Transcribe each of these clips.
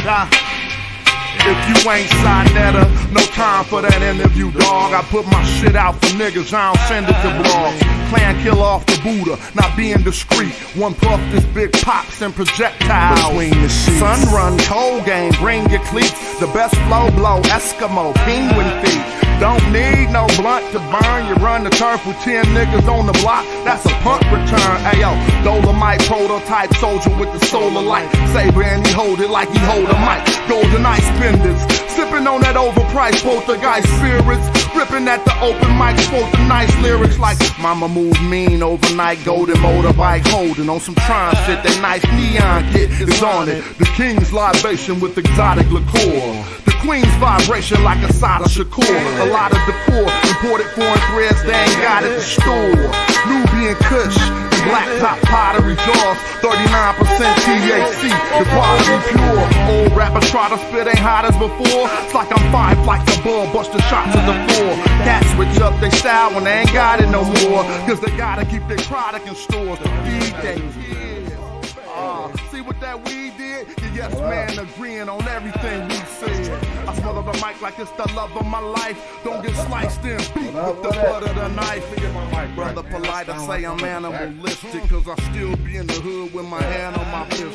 If you ain't Sinetta, no time for that interview, dog. I put my shit out for niggas, I don't send it to blogs. Clan kill off the Buddha, not being discreet. One puff, this big pops and projectiles. Between the sheets. Sun run, cold game, bring your cleats. The best flow blow, Eskimo, penguin feet. Don't need no blunt to burn. You run the turf with 10 niggas on the block. That's a punt return. Ayo, Dolomite prototype soldier with the solar light. Saber and he hold it like he hold a mic. Golden ice pendants, sipping on that overpriced poltergeist spirits. Ripping at the open mic, spoke the nice lyrics like Mama moved mean overnight. Golden motorbike holding on some Tron shit. That nice neon kit is on it. The king's libation with exotic liqueur. The queen's vibration like a Sada Shakur. A lot of decor, imported foreign threads, they ain't got at the store. Nubian Kush, black top pottery jaws, 39% THC, the quality pure. Old rapper try to spit ain't hot as before. It's like I'm 5 flights above, bust the shot to the floor. Cats switch up they style when they ain't got it no more. Cause they gotta keep their product in stores to feed their kids. See what that weed did? Yes man agreeing on everything we said. I smell the mic like it's the love of my life. Don't get sliced in beat with the butt of the knife. Brother polite, I say I'm animalistic, cause I still be in the hood with my hand on my pistol.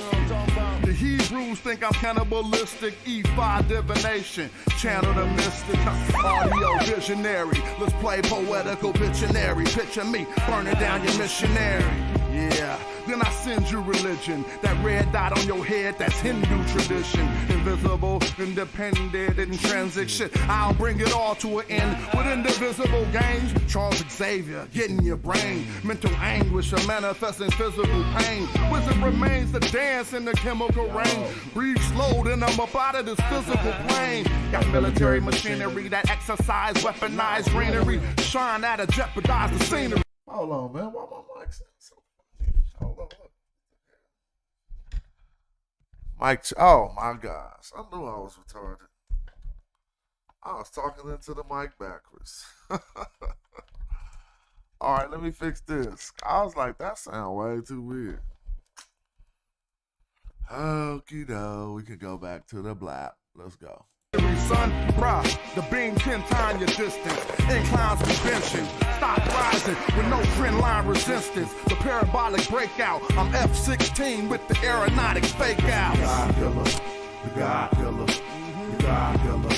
The Hebrews think I'm cannibalistic. E5 divination, channel the mystic. Audio visionary, let's play poetical Pictionary. Picture me burning down your missionary. Yeah, then I send you religion. That red dot on your head, that's Hindu tradition. Invisible, independent, intrinsic shit. I'll bring it all to an end with indivisible games. Charles Xavier, getting your brain. Mental anguish, a manifesting physical pain. Wizard remains to dance in the chemical rain. Breathe slow, then I'm up out of this physical plane. Got military machinery that exercise, weaponized greenery. Shine at a jeopardize the scenery. Hold on, man. Why my mic sound so Hold on. Mike, oh my gosh. I knew I was retarded. I was talking into the mic backwards. All right, let me fix this. I was like, that sound way too weird. Okie doke, we can go back to the blap. Let's go. Son, bruh, the beam 10 times your distance. Inclines convention, stop rising with no trend line resistance. The parabolic breakout, I'm F-16 with the aeronautics fake out. The God killer, the God killer, the God killer,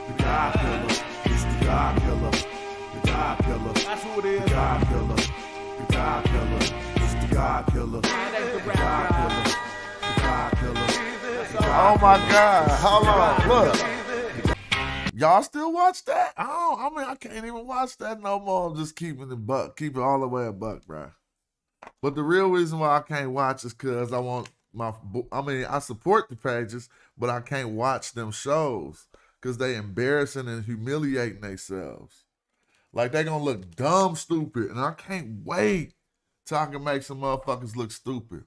the God killer. It's the God killer, the God killer. That's who it is. The God killer, the God killer. It's the God killer, the God killer, the God killer. Oh my God, hold on, look. Y'all still watch that? I can't even watch that no more. I'm just keeping it buck, keep it all the way a buck, bro. But the real reason why I can't watch is because I support the pages, but I can't watch them shows because they embarrassing and humiliating themselves. Like they gonna look dumb stupid, and I can't wait till I can make some motherfuckers look stupid.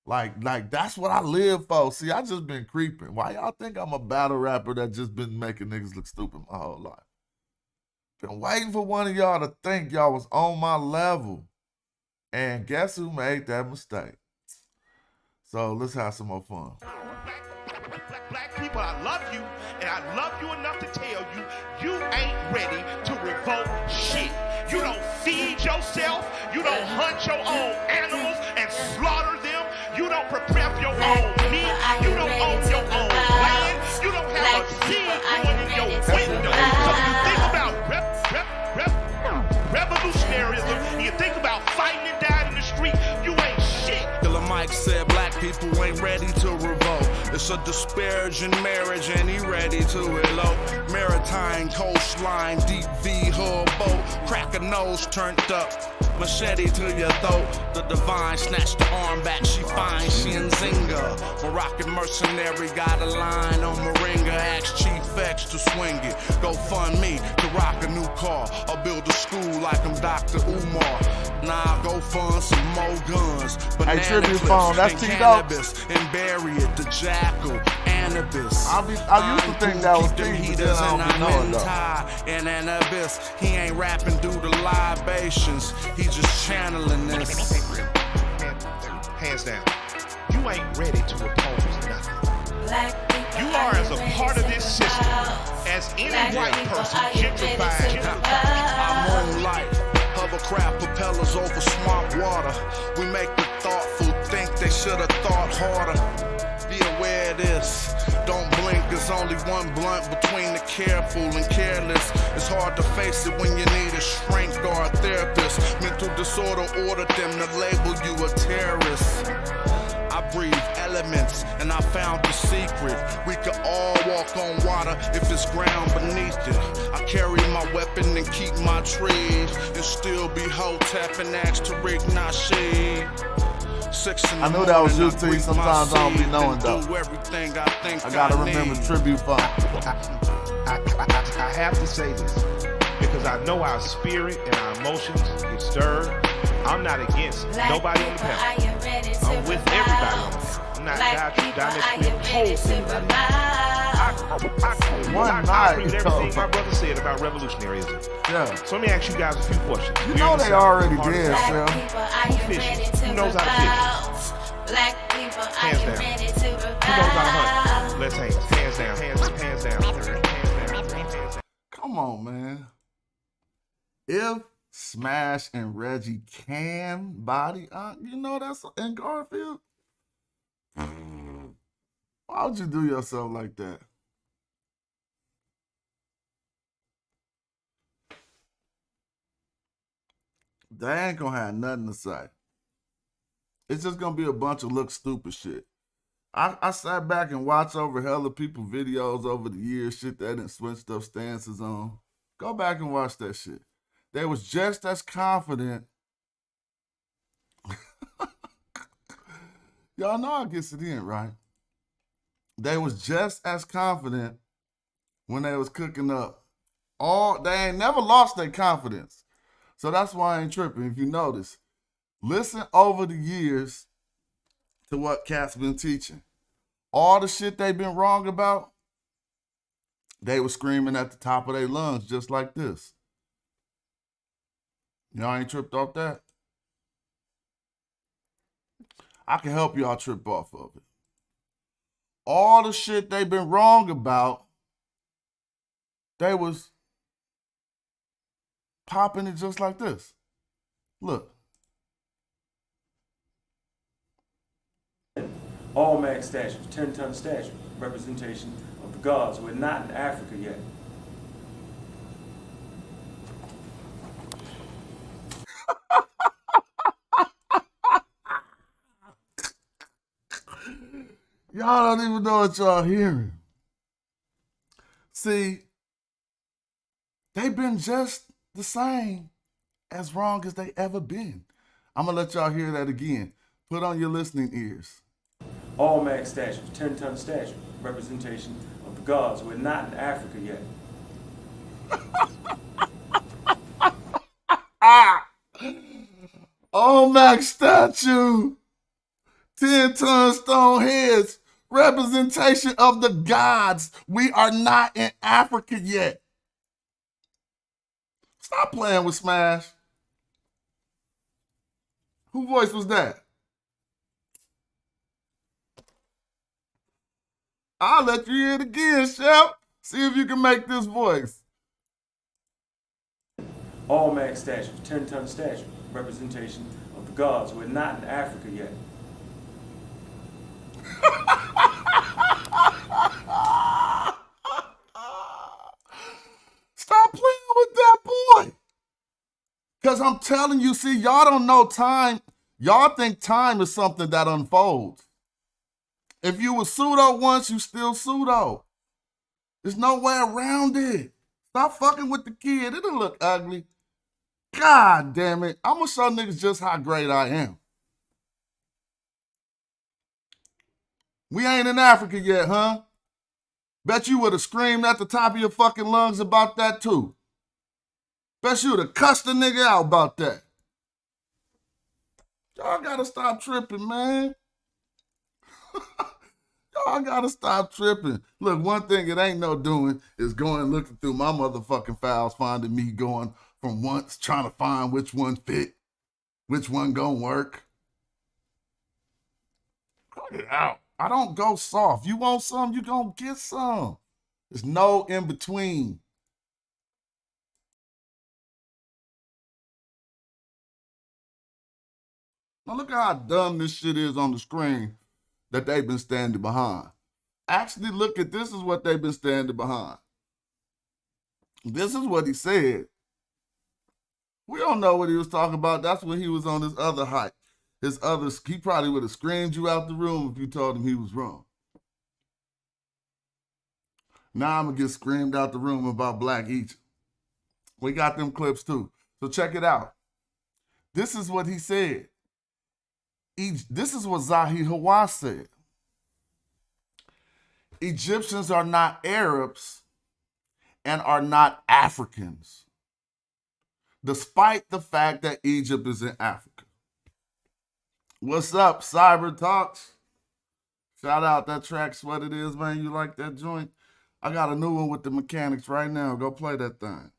Like that's what I live for. See, I just been creeping. Why y'all think I'm a battle rapper that just been making niggas look stupid my whole life? Been waiting for one of y'all to think y'all was on my level. And guess who made that mistake? So let's have some more fun. Black people, I love you, and I love you enough to tell you, you ain't ready to revolt shit. You don't feed yourself, you don't hunt your own animals and slaughter them. You don't prepare your own meat. You don't own your own land. You don't have a seed going in your window. So you think about revolutionaryism, and you think about fighting and dying in the street, you ain't shit. Killer Mike said black people ain't ready to revolt. It's a disparaging marriage and he ready to elope. Maritime coastline, deep V hull boat. Crack a nose turned up. Machete to your throat. The divine snatched the arm back. She fine, she in Zinga. Moroccan mercenary got a line on Moringa. Ask Chief X to swing it. Go fund me to rock a new car. Or build a school like I'm Dr. Umar. Nah, go fund some more guns. Banana tribute phone, that's and T-Dog. cannabis. And bury it, the jackal, Anubis. I used to think that was T, but then I don't know it though. In Anubis, he ain't rapping due to libations. He just channeling this. Hands down, you ain't ready to oppose nothing. You are as a part of this system as any white person gentrified. Our moonlight, hovercraft propellers over swamp water. We make the thoughtful think they should have thought harder. Be aware of this. Don't blink, there's only one blunt between the careful and careless. It's hard to face it when you need a shrink or a therapist. Mental disorder ordered them to label you a terrorist. I breathe elements and I found the secret. We could all walk on water if it's ground beneath it. I carry my weapon and keep my trees and still be Hotep and ask to rig not shade. I know that was used to you. Sometimes I don't be knowing though. I gotta remember tribute fund. I have to say this because I know our spirit and our emotions get stirred. I'm not against nobody on the panel. I'm with everybody on the panel. I'm not diametrically opposed. I agree with everything my brother said about revolutionaryism. Yeah. So let me ask you guys a few questions. You know they already did, Sam. Who fishes? Who knows how to fish? Hands down. Who knows how to hunt? Let's hands. Hands down. Hands down. Hands down. Come on, man. If Smash and Reggie can body, you know that's in Garfield. Why would you do yourself like that? They ain't gonna have nothing to say. It's just gonna be a bunch of look stupid shit. I sat back and watched over hella people videos over the years, shit they didn't switched up stances on. Go back and watch that shit. They was just as confident. Y'all know I gets it in, right? They was just as confident when they was cooking up. They ain't never lost their confidence. So that's why I ain't tripping. If you notice, listen over the years to what cats been teaching. All the shit they been wrong about, they was screaming at the top of their lungs just like this. Y'all ain't tripped off that? I can help y'all trip off of it. All the shit they been wrong about, they was popping it just like this. Look. All max statues, 10-ton statue, representation of the gods. We're not in Africa yet. Y'all don't even know what y'all hearing. See, they been just the same as wrong as they ever been. I'm gonna let y'all hear that again. Put on your listening ears. All max statues, 10-ton statue, representation of the gods. We're not in Africa yet. All max statue, 10-ton stone heads, representation of the gods. We are not in Africa yet. Stop playing with Smash. Whose voice was that? I'll let you hear it again, Chef. See if you can make this voice. All max statues, 10-ton statue, representation of the gods. We're not in Africa yet. Stop playing with that boy. Because I'm telling you, see, y'all don't know time. Y'all think time is something that unfolds. If you were pseudo once, you still pseudo. There's no way around it. Stop fucking with the kid. It'll look ugly. God damn it. I'm going to show niggas just how great I am. We ain't in Africa yet, huh? Bet you would have screamed at the top of your fucking lungs about that too. Bet you would have cussed a nigga out about that. Y'all gotta stop tripping, man. Y'all gotta stop tripping. Look, one thing it ain't no doing is going looking through my motherfucking files, finding me going from once, trying to find which one fit, which one gonna work. Cut it out. I don't go soft. You want some, you gonna get some. There's no in between. Now look how dumb this shit is on the screen that they've been standing behind. Actually, look at this is what they've been standing behind. This is what he said. We don't know what he was talking about. That's when he was on his other hype. He probably would have screamed you out the room if you told him he was wrong. Now I'm going to get screamed out the room about Black Egypt. We got them clips too. So check it out. This is what he said. This is what Zahi Hawass said. Egyptians are not Arabs and are not Africans, despite the fact that Egypt is in Africa. What's up, Cyber Talks? Shout out, that track's what it is, man. You like that joint? I got a new one with the mechanics right now. Go play that thing.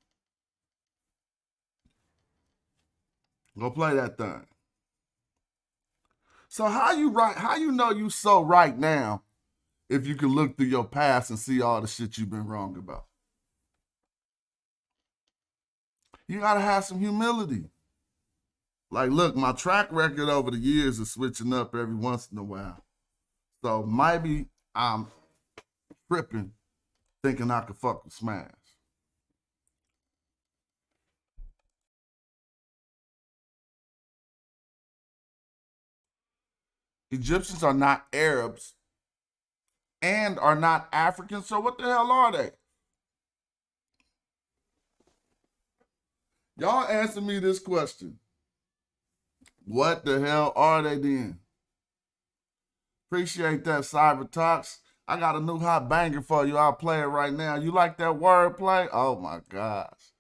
Go play that thing. So how you know you so right now if you can look through your past and see all the shit you've been wrong about? You gotta have some humility. Like, look, my track record over the years is switching up every once in a while. So maybe I'm tripping thinking I could fuck with Smash. Egyptians are not Arabs and are not Africans, so what the hell are they? Y'all answer me this question. What the hell are they then? Appreciate that, Cyber Talks. I got a new hot banger for you. I'll play it right now. You like that wordplay? Oh my gosh.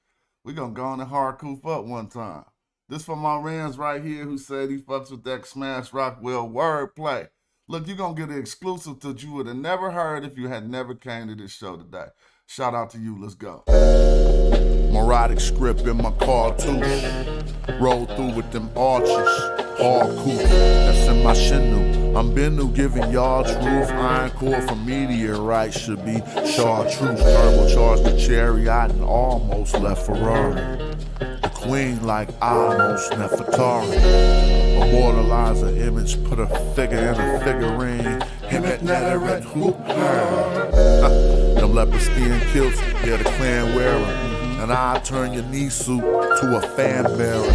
We're gonna go on and hard coof up one time. This for my friends right here who said he fucks with that Smash Rockwell wordplay. Look, you're going to get an exclusive that you would have never heard if you had never came to this show today. Shout out to you. Let's go. Morodic script in my cartoon. Roll through with them arches. All cool. That's in my shinu. I'm Bennu giving y'all truth. Iron core from meteorite should be chartreuse. Turbocharged the chariot and almost left Ferrari. The queen like almost Nefertari. Immortalize an image, put a figure in a figurine. Him at Netherite, hoop her. Them leopard skin kilts, they're the clan wearer. And I turn your knee suit to a fan bearer.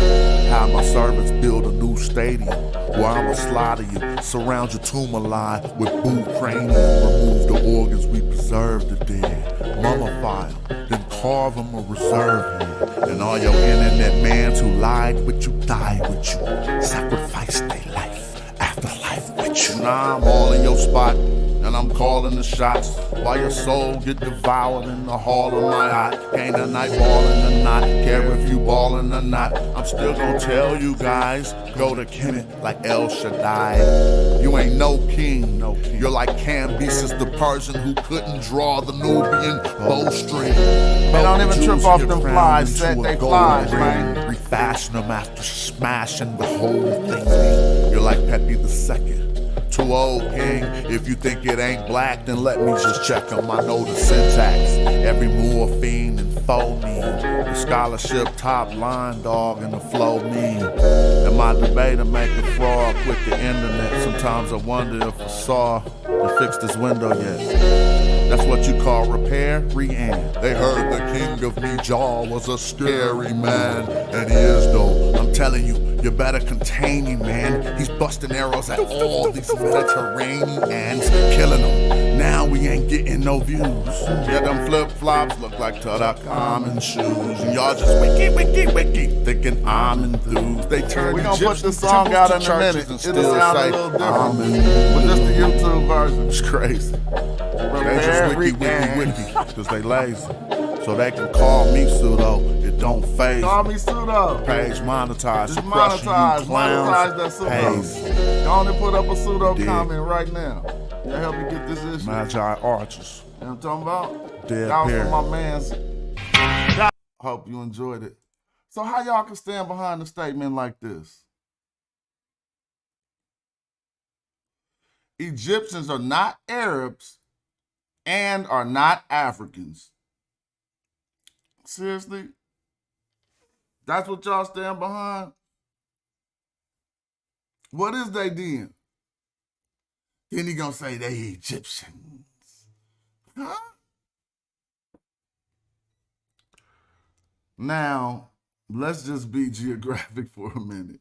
Have my servants build a new stadium where I'ma slaughter you, surround your tumor line with boot cranium. Remove the organs, we preserve the dead. Mummify them, then carve them a reserve head. And all your internet mans who lied with you, died with you, sacrificed their life, afterlife with you. Now I'm all in your spot, and I'm calling the shots while your soul get devoured in the hall of my eye. Ain't a night ballin' or not, care if you ballin' or not. I'm still gonna tell you guys, go to Kemet like El Shaddai. You ain't no king, You're like Cambyses the Persian who couldn't draw the Nubian bowstring. They don't even trip off them flies, set they flies, man. Refashion them after smashing the whole thing. You're like Pepe II. Too old, king. If you think it ain't black, then let me just check them. I know the syntax. Every morphine and phoneme. The scholarship top line, dog, and the flow mean. And my debater make a fraud with the internet. Sometimes I wonder if I saw to fix this window yet. That's what you call repair, re-end. They heard the king of Nijal was a scary man. And he is though. I'm telling you, you better contain him, man. He's busting arrows at all these Mediterraneans, killing them. Now we ain't getting no views. Yeah, them flip-flops look like Tutankhamun shoes. And y'all just wiki, thinking I'm enthused. They turn we gonna put this song out in a minute. It'll sound a little different. But just the YouTube version. It's crazy. They just wiki, because they lazy. So they can call me pseudo, it don't phase. Call me pseudo. Page monetized, just monetize that pseudo. Pays. Go on and put up a pseudo comment right now. It'll help you get this issue. Madjai arches. You know what I'm talking about? Dead that was period. for my man's. Hope you enjoyed it. So how y'all can stand behind a statement like this? Egyptians are not Arabs and are not Africans. Seriously? That's what y'all stand behind? What is they then? Then he gonna say they Egyptians. Huh? Now, let's just be geographic for a minute.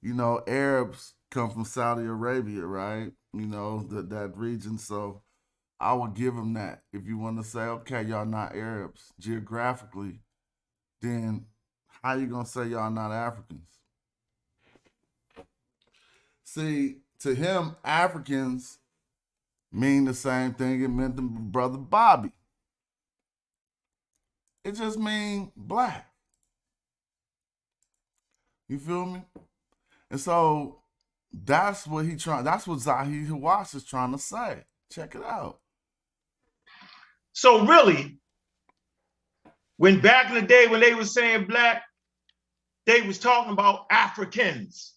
You know, Arabs come from Saudi Arabia, right? You know, that region. So I would give them that. If you want to say, okay, y'all not Arabs geographically, then how you gonna say y'all not Africans? See, to him, Africans mean the same thing it meant to Brother Bobby. It just means black. You feel me? And so that's what Zahid Hawass is trying to say. Check it out. So really, when back in the day when they were saying black, they was talking about Africans.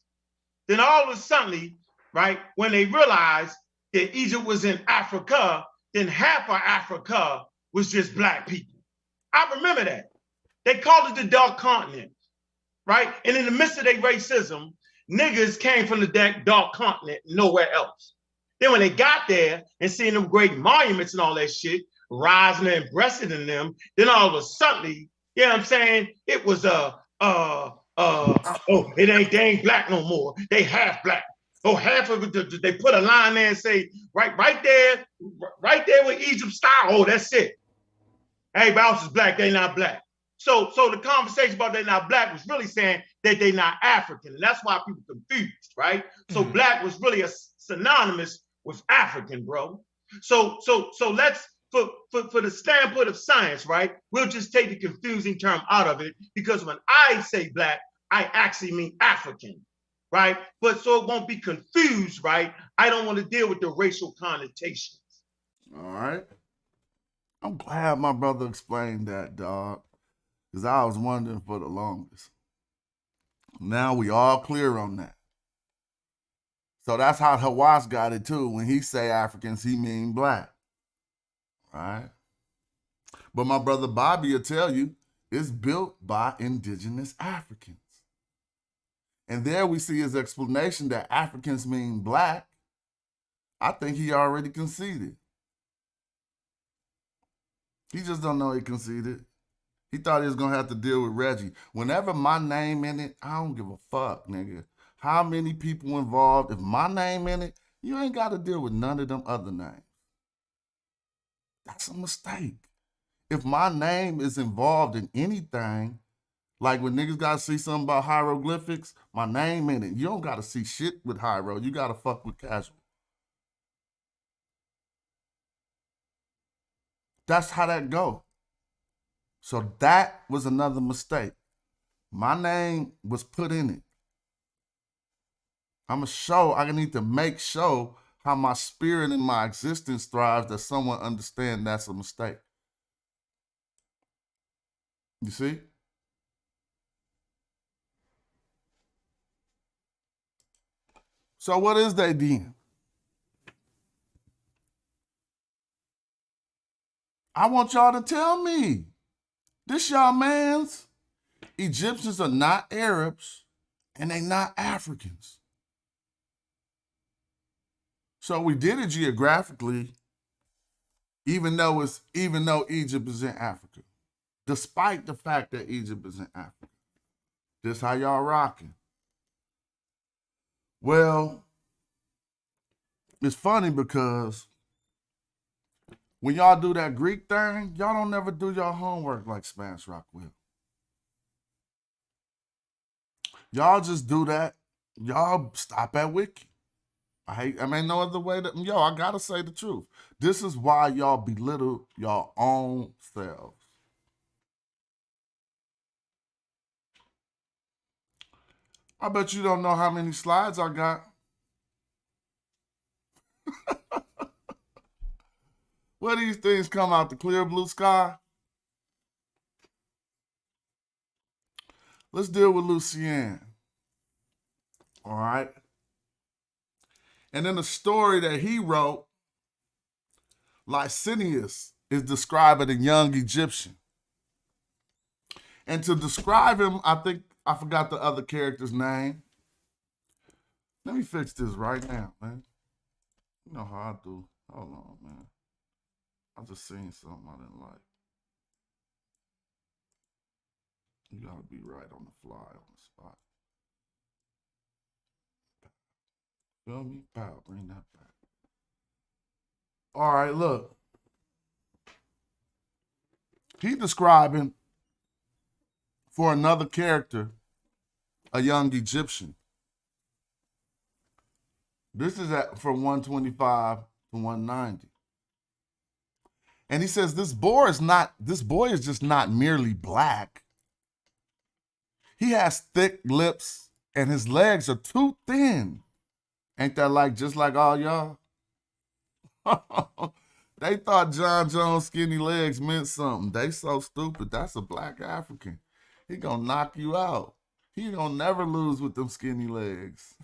Then all of a sudden, right, when they realized that Egypt was in Africa, then half of Africa was just black people. I remember that. They called it the dark continent, right? And in the midst of their racism, niggas came from the dark continent, nowhere else. Then when they got there and seeing them great monuments and all that shit, rising and breasted in them, then all of a sudden, you know what I'm saying? It was they ain't black no more. They half black. Oh, half of it, they put a line there and say, right there with Egypt style, oh, that's it. Everybody else is black, they not black. So the conversation about they not black was really saying that they not African. And that's why people confused, right? So black was really a synonymous with African, bro. So let's, for the standpoint of science, right, we'll just take the confusing term out of it, because when I say black, I actually mean African, right? But so it won't be confused, right? I don't want to deal with the racial connotations. All right. I'm glad my brother explained that, dog, because I was wondering for the longest. Now we all clear on that. So that's how Hawass got it too. When he say Africans, he mean black, right? But my brother Bobby will tell you it's built by indigenous Africans. And there we see his explanation that Africans mean black. I think he already conceded. He just don't know he conceded. He thought he was going to have to deal with Reggie. Whenever my name in it, I don't give a fuck, nigga. How many people involved? If my name in it, you ain't got to deal with none of them other names. That's a mistake. If my name is involved in anything, like when niggas got to see something about hieroglyphics, my name in it. You don't got to see shit with hiero. You got to fuck with casual. That's how that go. So that was another mistake. My name was put in it. I need to make sure how my spirit and my existence thrives, that someone understand that's a mistake. You see? So what is they then? I want y'all to tell me. This y'all mans. Egyptians are not Arabs and they not Africans. So we did it geographically, even though Egypt is in Africa. Despite the fact that Egypt is in Africa. This how y'all rocking. Well, it's funny because when y'all do that Greek thing, y'all don't never do your homework like Spanish Rockwell. Y'all just do that. Y'all stop at Wiki. I mean, no other way to, I gotta say the truth. This is why y'all belittle your own selves. I bet you don't know how many slides I got. Where these things come out the clear blue sky? Let's deal with Lucienne. All right. And in the story that he wrote, Licinius is describing a young Egyptian. And to describe him, I think I forgot the other character's name. Let me fix this right now, man. You know how I do. Hold on, man. I just seen something I didn't like. You gotta be right on the fly, on the spot. Feel me? Pow, bring that back. All right, look. He describing for another character, a young Egyptian. This is from 125 to 190. And he says this boy is just not merely black. He has thick lips and his legs are too thin. Ain't that just like all y'all? They thought John Jones' skinny legs meant something. They so stupid. That's a black African. He gonna knock you out. He gonna never lose with them skinny legs.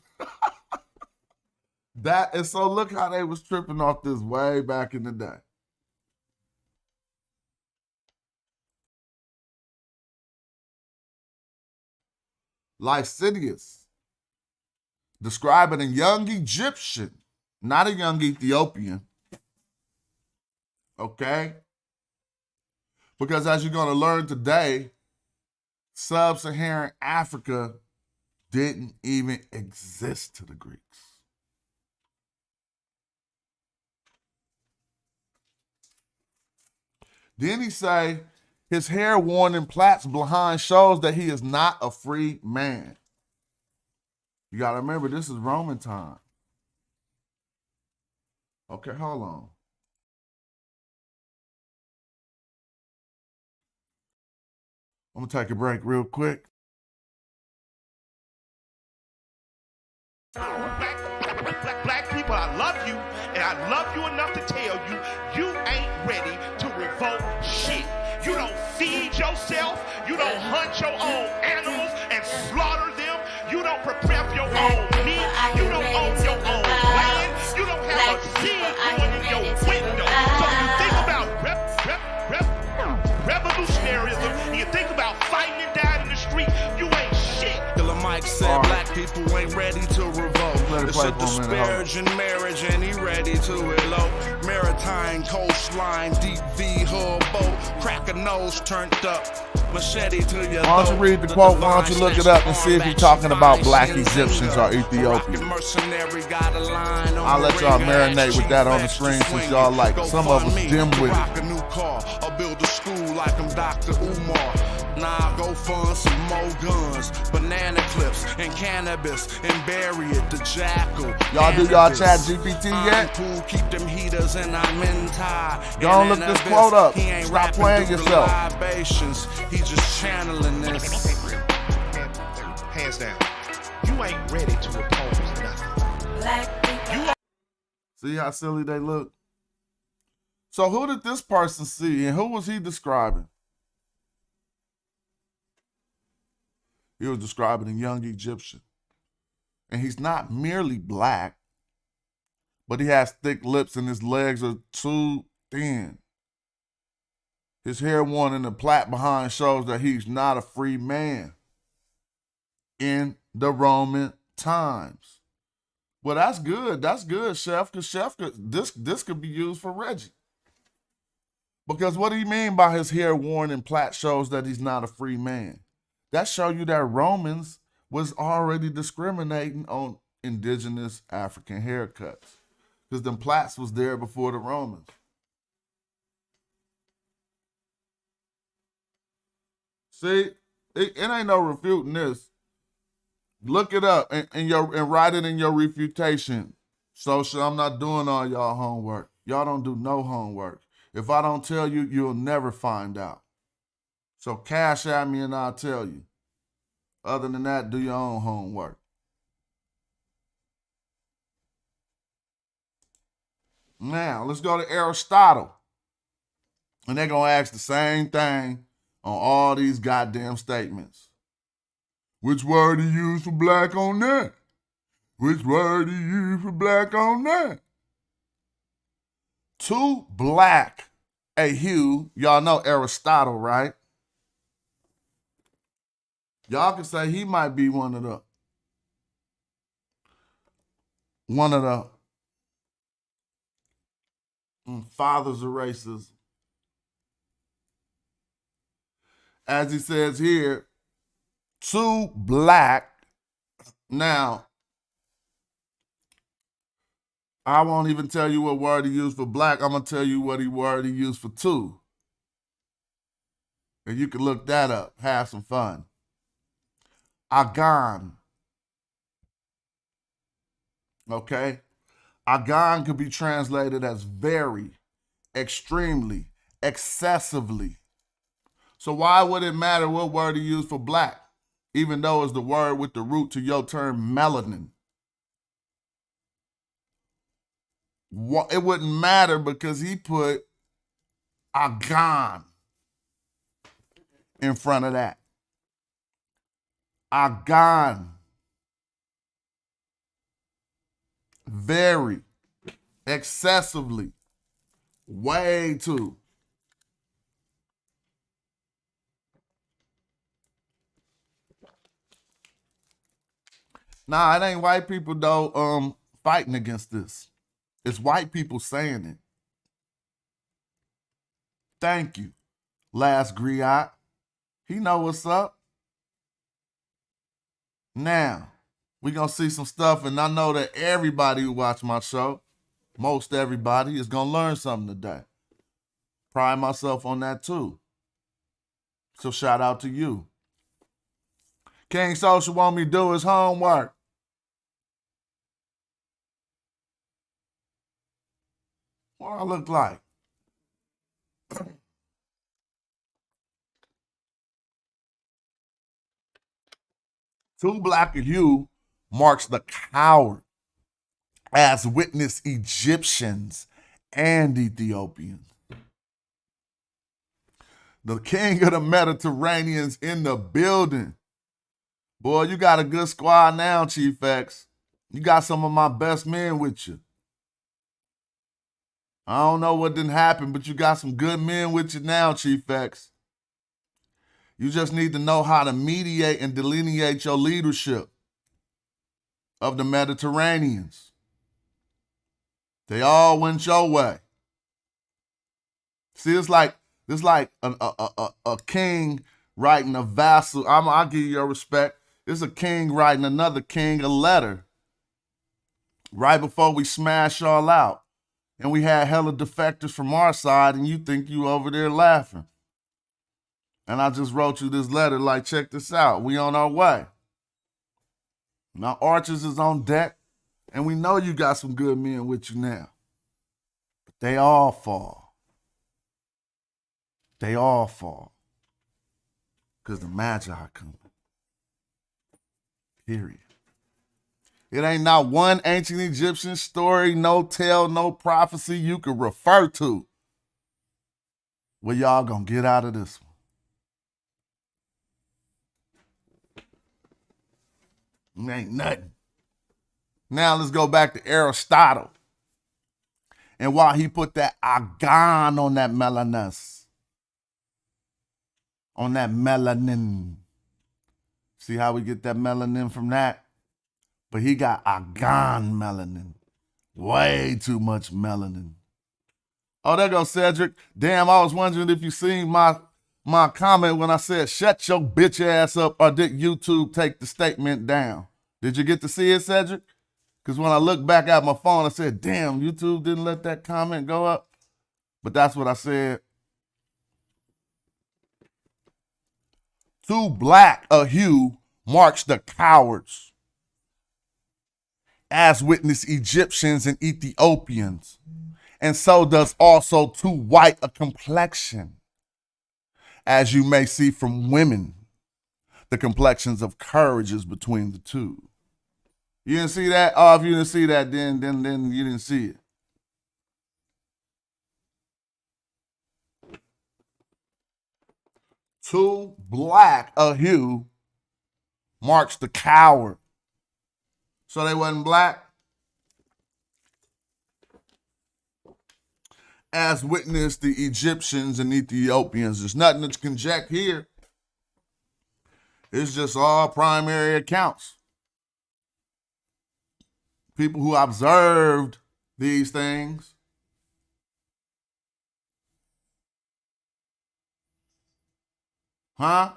And so look how they was tripping off this way back in the day. Licinius, describing a young Egyptian, not a young Ethiopian. Okay? Because as you're going to learn today, sub-Saharan Africa didn't even exist to the Greeks. Then he say, his hair worn in plaits behind shows that he is not a free man. You got to remember, this is Roman time. Okay, hold on. I'm going to take a break real quick. Black people, I love you, and I love you enough to tell you, you ain't ready to revolt shit. You don't feed yourself, you don't hunt your own animals and slaughter them, you don't prepare for your own meat, you don't own your own land, you don't have a seed growing in your window. So when you think about revolutionarism, and you think about fighting and dying in the street, you ain't shit. Killer Mike said black people ain't ready to revolt. It's a disparaging marriage and he ready to elope. Maritime coastline, deep V hull boat, crack a nose turned up, machete to your Why don't you read the quote? Why don't you look it up and see if you're talking about black Egyptians or Ethiopians? I'll let y'all marinate with that on the screen since y'all like some of us dim-witted. I'll build a school like I'm Dr. Umar. Nah, go fund some more guns, banana clips and cannabis and bury it, the jackal. Y'all do y'all chat GPT yet? Pool, keep them heaters and I'm in tie. Go on, look this quote up. Stop playing yourself. He just channeling this. Hands down. You ain't ready to oppose nothing. See how silly they look? So who did this person see and who was he describing? He was describing a young Egyptian. And he's not merely black, but he has thick lips and his legs are too thin. His hair worn in a plait behind shows that he's not a free man in the Roman times. Well, that's good. That's good, Chef, because Chef, this could be used for Reggie. Because what do you mean by his hair worn in plait shows that he's not a free man? That show you that Romans was already discriminating on indigenous African haircuts. Because them plaits was there before the Romans. See, it ain't no refuting this. Look it up and write it in your refutation. So I'm not doing all y'all homework. Y'all don't do no homework. If I don't tell you, you'll never find out. So cash at me and I'll tell you. Other than that, do your own homework. Now, let's go to Aristotle. And they're going to ask the same thing on all these goddamn statements. Which word do you use for black on that? Which word do you use for black on that? Too black a hue. Y'all know Aristotle, right? Y'all can say he might be one of the fathers of racism. As he says here, too black. Now, I won't even tell you what word he used for black. I'm going to tell you what word he used for two. And you can look that up. Have some fun. Agan. Okay? Agan could be translated as very, extremely, excessively. So why would it matter what word he used for black, even though it's the word with the root to your term melanin? It wouldn't matter because he put Agan in front of that. Agan. Very, excessively, way too. Nah, it ain't white people though fighting against this. It's white people saying it. Thank you, last griot. He know what's up. Now, we gonna see some stuff, and I know that everybody who watch my show, most everybody, is gonna learn something today. Pride myself on that too. So shout out to you. King Social want me to do his homework. What do I look like? Too black a hue marks the coward, as witness Egyptians and Ethiopians. The king of the Mediterranean's in the building. Boy, you got a good squad now, Chief X. You got some of my best men with you. I don't know what didn't happen, but you got some good men with you now, Chief X. You just need to know how to mediate and delineate your leadership of the Mediterraneans. They all went your way. See, it's like a king writing a vassal. I'll give you your respect. It's a king writing another king a letter right before we smash y'all out. And we had hella defectors from our side, and you think you over there laughing. And I just wrote you this letter like, check this out. We on our way. Now Archers is on deck, and we know you got some good men with you now. But they all fall. They all fall. Because the Magi coming. Period. It ain't not one ancient Egyptian story, no tale, no prophecy you could refer to where y'all gonna get out of this one. It ain't nothing. Now let's go back to Aristotle. And why he put that agan on that melanus. On that melanin. See how we get that melanin from that? But he got agan melanin. Way too much melanin. Oh, there goes Cedric. Damn, I was wondering if you seen my comment when I said, shut your bitch ass up, or did YouTube take the statement down? Did you get to see it, Cedric? Because when I looked back at my phone, I said, damn, YouTube didn't let that comment go up. But that's what I said. Too black a hue marks the cowards, as witness Egyptians and Ethiopians. And so does also too white a complexion. As you may see from women, the complexions of courage is between the two. You didn't see that? Oh, if you didn't see that, then you didn't see it. Too black a hue marks the coward. So they wasn't black? As witness the Egyptians and Ethiopians. There's nothing to conject here. It's just all primary accounts. People who observed these things. Huh?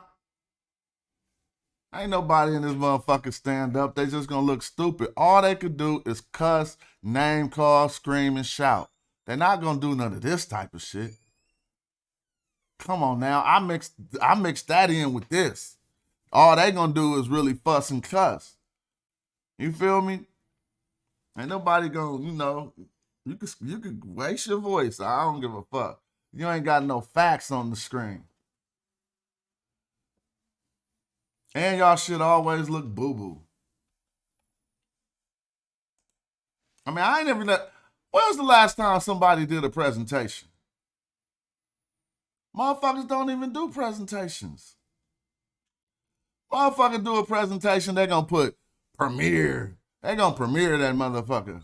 Ain't nobody in this motherfucker stand up. They just gonna look stupid. All they could do is cuss, name call, scream, and shout. They're not gonna do none of this type of shit. Come on now. I mixed that in with this. All they gonna do is really fuss and cuss. You feel me? Ain't nobody gonna, you could waste your voice. I don't give a fuck. You ain't got no facts on the screen. And y'all shit always look boo-boo. I mean, I ain't never know. When was the last time somebody did a presentation? Motherfuckers don't even do presentations. Motherfucker do a presentation, they gonna put premiere. They gonna premiere that motherfucker.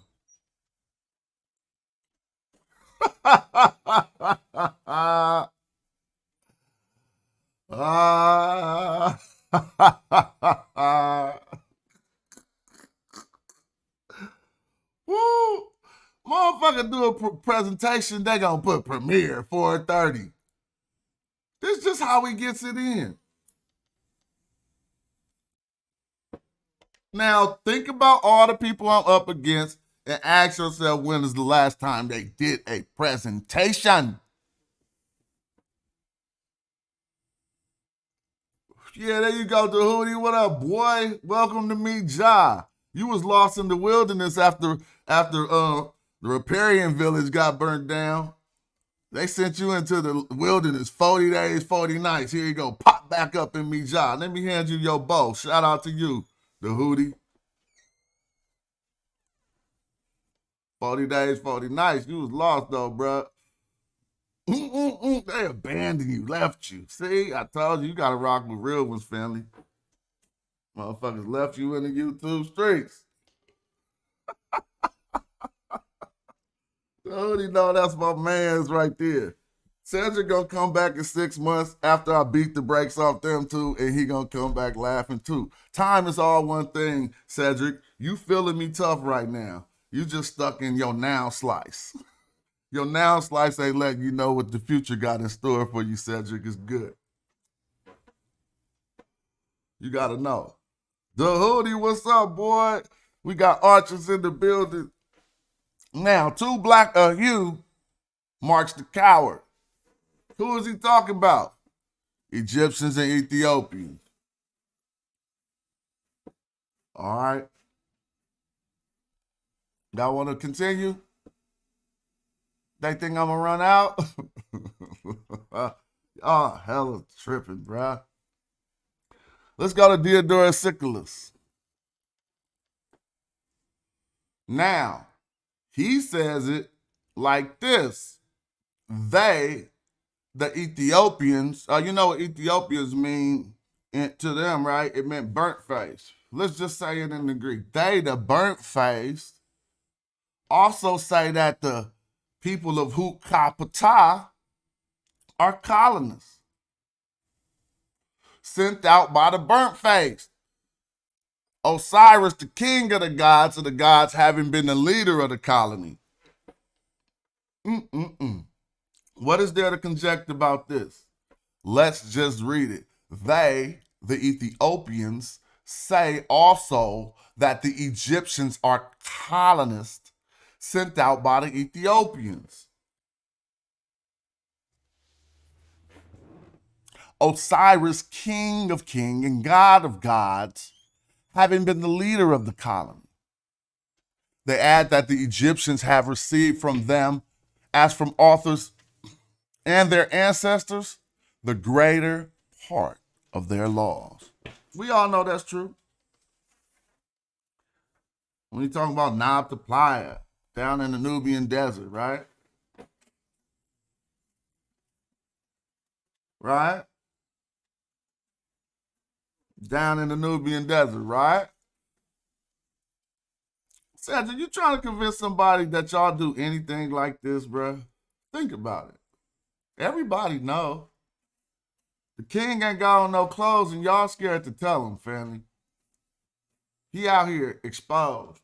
Woo! Motherfucker do a presentation, they gonna put premiere 4:30. This is just how he gets it in. Now, think about all the people I'm up against and ask yourself when is the last time they did a presentation. Yeah, there you go, Dehootie. What up, boy? Welcome to madjai. You was lost in the wilderness after the riparian village got burnt down. They sent you into the wilderness 40 days, 40 nights. Here you go. Pop back up in madjai. Let me hand you your bow. Shout out to you, Dehootie. 40 days, 40 nights. You was lost though, bro. They abandoned you, left you. See, I told you, you gotta rock with real ones, family. Motherfuckers left you in the YouTube streets. Dehootie, know that's my man's right there. Cedric gonna come back in 6 months after I beat the brakes off them two, and he gonna come back laughing too. Time is all one thing, Cedric. You feeling me tough right now. You just stuck in your now slice. Your now slice ain't letting you know what the future got in store for you, Cedric. Is good. You gotta know. Dehootie, what's up, boy? We got archers in the building. Now, Hugh marks the coward. Who is he talking about? Egyptians and Ethiopians. All right. Y'all want to continue? They think I'm going to run out? Oh, hella tripping, bruh. Let's go to Diodorus Siculus. Now, he says it like this. They, the Ethiopians, you know what Ethiopians mean to them, right? It meant burnt face. Let's just say it in the Greek. They, the burnt face, also say that the people of Hukapata are colonists sent out by the burnt face. Osiris, the king of the gods having been the leader of the colony. What is there to conject about this? Let's just read it. They, the Ethiopians, say also that the Egyptians are colonists sent out by the Ethiopians. Osiris, king of kings and god of gods, having been the leader of the colony. They add that the Egyptians have received from them, as from authors and their ancestors, the greater part of their laws. We all know that's true. When you talk about Nab Playa down in the Nubian desert, right? Right? Down in the Nubian desert, right? Cedric, you trying to convince somebody that y'all do anything like this, bro? Think about it. Everybody know. The king ain't got on no clothes and y'all scared to tell him, family. He out here exposed.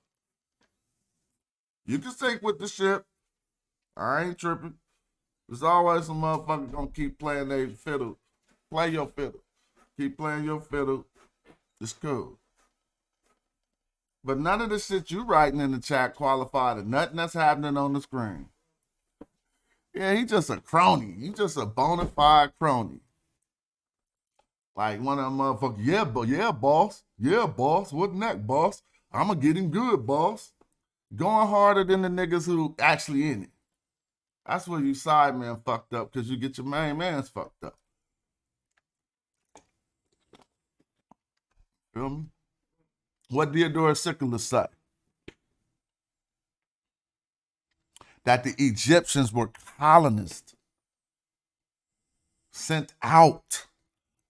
You can sink with the ship. I ain't tripping. There's always some motherfucker gonna keep playing their fiddle. Play your fiddle. Keep playing your fiddle. It's cool. But none of the shit you writing in the chat qualify to nothing that's happening on the screen. Yeah, he just a crony. He just a bona fide crony. Like one of them motherfuckers, yeah, boss. Yeah, boss. What next, boss? I'ma get him good, boss. Going harder than the niggas who actually in it. That's where you side man fucked up, because you get your main man's fucked up. Feel me? What Theodore Siculus say? That the Egyptians were colonists sent out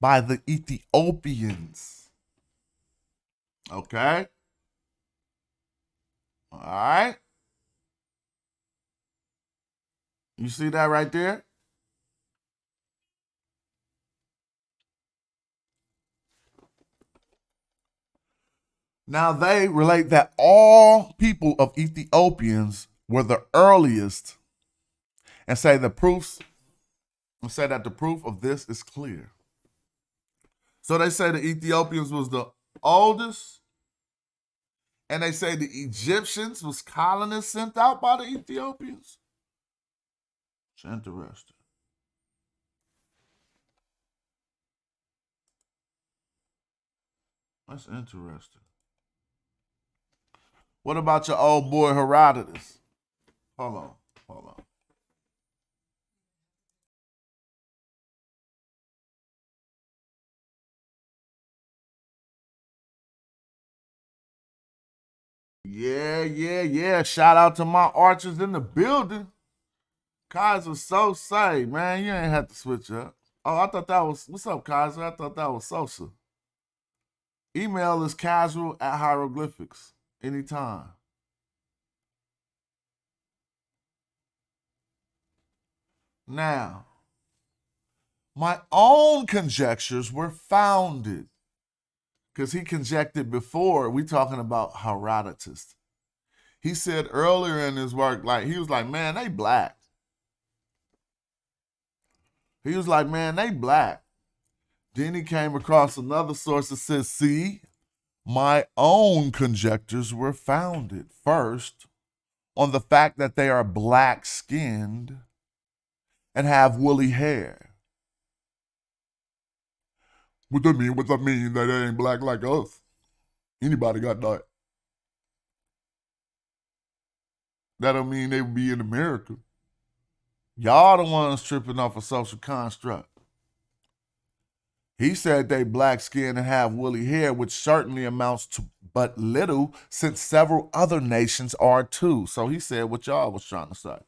by the Ethiopians. Okay? All right? You see that right there? Now they relate that all people of Ethiopians were the earliest and say that the proof of this is clear. So they say the Ethiopians was the oldest, and they say the Egyptians was colonists sent out by the Ethiopians. It's interesting. That's interesting. What about your old boy Herodotus? Hold on. Yeah. Shout out to my archers in the building. Kaiser so say, man, you ain't have to switch up. Oh, I thought that was, what's up, Kaiser? I thought that was Sosa. Email is casual@hieroglyphics. Anytime. Now, my own conjectures were founded. Because he conjectured before, we talking about Herodotus. He said earlier in his work, like, he was like, man, they black. He was like, man, they black. Then he came across another source that says, see, my own conjectures were founded first on the fact that they are black-skinned and have woolly hair. What that mean? What that mean? That they ain't black like us? Anybody got that? That don't mean they would be in America. Y'all the ones tripping off a social construct. He said they black skin and have woolly hair, which certainly amounts to but little, since several other nations are too. So he said what y'all was trying to say.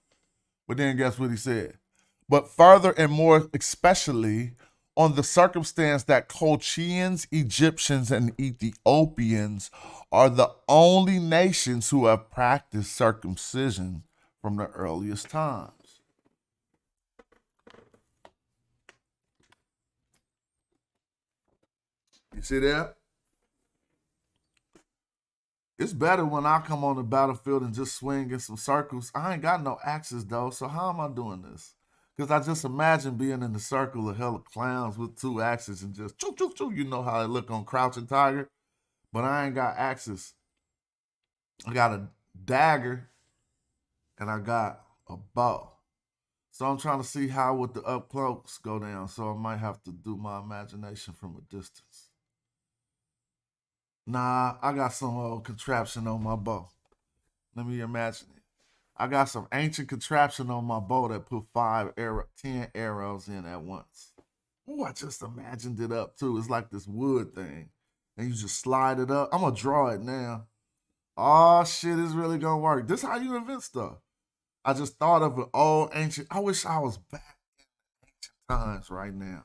But then guess what he said? But further and more especially on the circumstance that Colchians, Egyptians, and Ethiopians are the only nations who have practiced circumcision from the earliest times. You see that? It's better when I come on the battlefield and just swing in some circles. I ain't got no axes though, so how am I doing this? Because I just imagine being in the circle of hella clowns with two axes and just choo choo choo. You know how they look on Crouching Tiger, but I ain't got axes. I got a dagger and I got a bow. So I'm trying to see how would the up close go down. So I might have to do my imagination from a distance. Nah, I got some old contraption on my bow. Let me imagine it. I got some ancient contraption on my bow that put 10 arrows in at once. Oh, I just imagined it up too. It's like this wood thing. And you just slide it up. I'm going to draw it now. Oh, shit, it's really going to work. This is how you invent stuff. I just thought of an old ancient. I wish I was back in ancient times right now.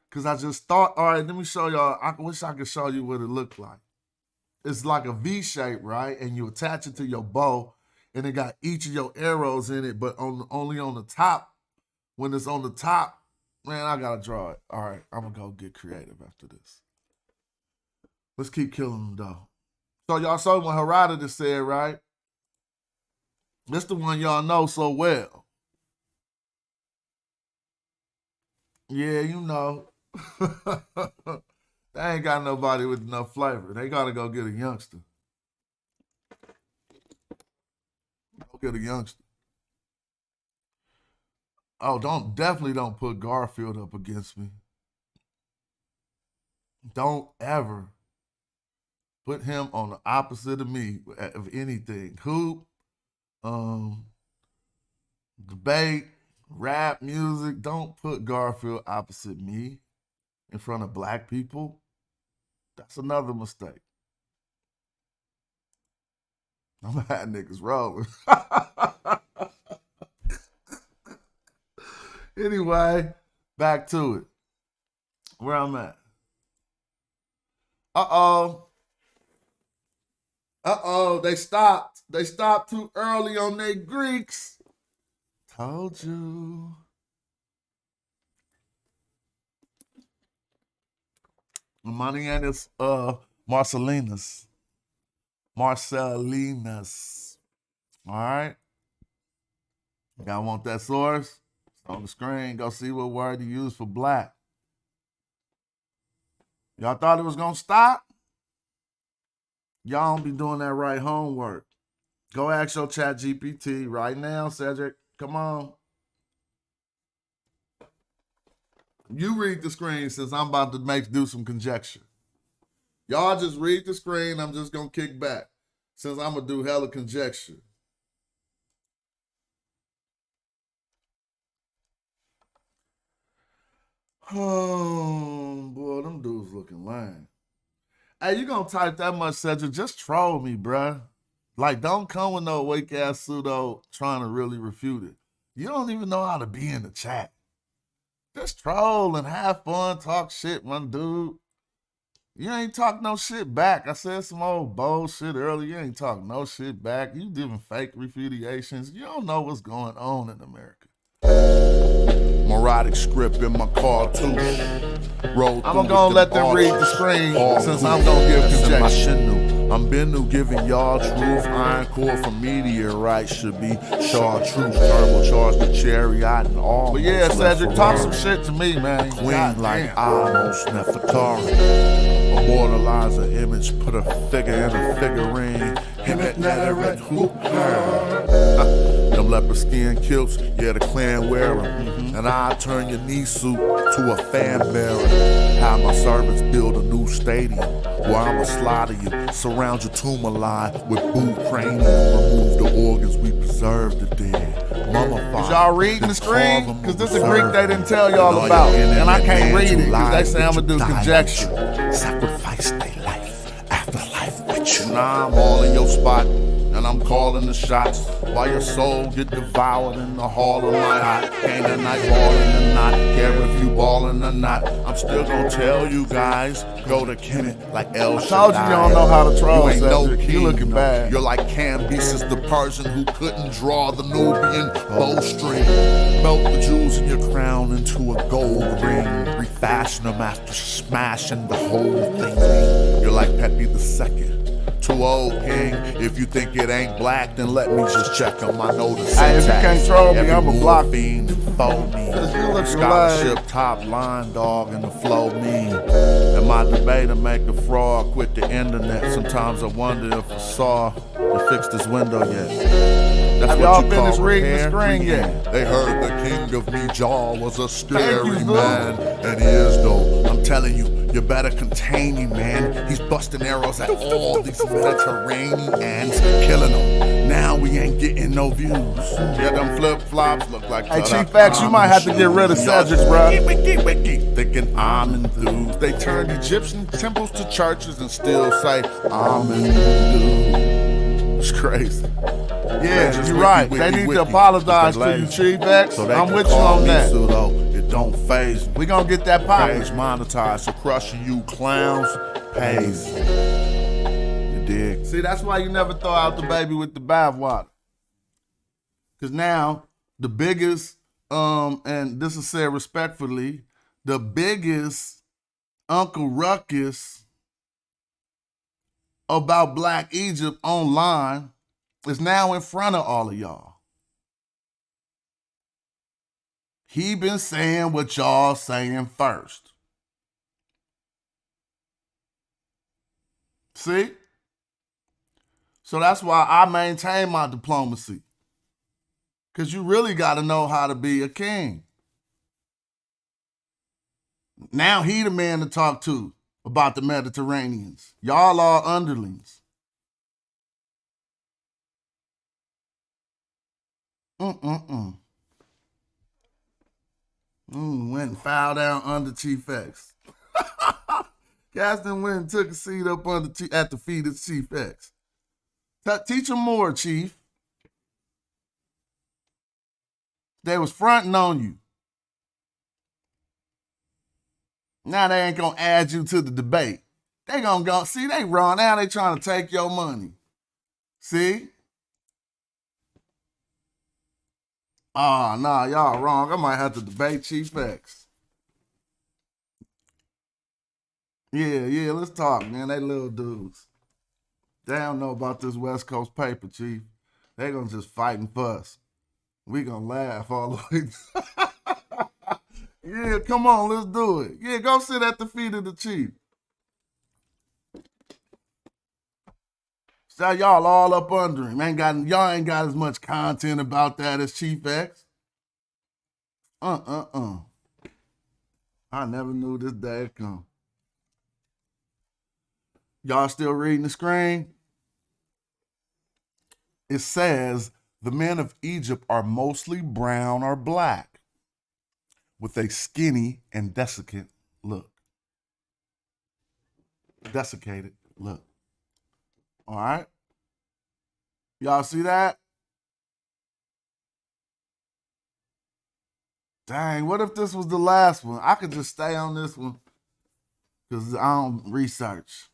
Because I just thought, all right, let me show y'all. I wish I could show you what it looked like. it's like a V shape, right? And you attach it to your bow, and it got each of your arrows in it, but only on the top. When it's on the top, man, I gotta draw it. All right, I'm gonna go get creative after this. Let's keep killing them though. So y'all saw what Herodotus said, right? This the one y'all know so well. Yeah, you know. They ain't got nobody with enough flavor. They gotta go get a youngster. Go get a youngster. Oh, definitely don't put Garfield up against me. Don't ever put him on the opposite of me of anything. Hoop, debate, rap, music. Don't put Garfield opposite me in front of black people. That's another mistake. I'm gonna have niggas rolling. Anyway, back to it. Where I'm at. They stopped. They stopped too early on their Greeks. Told you. My name is Marcellinus. Marcellinus. All right? Y'all want that source? It's on the screen. Go see what word you use for black. Y'all thought it was going to stop? Y'all don't be doing that right homework. Go ask your chat GPT right now, Cedric. Come on. You read the screen since I'm about to do some conjecture. Y'all just read the screen. I'm just going to kick back since I'm going to do hella conjecture. Oh, boy, them dudes looking lame. Hey, you gonna type that much, Cedric? Just troll me, bruh. Like, don't come with no weak-ass pseudo trying to really refute it. You don't even know how to be in the chat. Just troll and have fun, talk shit, my dude. You ain't talk no shit back. I said some old bullshit earlier. You ain't talk no shit back. You giving fake refutations. You don't know what's going on in America. Moronic script in my cartouche. I'm gonna let them read the screen since I'm gonna give conjecture. I'm Bennu giving y'all truth. Iron core from meteorite should be chartreuse. Turbocharged the chariot and all. But yeah, Cedric, talk some shit to me, man. Queen like almost Nefertari. Immortalize an image, put a figure in a figurine. Him at Netherite, hoop her. Them leopard skin kilts, yeah, the clan wear them. And I turn your knee suit to a fan bearer. Have my servants build a new stadium where I'ma slaughter you, surround your tomb alive with boot cranium. Remove the organs, we preserve the dead. Mummify. Is y'all reading the screen? Because this is a Greek they didn't tell y'all about. And I can't read it because they say I'm gonna do conjecture. Sacrifice their life, afterlife with you. Now I'm all in your spot. And I'm calling the shots while your soul get devoured in the hall of night. Ain't a night ballin' or not, care if you ballin' or not. I'm still gonna tell you guys, go to Kemet like El Shaddai. I told you don't know how to troll, you ain't no king, you looking bad. You're like Cambyses the Persian who couldn't draw the Nubian bowstring. Melt the jewels in your crown into a gold ring. Refashion them after smashing the whole thing. You're like Pepe II. Too old, king. If you think it ain't black, then let me just check on my notice. Hey, if you can't troll me, I'm a block fiend and phony. Scholarship top line dog and the flow mean. And my debater make a fraud, quit the internet. Sometimes I wonder if I saw to fix this window yet. That's have y'all finished reading the screen yet? They heard the king of Mijal was a scary man. And he is though. I'm telling you, you better contain him, man. He's busting arrows at all these Mediterraneans, killing them. Now we ain't getting no views. Yeah, them flip-flops look like. Hey, Chief X, you might have to get rid of Cedric, bro. Wiki, thinking I'm enthused. They turned Egyptian temples to churches and still say I'm enthused. It's crazy. Yeah, you're right. They need to apologize to you, Chief X. I'm with you on that. It don't phase me. We gonna get that pop. Page monetized, so crushing you clowns pays. You dig? See, that's why you never throw out the baby with the bathwater. Because now the biggest, and this is said respectfully, the biggest Uncle Ruckus about Black Egypt online is now in front of all of y'all. He been saying what y'all saying first. See? So that's why I maintain my diplomacy. Because you really got to know how to be a king. Now he the man to talk to about the Mediterraneans. Y'all are underlings. Went and filed down under Chief X. Gaston went and took a seat up at the feet of Chief X. Teach him more, Chief. They was fronting on you. Now they ain't gonna add you to the debate. They gonna go, see, they wrong. Now they trying to take your money. See? Oh, nah, y'all wrong. I might have to debate Chief X. Yeah, let's talk, man. They little dudes. They don't know about this West Coast paper, Chief. They gonna just fight and fuss. We gonna laugh all the way. Yeah, come on, let's do it. Yeah, go sit at the feet of the Chief. So y'all all up under him. Y'all ain't got as much content about that as Chief X. I never knew this day would come. Y'all still reading the screen? It says, the men of Egypt are mostly brown or black, with a skinny and desiccated look. All right? Y'all see that? Dang, what if this was the last one? I could just stay on this one because I don't research.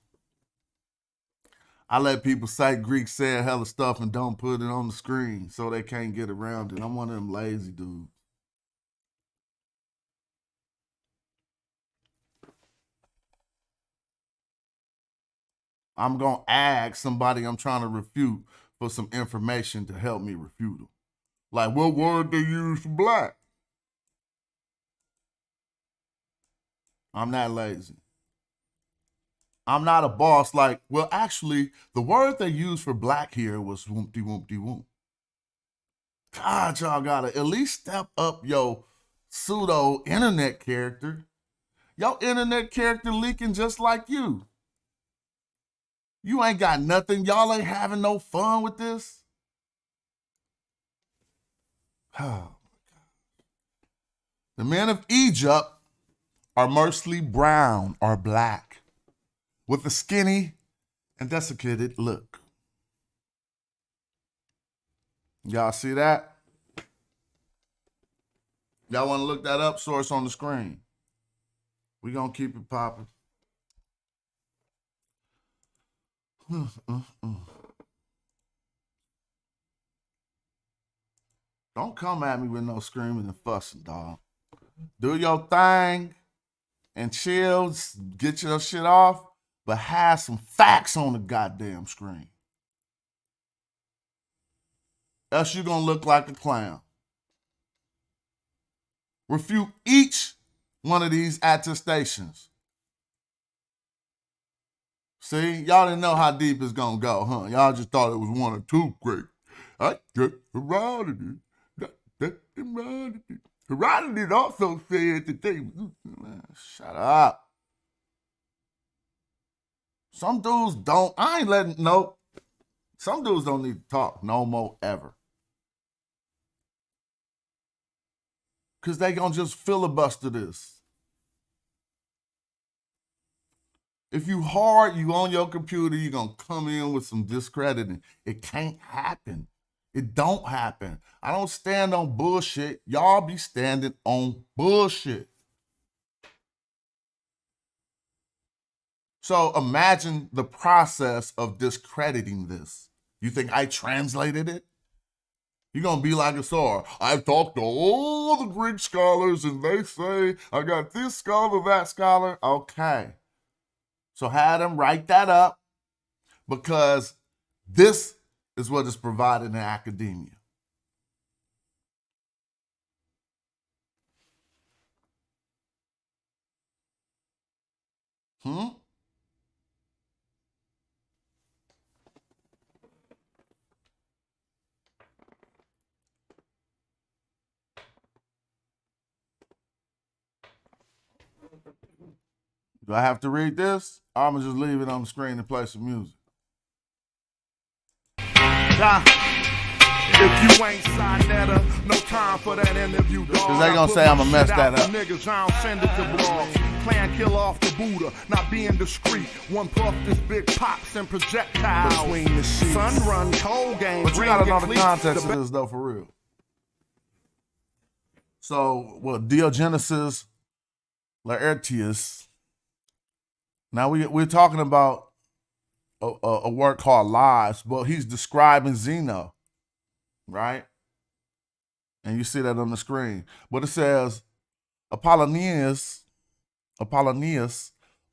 I let people say Greek said hella stuff and don't put it on the screen so they can't get around it. I'm one of them lazy dudes. I'm going to ask somebody I'm trying to refute for some information to help me refute them. Like, what word they use for black? I'm not lazy. I'm not a boss like, well, actually, the word they used for black here was whoopty-whoopty-whoop. God, y'all gotta at least step up your pseudo internet character. Your internet character leaking just like you. You ain't got nothing. Y'all ain't having no fun with this. Oh, my God. The men of Egypt are mostly brown or black, with a skinny and desiccated look. Y'all see that? Y'all want to look that up? Source on the screen. We gonna keep it popping. Don't come at me with no screaming and fussing, dog. Do your thing and chill, get your shit off, but have some facts on the goddamn screen. Else you're gonna look like a clown. Refute each one of these attestations. See, y'all didn't know how deep it's gonna go, huh? Y'all just thought it was one or two quick. I get Herodotus. Herodotus also said that they... Shut up. Some dudes don't... I ain't letting... Nope. Some dudes don't need to talk no more ever. Because they gonna just filibuster this. If you hard, you on your computer, you gonna come in with some discrediting. It can't happen. It don't happen. I don't stand on bullshit. Y'all be standing on bullshit. So imagine the process of discrediting this. You think I translated it? You're going to be like a Asar. I've talked to all the Greek scholars and they say I got this scholar, that scholar. Okay. So have them write that up because this is what is provided in academia. Do I have to read this? Or I'm going to just leave it on the screen and play some music. If you ain't Sinetta, no time for that interview, dog. Because they gonna say I'm gonna mess that up. Niggas, I don't send it to blogs. Plan kill off the Buddha, not being discreet. One puff, this big pops and projectiles. Between the sheets. Sun run, cold game. But you gotta know the context of this though, for real. So, well, Diogenesis Laertius. Now we're talking about a work called Lives, but he's describing Zeno, right? And you see that on the screen. But it says Apollonius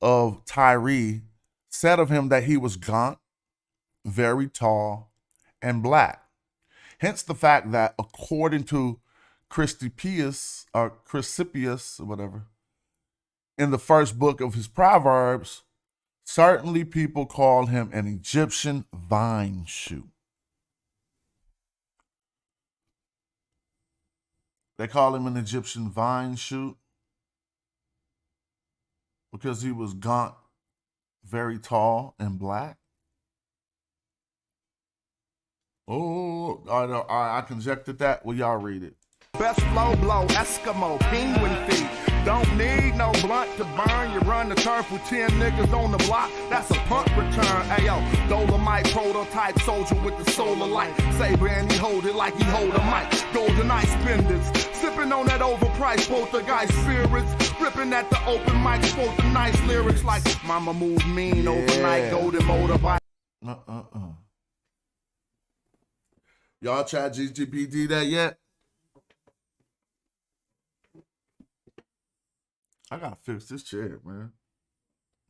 of Tyre said of him that he was gaunt, very tall, and black. Hence the fact that according to Chrysippus, or whatever, in the first book of his Proverbs, certainly people call him an Egyptian vine shoot. They call him an Egyptian vine shoot because he was gaunt, very tall, and black. Oh, I conjectured that. Well, y'all read it. Best flow blow, Eskimo, penguin feet. Don't need no blunt to burn. You run the turf with 10 niggas on the block. That's a punt return. Ayo, Dolomite prototype soldier with the solar light. Saber and he hold it like he hold a mic. Golden ice pendants. Sipping on that overpriced poltergeist spirits. Ripping at the open mic. Spoke the nice lyrics like Mama moved mean overnight. Golden motorbike. Y'all chat GPT that yet? I gotta fix this chair, man.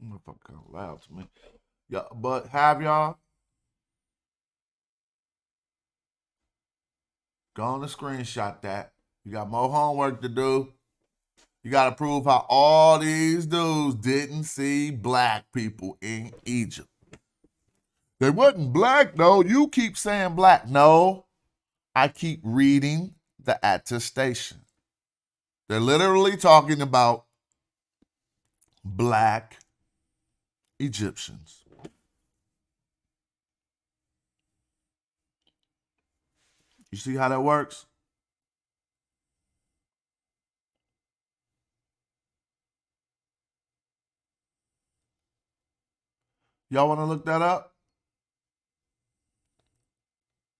Motherfucker kind of loud to me. Yeah, but have y'all go on and screenshot that. You got more homework to do. You gotta prove how all these dudes didn't see black people in Egypt. They wasn't black, though. You keep saying black. No, I keep reading the attestation. They're literally talking about black Egyptians. You see how that works? Y'all want to look that up?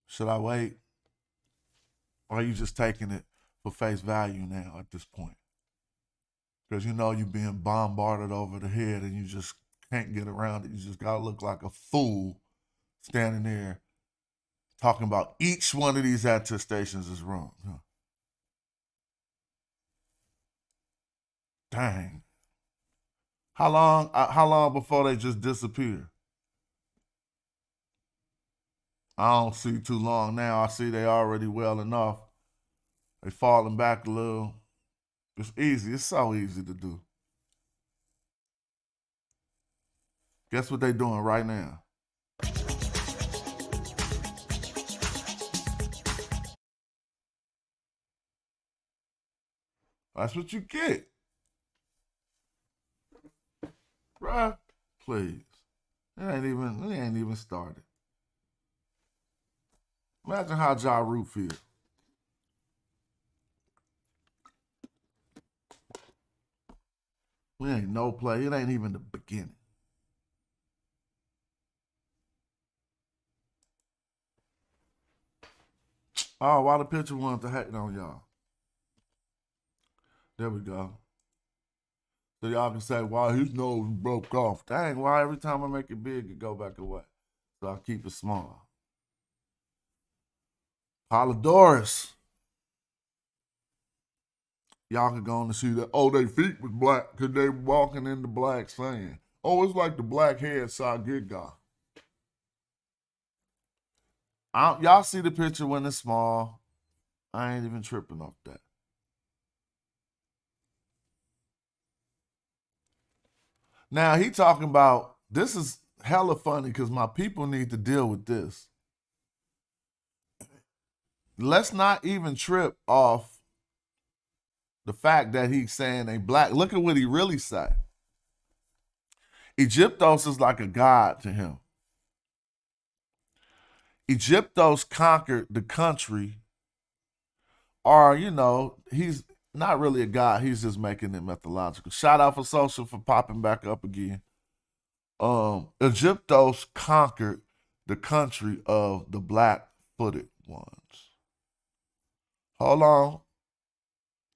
Should I wait? Or are you just taking it for face value now at this point? Because you know you're being bombarded over the head and you just can't get around it. You just got to look like a fool standing there talking about each one of these attestations is wrong. Huh. Dang. How long before they just disappear? I don't see too long now. I see they already well enough. They falling back a little. It's easy. It's so easy to do. Guess what they doing right now? That's what you get. Bruh, please. It ain't even started. Imagine how Ja Rule feels. We ain't no play. It ain't even the beginning. Oh, why the picture wanted to hate on y'all? There we go. So y'all can say, why his nose broke off. Dang, why every time I make it big, it go back away? So I keep it small. Polydorus. Y'all can go on and see that. Oh, their feet was black because they were walking in the black sand. Oh, it's like the black head Sagiga. Y'all see the picture when it's small. I ain't even tripping off that. Now, he talking about, this is hella funny because my people need to deal with this. Let's not even trip off the fact that he's saying they black. Look at what he really said. Egyptos is like a god to him. Egyptos conquered the country, or, you know, he's not really a god. He's just making it mythological. Shout out for Social for popping back up again. Egyptos conquered the country of the black-footed ones. Hold on.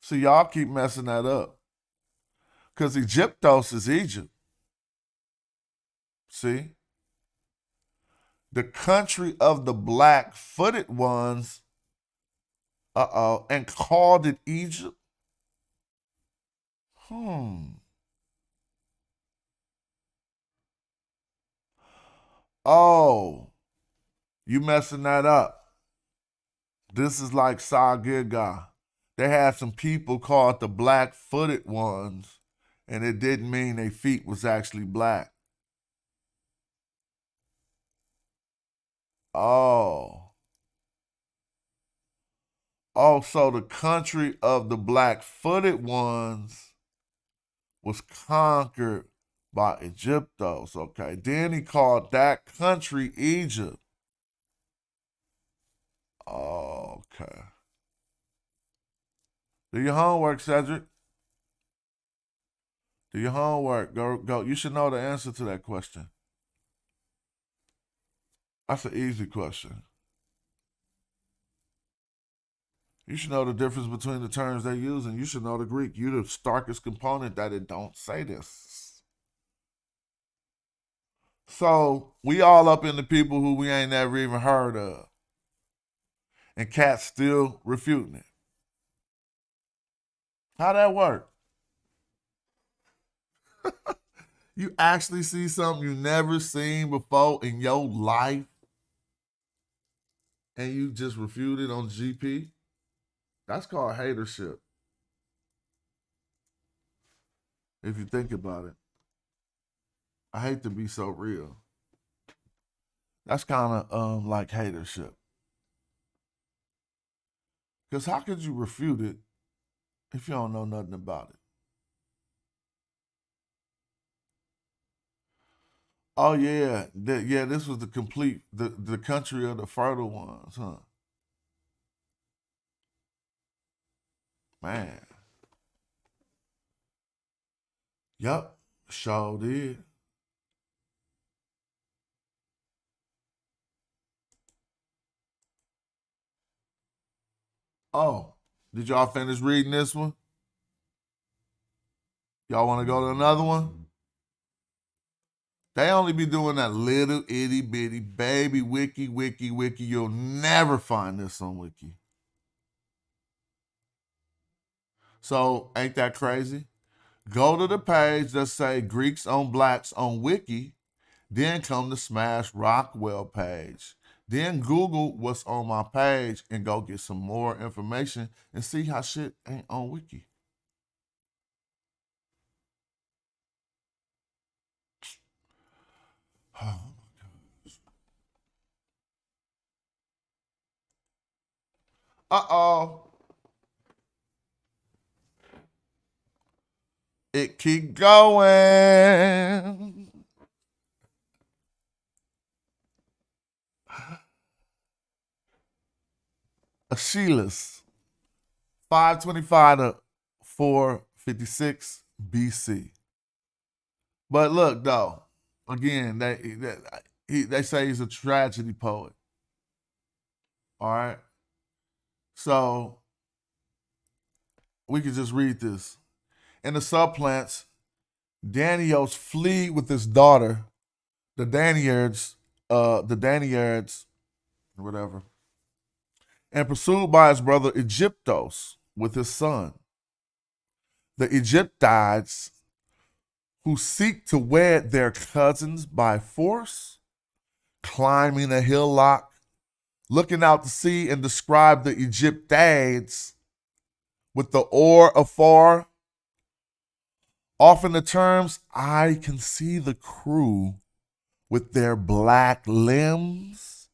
See, y'all keep messing that up. Because Egyptos is Egypt. See? The country of the black-footed ones, and called it Egypt. Oh, you messing that up. This is like Sagiga. They had some people called the black-footed ones, and it didn't mean their feet was actually black. Oh. Oh, so the country of the black-footed ones was conquered by Egyptos, okay? Then he called that country Egypt. Okay. Do your homework, Cedric. Do your homework. Go. You should know the answer to that question. That's an easy question. You should know the difference between the terms they use, and you should know the Greek. You're the starkest component that it don't say this. So we all up in the people who we ain't never even heard of. And cats still refuting it. How that work? You actually see something you never seen before in your life, and you just refute it on GP? That's called hatership. If you think about it. I hate to be so real. That's kind of like hatership. Because how could you refute it if you don't know nothing about it? Oh, yeah. This was the country of the fertile ones, huh? Man. Yup, sure did. Oh, did y'all finish reading this one? Y'all want to go to another one? They only be doing that little itty bitty baby wiki. You'll never find this on wiki. So ain't that crazy? Go to the page that say Greeks on Blacks on wiki, then come to smash Rockwell page. Then Google what's on my page and go get some more information and see how shit ain't on wiki. Oh my gosh. Uh-oh. It keep going. Achilles, 525 to 456 BC. But look, though, again, they say he's a tragedy poet. All right? So we can just read this. In the subplants, Daniel's flee with his daughter, the Daniards, whatever, and pursued by his brother Egyptos with his son. The Egyptites, who seek to wed their cousins by force, climbing a hillock, looking out to sea, and describe the Egyptiades with the oar afar. Often the terms, I can see the crew with their black limbs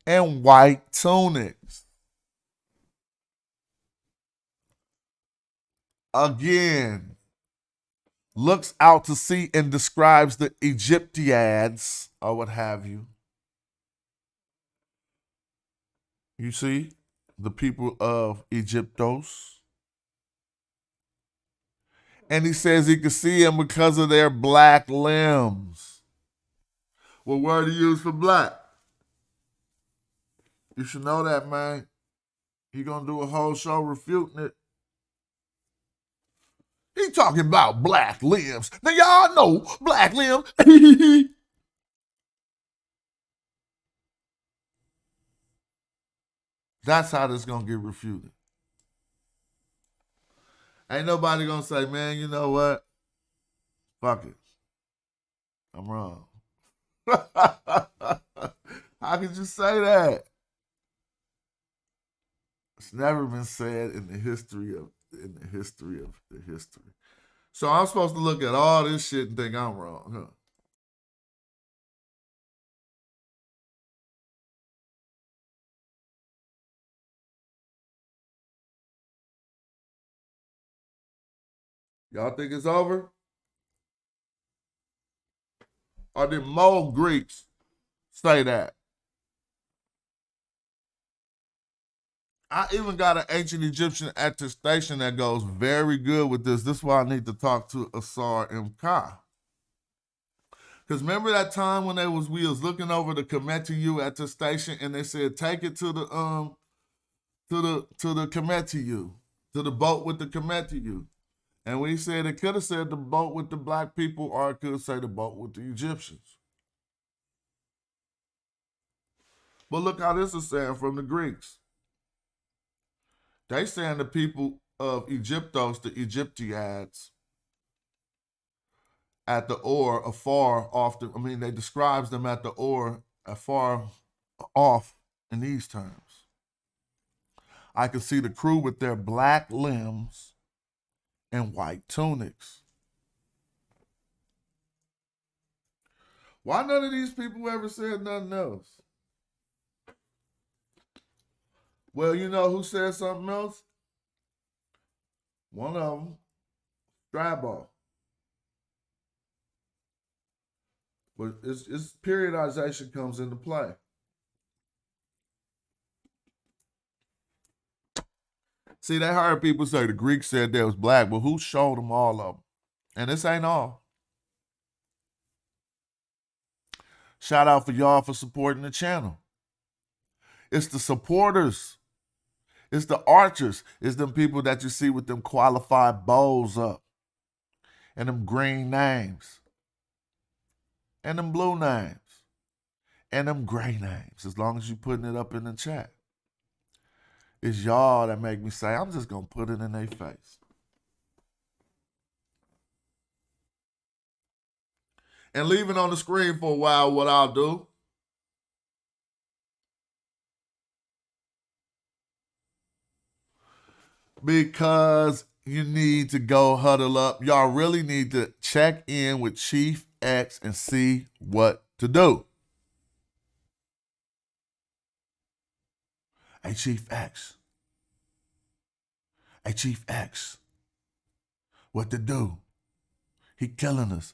and white tunics. Again, looks out to sea and describes the Egyptiads, or what have you. You see, the people of Egyptos. And he says he can see them because of their black limbs. What word he used for black? You should know that, man. He gonna do a whole show refuting it. He talking about black limbs. Now y'all know black limbs. That's how this gonna get refuted. Ain't nobody gonna say, man, you know what? Fuck it. I'm wrong. How could you say that? It's never been said in the history of the history. So I'm supposed to look at all this shit and think I'm wrong, huh? Y'all think it's over? Or did more Greeks say that? I even got an ancient Egyptian attestation that goes very good with this. This is why I need to talk to Asar M. Ka. Because remember that time when we was looking over the Kemetu attestation and they said take it to the Kemetu, to the boat with the Kemetu. And we said it could have said the boat with the black people, or it could say the boat with the Egyptians. But look how this is saying from the Greeks. They saying the people of Egyptos, the Egyptiads, at the oar afar off. They describes them at the oar afar off in these terms. I can see the crew with their black limbs and white tunics. Why none of these people ever said nothing else? Well, you know who said something else? One of them, Strabo. But its periodization comes into play. See, they heard people say the Greeks said they was black, but who showed them all of them? And this ain't all. Shout out for y'all for supporting the channel. It's the supporters. It's the archers. It's them people that you see with them qualified bows up. And them green names. And them blue names. And them gray names. As long as you putting it up in the chat. It's y'all that make me say, I'm just going to put it in their face. And leave it on the screen for a while, what I'll do. Because you need to go huddle up. Y'all really need to check in with Chief X and see what to do. Hey, Chief X. Hey, Chief X. What to do? He killing us.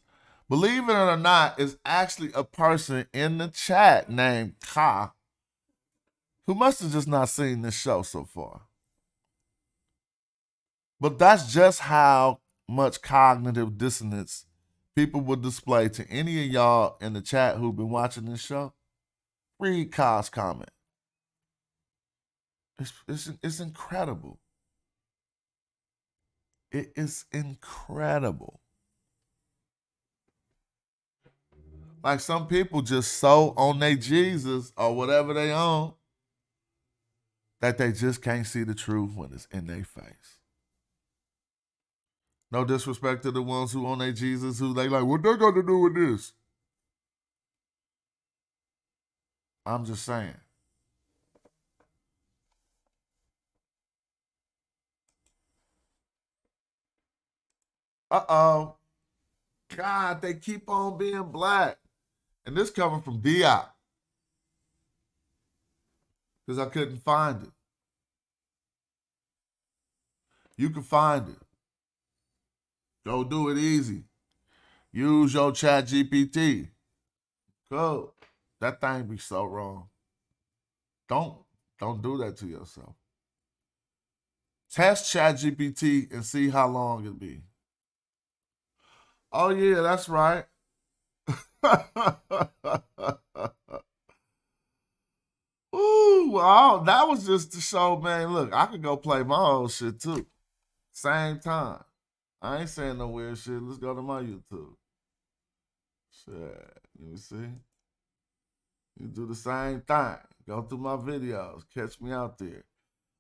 Believe it or not, it's actually a person in the chat named Ka who must have just not seen this show so far. But that's just how much cognitive dissonance people will display to any of y'all in the chat who've been watching this show. Read Ka's comment. It's incredible. It is incredible. Like some people just so on their Jesus or whatever they own that they just can't see the truth when it's in their face. No disrespect to the ones who own their Jesus who they like, what they got to do with this? I'm just saying. Uh-oh. God, they keep on being black. And this coming from D.I. Because I couldn't find it. You can find it. Go do it easy. Use your chat GPT. Go. That thing be so wrong. Don't do that to yourself. Test chat GPT and see how long it be. Oh yeah, that's right. Ooh, well, that was just to show, man, look, I could go play my old shit too. Same time. I ain't saying no weird shit. Let's go to my YouTube. Shit, let me see. You do the same thing. Go through my videos. Catch me out there.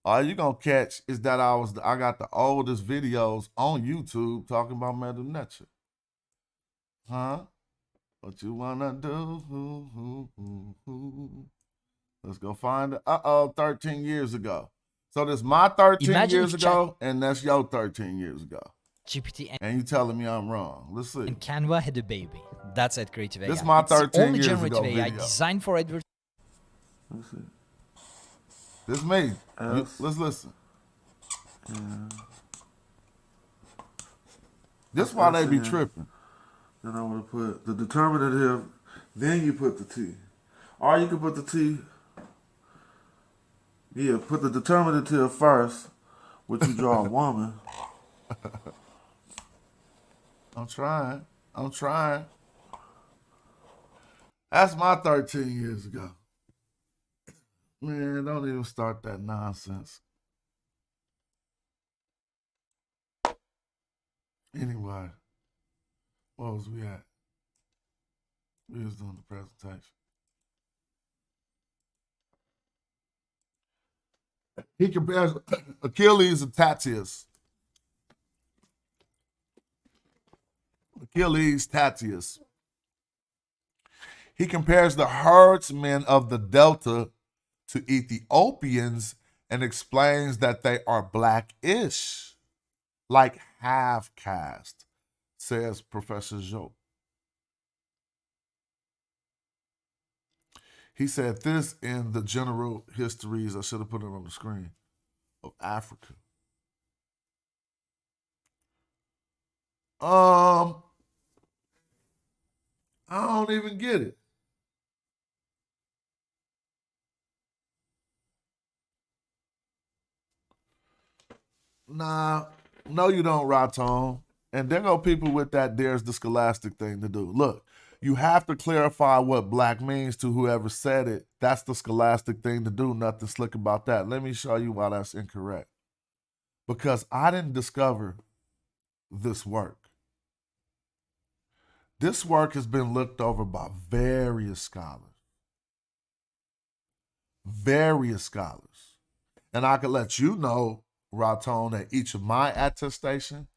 All you gonna catch is that I got the oldest videos on YouTube talking about Mother Nature. Huh? What you wanna do? Let's go find it. 13 years ago. So this my 13 Imagine years if ago, and that's your 13 years ago. GPT And you telling me I'm wrong. Let's see. and Canva had a baby. That's at Creative AI. This is my It's the 13 only years generative ago AI video. designed for advertising. Let's see. This me. Let's listen. This why they be tripping. Then I want to put the determinative, then you put the T. Or you can put the T, yeah, put the determinative first, which you draw a woman. I'm trying. That's my 13 years ago. Man, don't even start that nonsense. Anyway, what was we at? We was doing the presentation. He compares Achilles and Tatius. Achilles, Tatius. He compares the herdsmen of the Delta to Ethiopians and explains that they are blackish, like half caste, says Professor Joe. He said this in the general histories, I should have put it on the screen, of Africa. I don't even get it. Nah, no you don't, Raton. And there go people with that there's the scholastic thing to do. Look, you have to clarify what black means to whoever said it. That's the scholastic thing to do. Nothing slick about that. Let me show you why that's incorrect. Because I didn't discover this work. This work has been looked over by various scholars. And I can let you know, Raton, that each of my attestation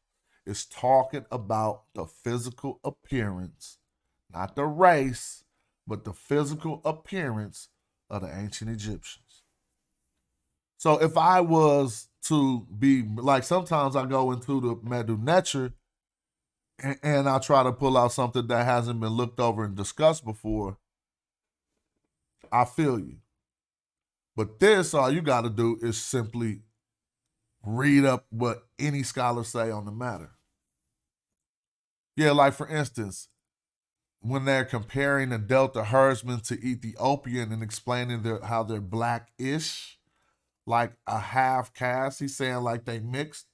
is talking about the physical appearance, not the race, but the physical appearance of the ancient Egyptians. So if I was to be, like sometimes I go into the Medu Neter and I try to pull out something that hasn't been looked over and discussed before, I feel you. But this, all you got to do is simply read up what any scholar say on the matter. Yeah, like for instance, when they're comparing the Delta herdsmen to Ethiopian and explaining how they're blackish, like a half caste, he's saying like they mixed.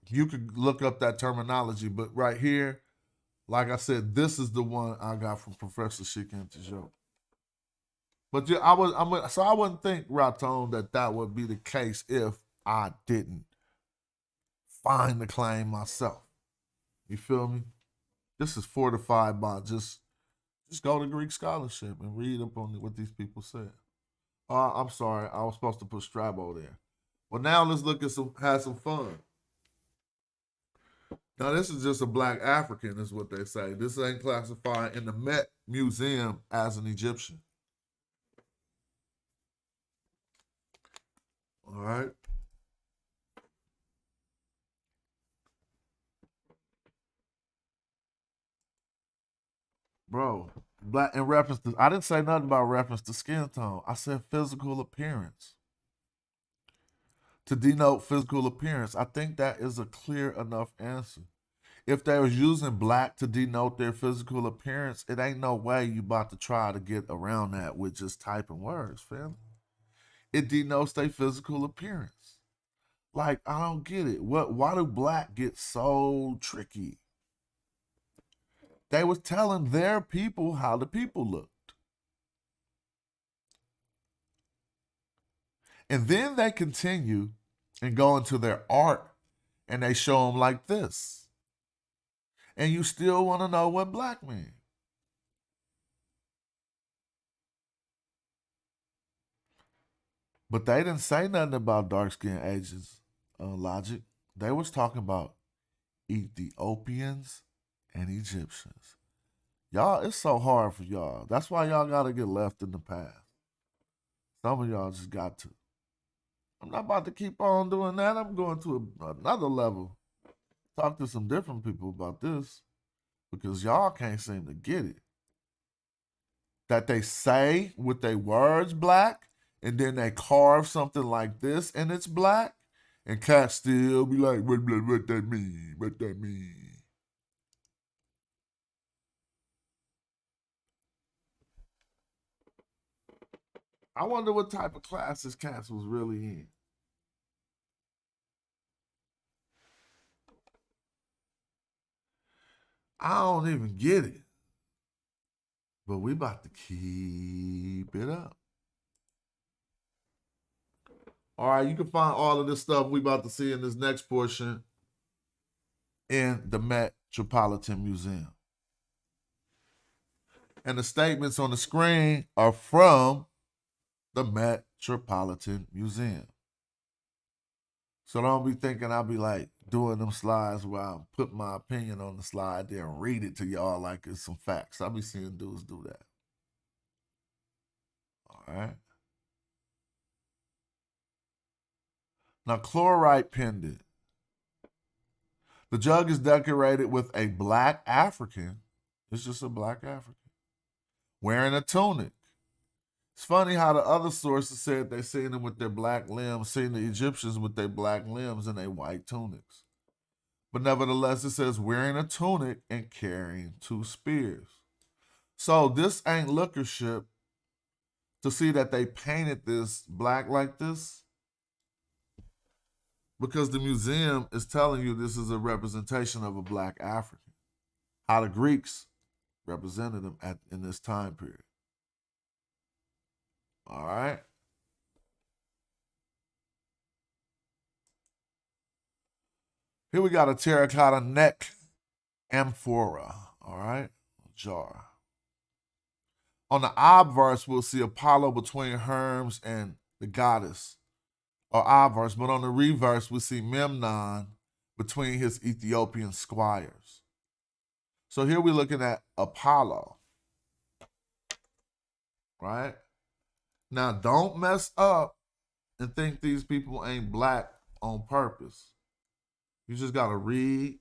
You could look up that terminology, but right here, like I said, this is the one I got from Professor Shikantijo. But yeah, I wouldn't think, Raton, that would be the case if I didn't find the claim myself. You feel me? This is fortified by just go to Greek scholarship and read up on what these people said. I'm sorry, I was supposed to put Strabo there. Well, now let's look at have some fun. Now, this is just a black African, is what they say. This ain't classified in the Met Museum as an Egyptian. All right. Bro, black in reference to, I didn't say nothing about reference to skin tone. I said physical appearance. To denote physical appearance. I think that is a clear enough answer. If they was using black to denote their physical appearance, it ain't no way you about to try to get around that with just typing words, fam. It denotes their physical appearance. Like, I don't get it. Why do black get so tricky? They was telling their people how the people looked. And then they continue and go into their art and they show them like this. And you still want to know what black means. But they didn't say nothing about dark-skinned Asians, Logic. They was talking about Ethiopians and Egyptians. Y'all, it's so hard for y'all. That's why y'all got to get left in the past. Some of y'all just got to. I'm not about to keep on doing that. I'm going to another level. Talk to some different people about this because y'all can't seem to get it. That they say with their words black and then they carve something like this and it's black and cats still be like, what that mean? What that mean? I wonder what type of classes cats was really in. I don't even get it. But we about to keep it up. All right, you can find all of this stuff we about to see in this next portion in the Metropolitan Museum. And the statements on the screen are from the Metropolitan Museum. So don't be thinking I'll be like doing them slides where I put my opinion on the slide there and read it to y'all like it's some facts. I'll be seeing dudes do that. All right. Now, chlorite pendant. The jug is decorated with a black African. It's just a black African wearing a tunic. It's funny how the other sources said they seen them with their black limbs, seen the Egyptians with their black limbs and their white tunics. But nevertheless, it says wearing a tunic and carrying 2 spears. So this ain't lookership to see that they painted this black like this, because the museum is telling you this is a representation of a black African. How the Greeks represented them in this time period. All right. Here we got a terracotta neck amphora. All right. Jar. On the obverse, we'll see Apollo between Hermes and the goddess, or obverse. But on the reverse, we see Memnon between his Ethiopian squires. So here we're looking at Apollo. Right? Now, don't mess up and think these people ain't black on purpose. You just got to read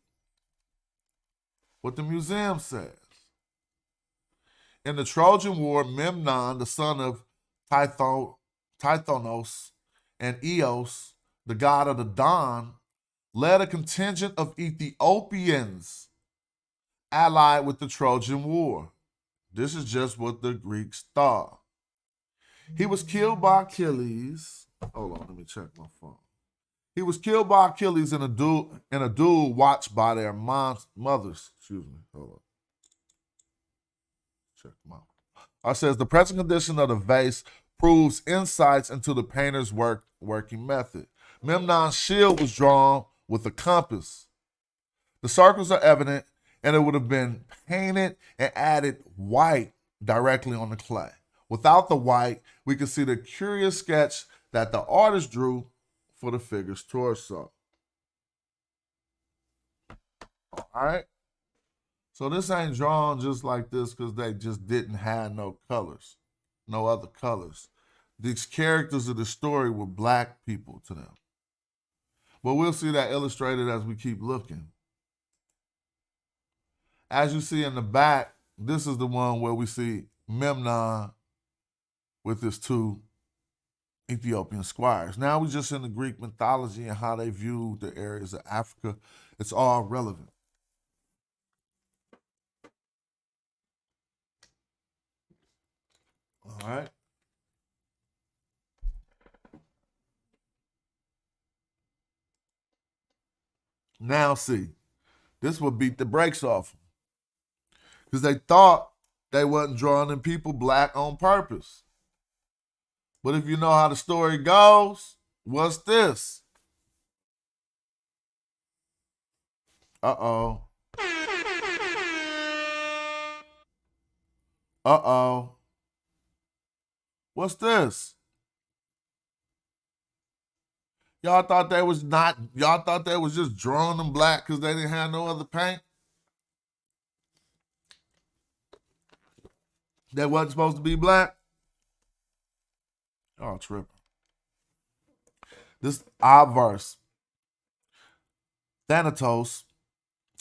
what the museum says. In the Trojan War, Memnon, the son of Tithonus and Eos, the god of the dawn, led a contingent of Ethiopians allied with the Trojan War. This is just what the Greeks thought. He was killed by Achilles. Hold on, let me check my phone. He was killed by Achilles in a duel watched by their mothers. Excuse me. Hold on. Check them out. It says the present condition of the vase proves insights into the painter's working method. Memnon's shield was drawn with a compass. The circles are evident and it would have been painted and added white directly on the clay. Without the white, we can see the curious sketch that the artist drew for the figure's torso. All right? So this ain't drawn just like this because they just didn't have no colors, no other colors. These characters of the story were black people to them. But we'll see that illustrated as we keep looking. As you see in the back, this is the one where we see Memnon with his two Ethiopian squires. Now we're just in the Greek mythology and how they viewed the areas of Africa. It's all relevant. All right. Now see, this would beat the brakes off them because they thought they wasn't drawing them people black on purpose. But if you know how the story goes, what's this? Uh-oh. Uh-oh. What's this? Y'all thought they was just drawing them black because they didn't have no other paint? They wasn't supposed to be black? Y'all tripping. This obverse, Thanatos,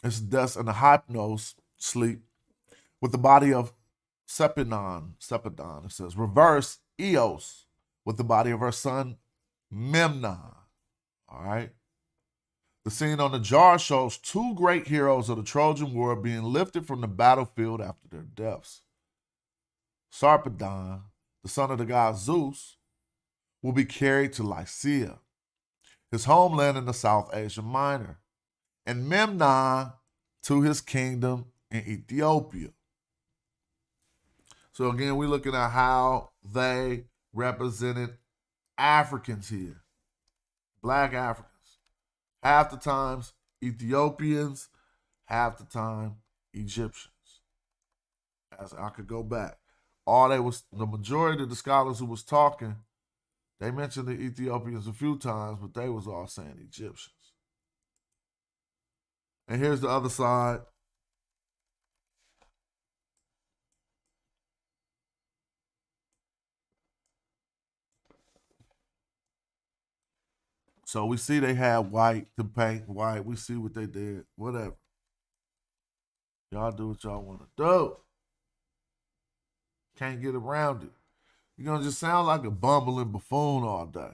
is death and the hypnos, sleep, with the body of Sepidon, it says. Reverse, Eos, with the body of her son, Memnon. All right. The scene on the jar shows two great heroes of the Trojan War being lifted from the battlefield after their deaths. Sarpedon, the son of the god Zeus, will be carried to Lycia, his homeland in the South Asia Minor, and Memnon to his kingdom in Ethiopia. So again, we're looking at how they represented Africans here, black Africans. Half the times Ethiopians, half the time Egyptians. As I could go back. The majority of the scholars who was talking, they mentioned the Ethiopians a few times, but they was all saying Egyptians. And here's the other side. So we see they had white to paint white. We see what they did. Whatever. Y'all do what y'all want to do. Can't get around it. You're going to just sound like a bumbling buffoon all day.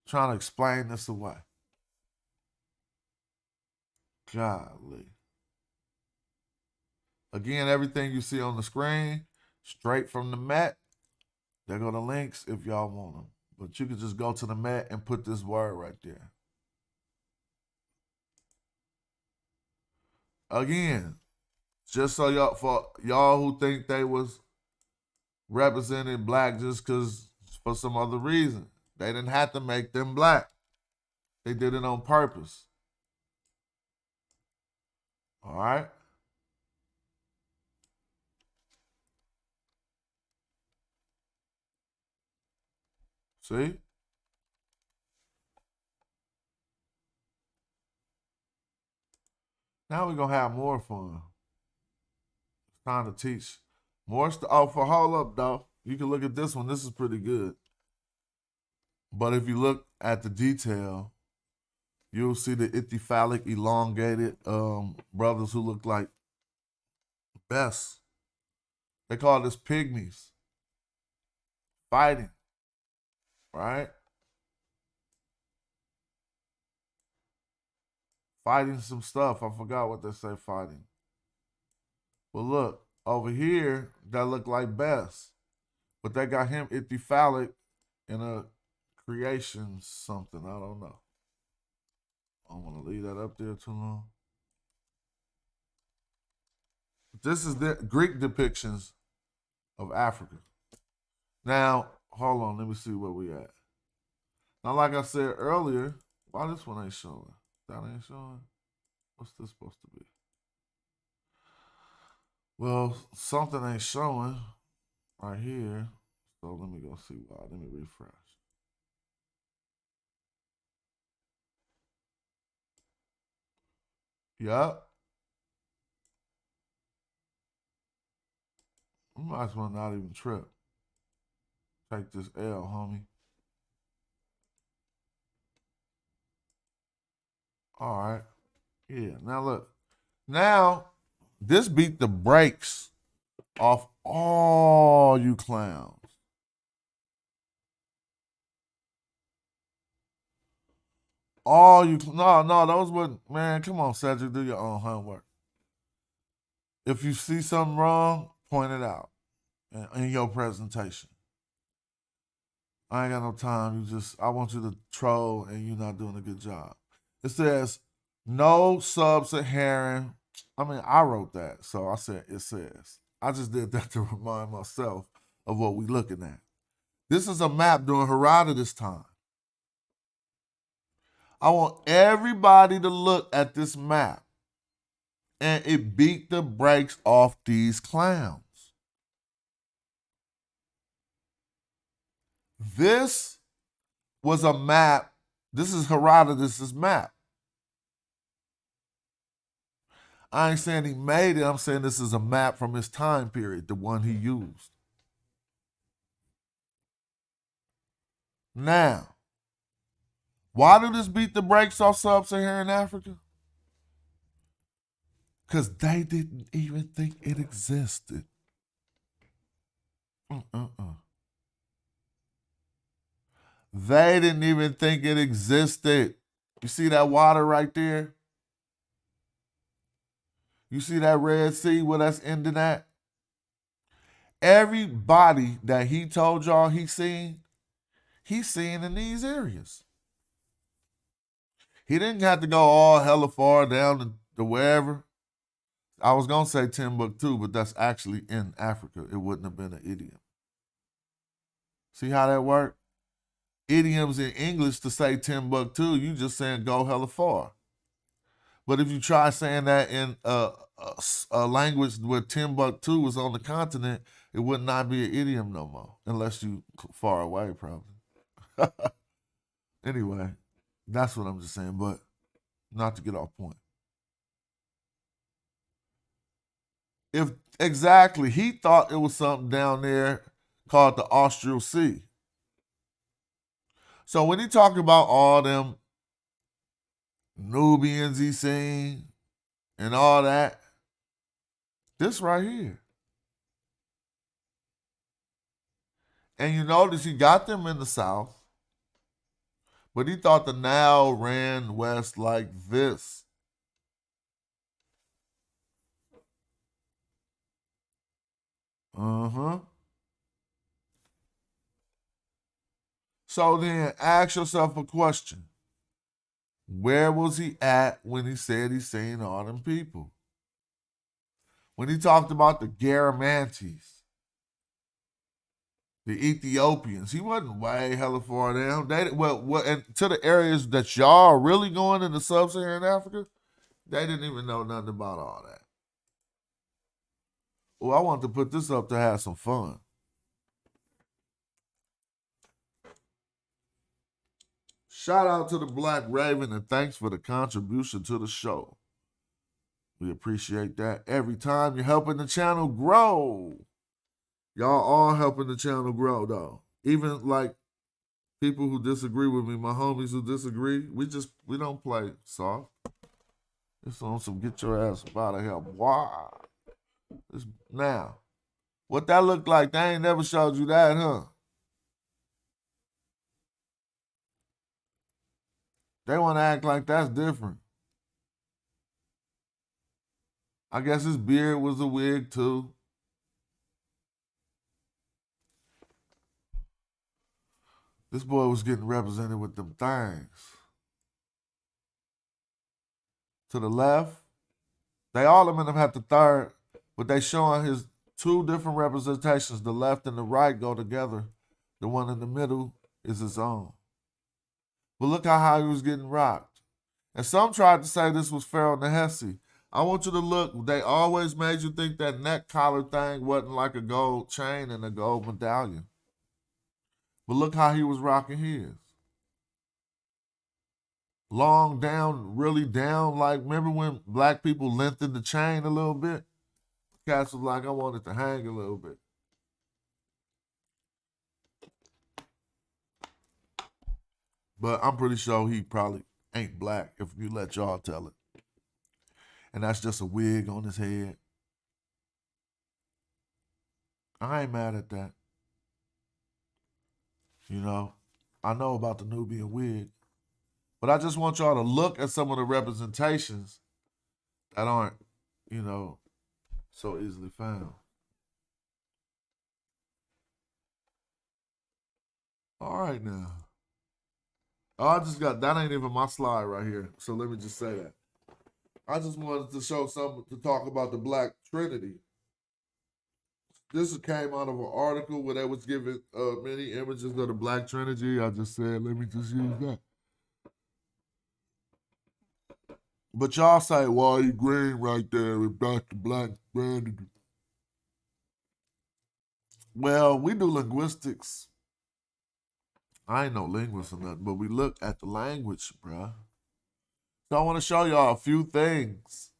Trying to explain this away. Golly. Again, everything you see on the screen, straight from the Met. There go the links if y'all want them. But you can just go to the Met and put this word right there. Again, just so y'all, for y'all who think they was representing black just because for some other reason, they didn't have to make them black. They did it on purpose. All right? See? Now we're going to have more fun. It's time to teach more stuff. Oh, hold up, though. You can look at this one. This is pretty good. But if you look at the detail, you'll see the ichthyphallic elongated brothers who look like Bess. They call this pygmies. Fighting. Right? Fighting some stuff. I forgot what they say fighting. But look, over here, that look like Bess. But they got him ichthyphallic in a creation something. I don't know. I don't want to leave that up there too long. This is the Greek depictions of Africa. Now, hold on. Let me see where we at. Now, like I said earlier, why this one ain't showing? That ain't showing. What's this supposed to be? Well, something ain't showing right here. So let me go see why. Let me refresh. Yup. You might as well not even trip. Take this L, homie. All right. Yeah. Now look. Now, this beat the brakes off all you clowns. No, those wouldn't, man, come on, Cedric, do your own homework. If you see something wrong, point it out in your presentation. I ain't got no time. I want you to troll and you're not doing a good job. It says, no sub-Saharan. I mean, I wrote that, so I said it says. I just did that to remind myself of what we're looking at. This is a map during Herodotus time. I want everybody to look at this map, and it beat the brakes off these clowns. This was a map. This is Herodotus' map. I ain't saying he made it. I'm saying this is a map from his time period, the one he used. Now, why did this beat the brakes off sub-Saharan Africa? Because they didn't even think it existed. They didn't even think it existed. You see that water right there? You see that Red Sea where that's ending at? Everybody that he told y'all he's seen in these areas. He didn't have to go all hella far down to wherever. I was going to say Timbuktu, but that's actually in Africa. It wouldn't have been an idiom. See how that worked? Idioms in English to say Timbuktu, you just saying go hella far. But if you try saying that in a language where Timbuktu was on the continent, it would not be an idiom no more, unless you far away, probably. Anyway, that's what I'm just saying, but not to get off point. If exactly, he thought it was something down there called the Austral Sea. So when he talked about all them Nubians he seen and all that, this right here. And you notice he got them in the south, but he thought the Nile ran west like this. So then ask yourself a question. Where was he at when he said he seen all them people? When he talked about the Garamantes, the Ethiopians, he wasn't way hella far down. And to the areas that y'all are really going into sub-Saharan Africa, they didn't even know nothing about all that. Well, I wanted to put this up to have some fun. Shout out to the Black Raven and thanks for the contribution to the show. We appreciate that every time. You're helping the channel grow. Y'all all helping the channel grow, though. Even like people who disagree with me, my homies who disagree, we don't play soft. It's on some get your ass up out of here. Wow. Now, what that look like, they ain't never showed you that, huh? They want to act like that's different. I guess his beard was a wig, too. This boy was getting represented with them things. To the left, all of them have the third, but they showing his two different representations. The left and the right go together. The one in the middle is his own. But look how he was getting rocked. And some tried to say this was Pharaoh Nehesi. I want you to look. They always made you think that neck collar thing wasn't like a gold chain and a gold medallion. But look how he was rocking his. Long down, really down. Like, remember when black people lengthened the chain a little bit? Cats was like, I want it to hang a little bit. But I'm pretty sure he probably ain't black if you let y'all tell it. And that's just a wig on his head. I ain't mad at that. You know, I know about the Nubian wig. But I just want y'all to look at some of the representations that aren't, you know, so easily found. All right now. Oh, I just got, that ain't even my slide right here. So let me just say that. I just wanted to show something to talk about the Black Trinity. This came out of an article where they was giving many images of the Black Trinity. I just said, let me just use that. But y'all say, well, he green right there with Dr. Black branded. Well, we do linguistics. I ain't no linguist or nothing, but we look at the language, bruh. So I want to show y'all a few things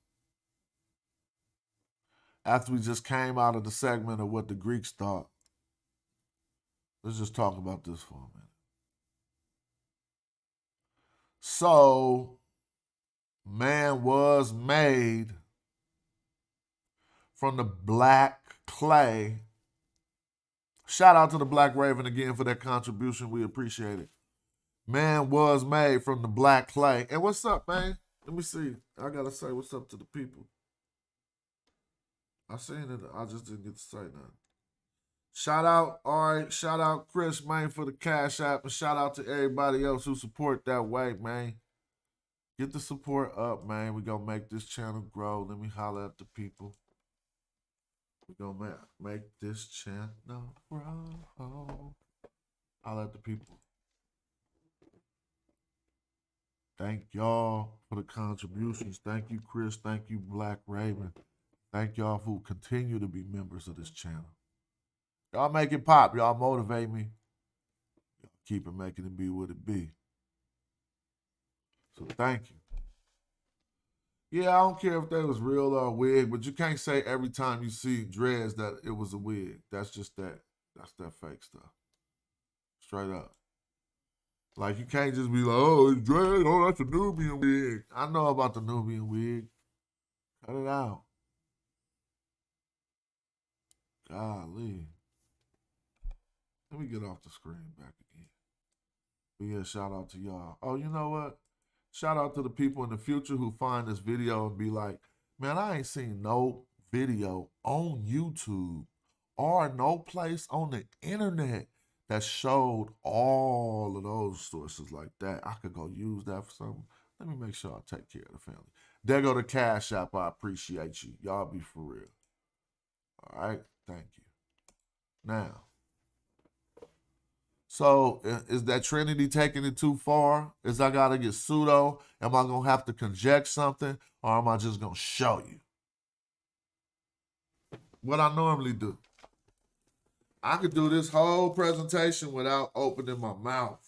after we just came out of the segment of what the Greeks thought. Let's just talk about this for a minute. So, man was made from the black clay. Shout out to the Black Raven again for that contribution. We appreciate it. Man was made from the black clay. And what's up, man? Let me see. I gotta say what's up to the people. I seen it. I just didn't get to say nothing. Shout out, all right. Shout out Chris, man, for the Cash App. And shout out to everybody else who support that way, man. Get the support up, man. We gonna make this channel grow. Let me holler at the people. We gonna make this channel grow. Holler at the people. Thank y'all for the contributions. Thank you, Chris. Thank you, Black Raven. Thank y'all who continue to be members of this channel. Y'all make it pop. Y'all motivate me. Y'all keep it making it be what it be. So thank you. Yeah, I don't care if that was real or a wig, but you can't say every time you see dreads that it was a wig. That's just that. That's that fake stuff. Straight up. Like, you can't just be like, oh, it's dread. Oh, that's a Nubian wig. I know about the Nubian wig. Cut it out. Golly. Let me get off the screen back again. But yeah, shout out to y'all. Oh, you know what? Shout out to the people in the future who find this video and be like, man, I ain't seen no video on YouTube or no place on the internet that showed all of those sources like that. I could go use that for something. Let me make sure I take care of the family. There go the Cash App. I appreciate you. Y'all be for real. All right? Thank you. Now, so is that Trinity taking it too far? Is I got to get pseudo? Am I going to have to conject something? Or am I just going to show you? What I normally do. I could do this whole presentation without opening my mouth.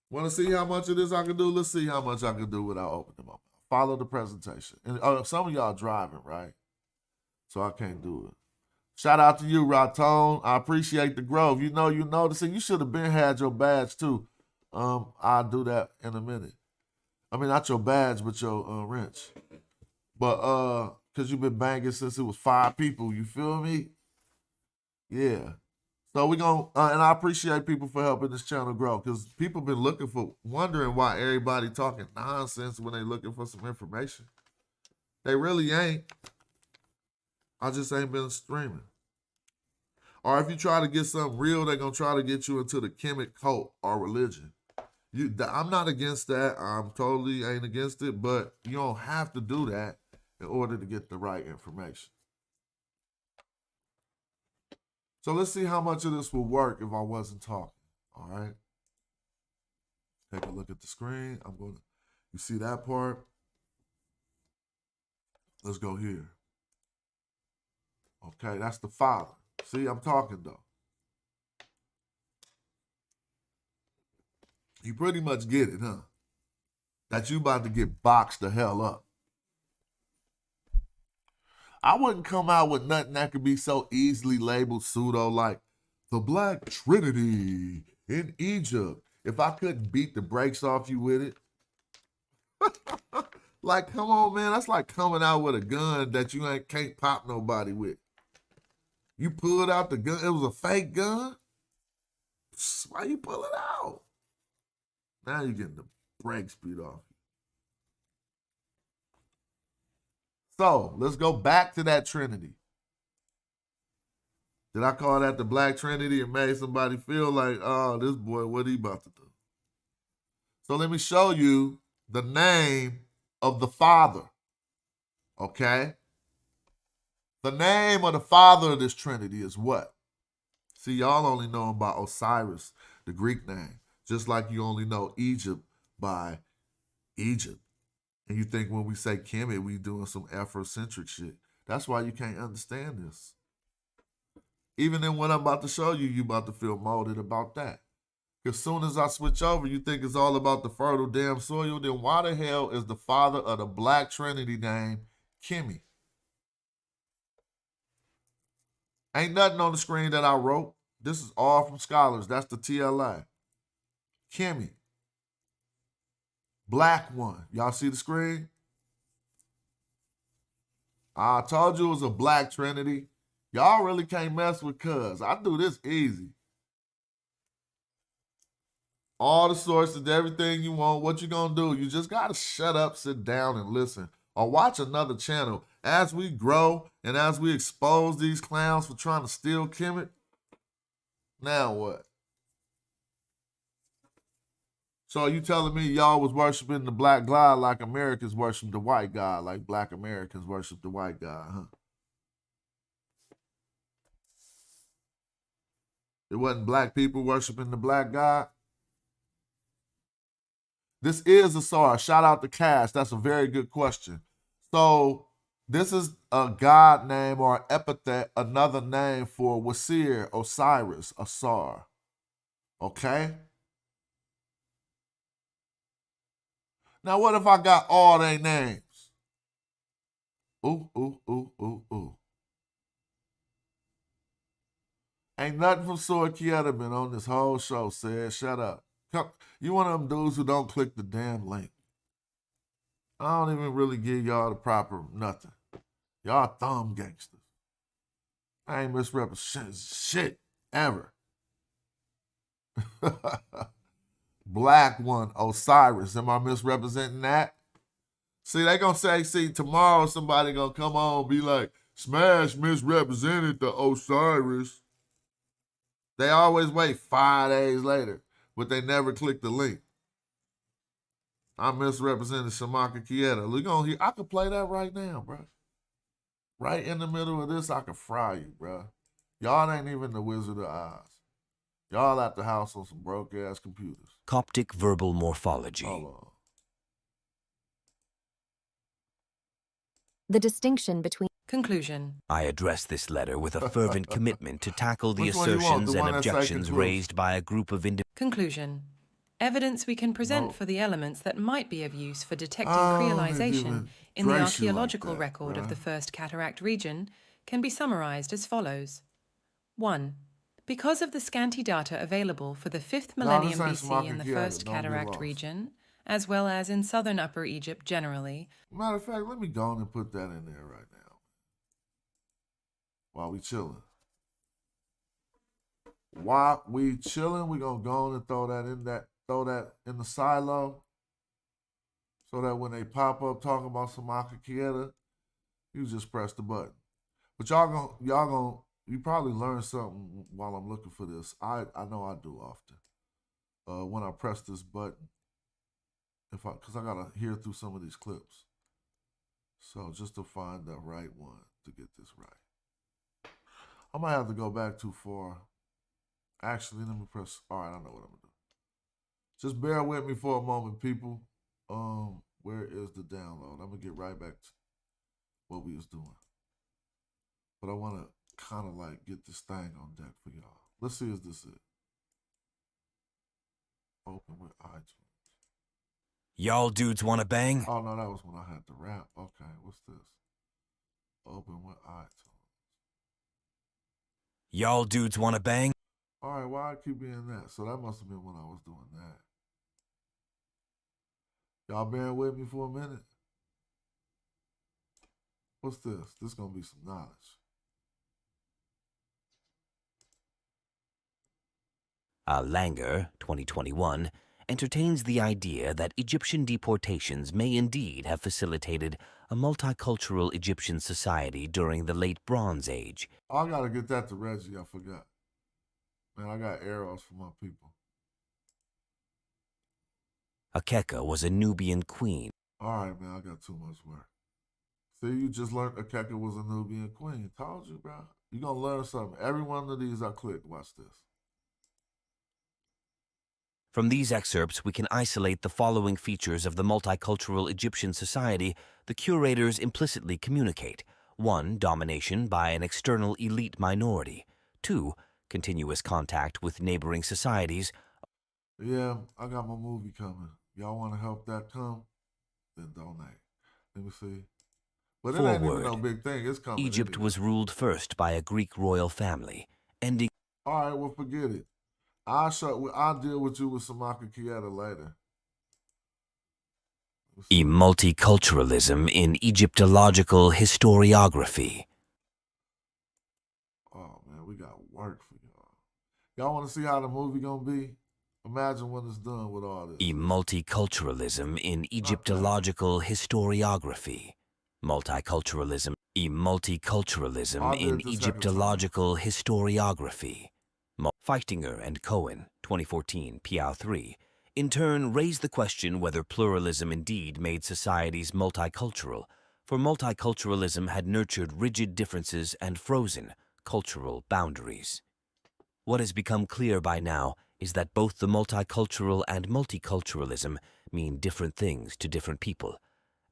Want to see how much of this I can do? Let's see how much I can do without opening my mouth. Follow the presentation. And some of y'all driving, right? So I can't do it. Shout out to you, Raton. I appreciate the growth. You know, you noticing. You should have been had your badge too. I'll do that in a minute. I mean, not your badge, but your wrench. But because you've been banging since it was 5 people. You feel me? Yeah. So we're going to, and I appreciate people for helping this channel grow, because people been wondering why everybody talking nonsense when they looking for some information. They really ain't. I just ain't been streaming. Or if you try to get something real, they're going to try to get you into the Kemet cult or religion. I'm not against that. I'm totally ain't against it, but you don't have to do that in order to get the right information. So let's see how much of this will work if I wasn't talking, all right? Take a look at the screen. You see that part? Let's go here. Okay, that's the Father. See, I'm talking though. You pretty much get it, huh? That you about to get boxed the hell up. I wouldn't come out with nothing that could be so easily labeled pseudo like the Black Trinity in Egypt if I couldn't beat the brakes off you with it. Like, come on, man. That's like coming out with a gun that you can't pop nobody with. You pulled out the gun. It was a fake gun. Why you pull it out? Now you're getting the brakes beat off. So let's go back to that Trinity. Did I call that the Black Trinity and made somebody feel like, oh, this boy, what he about to do? So let me show you the name of the Father. Okay? The name of the Father of this Trinity is what? See, y'all only know about Osiris, the Greek name, just like you only know Egypt by Egypt. And you think when we say Kemet, we doing some Afrocentric shit. That's why you can't understand this. Even in what I'm about to show you, you about to feel molded about that. As soon as I switch over, you think it's all about the fertile damn soil, then why the hell is the Father of the Black Trinity name Kimmy? Ain't nothing on the screen that I wrote. This is all from scholars. That's the TLA. Kimmy. Black one. Y'all see the screen? I told you it was a Black Trinity. Y'all really can't mess with cuz. I do this easy. All the sources, everything you want, what you gonna do? You just gotta shut up, sit down, and listen. Or watch another channel. As we grow and as we expose these clowns for trying to steal Kemet, now what? So you telling me y'all was worshiping the black God like Americans worship the white God, like black Americans worship the white God, huh? It wasn't black people worshiping the black God? This is a SAR. Shout out to Cash. That's a very good question. So this is a god name or epithet, another name for Wasir, Osiris, Asar. Okay? Now what if I got all their names? Ooh, ooh, ooh, ooh, ooh. Ain't nothing from Sword Kieta been on this whole show, said. Shut up. Come, you one of them dudes who don't click the damn link. I don't even really give y'all the proper nothing. Y'all thumb gangsters. I ain't misrepresenting shit ever. Black one, Osiris. Am I misrepresenting that? See, they gonna say, see, tomorrow somebody gonna come on and be like, Smash misrepresented the Osiris. They always wait 5 days later, but they never click the link. I misrepresented Shamaka Kieta. Look on here. I could play that right now, bro. Right in the middle of this, I could fry you, bro. Y'all ain't even the Wizard of Oz. Y'all at the house on some broke-ass computers. Coptic verbal morphology. Hold on. The distinction between Conclusion. I address this letter with a fervent commitment to tackle the Which one you want? assertions The one and that say objections conclusion? raised by a group of Conclusion. Evidence we can present No. for the elements that might be of use for detecting Oh, creolization even in the trace you like archaeological that, record of bruh. the First Cataract region can be summarized as follows. 1. Because of the scanty data available for the 5th millennium ain't BC in the Samaka Kieta. First Don't get Cataract lost. region, as well as in southern Upper Egypt generally, Matter of fact, let me go on and put that in there right now. While we chilling. While we chilling, we gonna go on and throw that in the silo. So that when they pop up talking about Samaka Kieta, you just press the button. But you probably learn something while I'm looking for this. I know I do often. When I press this button, because I gotta hear through some of these clips. So just to find the right one to get this right. I might have to go back too far. Actually, let me press. All right, I know what I'm gonna do. Just bear with me for a moment, people. Where is the download? I'm gonna get right back to what we was doing. But I want to kind of like get this thing on deck for y'all. Let's see if this is it. Open with iTunes. Y'all dudes wanna bang? Oh, no, that was when I had the rap. Okay, what's this? Open with iTunes. Y'all dudes wanna bang? All right, why I keep being that? So that must have been when I was doing that. Y'all bearing with me for a minute? What's this? This gonna be some knowledge. Langer, 2021, entertains the idea that Egyptian deportations may indeed have facilitated a multicultural Egyptian society during the late Bronze Age. Oh, I gotta get that to Reggie. I forgot. Man, I got arrows for my people. Akeka was a Nubian queen. All right, man, I got too much work. See, you just learned Akeka was a Nubian queen. Told you, bro. You gonna learn something. Every one of these I clicked. Watch this. From these excerpts, we can isolate the following features of the multicultural Egyptian society the curators implicitly communicate. 1. Domination by an external elite minority. 2. Continuous contact with neighboring societies. Yeah, I got my movie coming. Y'all want to help that come? Then donate. Let me see. But it ain't even no big thing. It's coming. Egypt anyway. was ruled first by a Greek royal family, ending... All right, well, forget it. I'll deal with you with Samaka Kieta later. Multiculturalism in Egyptological historiography. Oh, man, we got work for y'all. Y'all want to see how the movie gonna be? Imagine when it's done with all this. Multiculturalism in Egyptological historiography. Multiculturalism in Egyptological historiography. Feichtinger and Cohen, 2014, Piao 3, in turn raised the question whether pluralism indeed made societies multicultural, for multiculturalism had nurtured rigid differences and frozen cultural boundaries. What has become clear by now is that both the multicultural and multiculturalism mean different things to different people.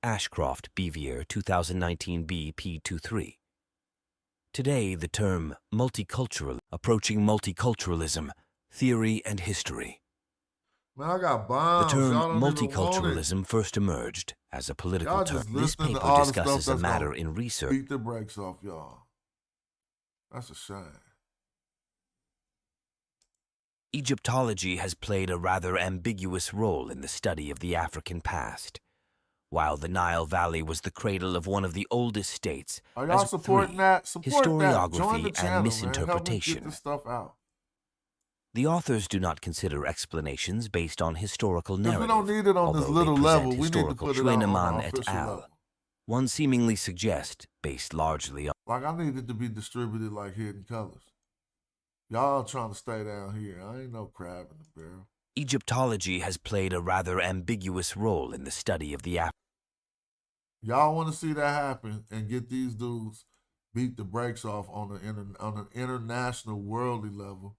Ashcroft, Bevier, 2019 B. P23. Today, the term multicultural, approaching multiculturalism, theory and history. Man, I got bombs. The term Y'all don't even want multiculturalism first emerged as a political y'all term. just This listening to paper all the discusses stuff a that's matter gonna in research. Beat the brakes off y'all. That's a shame. Egyptology has played a rather ambiguous role in the study of the African past. While the Nile Valley was the cradle of one of the oldest states, Are y'all supporting that? Support that. Join the historiography channel, and man. Help me misinterpretation. get this stuff out. The authors do not consider explanations based on historical Because narrative, we don't need it on this although little they present level. We need to historical put it on Schweinemann our et official al. level. One seemingly suggests, based largely on Like, I need it to be distributed like Hidden Colors. Y'all trying to stay down here. I ain't no crab in the barrel. Egyptology has played a rather ambiguous role in the study of the African. Y'all want to see that happen and get these dudes beat the brakes off on an international worldly level?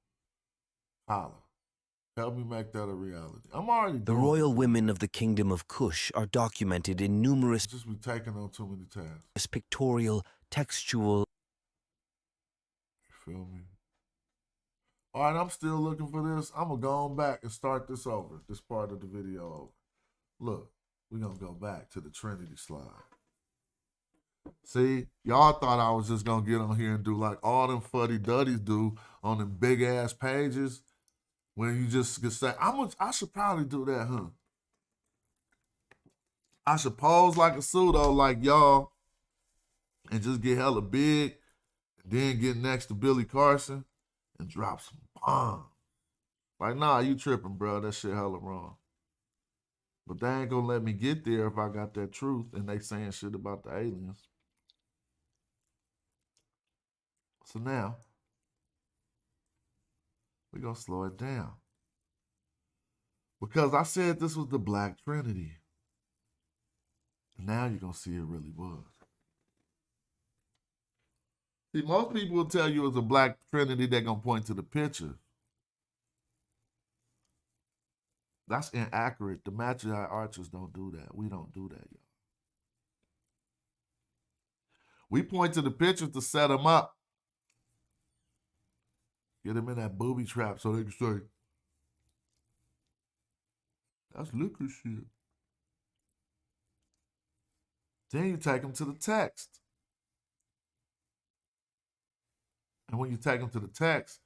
Holla. Help me make that a reality. I'm already The doing royal it. women of the Kingdom of Kush are documented in numerous Just be taking on too many tasks. pictorial, textual, You feel me? All right, I'm still looking for this. I'm going to go on back and start this over, this part of the video over. Look, we're going to go back to the Trinity slide. See, y'all thought I was just going to get on here and do like all them fuddy-duddies do on them big-ass pages when you just could say, I should probably do that, huh? I should pose like a pseudo like y'all and just get hella big and then get next to Billy Carson and drop some bombs. Like, nah, you tripping, bro. That shit hella wrong. But they ain't gonna let me get there if I got that truth and they saying shit about the aliens. So now, we're gonna slow it down. Because I said this was the Black Trinity. Now you're gonna see it really was. See, most people will tell you it's a Black Trinity, they're gonna point to the picture. That's inaccurate. The Magi archers don't do that. We don't do that, y'all. We point to the pictures to set them up. Get them in that booby trap so they can say, that's liquor shit. Then you take them to the text. And when you take them to the text,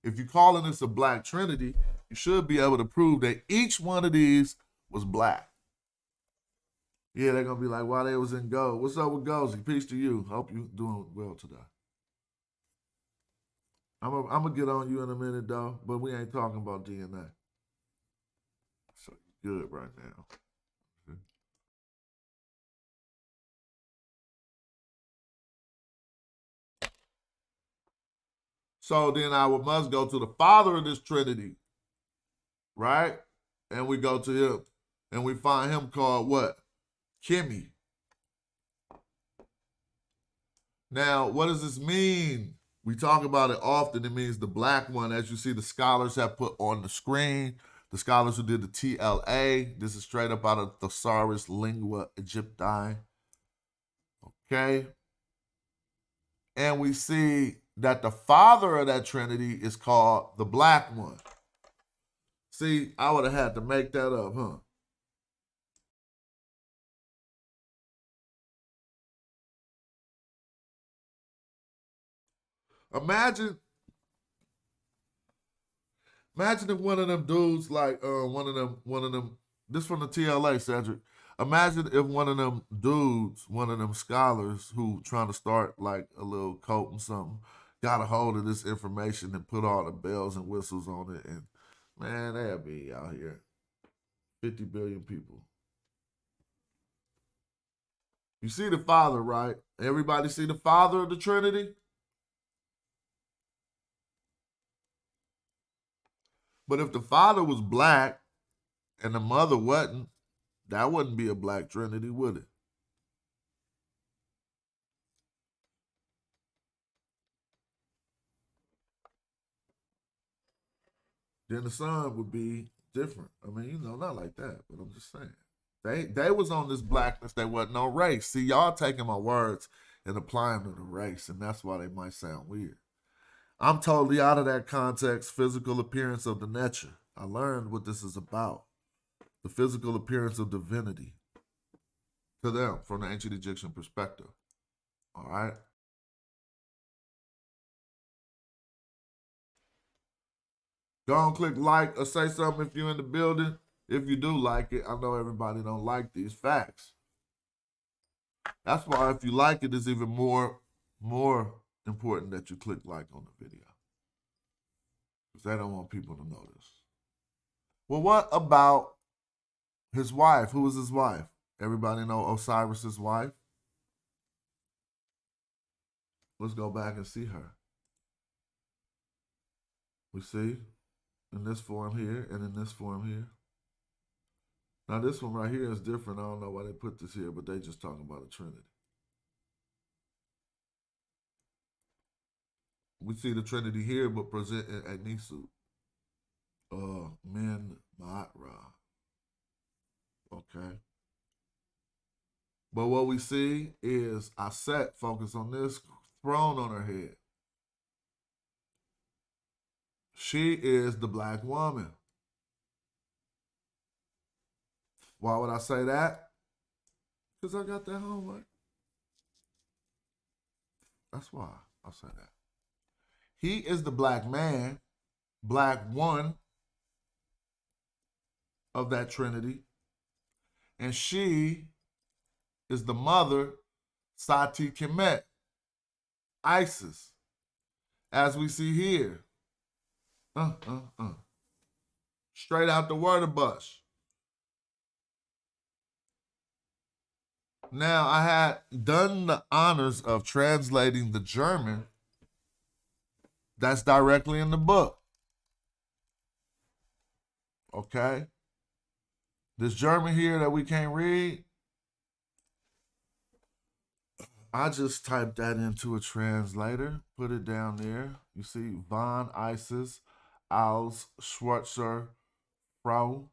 if you're calling this a black trinity, you should be able to prove that each one of these was black. Yeah, they're going to be like, why they was in gold. What's up with Gozy? Peace to you. Hope you doing well today. I'm going to get on you in a minute, though, but we ain't talking about DNA. So you're good right now. Okay. So then I must go to the father of this trinity, right? And we go to him, and we find him called what? Kimmy. Now, what does this mean? We talk about it often. It means the black one, as you see the scholars have put on the screen. The scholars who did the TLA. This is straight up out of Thesaurus Lingua Egypti. Okay. And we see that the father of that trinity is called the black one. See, I would have had to make that up, huh? Imagine if one of them dudes, like one of them, this from the TLA, Cedric. Imagine if one of them dudes, one of them scholars who trying to start like a little cult and something, got a hold of this information and put all the bells and whistles on it, and man, they'll be out here. 50 billion people. You see the father, right? Everybody see the father of the Trinity? But if the father was black and the mother wasn't, that wouldn't be a black trinity, would it? Then the son would be different. I mean, you know, not like that, but I'm just saying. They was on this blackness. They wasn't no race. See, y'all taking my words and applying them to race, and that's why they might sound weird. I'm totally out of that context, physical appearance of the nature. I learned what this is about. The physical appearance of divinity to them from the ancient Egyptian perspective. All right? Go on, click like or say something if you're in the building. If you do like it, I know everybody don't like these facts. That's why if you like it, it's even more important that you click like on the video. Because they don't want people to notice. Well, what about his wife? Who was his wife? Everybody know Osiris's wife? Let's go back and see her. We see in this form here and in this form here. Now this one right here is different. I don't know why they put this here, but they just talking about a Trinity. We see the Trinity here, but presenting at Nisu. Men Matra. Okay. But what we see is Aset focus on this throne on her head. She is the black woman. Why would I say that? Because I got that homework. That's why I say that. He is the black man, black one of that Trinity. And she is the mother, Sati Kemet, Isis, as we see here. Straight out the word of Bush. Now, I had done the honors of translating the German that's directly in the book. Okay? This German here that we can't read, I just typed that into a translator, put it down there. You see, von Isis, als Schwarzer Frau.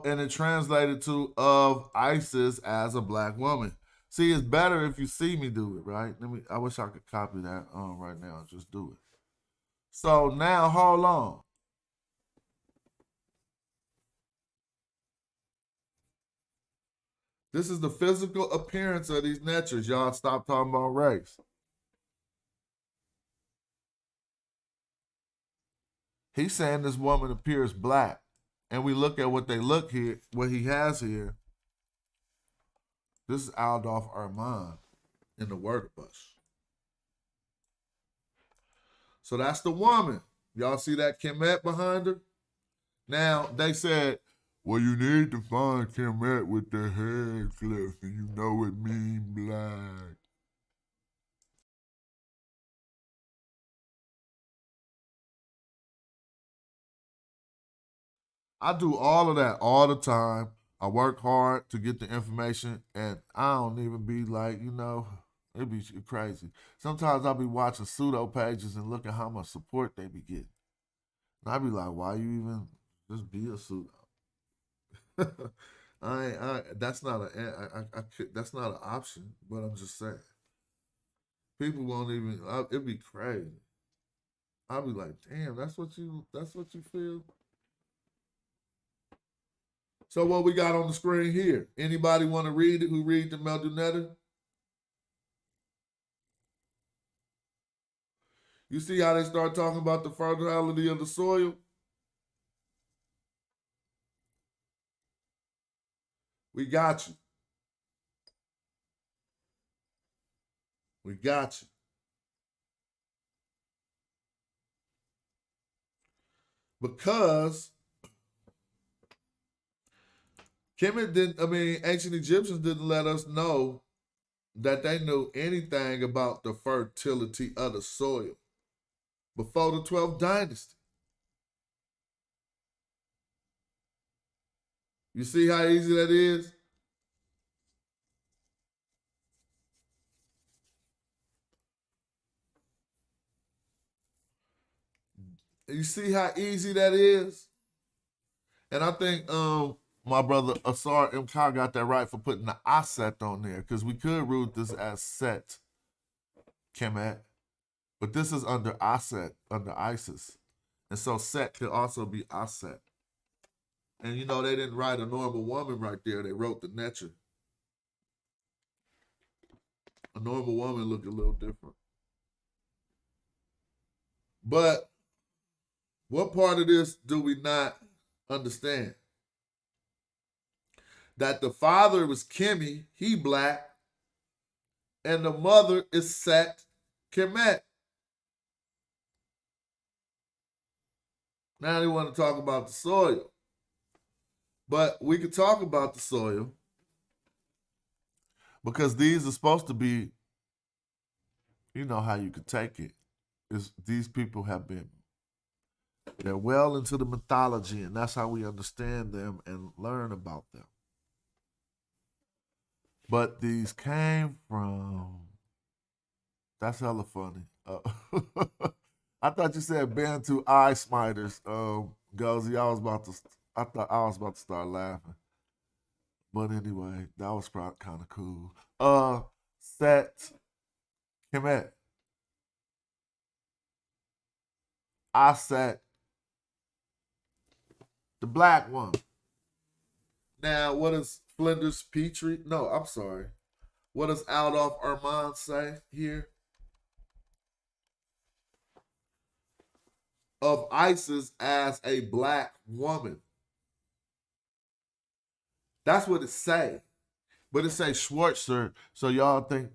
and it translated to of ISIS as a black woman. See, it's better if you see me do it, right? I wish I could copy that right now. Just do it. So now, hold on. This is the physical appearance of these netchers. Y'all stop talking about race. He's saying this woman appears black. And we look at what they look here, what he has here. This is Adolph Armand in the word bus. So that's the woman. Y'all see that Kemet behind her? Now, they said, well, you need to find Kemet with the hair cliff, and you know it mean black. I do all of that all the time. I work hard to get the information, and I don't even be like, it'd be crazy. Sometimes I'll be watching pseudo pages and look at how much support they be getting. And I be like, why you even just be a pseudo? That's not that's not an option, but I'm just saying. People won't even, it'd be crazy. I'll be like, damn, that's what you feel? So what we got on the screen here? Anybody want to read it? Who read the Meldunetta? You see how they start talking about the fertility of the soil? We got you. We got you. Because ancient Egyptians didn't let us know that they knew anything about the fertility of the soil before the 12th dynasty. You see how easy that is? You see how easy that is? And I think my brother Asar Mk got that right for putting the Aset on there, because we could root this as Set Kemet, but this is under Aset, under Isis. And so Set could also be Aset. And they didn't write a normal woman right there. They wrote the Netcher. A normal woman looked a little different. But what part of this do we not understand? That the father was Kemi, he black, and the mother is Set Kemet. Now they want to talk about the soil. But we could talk about the soil because these are supposed to be, how you could take it. These people have been, they're well into the mythology, and that's how we understand them and learn about them. But these came from, that's hella funny. I thought you said Bantu eye smiters, Gozy. I thought I was about to start laughing. But anyway, that was probably kind of cool. Set Kemet. I set the black one. Now, what does Flinders Petrie? No, I'm sorry. What does Adolph Armand say here? Of Isis as a black woman. That's what it say. But it say Schwarzer, so y'all think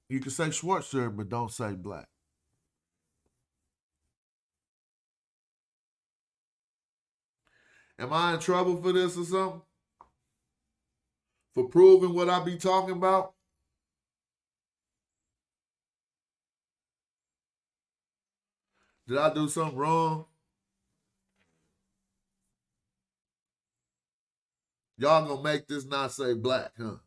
you can say Schwarzer, but don't say black. Am I in trouble for this or something? For proving what I be talking about? Did I do something wrong? Y'all gonna make this not say black, huh?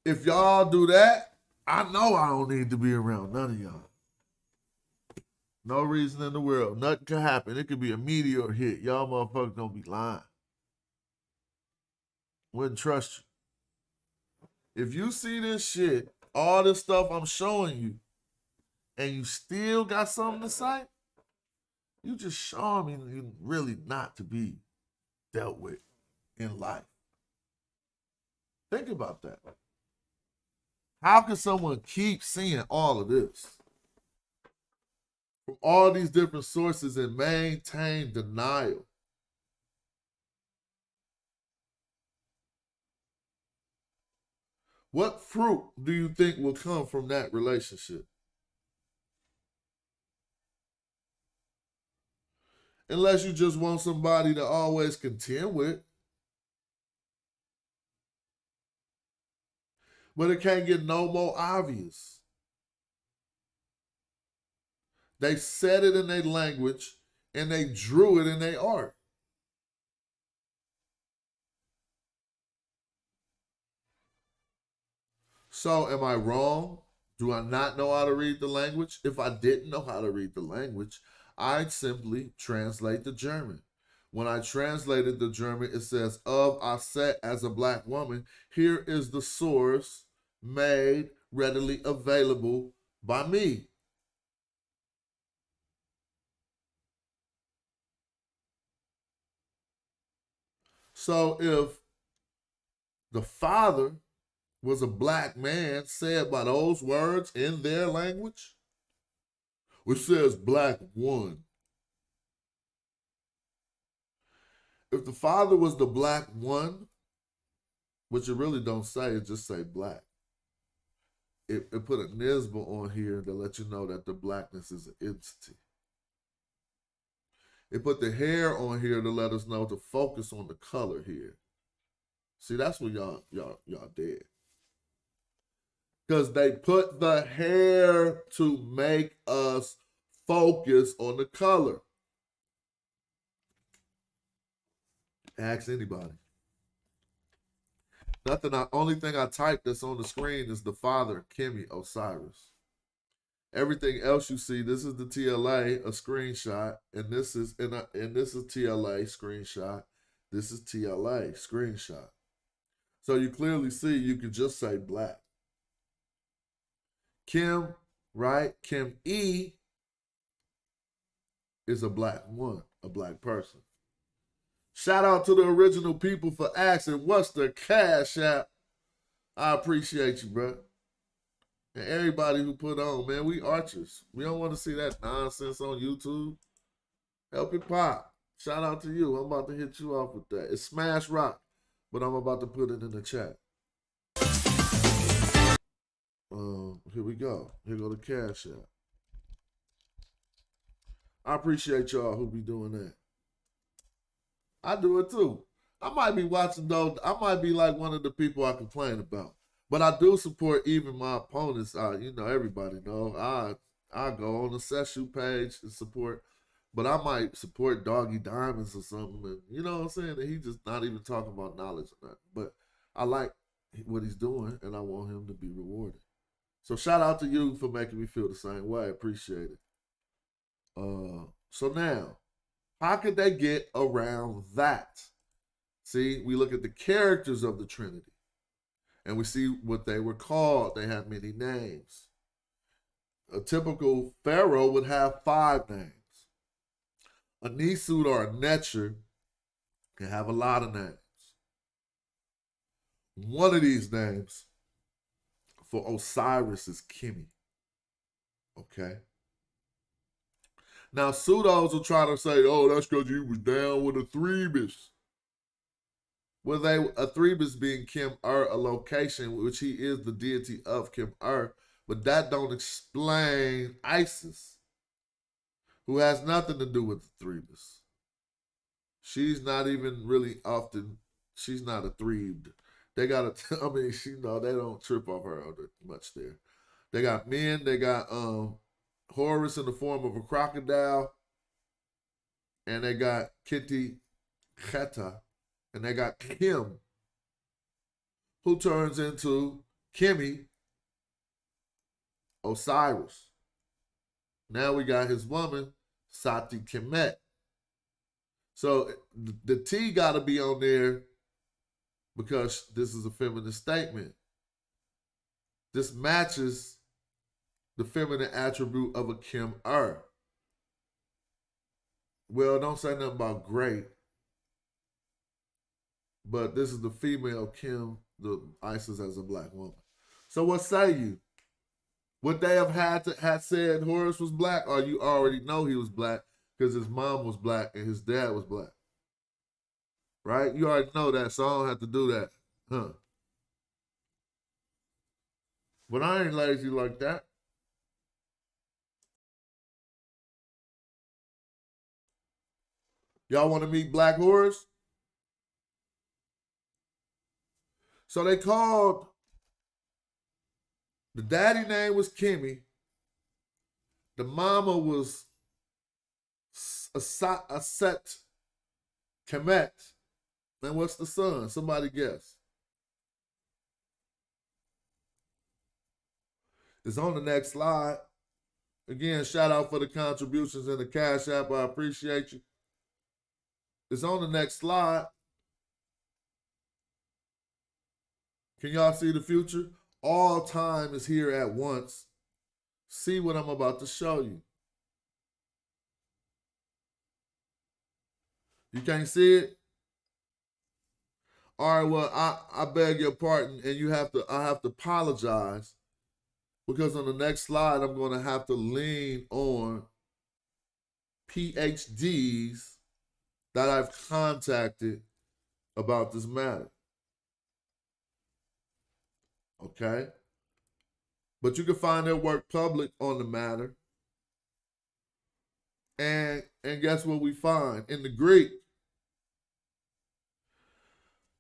If y'all do that, I know I don't need to be around none of y'all. No reason in the world. Nothing can happen. It could be a meteor hit. Y'all motherfuckers don't be lying. Wouldn't trust you. If you see this shit, all this stuff I'm showing you, and you still got something to say, you just showing me you really not to be dealt with in life. Think about that. How can someone keep seeing all of this from all these different sources and maintain denial? What fruit do you think will come from that relationship? Unless you just want somebody to always contend with. But it can't get no more obvious. They said it in their language and they drew it in their art. So am I wrong? Do I not know how to read the language? If I didn't know how to read the language, I'd simply translate the German. When I translated the German, it says, of Aset as a black woman, here is the source made readily available by me. So if the father was a black man said by those words in their language, which says black one. If the father was the black one, which it really don't say, it just say black. It put a nisba on here to let you know that the blackness is an entity. It put the hair on here to let us know to focus on the color here. See, that's what y'all did. Because they put the hair to make us focus on the color. Ask anybody. Only thing I typed that's on the screen is the father, Kimmy Osiris. Everything else you see, this is the TLA, a screenshot, and this is TLA screenshot. This is TLA screenshot. So you clearly see you could just say black. Kim, right? Kim E is a black one, a black person. Shout out to the original people for asking, what's the Cash App? I appreciate you, bro. And everybody who put on, man, we archers. We don't want to see that nonsense on YouTube. Help it pop. Shout out to you. I'm about to hit you off with that. It's Smash Rock, but I'm about to put it in the chat. Here we go. Here go the Cash App. I appreciate y'all who be doing that. I do it too. I might be watching those. I might be like one of the people I complain about. But I do support even my opponents. Everybody know. I go on the Seshu page and support. But I might support Doggy Diamonds or something. And, you know what I'm saying? And he's just not even talking about knowledge or nothing. But I like what he's doing, and I want him to be rewarded. So shout out to you for making me feel the same way. Appreciate it. So now, how could they get around that? See, we look at the characters of the Trinity, and we see what they were called. They have many names. A typical pharaoh would have 5 names. A Nisud or a Netcher can have a lot of names. One of these names for Osiris is Kimi. Okay? Now, pseudos will try to say, oh, that's because you was down with a Threbus. Well, a Threbus being Kim-Ur, a location, which he is the deity of Kim-Ur, but that don't explain Isis, who has nothing to do with the Threbus. She's not even really she's not a Threbed. They got they don't trip off her much there. They got men, they got Horus in the form of a crocodile, and they got Kitty Kheta, and they got Kim, who turns into Kimmy Osiris. Now we got his woman, Sati Kemet. So the T got to be on there because this is a feminist statement. This matches the feminine attribute of a Kim Well, don't say nothing about great, but this is the female Kim, the Isis as a black woman. So what say you? Would they have had said Horus was black, or you already know he was black because his mom was black and his dad was black? Right? You already know that, so I don't have to do that. Huh? But I ain't lazy like that. Y'all want to meet Black Horus? So they called, the daddy name was Kimmy. The mama was Aset Kemet. And what's the son? Somebody guess. It's on the next slide. Again, shout out for the contributions in the Cash App. I appreciate you. It's on the next slide. Can y'all see the future? All time is here at once. See what I'm about to show you. You can't see it? All right, well, I beg your pardon, and I have to apologize because on the next slide, I'm going to have to lean on PhDs that I've contacted about this matter. Okay? But you can find their work public on the matter. And guess what we find? In the Greek.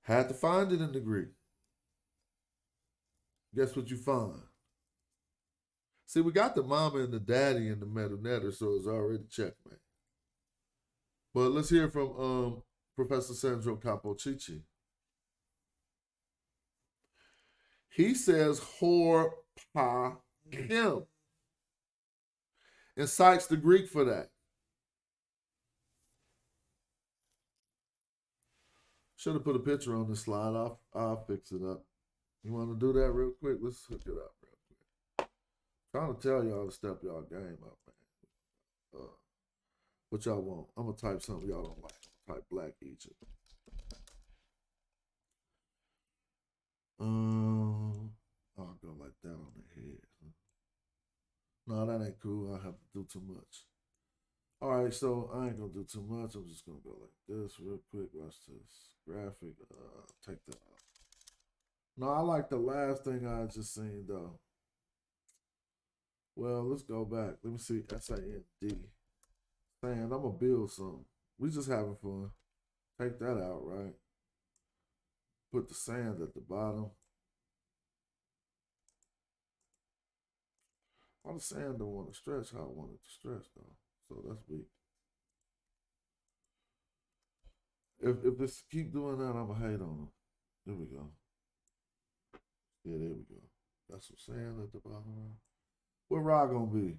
Had to find it in the Greek. Guess what you find? See, we got the mama and the daddy in the metanetter, so it's already checkmate. But let's hear from Professor Sandro Capocicci. He says hor pa kim and cites the Greek for that. Should have put a picture on this slide. I'll fix it up. You want to do that real quick? Let's hook it up real quick. Trying to tell y'all to step y'all game up, man. What y'all want? I'm going to type something y'all don't like. Type Black Egypt. I'll go like that on the head. No, that ain't cool. I have to do too much. All right, so I ain't going to do too much. I'm just going to go like this real quick. Watch this graphic. Take that out. No, I like the last thing I just seen, though. Well, let's go back. Let me see. S-A-N-D. Sand. I'm going to build something. We just having fun. Take that out, right? Put the sand at the bottom. All the sand don't want to stretch how I want it to stretch, though. So that's weak. If this keep doing that, I'm going to hate on them. There we go. Yeah, there we go. Got some sand at the bottom. What rock going to be?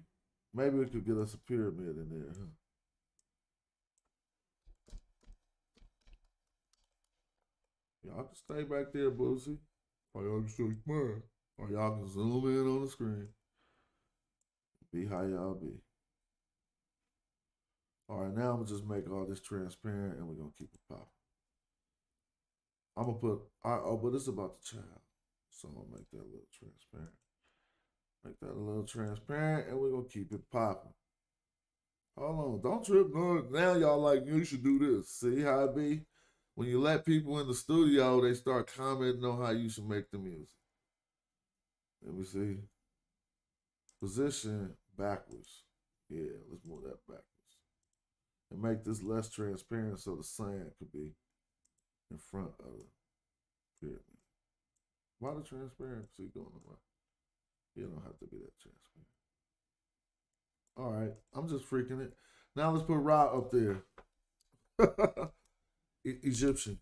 Maybe we could get us a pyramid in there, huh? Y'all can stay back there, Boosie. Or y'all can show mine. Or y'all can zoom in on the screen. Be how y'all be. All right, now I'm going to just make all this transparent and we're going to keep it popping. I'm going to put, but it's about the child. So I'm going to make that a little transparent. Make that a little transparent and we're going to keep it popping. Hold on, don't trip. No, now y'all like, you should do this. See how it be? When you let people in the studio, they start commenting on how you should make the music. Let me see. Position backwards. Yeah, let's move that backwards. And make this less transparent so the sand could be in front of the pyramid. Why the transparency going away? You don't have to be that transparent. All right, I'm just freaking it. Now let's put Ra up there. Egyptian.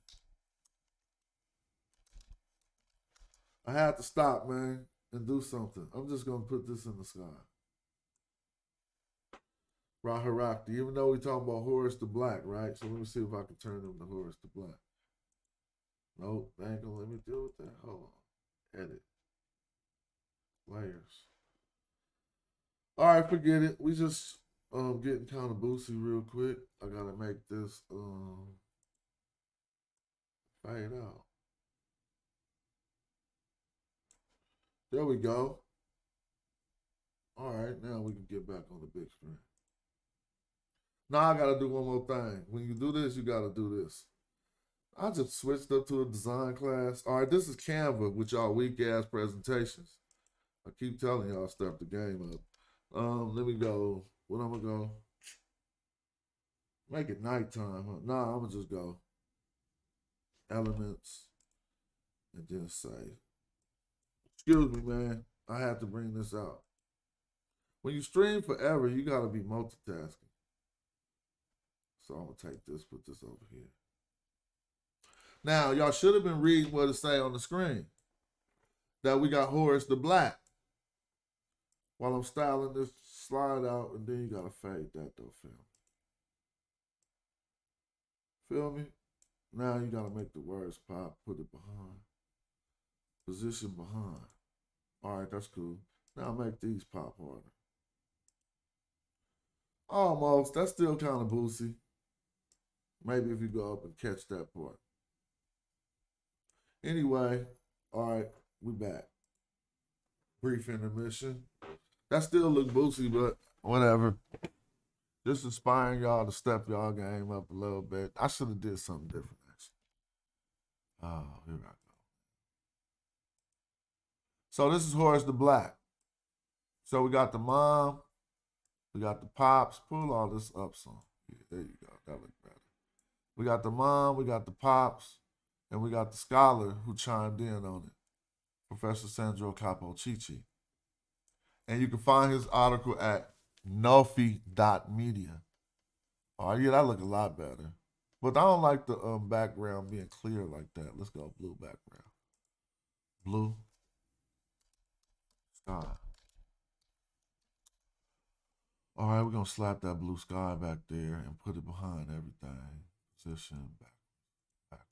I had to stop, man, and do something. I'm just going to put this in the sky. Raharakti, even though we talking about Horace the Black, right? So let me see if I can turn him to Horace the Black. Nope, they ain't gonna let me deal with that. Hold on. Edit. Layers. All right, forget it. We just getting kind of boosty real quick. I gotta make this fade out. There we go. All right, now we can get back on the big screen. Now I gotta do one more thing. When you do this, you gotta do this. I just switched up to a design class. All right, this is Canva with y'all weak ass presentations. I keep telling y'all step the game up. Let me go. What I'm gonna go? Make it nighttime, huh? Nah, I'm gonna just go elements and then say, excuse me, man. I have to bring this out. When you stream forever, you gotta be multitasking. So I'm gonna take this, put this over here. Now, y'all should have been reading what it say on the screen. That we got Horace the Black. While I'm styling this slide out, and then you gotta fade that though, fam. Feel me? Now you gotta make the words pop, put it behind. Position behind. All right, that's cool. Now make these pop harder. Almost. That's still kind of boosty. Maybe if you go up and catch that part. Anyway, all right, we back. Brief intermission. That still look boosty, but whatever. Just inspiring y'all to step y'all game up a little bit. I should have did something different, actually. Oh, here I go. So this is Horace the Black. So we got the mom, we got the pops. Pull all this up some. Yeah, there you go. That look better. We got the mom, we got the pops, and we got the scholar who chimed in on it, Professor Sandro Capocicci. And you can find his article at nofi.media. Oh, yeah, that look a lot better. But I don't like the background being clear like that. Let's go blue background. Blue. Sky. All right, we're going to slap that blue sky back there and put it behind everything. Position, backwards.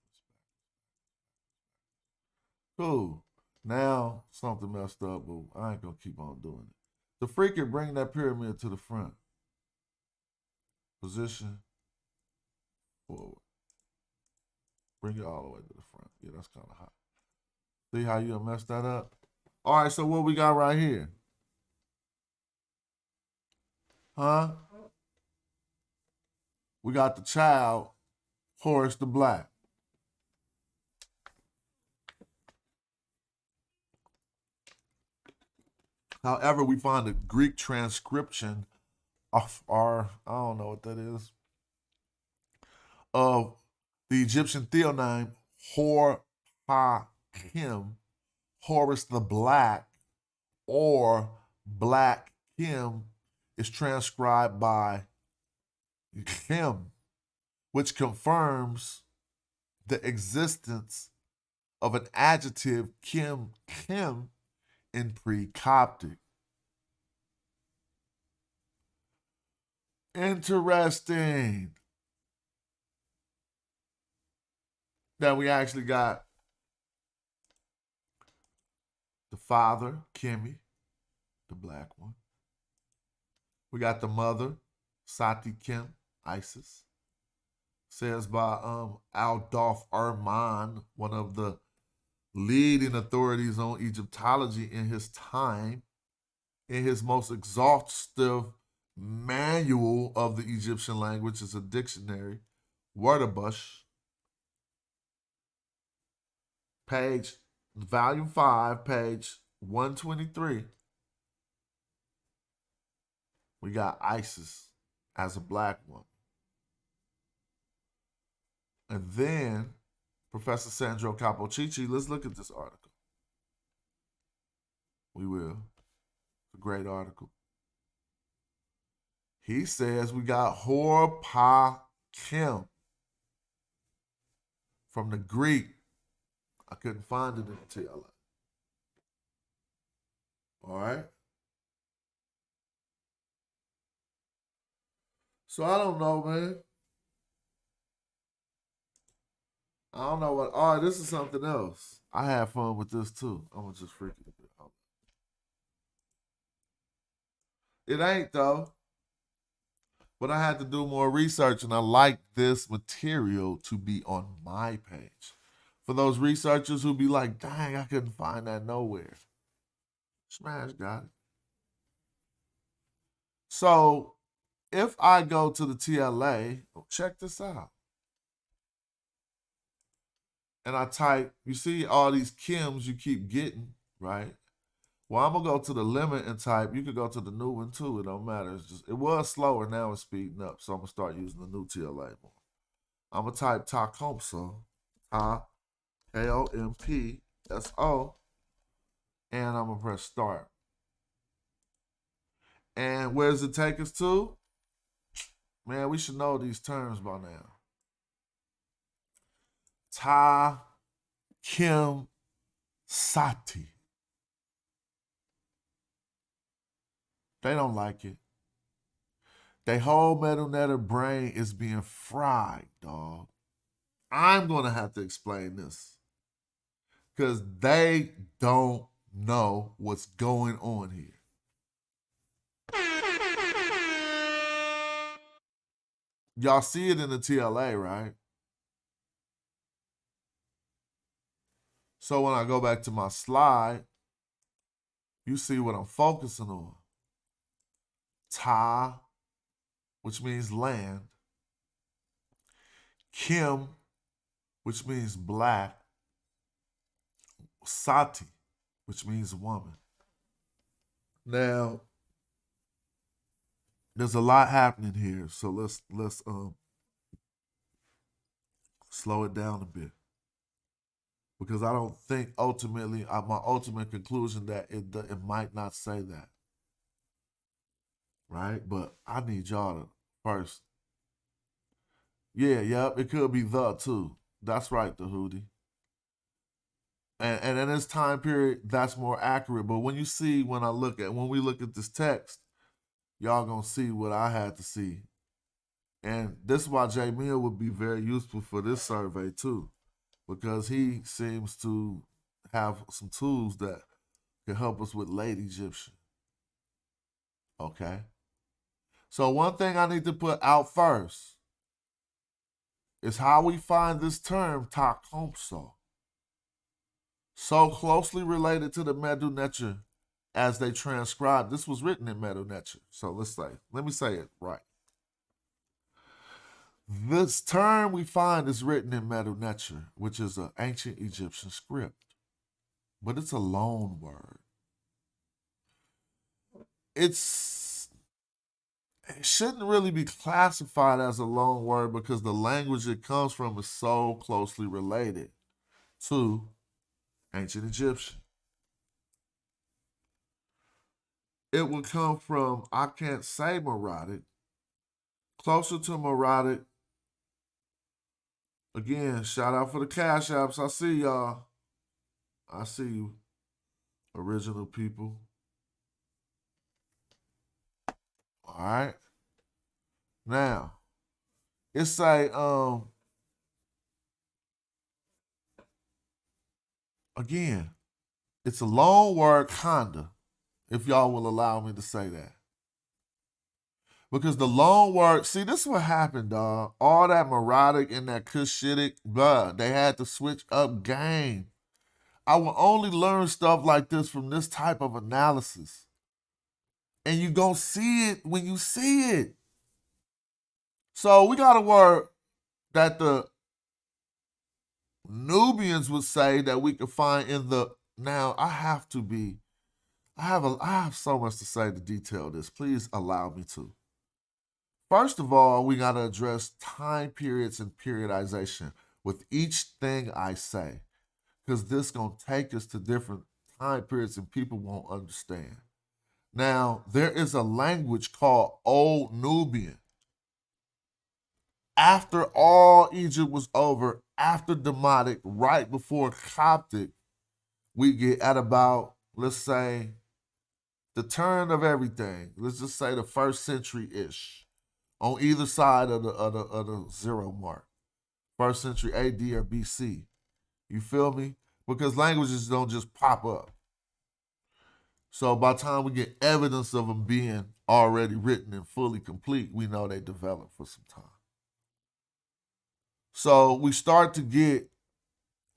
Cool. Now, something messed up, but I ain't going to keep on doing it. The freaking bring that pyramid to the front. Position, forward. Bring it all the way to the front. Yeah, that's kind of hot. See how you messed that up? All right, so what we got right here? Huh? We got the child, Horace the Black. However, we find a Greek transcription of our, I don't know what that is, of the Egyptian theoname Hor-Ha-Kim, Horace the Black, or Black Kim, is transcribed by Kim, which confirms the existence of an adjective Kim in pre-Coptic. Interesting that we actually got the father, Kimmy, the black one. We got the mother, Sati Kim, Isis. Says by Aldolf Arman, one of the leading authorities on Egyptology in his time, in his most exhaustive manual of the Egyptian language, is a dictionary, Wörterbuch, volume 5, page 123. We got Isis as a black woman. And then Professor Sandro Capocicci, let's look at this article. We will. It's a great article. He says we got Hor-Pa-Kim from the Greek. I couldn't find it in the TL. All right. So I don't know, man. I don't know what. All right, this is something else. I had fun with this too. I'm gonna just freak it out. It ain't though. But I had to do more research, and I like this material to be on my page. For those researchers who be like, dang, I couldn't find that nowhere. Smash got it. So if I go to the TLA, check this out. And I type, you see all these Kims you keep getting, right? Well, I'm gonna go to the limit and type. You could go to the new one too. It don't matter. It's just, it was slower. Now it's speeding up. So I'm gonna start using the new TLA more. I'm gonna type Tacomso, K-O-M-P-S-O, and I'm gonna press start. And where does it take us to? Man, we should know these terms by now. Ta Kim Sati. They don't like it. Their whole metal netter brain is being fried, dog. I'm going to have to explain this because they don't know what's going on here. Y'all see it in the TLA, right? So when I go back to my slide, you see what I'm focusing on. Ta, which means land. Kim, which means black. Sati, which means woman. Now, there's a lot happening here, so let's slow it down a bit. Because I don't think ultimately, my ultimate conclusion that it might not say that. Right? But I need y'all to first. Yeah, yep, it could be the too. That's right, the Hootie. And in this time period, that's more accurate. But when we look at this text, y'all gonna see what I had to see. And this is why J. Mill would be very useful for this survey too. Because he seems to have some tools that can help us with late Egyptian. Okay? So one thing I need to put out first is how we find this term, Tacomso, so closely related to the Medu Neter as they transcribed. This was written in Medu Neter. So let me say it right. This term we find is written in Medu Neter, which is an ancient Egyptian script, but it's a loan word. It shouldn't really be classified as a loan word because the language it comes from is so closely related to ancient Egyptian. It would come from, I can't say Maradic, closer to Maradic. Again, shout out for the cash apps. I see y'all. I see you, original people. All right. Now, it's again, it's a long word, kinda, if y'all will allow me to say that. Because the long word, see, this is what happened, dog. All that Maradic and that Cushitic, they had to switch up game. I will only learn stuff like this from this type of analysis. And you gonna see it when you see it. So we got a word that the Nubians would say that we could find in the, now I have so much to say to detail this. Please allow me to. First of all, we got to address time periods and periodization with each thing I say, because this is going to take us to different time periods and people won't understand. Now, there is a language called Old Nubian. After all Egypt was over, after Demotic, right before Coptic, we get at about, let's say, the turn of everything. Let's just say the 1st century-ish. on either side of the zero mark. First century AD or BC. You feel me? Because languages don't just pop up. So by the time we get evidence of them being already written and fully complete, we know they developed for some time. So we start to get,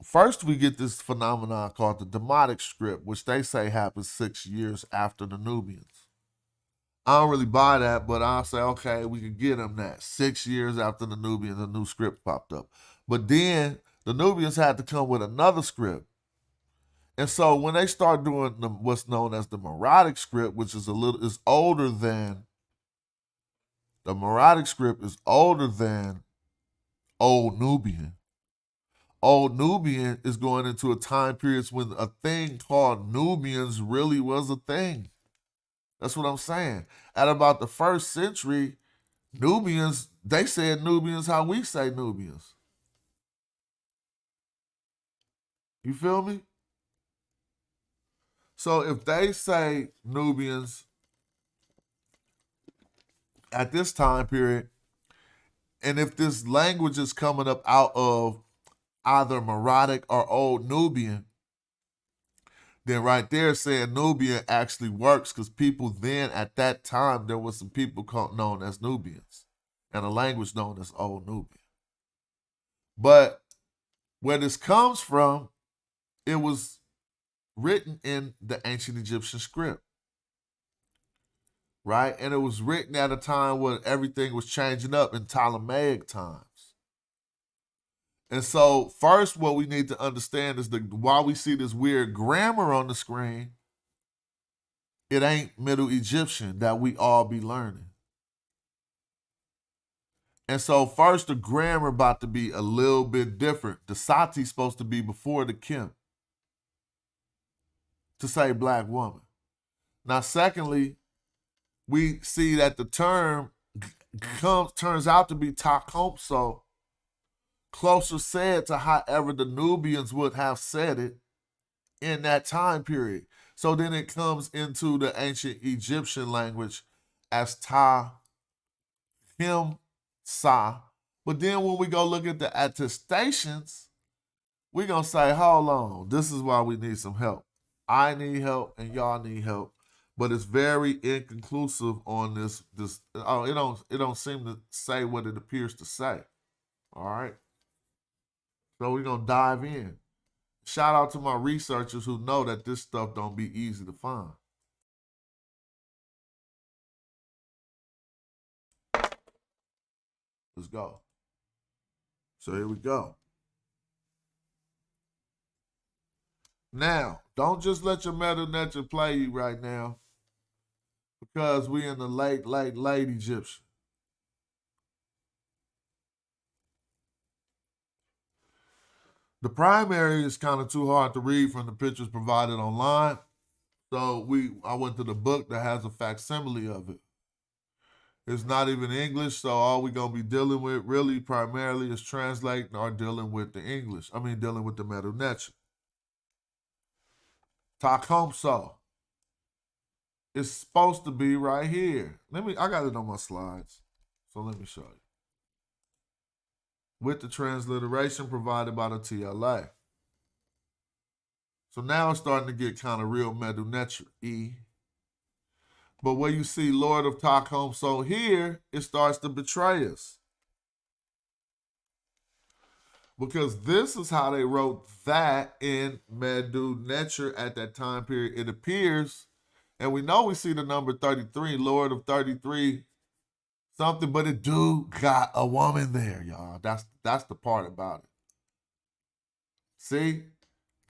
first we get this phenomenon called the Demotic script, which they say happens 6 years after the Nubians. I don't really buy that, but I'll say, okay, we can get them that. 6 years after the Nubians, a new script popped up. But then the Nubians had to come with another script. And so when they start doing what's known as the Meroitic script, which is older than, the Meroitic script is older than Old Nubian. Old Nubian is going into a time period when a thing called Nubians really was a thing. That's what I'm saying. At about the 1st century, Nubians, they said Nubians how we say Nubians. You feel me? So if they say Nubians at this time period, and if this language is coming up out of either Meroitic or Old Nubian, then right there saying Nubian actually works, because people then at that time, there was some people known as Nubians and a language known as Old Nubian. But where this comes from, it was written in the ancient Egyptian script, right? And it was written at a time when everything was changing up in Ptolemaic times. And so first what we need to understand is while we see this weird grammar on the screen, it ain't Middle Egyptian that we all be learning. And so first the grammar about to be a little bit different. The Sati's supposed to be before the Kim to say black woman. Now secondly, we see that the term turns out to be takomso, closer said to however the Nubians would have said it in that time period. So then it comes into the ancient Egyptian language as ta, him, sa. But then when we go look at the attestations, we're going to say, hold on, this is why we need some help. I need help and y'all need help. But it's very inconclusive on this. It don't seem to say what it appears to say. All right. So we're going to dive in. Shout out to my researchers who know that this stuff don't be easy to find. Let's go. So here we go. Now, don't just let your meta nature play you right now, because we in the late Egyptian. The primary is kind of too hard to read from the pictures provided online. So I went to the book that has a facsimile of it. It's not even English, so all we're going to be dealing with really primarily is translating or dealing with the English. Dealing with the Medu Neter. Takomso. It's supposed to be right here. I got it on my slides, so let me show you. With the transliteration provided by the TLA. So now it's starting to get kind of real Medu Neter-y. But where you see Lord of Takomso here, it starts to betray us. Because this is how they wrote that in Medu Neter at that time period. It appears, and we know we see the number 33, Lord of 33 something, but it do got a woman there, y'all. That's the part about it. See?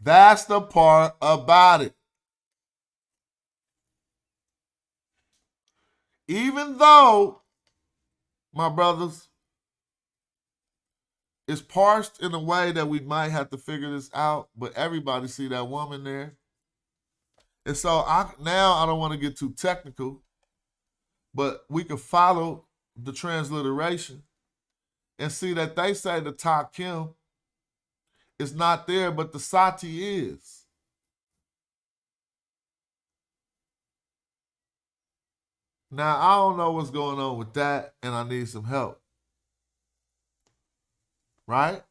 That's the part about it. Even though, my brothers, it's parsed in a way that we might have to figure this out, but everybody see that woman there. And so I don't want to get too technical, but we can follow the transliteration and see that they say the Takim is not there, but the Sati is. Now, I don't know what's going on with that, and I need some help. Right?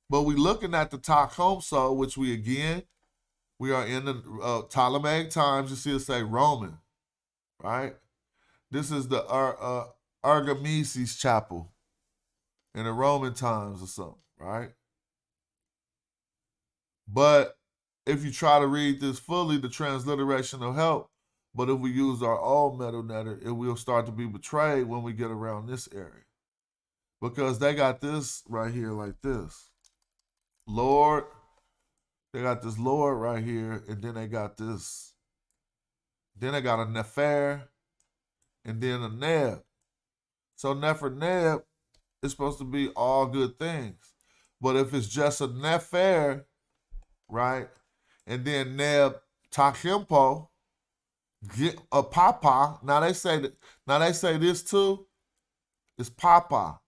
But we looking at the Tacomso, which we are in the Ptolemaic times. You see it say Roman, right? This is the Argameses chapel in the Roman times or something, right? But if you try to read this fully, the transliteration will help. But if we use our old metal netter, it will start to be betrayed when we get around this area. Because they got this right here like this. Lord, they got this Lord right here, and then they got this. Then they got a Nefer, and then a Neb. So Nefer Neb is supposed to be all good things. But if it's just a Nefer, right, and then Neb Takimpo, get a Papa. Now they say this too is Papa.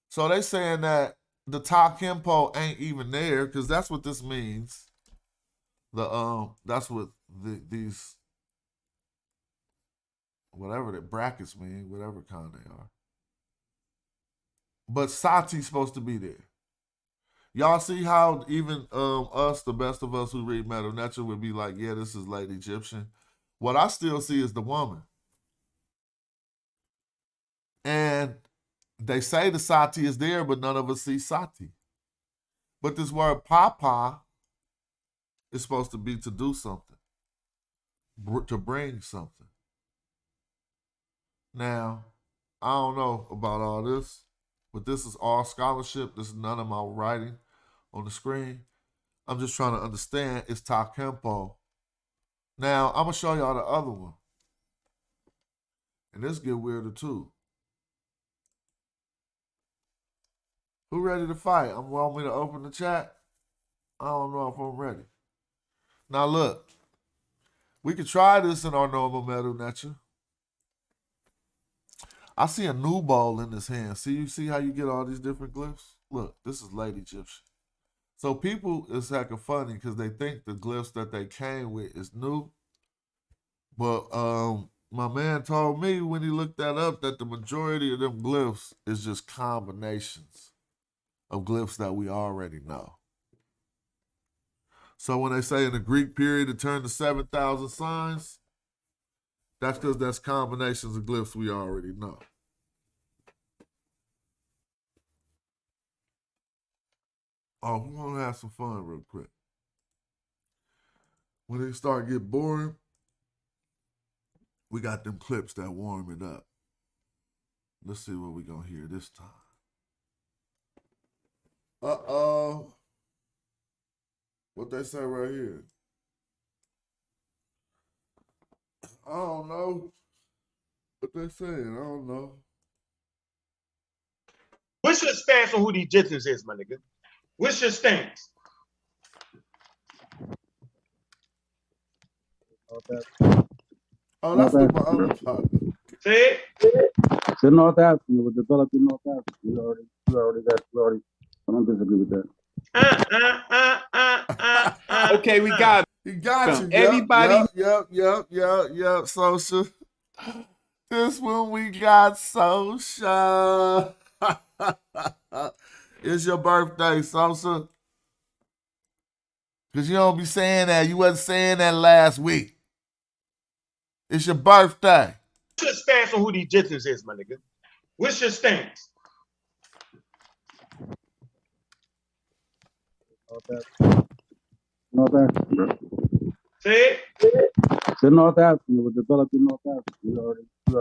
So they saying that the Takimpo ain't even there, because that's what this means. That's what these whatever the brackets mean, whatever kind they are. But Sati's supposed to be there. Y'all see how even us, the best of us who read Metal Nature, would be like, yeah, this is late Egyptian. What I still see is the woman. And they say the Sati is there, but none of us see Sati. But this word Papa is supposed to be to do something, to bring something. Now, I don't know about all this, but this is all scholarship. This is none of my writing on the screen. I'm just trying to understand. It's Takempo. Now, I'm going to show y'all the other one. And this get weirder too. Who ready to fight? Want me to open the chat? I don't know if I'm ready. Now look, we could try this in our normal metal nature. I see a new ball in his hand. You see how you get all these different glyphs? Look, this is late Egyptian. So people is hecka funny because they think the glyphs that they came with is new. But my man told me when he looked that up that the majority of them glyphs is just combinations of glyphs that we already know. So when they say in the Greek period it turned to 7,000 signs, that's because that's combinations of glyphs we already know. Oh, we want to have some fun real quick. When it start get boring, we got them clips that warm it up. Let's see what we gonna hear this time. Uh-oh. What they say right here? I don't know. What they saying? I don't know. What's your stance on who the Egyptians is, my nigga? What's your stance? Oh, that's what my other partner. Say it. The North Africa was developed in North Africa. We already. I don't disagree with that. Okay, we got it. He got you. Everybody. Yep. Social. This one we got social. It's your birthday, Sosa. Because you don't be saying that. You wasn't saying that last week. It's your birthday. What's your stance on who the Egyptians is, my nigga? What's your stance? North Africa. Say it. The North Africa was developed in North Africa. We already. I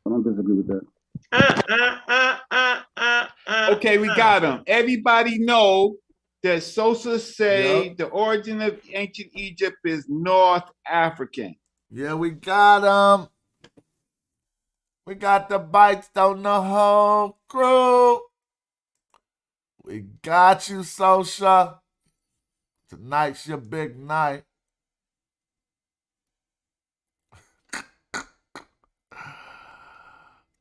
don't disagree with that. Okay, we got them. Everybody know that Sosa say the origin of ancient Egypt is North African. Yeah, we got them. We got the bites on the whole crew. We got you, Sosa. Tonight's your big night.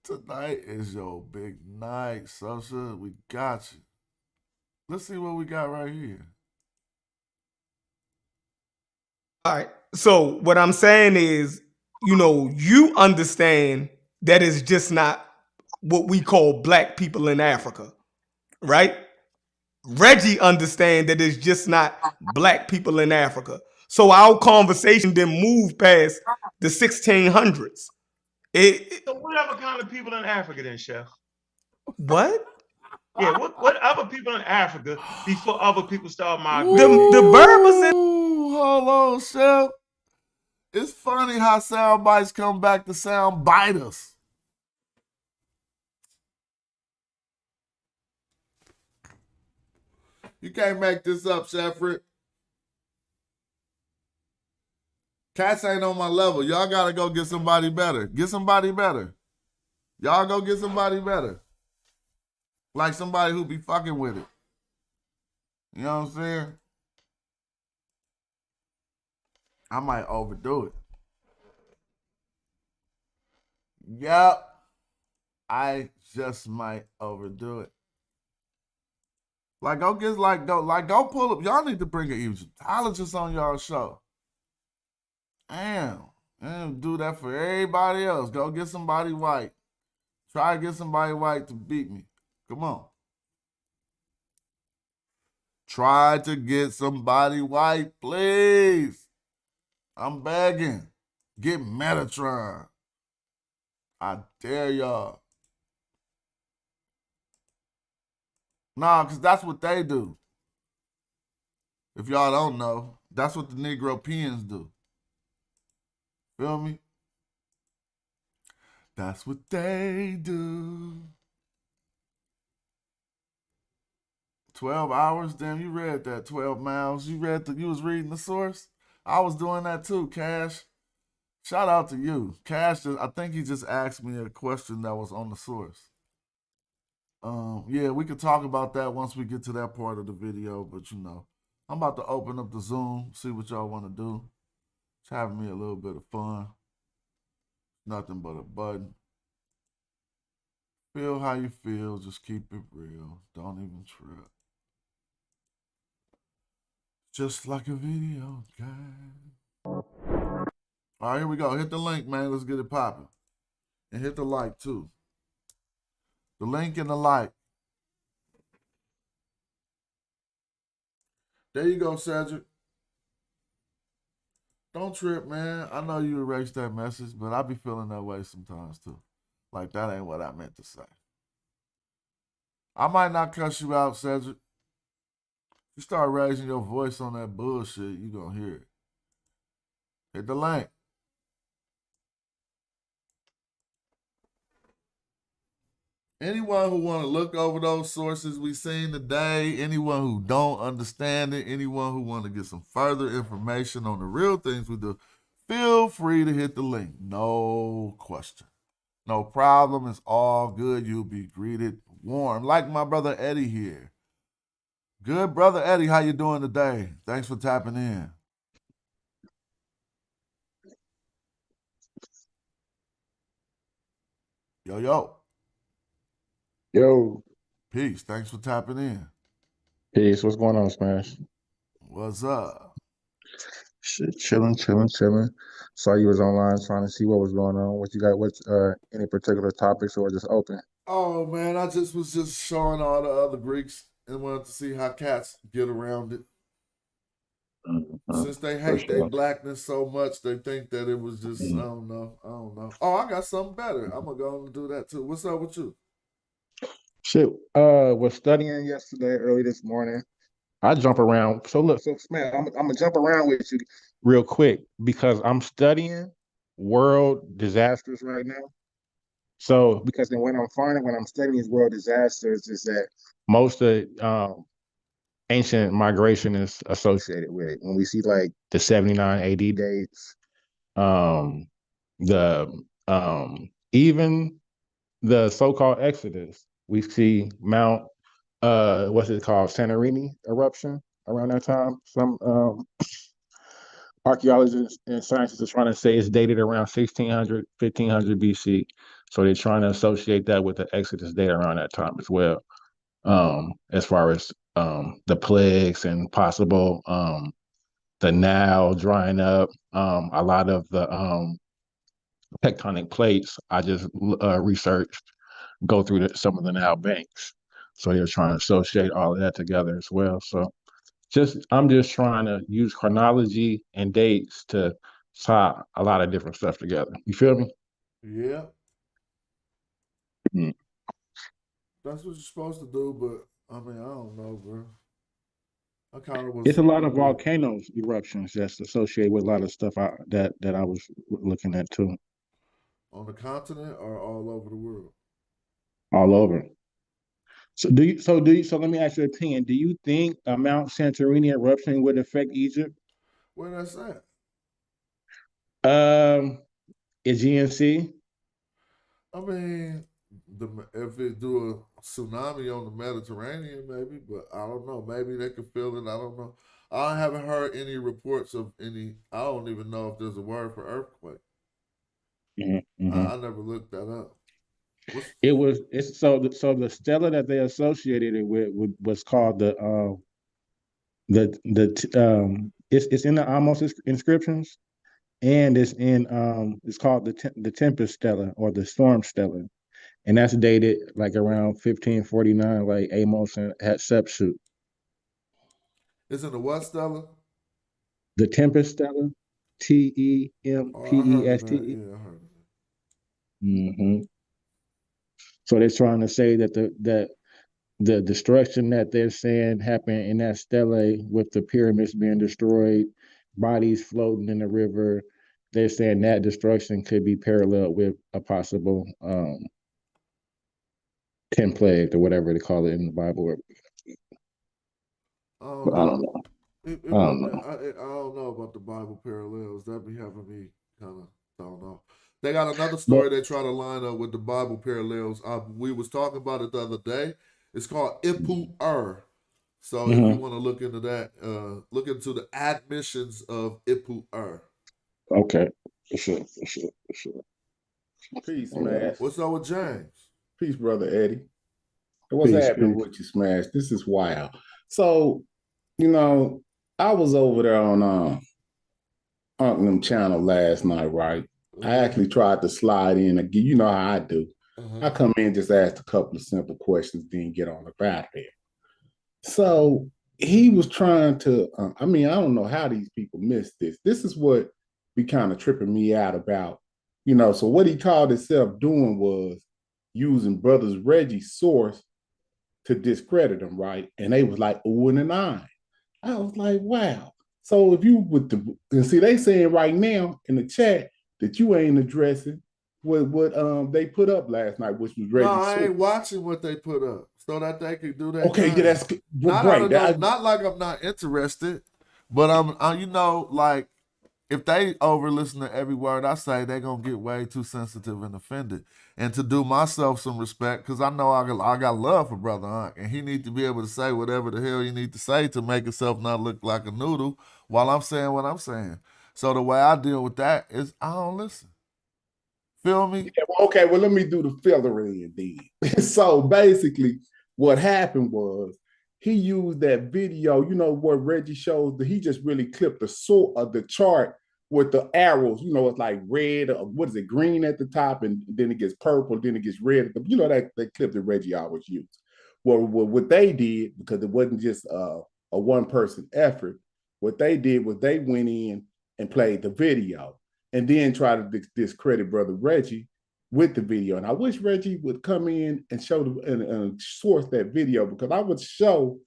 Tonight is your big night, Sosa. We got you. Let's see what we got right here. All right. So what I'm saying is you understand that it's just not what we call black people in Africa, right? Reggie understand that it's just not black people in Africa. So our conversation didn't move past the 1600s. So whatever kind of people in Africa then, Chef? What? Yeah, what other people in Africa before other people start The migrating? Berbers in Hold on, Chef. It's funny how sound bites come back to sound bite us. You can't make this up, Shefford. Cats ain't on my level. Y'all gotta go get somebody better. Get somebody better. Y'all go get somebody better. Like somebody who be fucking with it. You know what I'm saying? I might overdo it. Yep. I just might overdo it. Like go pull up. Y'all need to bring an Egyptologist on y'all show. Damn. Do that for everybody else. Go get somebody white. Try to get somebody white to beat me. Come on. Try to get somebody white, please. I'm begging. Get Metatron. I dare y'all. Nah, because that's what they do. If y'all don't know, that's what the Negro Peons do. Feel me? That's what they do. 12 hours? Damn, you read that. 12 miles. You was reading the source? I was doing that too, Cash. Shout out to you. Cash, I think he just asked me a question that was on the source. Yeah, we could talk about that once we get to that part of the video, but you know, I'm about to open up the Zoom, see what y'all want to do. It's having me a little bit of fun. Nothing but a button. Feel how you feel, just keep it real. Don't even trip. Just like a video game. All right, here we go. Hit the link, man. Let's get it popping. And hit the like, too. The link and the like. There you go, Cedric. Don't trip, man. I know you erased that message, but I be feeling that way sometimes, too. Like, that ain't what I meant to say. I might not cuss you out, Cedric. You start raising your voice on that bullshit, you gonna hear it. Hit the link. Anyone who want to look over those sources we seen today, anyone who don't understand it, anyone who want to get some further information on the real things we do, feel free to hit the link. No question. No problem. It's all good. You'll be greeted warm. Like my brother Eddie here. Good brother Eddie, how you doing today? Thanks for tapping in. Yo, yo. Yo. Peace. Thanks for tapping in. Peace. What's going on, Smash? What's up? Shit, chilling. Saw you was online trying to see what was going on. What you got? What's any particular topics or just open? Oh man, I was just showing all the other Greeks and wanted to see how cats get around it. Since they hate their blackness so much, they think that it was just I don't know. Oh, I got something better. I'm gonna go and do that too. What's up with you? Shit, was studying yesterday early this morning. I jump around. So look, man, I'm gonna jump around with you real quick because I'm studying world disasters right now. So because then what I'm finding when I'm studying these world disasters is that most of ancient migration is associated with it. When we see like the 79 AD dates, the even the so-called Exodus, we see Mount what's it called, Santorini eruption around that time. Some archaeologists and scientists are trying to say it's dated around 1600, 1500 BC. So they're trying to associate that with the Exodus date around that time as well. As far as the plagues and possible the Nile drying up, a lot of the tectonic plates. I just researched, go through some of the now banks. So they're trying to associate all of that together as well. So I'm just trying to use chronology and dates to tie a lot of different stuff together. You feel me? Yeah. Mm. That's what you're supposed to do, but I mean, I don't know, bro. I kind of was. It's a lot of volcanoes eruptions that's associated with a lot of stuff that I was looking at too. On the continent or all over the world? All over. So let me ask your opinion. Do you think a Mount Santorini eruption would affect Egypt? Where that's at? Aegean Sea. I mean, if it do a tsunami on the Mediterranean, maybe, but I don't know. Maybe they could feel it. I don't know. I haven't heard any reports of any. I don't even know if there's a word for earthquake. Mm-hmm. I never looked that up. So the stela that they associated it with was called it's in the Amos inscriptions, and it's called the Tempest Stela or the Storm Stela, and that's dated like around 1549, like Amos and Hatshepsut. It's in the what stela? The Tempest Stela, Tempeste. Yeah, I heard of it. Mm-hmm. So they're trying to say that the destruction that they're saying happened in that stele with the pyramids being destroyed, bodies floating in the river. They're saying that destruction could be paralleled with a possible 10 plague or whatever they call it in the Bible. I don't know. I don't know. I don't know about the Bible parallels. That be having me kind of don't know. They got another story they try to line up with the Bible parallels. We was talking about it the other day. It's called Ipu-Ur. So if you want to look into that, look into the admissions of Ipu-Ur. Okay, for sure. Peace, Smash. What's up with James? Peace, brother Eddie. What's happening with you, Smash? This is wild. So, I was over there on Uncle channel last night, right? I actually tried to slide in again. You know how I do. I come in, just ask a couple of simple questions, then get on the out there. So he was trying to, I don't know how these people miss this. This is what be kind of tripping me out about, so what he called himself doing was using Brothers Reggie's source to discredit him, right? And they was like, ooh and an eye. I was like, wow. So if you and see, they saying right now in the chat that you ain't addressing what they put up last night, which was Reggie's source. I ain't watching what they put up so that they could do that. Okay, yeah, that's great. Not like I'm not interested, but I'm like if they over listen to every word I say, they gonna get way too sensitive and offended. And to do myself some respect, because I know I got love for Brother Hunt, and he need to be able to say whatever the hell he need to say to make himself not look like a noodle while I'm saying what I'm saying. So the way I deal with that is I don't listen. Feel me? Yeah, okay, well, let me do the filtering then. So basically, what happened was he used that video, what Reggie shows, that he just really clipped the chart with the arrows, it's like red, what is it, green at the top, and then it gets purple, then it gets red. That clip that Reggie always used. Well, what they did, because it wasn't just a one-person effort, what they did was they went in and played the video and then tried to discredit Brother Reggie with the video. And I wish Reggie would come in and show and source that video, because I would show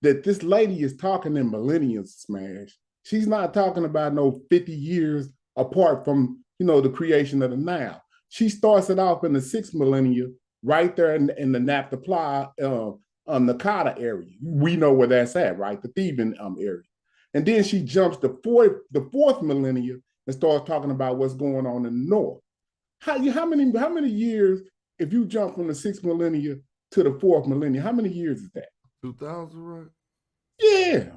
that this lady is talking in millenniums, Smash. She's not talking about no 50 years apart from, the creation of the Nile. She starts it off in the 6th millennium, right there in the Naphtali, Nakata area. We know where that's at, right? The Theban area. And then she jumps the fourth millennium and starts talking about what's going on in the north. How many years, if you jump from the 6th millennium to the 4th millennium, how many years is that? 2000, right? Yeah.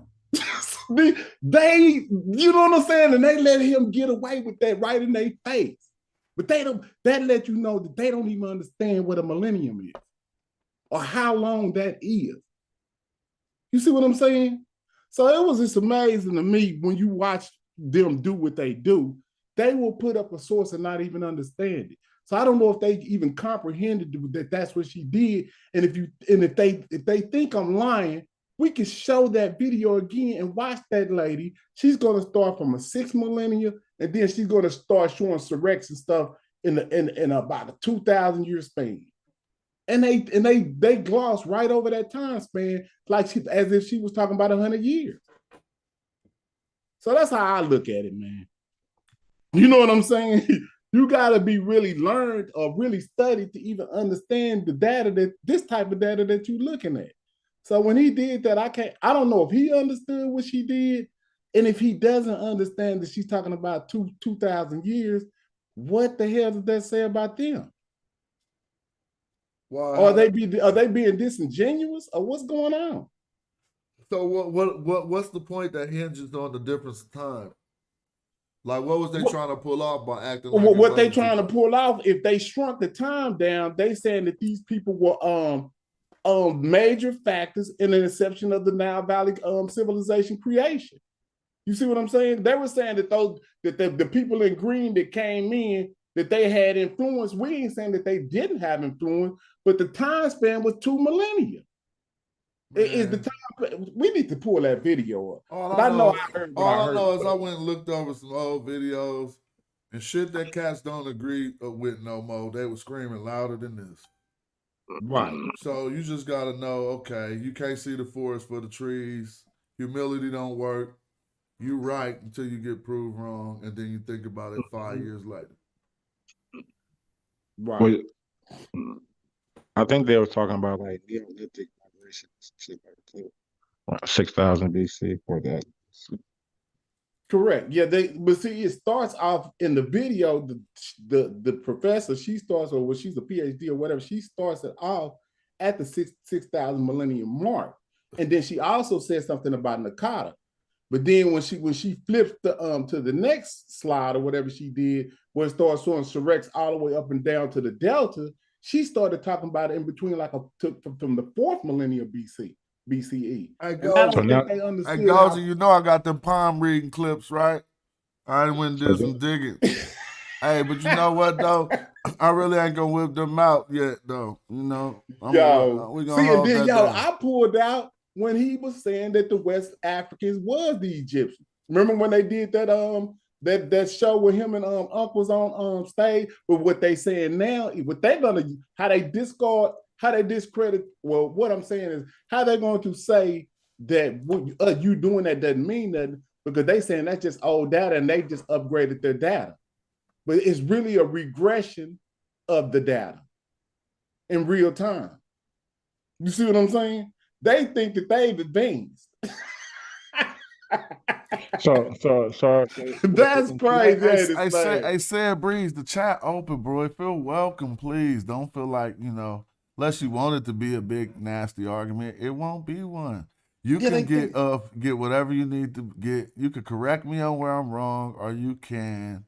They, you know what I'm saying? And they let him get away with that right in their face. But that let you know that they don't even understand what a millennium is or how long that is. You see what I'm saying? So it was just amazing to me when you watch them do what they do. they will put up a source and not even understand it. So I don't know if they even comprehended that that's what she did. And if they think I'm lying, we can show that video again and watch that lady. She's going to start from a 6th millennia, and then she's going to start showing Syrex and stuff in about a 2,000 year span. And they gloss right over that time span, like as if she was talking about 100 years. So that's how I look at it, man. You know what I'm saying? You gotta be really learned or really studied to even understand the data this type of data that you're looking at. So when he did that, I don't know if he understood what she did. And if he doesn't understand that she's talking about 2,000 years, what the hell does that say about them? Well, are they being disingenuous, or what's going on? So what's the point that hinges on the difference of time? Like, what was they trying to pull off by acting like what they trying to pull off? If they shrunk the time down, they saying that these people were major factors in the inception of the Nile Valley civilization creation. You see what I'm saying? They were saying that the people in green that came in, that they had influence. We ain't saying that they didn't have influence, but the time span was 2 millennia. Is the time? We need to pull that video up. All I know is I went and looked over some old videos and shit that cats don't agree with no more. They were screaming louder than this. Right. So you just gotta know, okay, you can't see the forest for the trees. Humility don't work. You right until you get proved wrong, and then you think about it 5 years later. Right. Well, I think they were talking about like Neolithic migration, shit like that. 6,000 BC for that. Correct. Yeah, but see, it starts off in the video. The professor, she starts, or she's a PhD or whatever, she starts it off at the 6,000 millennium mark, and then she also says something about Nakata. But then when she flips to the next slide or whatever she did, where it starts showing Syrex all the way up and down to the Delta, she started talking about it in between, like from the 4th millennium BCE. Hey, Gozy, you know I got them palm reading clips, right? I went and did some digging. Hey, but you know what, though? I really ain't gonna whip them out yet, though. You know? We gonna hold that down. I pulled out when he was saying that the West Africans was the Egyptians. Remember when they did that show with him and Unc was on stage? But what they saying now, what they're gonna, how they discredit, well, what I'm saying is how they're going to say that you doing that doesn't mean nothing, because they saying that's just old data and they just upgraded their data. But it's really a regression of the data in real time. You see what I'm saying? They think that they've advanced. So that's crazy. Hey, Sad Breeze, the chat open, bro. Feel welcome, please. Don't feel like, unless you want it to be a big nasty argument, it won't be one. You can get whatever you need to get. You can correct me on where I'm wrong, or you can,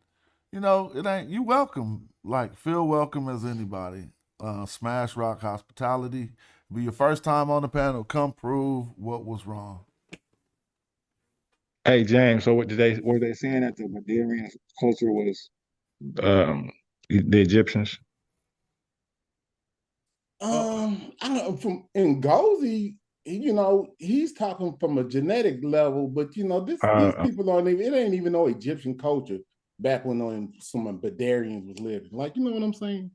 it ain't, you welcome. Like, feel welcome as anybody. Smash Rock hospitality. Be your first time on the panel. Come prove what was wrong. Hey James, so were they saying that the Madarian culture was the Egyptians? I don't know, in Gozy, he's talking from a genetic level, but these people it ain't even no Egyptian culture back when some Badarians was living. Like, you know what I'm saying?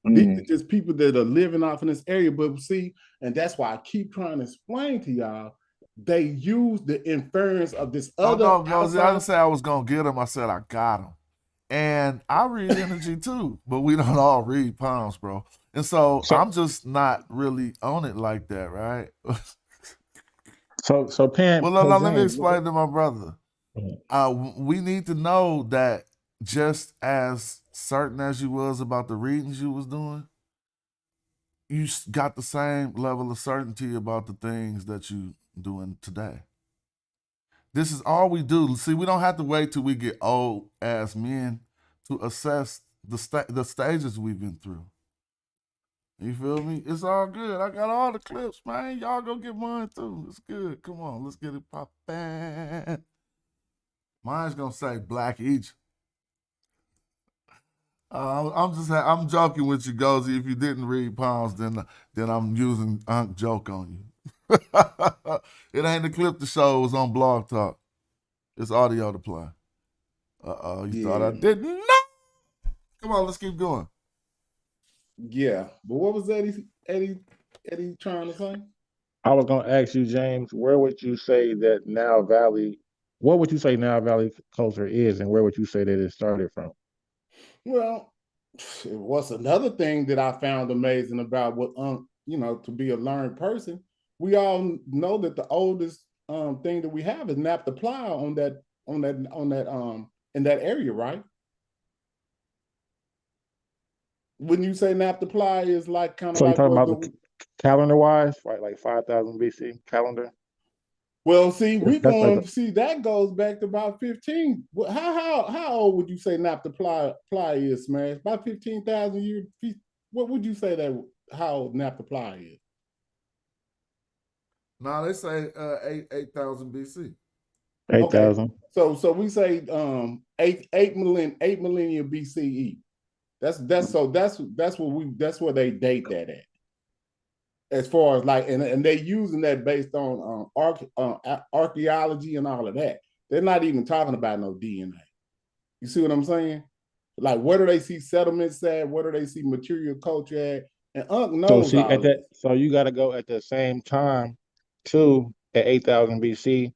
These are just people that are living off in this area. But see, and that's why I keep trying to explain to y'all, they use the inference of this other. I didn't say I was gonna get him. I said I got him, and I read energy too. But we don't all read palms, bro. And so I'm just not really on it like that, right? So Pam. Well, let me explain to my brother. We need to know that just as certain as you was about the readings you was doing, you got the same level of certainty about the things that you doing today. This is all we do. See, we don't have to wait till we get old as men to assess the stages we've been through. You feel me? It's all good. I got all the clips, man. Y'all go get mine too. It's good. Come on, let's get it poppin'. Mine's gonna say Black Egypt. I'm joking with you, Gozy. If you didn't read Palms, then I'm using Unc joke on you. It ain't the clip to show. It was on Blog Talk. It's audio to play. You thought I didn't know? Come on, let's keep going. Yeah, but what was Eddie trying to say? I was gonna ask you, James, where would you say that Now Valley? What would you say Now Valley culture is, and where would you say that it started from? Well, what's another thing that I found amazing about what to be a learned person, we all know that the oldest thing that we have is naphtha in that area, right? Wouldn't you say naphtha is like kind of So you're like talking what about the calendar wise, right? Like 5,000 BC calendar. Well, see, That's like that goes back to about 15. How old would you say naphtha is, Smash? About 15,000 years. What would you say that how old naphtha is? No, they say 8,000 BC. 8,000. Okay. So we say 8 millennia BCE. That's where they date that at. As far as like, and they using that based on archaeology and all of that. They're not even talking about no DNA. You see what I'm saying? Like, where do they see settlements at? Where do they see material culture at? And Unc knows all at this. that, so you got to go at the same time too. At 8,000 BC,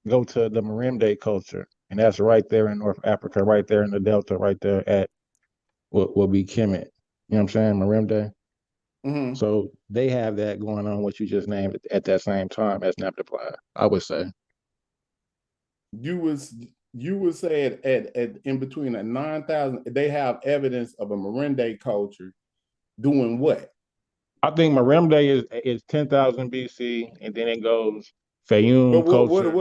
go to the Merimde culture, and that's right there in North Africa, right there in the Delta, right there at what will be Kemet. You know what I'm saying? Merimde. Mm-hmm. So they have that going on, what you just named, at that same time as naphtha, I would say. You would say at in between a 9,000, they have evidence of a Merimde culture doing what? I think Merimde is 10,000 BC, and then it goes Fayum But culture.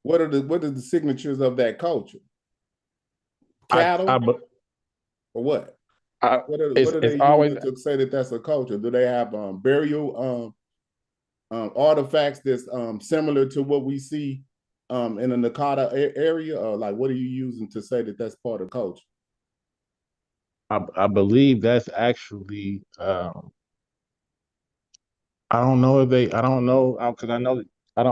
what are the signatures of that culture? Cattle or what? What are they using to say that that's a culture? Do they have burial artifacts that's similar to what we see in the Nakata area? Or like, what are you using to say that that's part of culture? I believe that's actually I don't know if they, I don't know, because I know, I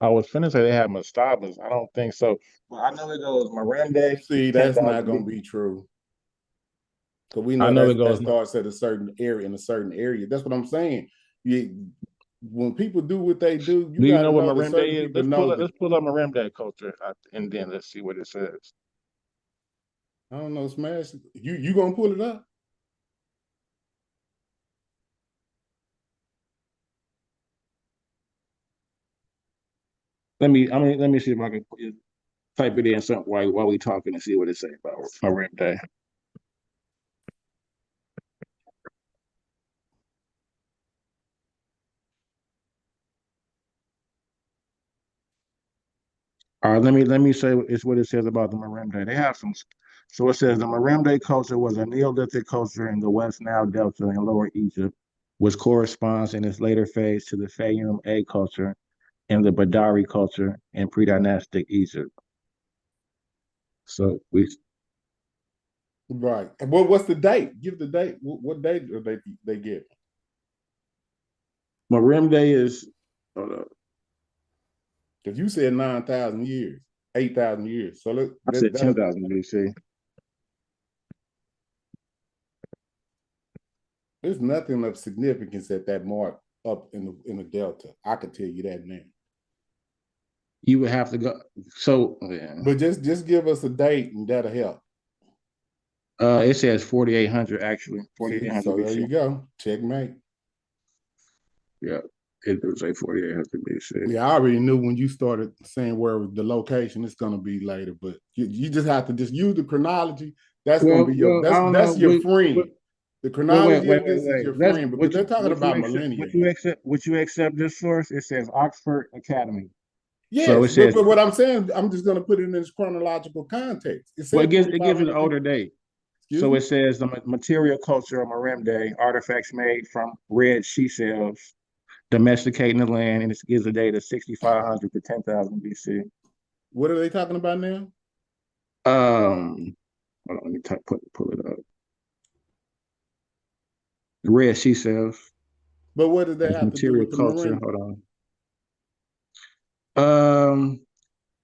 was finna say they have mastabas. I don't think so. But I know it goes Merimde. See, that's not going to be true. Because we know, that starts at a certain area, in a certain area. That's what I'm saying. When people do what they do, you got to know that certain people know. Let's pull up Merimde culture, and then let's see what it says. I don't know, Smash. You going to pull it up? Let me see if I can type it in something while we talking and see what it says about Merimde. All right, let me say it's what it says about the Merimde. They have some. So it says the Merimde culture was a Neolithic culture in the West Nile Delta in Lower Egypt, which corresponds in its later phase to the Fayum A culture and the Badari culture in pre-dynastic Egypt. So we right. And what's the date? Give the date. What date do they give? Merimde is. Because you said 9,000 years, 8,000 years. So I said 10,000 BC. There's nothing of significance at that mark up in the Delta. I could tell you that now. You would have to go. So, but just give us a date and that'll help. It says 4,800 actually. 4,800 so BC. There you go. Checkmate. Yeah, it was like 4,800 BC. Yeah, I already knew when you started saying where the location is going to be later, but you just have to just use the chronology. That's going to be your that's your friend. The chronology of this is your friend because they're talking about millennia. Would you accept this source? It says Oxford Academy. Yes, so it says, but what I'm saying, I'm just going to put it in its chronological context. It gives it an older date. So it says the material culture of Merimde, artifacts made from red she shells, domesticating the land, and it gives a date of 6,500 to 10,000 BC. What are they talking about now? Hold on, let me pull it up. The Red Sea cells. But what does that have to do Material with the culture. Miranda? Hold on.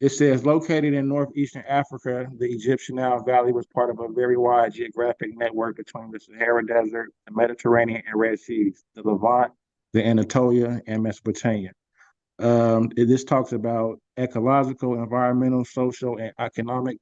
It says located in northeastern Africa, the Egyptian Nile Valley was part of a very wide geographic network between the Sahara Desert, the Mediterranean, and Red Seas, the Levant, the Anatolia, and Mesopotamia. This talks about ecological, environmental, social, and economic.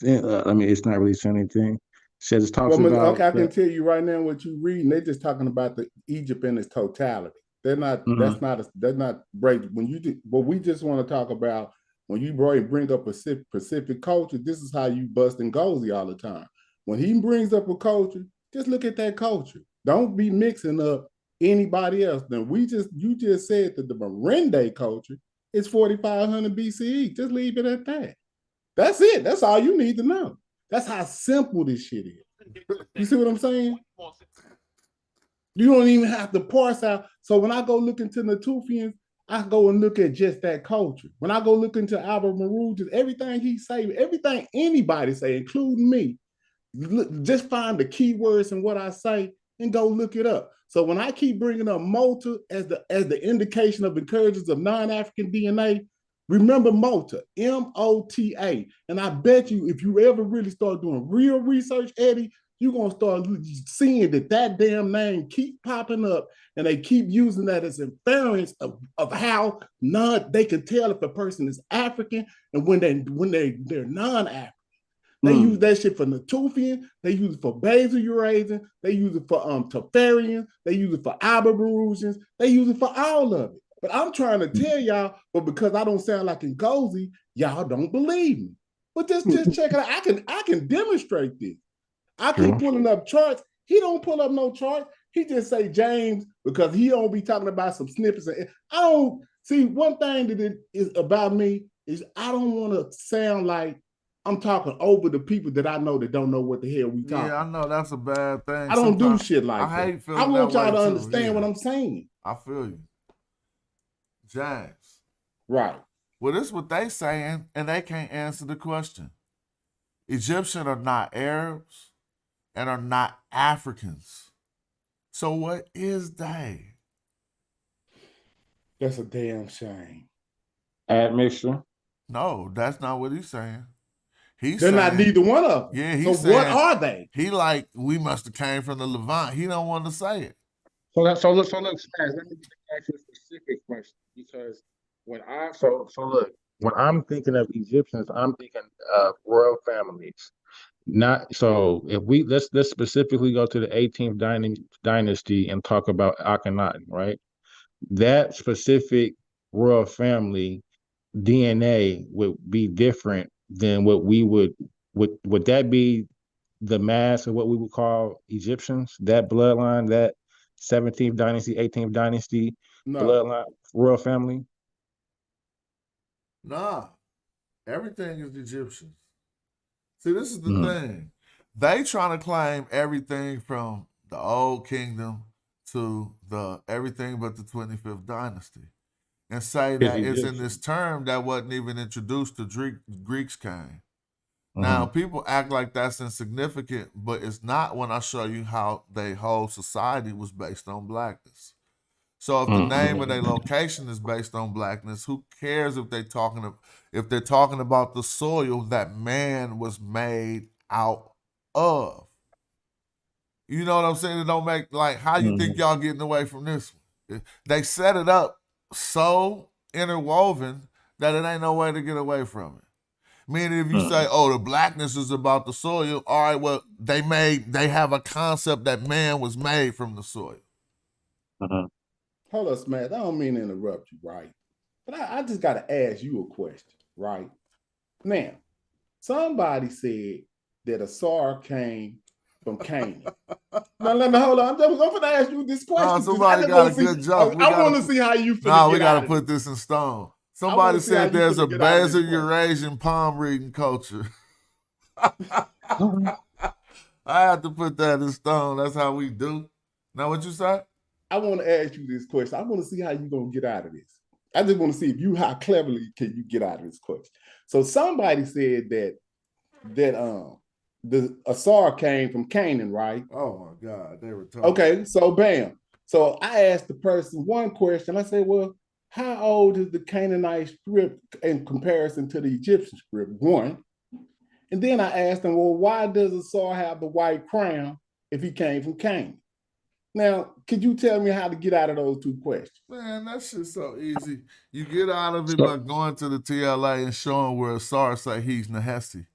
It's not really saying anything. It says it talks about. Okay, I can tell you right now what you're reading. They're just talking about the Egypt in its totality. They're not. That's not break. When you do, what we just want to talk about. When you bring up Pacific culture, this is how you bust and gozy all the time. When he brings up a culture, just look at that culture. Don't be mixing up anybody else. Now you just said that the Miranda culture is 4,500 BCE. Just leave it at that. That's it. That's all you need to know. That's how simple this shit is. You see what I'm saying? You don't even have to parse out. So when I go look into Natufians, I go and look at just that culture. When I go look into Albert Marujas, everything he say, everything anybody say, including me, just find the keywords in what I say and go look it up. So when I keep bringing up Malta as the indication of encouragers of non-African DNA, remember Malta, M-O-T-A. And I bet you if you ever really start doing real research, Eddie, you're going to start seeing that damn name keep popping up and they keep using that as inference of how they can tell if a person is African and when they're non-African. They use that shit for Natufian. They use it for Basal Eurasian. They use it for Tafarians. They use it for Alba-Barusians. They use it for all of it. But I'm trying to tell y'all, but because I don't sound like Ngozi, y'all don't believe me. But just check it out. I can demonstrate this. I keep pulling up charts. He don't pull up no charts. He just say James because he don't be talking about some snippets. I don't see one thing that it is about me is I don't want to sound like I'm talking over the people that I know that don't know what the hell we talking. Yeah, I know that's a bad thing. I don't do shit like that. Hate I want y'all to too. understand what I'm saying. I feel you. James. Right. Well, this is what they saying, and they can't answer the question. Egyptians are not Arabs and are not Africans. So what is they? That's a damn shame. Admixture. No, that's not what he's saying. They're saying, not neither one of them. Yeah, he's so saying, what are they? He like, we must have came from the Levant. He don't want to say it. So look, Smash, let me ask you a specific question because when I'm thinking of Egyptians, I'm thinking of royal families. Not so. If we let's specifically go to the 18th dynasty and talk about Akhenaten, right? That specific royal family DNA would be different than what we would that be the mass of what we would call Egyptians? That bloodline, that 17th dynasty, 18th dynasty bloodline, royal family? Nah, everything is Egyptians. See, this is the thing. They trying to claim everything from the old kingdom to the everything but the 25th dynasty. And say that it's in this term that wasn't even introduced to Greeks came. Now, people act like that's insignificant, but it's not when I show you how their whole society was based on blackness. So if the name of their location is based on blackness, who cares if they're talking about the soil that man was made out of? You know what I'm saying? It don't make, like, how you think y'all getting away from this one? They set it up so interwoven that it ain't no way to get away from it. Meaning if you say, oh, the blackness is about the soil, all right, well, they have a concept that man was made from the soil. Hold up, Smash. I don't mean to interrupt you, right? But I just got to ask you a question, right? Now, somebody said that a Asar came from Canaan. Now, let me hold on. I'm going to ask you this question. Somebody got a good joke. I want to see how you feel. We got to put this in stone. Somebody said there's a Basal Eurasian palm reading culture. I have to put that in stone. That's how we do. Now, what you say? I want to ask you this question. I want to see how you're going to get out of this. I just want to see how cleverly can you get out of this question. So somebody said that the Asar came from Canaan, right? Oh my God, they were talking. Okay, so bam. So I asked the person one question. I said, well, how old is the Canaanite script in comparison to the Egyptian script? One. And then I asked him, well, why does Asar have the white crown if he came from Canaan? Now, could you tell me how to get out of those two questions? Man, that shit's so easy. You get out of it by going to the TLA and showing where Asar say he's Nahesi.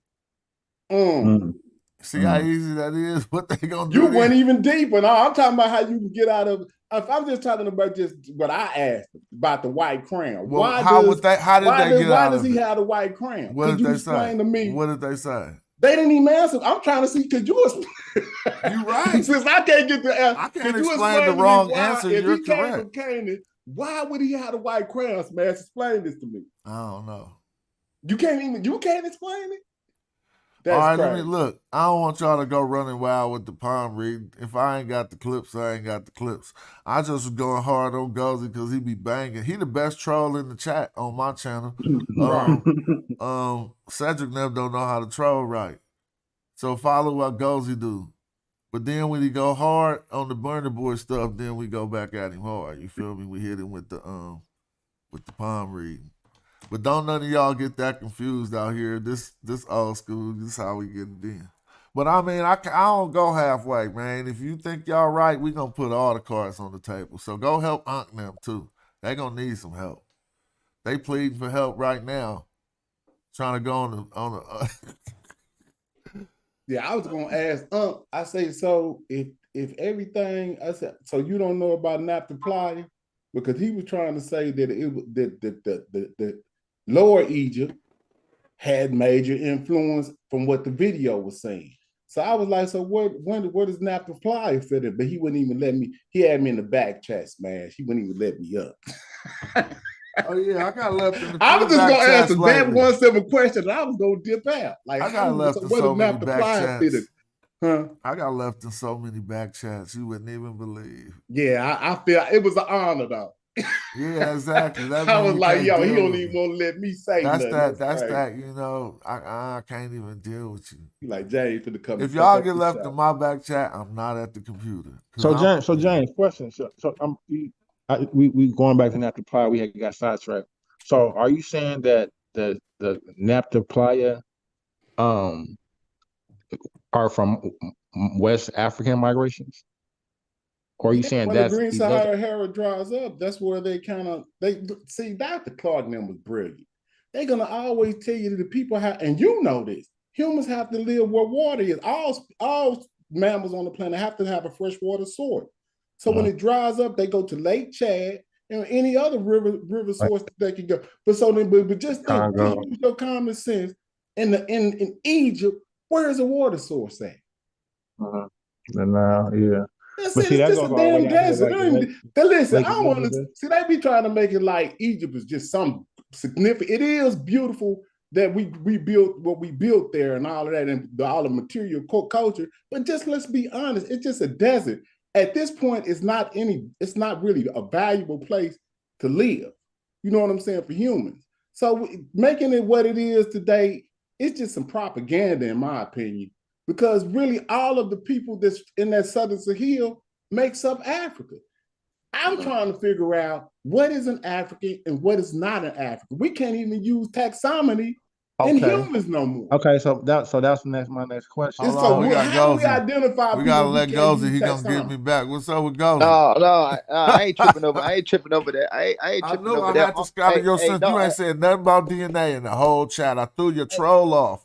See how easy that is? What they gonna do? You went even deeper. No, I'm talking about how you can get out of it. I'm just talking about just what I asked about the white crown. Well, why how does, did they get why out does of he it? have the white crown? What Could did you they explain say? to me? What did they say? They didn't even answer. I'm trying to see, could you You right. Since I can't get the answer, I can't could you explain the to me wrong why, answer. If You're he came correct. from Canaan, why would he have the white crown, Smash? Explain this to me. I don't know. You can't explain it? That's All right, crazy. let me look. I don't want y'all to go running wild with the palm reading. If I ain't got the clips, I ain't got the clips. I just was going hard on Gozy because he be banging. He the best troll in the chat on my channel. Cedric never don't know how to troll right. So follow what Gozy do. But then when he go hard on the Burner Boy stuff, then we go back at him hard. You feel me? We hit him with the palm reading. But don't none of y'all get that confused out here. This old school, this is how we get it in. But I mean, I don't go halfway, man. If you think y'all right, we gonna put all the cards on the table. So go help Unc them too. They gonna need some help. They pleading for help right now, trying to go on the. Yeah, I was gonna ask Unc. I say, so if everything, I said, so you don't know about Naphtali? Because he was trying to say that it was the Lower Egypt had major influence from what the video was saying. So I was like, so what does Naphtali fit in? But he wouldn't even let me. He had me in the back chat, Smash. He wouldn't even let me up. Oh yeah, I got left in the I was just gonna ask that lately. one simple question, and I was gonna dip out. Like I got left in so many back chats. Huh? I got left in so many back chats you wouldn't even believe. Yeah, I feel it was an honor though. Yeah, exactly. That I was like, yo, he don't with even me. want to let me say That's nothing. That's that. You know, I can't even deal with you. You like James to come. If y'all get left in my back chat, I'm not at the computer. So James, question. So we going back to Naphtali. We had got sidetracked. So are you saying that the Naphtali are from West African migrations? Or are you saying when that's the Green Sahara dries up, that's where they see. Dr. Clark and them was brilliant. They're gonna always tell you that the people have, and you know this, humans have to live where water is. All mammals on the planet have to have a freshwater source. So when it dries up, they go to Lake Chad and any other river source that they can go. But just think, use your common sense. In Egypt, where is the water source at? Yeah. That's it. It's just a damn desert. Listen, I don't want to see. They be trying to make it like Egypt is just some significant. It is beautiful that we built what we built there and all of that and all the material culture. But just let's be honest, it's just a desert. At this point, it's not really a valuable place to live. You know what I'm saying, for humans. So making it what it is today, it's just some propaganda, in my opinion. Because really, all of the people that's in that Southern Sahel makes up Africa. I'm trying to figure out what is an African and what is not an African. We can't even use taxonomy in humans no more. Okay, so that's my next question. So how do we identify people? We gotta let Gozy. He gonna get me back. What's up with Gozy? No, I ain't tripping over. I ain't tripping over that. I ain't tripping over that. I had to scout your sense. You ain't said nothing about DNA in the whole chat. I threw your troll off.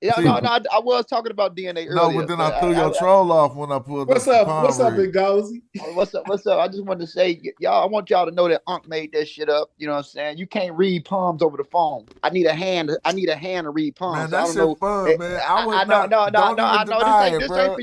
Yeah, no, I was talking about DNA earlier. No, but then I threw your troll off when I pulled What's up, Big Gozy? What's up? I just wanted to say, y'all, I want y'all to know that Unc made that shit up. You know what I'm saying? You can't read palms over the phone. I need a hand to read palms. Man, that shit fun, man. I know.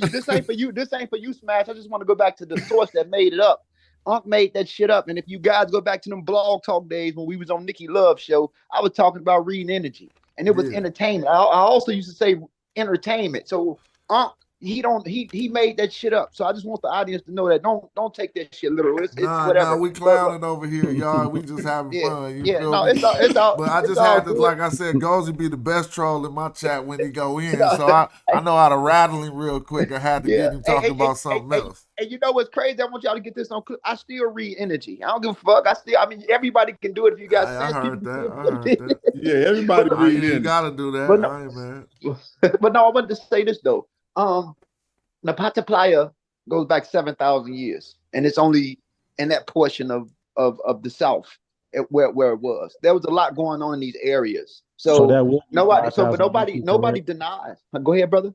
This ain't for you. This ain't for you, Smash. I just want to go back to the source that made it up. Unc made that shit up. And if you guys go back to them blog talk days when we was on Nikki Love's show, I was talking about reading energy. And it was entertainment. I also used to say entertainment. So Unc he made that shit up. So I just want the audience to know that don't take that shit literal. It's whatever. Nah, we clowning over here, y'all. We just having Yeah, fun. You yeah. feel No, me? it's all. But I It's just all had to, good. like I said, Gozy be the best troll in my chat when he go in. So I know how to rattle him real quick. I had to get him talking about something else. And you know what's crazy? I want y'all to get this on clip. I still read energy. I don't give a fuck. I mean, everybody can do it if you got sense. I heard that. Yeah, everybody read You energy. gotta do that. But no, I ain't mad. but no, I wanted to say this though. Napata Playa goes back 7,000 years, and it's only in that portion of the South where it was. There was a lot going on in these areas. So that will be nobody 5,000 BC, nobody correct? denies. Go ahead, brother.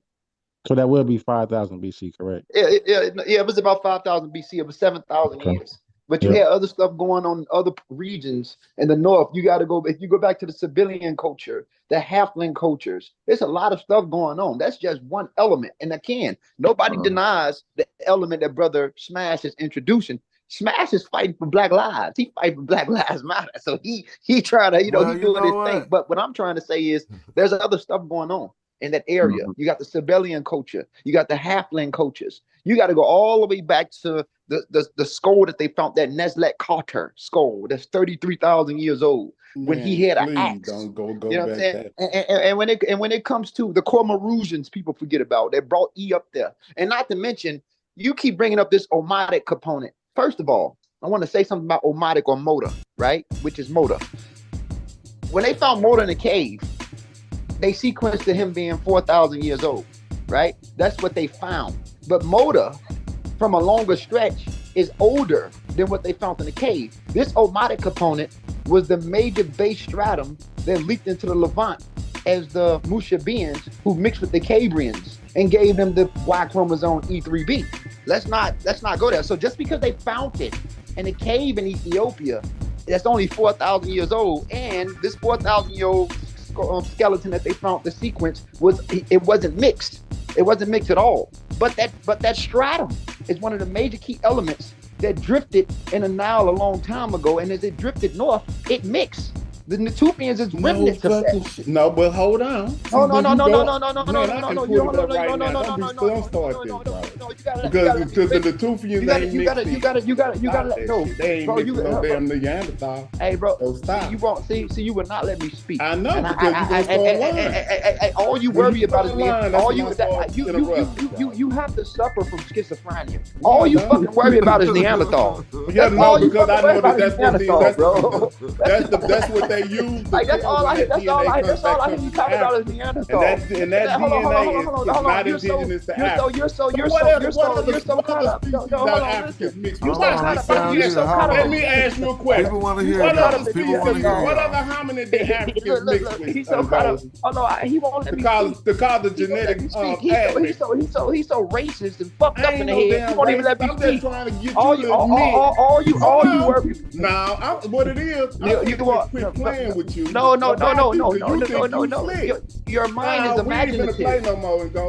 So that will be 5,000 BC, correct? Yeah, it was about 5,000 BC. It was 7,000 Okay. years. But you Yep. had other stuff going on in other regions in the north. You got to go, if you go back to the civilian culture, the halfling cultures, there's a lot of stuff going on. That's just one element. And again, nobody denies the element that Brother Smash is introducing. Smash is fighting for Black lives. He fighting for Black Lives Matter. So he trying to, he doing his thing. But what I'm trying to say is there's other stuff going on in that area. You got the civilian culture. You got the halfling cultures. You got to go all the way back to the skull that they found, that Neslet Carter skull that's 33,000 years old. When he had an axe. Don't go You know what I'm back saying? And when it comes to the Cormorusians, people forget about. They brought E up there. And not to mention, you keep bringing up this Omatic component. First of all, I want to say something about Omatic or Moda, right? Which is Moda. When they found Moda in a cave, they sequenced to him being 4,000 years old, right? That's what they found. But Moda, from a longer stretch, is older than what they found in the cave. This Omatic component was the major base stratum that leaked into the Levant as the Mushabians, who mixed with the Cambrians and gave them the Y chromosome E3B. Let's not go there. So just because they found it in a cave in Ethiopia, that's only 4,000 years old, and this 4,000-year-old skeleton that they found, the sequence wasn't mixed. It wasn't mixed at all. But that stratum is one of the major key elements that drifted in the Nile a long time ago, and as it drifted north, it mixed. The Natufians is remnants of that. No, but hold on. No. Because the Natufians ain't mixed. You gotta let go. They ain't mixed no damn Neanderthal. Hey, bro, so stop. You won't see. You would not let me speak. I know, because you gonna start lying. All you worry about is you have to suffer from schizophrenia. All you fucking worry about is Neanderthal. Yeah, no, because I know that's what they use. Like that's all I hear you talking about is Neanderthal. And that DNA is not indigenous to Africa. You're so caught up. Let me ask you a question. People want to hear that. What other hominid did Africans mix with? He's so caught up. Oh no, he won't let me speak. To call the genetic he's so racist and fucked up in the head. He won't even let me speak. I'm just trying to get you all you worry. Now, what it is, you quit playing with you. No. Your mind is imaginative.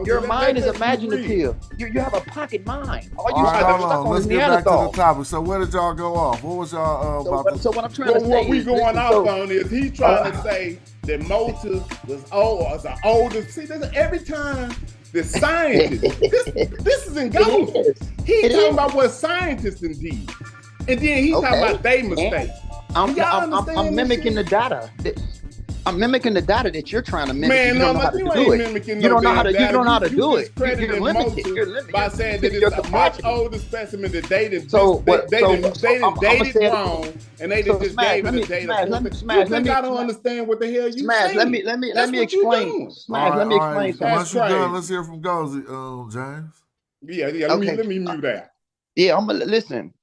Your mind is imaginative. You have a pocket mind. All you stuck on let's is get back to the Neanderthal. topic. So where did y'all go off? What was y'all about? So what I'm trying to say what we is going off on is he's trying to say that Moses was old, or the oldest. See, this every time the scientists, this is in gold. He's talking about what scientists did, and then he's talking about they mistake. I'm mimicking the data. I'm mimicking the data that you're trying to mimic. Man, you don't know how to do it. You don't know how to. You don't know how to do it. You're limited. You're limited by saying that it's a much older specimen that they didn't dated wrong, and they just gave it a data. You gotta understand what the hell you saying. Let me explain. Smash. Let me explain something. Once you're done, let's hear from Gozy, James. Yeah. Let me mute that. Yeah, I'm gonna listen.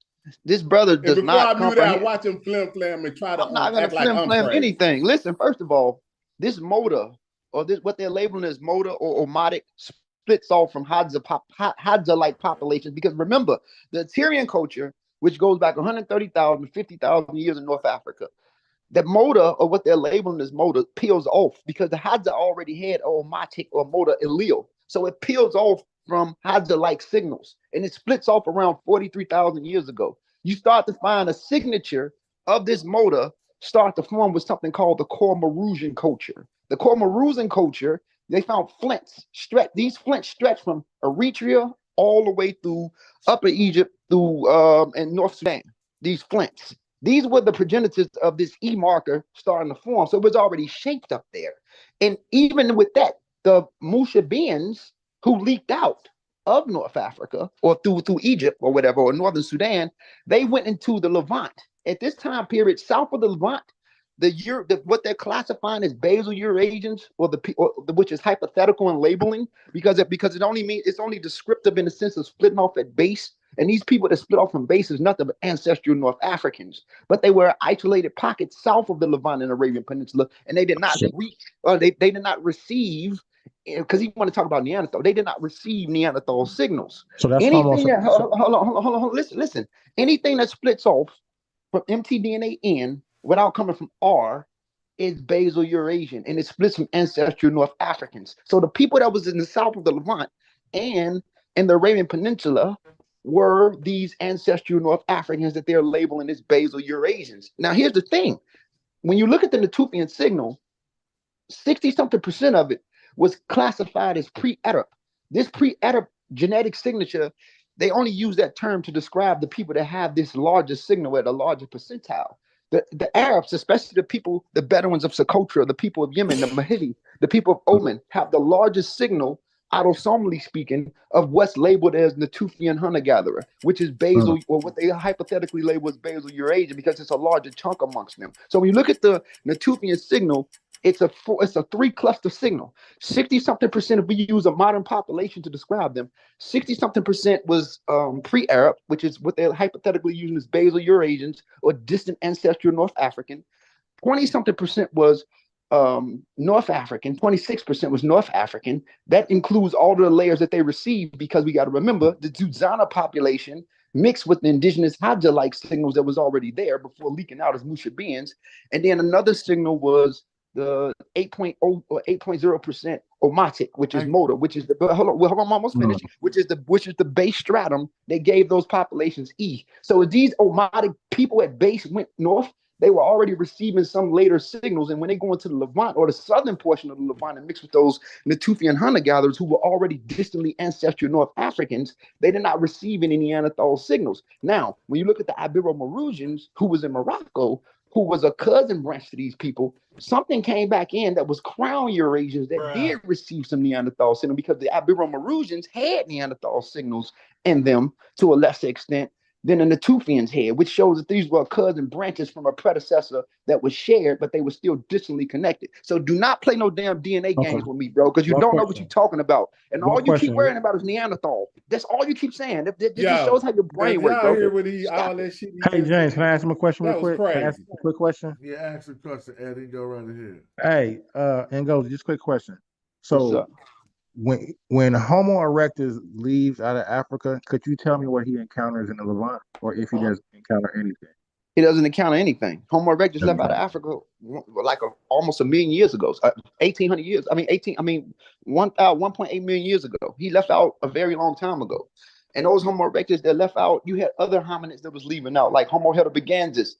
This brother does not comprehend. Watch him flim and try to. I'm not gonna flim anything. Listen, first of all, this Moda, or this what they're labeling as Moda or Omatic, splits off from Hadza-like populations. Because remember, the Tyrian culture, which goes back 130,000 to 50,000 years in North Africa, that Moda, or what they're labeling as Moda, peels off because the Hadza already had Omatic or Moda allele, so it peels off from Hadza-like signals, and it splits off around 43,000 years ago. You start to find a signature of this Moda start to form with something called the Cormorusian culture. The Cormorusian culture They found flints. These flints stretch from Eritrea all the way through Upper Egypt through and North Sudan. These flints. These were the progenitors of this E marker starting to form. So it was already shaped up there. And even with that, the Mushabians who leaked out of North Africa or through Egypt or whatever, or Northern Sudan, they went into the Levant. At this time period, south of the Levant, what they're classifying as basal Eurasians, which is hypothetical in labeling, because it only means it's only descriptive in the sense of splitting off at base. And these people that split off from base is nothing but ancestral North Africans, but they were isolated pockets south of the Levant and Arabian Peninsula, and they did not reach, they did not receive. Because you want to talk about Neanderthal, they did not receive Neanderthal signals. So that's anything that hold on, listen. Anything that splits off from mtDNA in without coming from R is basal Eurasian, and it splits from ancestral North Africans. So the people that was in the south of the Levant and in the Arabian Peninsula were these ancestral North Africans that they're labeling as basal Eurasians. Now, here's the thing. When you look at the Natufian signal, 60-something% of it was classified as pre-Arab. This pre-Arab genetic signature, they only use that term to describe the people that have this larger signal at a larger percentile. The Arabs, especially the people, the Bedouins of Socotra, the people of Yemen, the Mahidi, the people of Oman, have the largest signal, autosomally speaking, of what's labeled as Natufian hunter-gatherer, which is basal, or what they hypothetically label as basal Eurasia, because it's a larger chunk amongst them. So when you look at the Natufian signal, it's a 3-cluster signal. 60-something% if we use a modern population to describe them, 60-something% was pre-Arab, which is what they're hypothetically using as basal Eurasians or distant ancestral North African. 20-something% was North African. 26% was North African. That includes all the layers that they received, because we got to remember the Zuzana population mixed with the indigenous Hadja-like signals that was already there before leaking out as Mushabians. And then another signal was the 8.0 or 8.0% Omatic, which is motor, which is the hold on, I'm almost finished, which is the base stratum. They gave those populations E. So as these Omatic people at base went north, they were already receiving some later signals. And when they go into the Levant or the southern portion of the Levant and mix with those Natufian hunter-gatherers who were already distantly ancestral North Africans, they did not receive any Neanderthal signals. Now, when you look at the Ibero-Maurusians, who was in Morocco, who was a cousin branch to these people, something came back in that was crown Eurasians that did receive some Neanderthal signal, because the Ibero-Maurusians had Neanderthal signals in them to a lesser extent than the Natufians had, which shows that these were cousin branches from a predecessor that was shared, but they were still distantly connected. So do not play no damn DNA games with me, bro, because you don't know what you're talking about. And all you keep worrying about is Neanderthal. That's all you keep saying. It just shows how your brain works, bro. Hear what all that shit Hey, James, can I ask him a question real quick? Crazy. Can I ask a quick question? Yeah, ask a question, Eddie. Go right ahead. Hey, and go, just a quick question. So when Homo erectus leaves out of Africa, could you tell me what he encounters in the Levant, or if he doesn't encounter anything? He doesn't encounter anything. Homo erectus left out of Africa like almost 1 million years ago, 1,800 years. 1.8 million years ago. He left out a very long time ago. And those Homo erectus that left out, you had other hominids that was leaving out, like Homo heidelbergensis.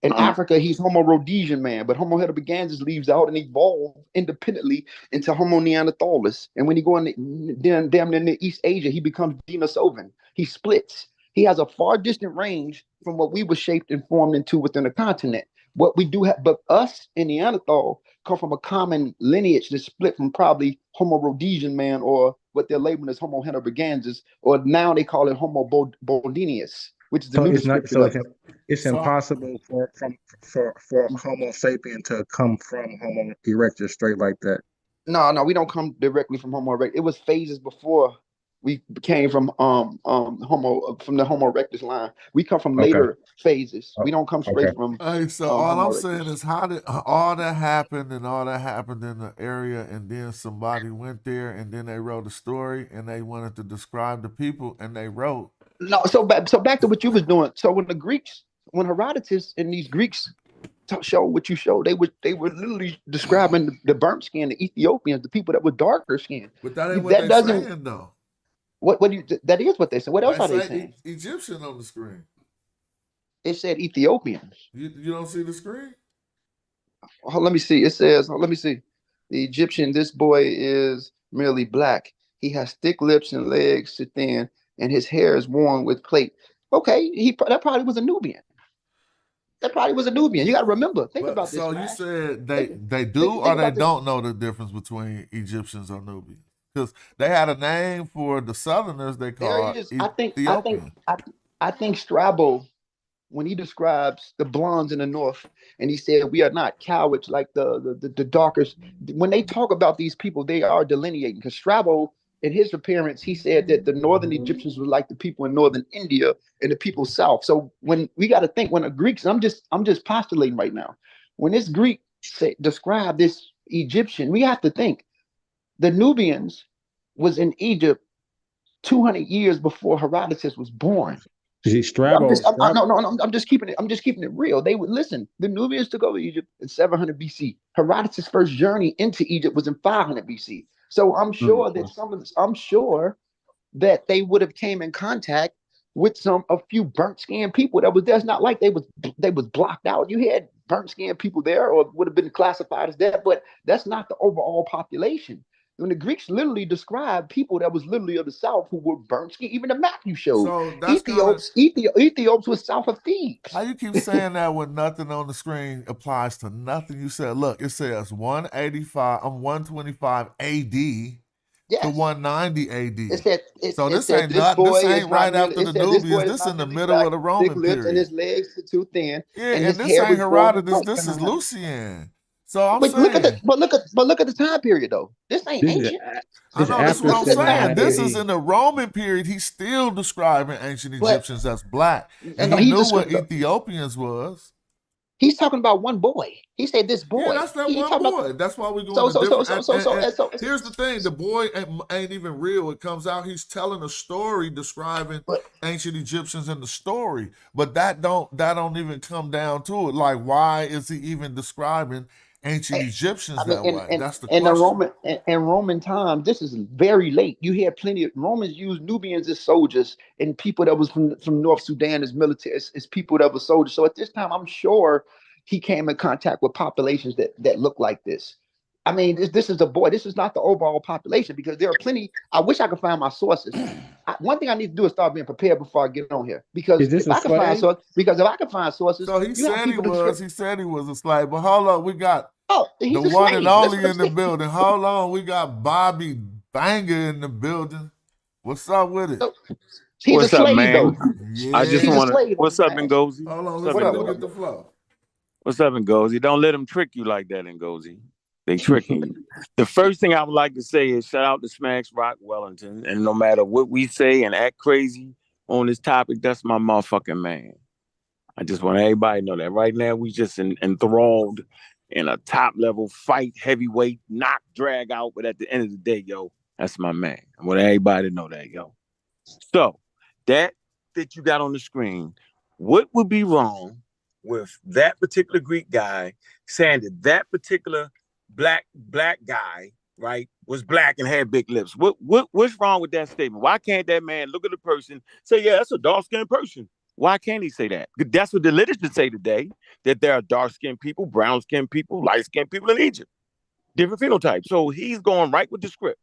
In Africa, he's Homo Rhodesian man, but Homo heidelbergensis leaves out and evolved independently into Homo neanderthalis. And when you go in damn near East Asia, he becomes Denisovan. He splits. He has a far distant range from what we were shaped and formed into within the continent. What we do have, but us and Neanderthal come from a common lineage that split from probably Homo Rhodesian man, or what they're labeling as Homo heidelbergensis, or now they call it Homo bodinius, which is the new description. It's impossible for Homo sapien to come from Homo erectus straight like that. No, we don't come directly from Homo erectus. It was phases before we came from the Homo erectus line. We come from later phases. We don't come straight from. Hey, so all I'm saying is, how did all that happened in the area, and then somebody went there and then they wrote a story and they wanted to describe the people and they wrote. No, so back to what you was doing. So when Herodotus and these Greeks show what you showed, they were literally describing the burnt skin, the Ethiopians, the people that were darker skinned. But that ain't what they're saying, though. That is what they said. What else are they saying? Egyptian on the screen. It said Ethiopians. You don't see the screen? Oh, let me see. It says. Let me see. The Egyptian, this boy is merely black. He has thick lips and legs to thin, and his hair is worn with plate. Okay, that probably was a Nubian. That probably was a Nubian. You got to remember. Think But about this. so you Smash. said they do Think or they about this. don't know the difference between Egyptians or Nubians? Because they had a name for the Southerners they There called is. Ethiopian. I think Strabo, when he describes the blondes in the north, and he said we are not cowards like the darkest. When they talk about these people, they are delineating. Because Strabo, in his appearance, he said that the northern Egyptians were like the people in northern India and the people south. So when we got to think, when the Greeks, I'm just postulating right now, when this Greek describe this Egyptian, we have to think the Nubians was in Egypt 200 years before Herodotus was born. See, Strabo, I'm just keeping it real. They would listen. The Nubians took over Egypt in 700 BC. Herodotus' first journey into Egypt was in 500 BC. So I'm sure that they would have came in contact with a few burnt skin people that was there. It's not like they was blocked out. You had burnt skin people there, or would have been classified as that, but that's not the overall population. When the Greeks literally described people that was literally of the south who were burnt skin, even the map you showed. So that's Ethiops was south of Thebes. How you keep saying that when nothing on the screen applies to nothing you said? Look, it says 125 AD to 190 AD. So this ain't right after the Nubians. This in the middle of the Roman period. And his legs are too thin. Yeah, and this ain't Herodotus. This is Lucian. So I'm saying, look at the time period though. This ain't ancient. I know that's what I'm saying. This is in the Roman period. He's still describing ancient Egyptians as black, and he knew what Ethiopians was. He's talking about one boy. He said this boy. Yeah, that's that one boy. That's why we're going to different. Here's the thing: the boy ain't even real. It comes out he's telling a story describing ancient Egyptians in the story, but that don't even come down to it. Like, why is he even describing ancient Egyptians that way? That's the question. In Roman times, this is very late. You hear plenty of Romans use Nubians as soldiers and people that was from North Sudan as military, as people that were soldiers. So at this time, I'm sure he came in contact with populations that look like this. I mean, this is a boy. This is not the overall population, because there are plenty. I wish I could find my sources. One thing I need to do is start being prepared before I get on here, because if I can find sources, so he said he was a slave. But hold on, we got the one and only in the building. Hold on, we got Bobby Banger in the building. What's up with it? What's up, man? Yeah. I just want to. What's up, Ngozi? Hold on, let's get the flow. What's up, Ngozi? Don't let them trick you like that, Ngozi. They tricking you. The first thing I would like to say is shout out to Smash Rock Wellington. And no matter what we say and act crazy on this topic, that's my motherfucking man. I just want everybody to know that right now we just enthralled in a top level fight, heavyweight, knock, drag out. But at the end of the day, yo, that's my man. I want everybody to know that, yo. So that you got on the screen, what would be wrong with that particular Greek guy saying that particular black guy, right, was black and had big lips? What's wrong with that statement? Why can't that man look at the person, say, yeah, that's a dark-skinned person? Why can't he say that? That's what the literature say today, that there are dark-skinned people, brown-skinned people, light-skinned people in Egypt. Different phenotypes. So he's going right with the script.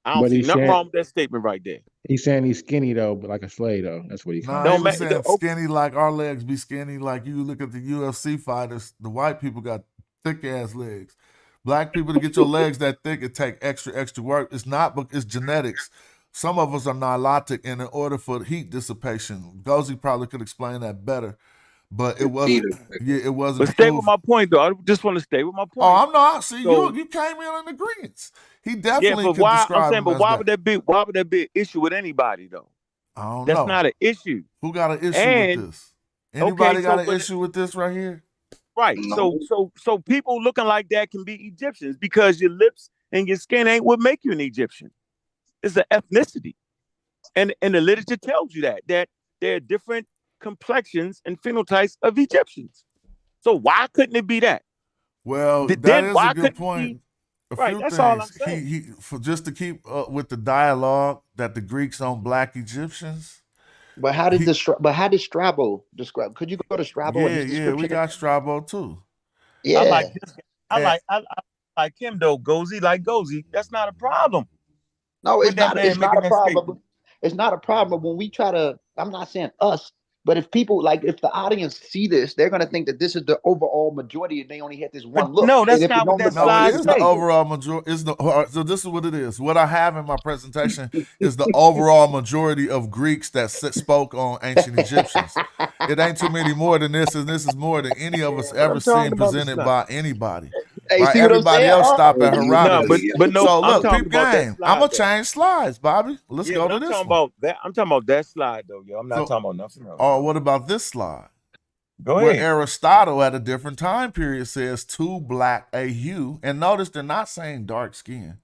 I don't see nothing wrong with that statement right there. He's saying he's skinny though, but like a slave though. That's what he's saying. No, he was saying skinny like our legs be skinny. Like you look at the UFC fighters, the white people got thick ass legs. Black people, to get your legs that thick, it take extra work. It's not, but it's genetics. Some of us are nilotic, and in order for heat dissipation, Gozi probably could explain that better. But it wasn't. Yeah, it wasn't. But stay with my point, though. I just want to stay with my point. Oh, I'm not. See, you came in agreement. He definitely could describe. I'm saying, but why would that be? Why would that be an issue with anybody, though? I don't know. That's not an issue. Who got an issue with this? Anybody got an issue with this right here? Right. No. So people looking like that can be Egyptians because your lips and your skin ain't what make you an Egyptian. It's an ethnicity, and the literature tells you that there are different complexions and phenotypes of Egyptians. So why couldn't it be that? Well, that is a good point. Right, that's all I'm saying. He just to keep with the dialogue that the Greeks on black Egyptians. But how did Strabo describe? Could you go to Strabo? Yeah, we got Strabo too. Yeah, I like him though, Gozy, like Gozy. That's not a problem. No, With it's that not. man It's not making a that problem. statement. It's not a problem when we try to. I'm not saying us, but if people like, if the audience see this, they're gonna think that this is the overall majority, and they only had this one look. No, that's And if not what that No, it slide is the say. overall majority. So this is what it is. What I have in my presentation is the overall majority of Greeks that spoke on ancient Egyptians. It ain't too many more than this, and this is more than any of us ever I'm talking seen about the presented slide. by anybody. Hey, Right? see what I'm Everybody saying? else stop at No, Herodotus. but no, So I'm look, talking peep about that game. slide. I'm gonna though. change slides, Bobby. Let's Yeah, go but to I'm this talking one. about that. I'm talking about that slide though, yo. I'm not talking about nothing else. Or what about this slide? Go Where ahead. Aristotle at a different time period says too black a hue. And notice they're not saying dark skin.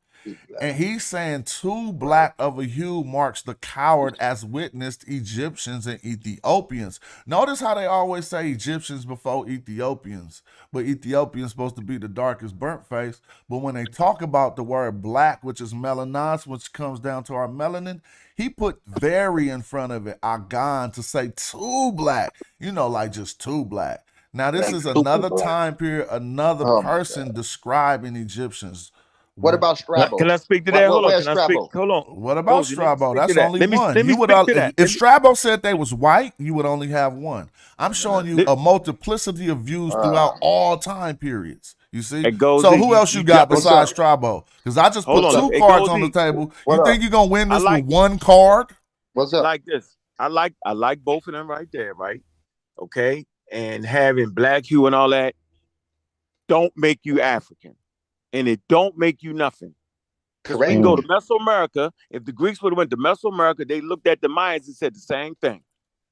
And he's saying too black of a hue marks the coward as witnessed Egyptians and Ethiopians. Notice how they always say Egyptians before Ethiopians, but Ethiopians supposed to be the darkest burnt face. But when they talk about the word black, which is melanos, which comes down to our melanin, he put very in front of it, agan, to say too black. You know, like just too black. Now this is another time period, another person describing Egyptians. What about Strabo? Can I speak to that? Hold on. Where's Can I speak? Strabo? Hold on. What about Gozy, let me Strabo? speak to That's that. only Let me one. speak You would to that. if Strabo said they was white, you would only have one. I'm showing you a multiplicity of views throughout all time periods. You see? Hey, Gozy, So who else you got jumping- besides Strabo? Because I just put Hold on. two Hey, cards Gozy. on the table. What You up? think you're gonna win I this like- with one card? What's up? Like this. I like both of them right there, right? Okay. And having black hue and all that don't make you African. And it don't make you nothing. Because we can go to Mesoamerica. If the Greeks would have went to Mesoamerica, they looked at the Mayans and said the same thing.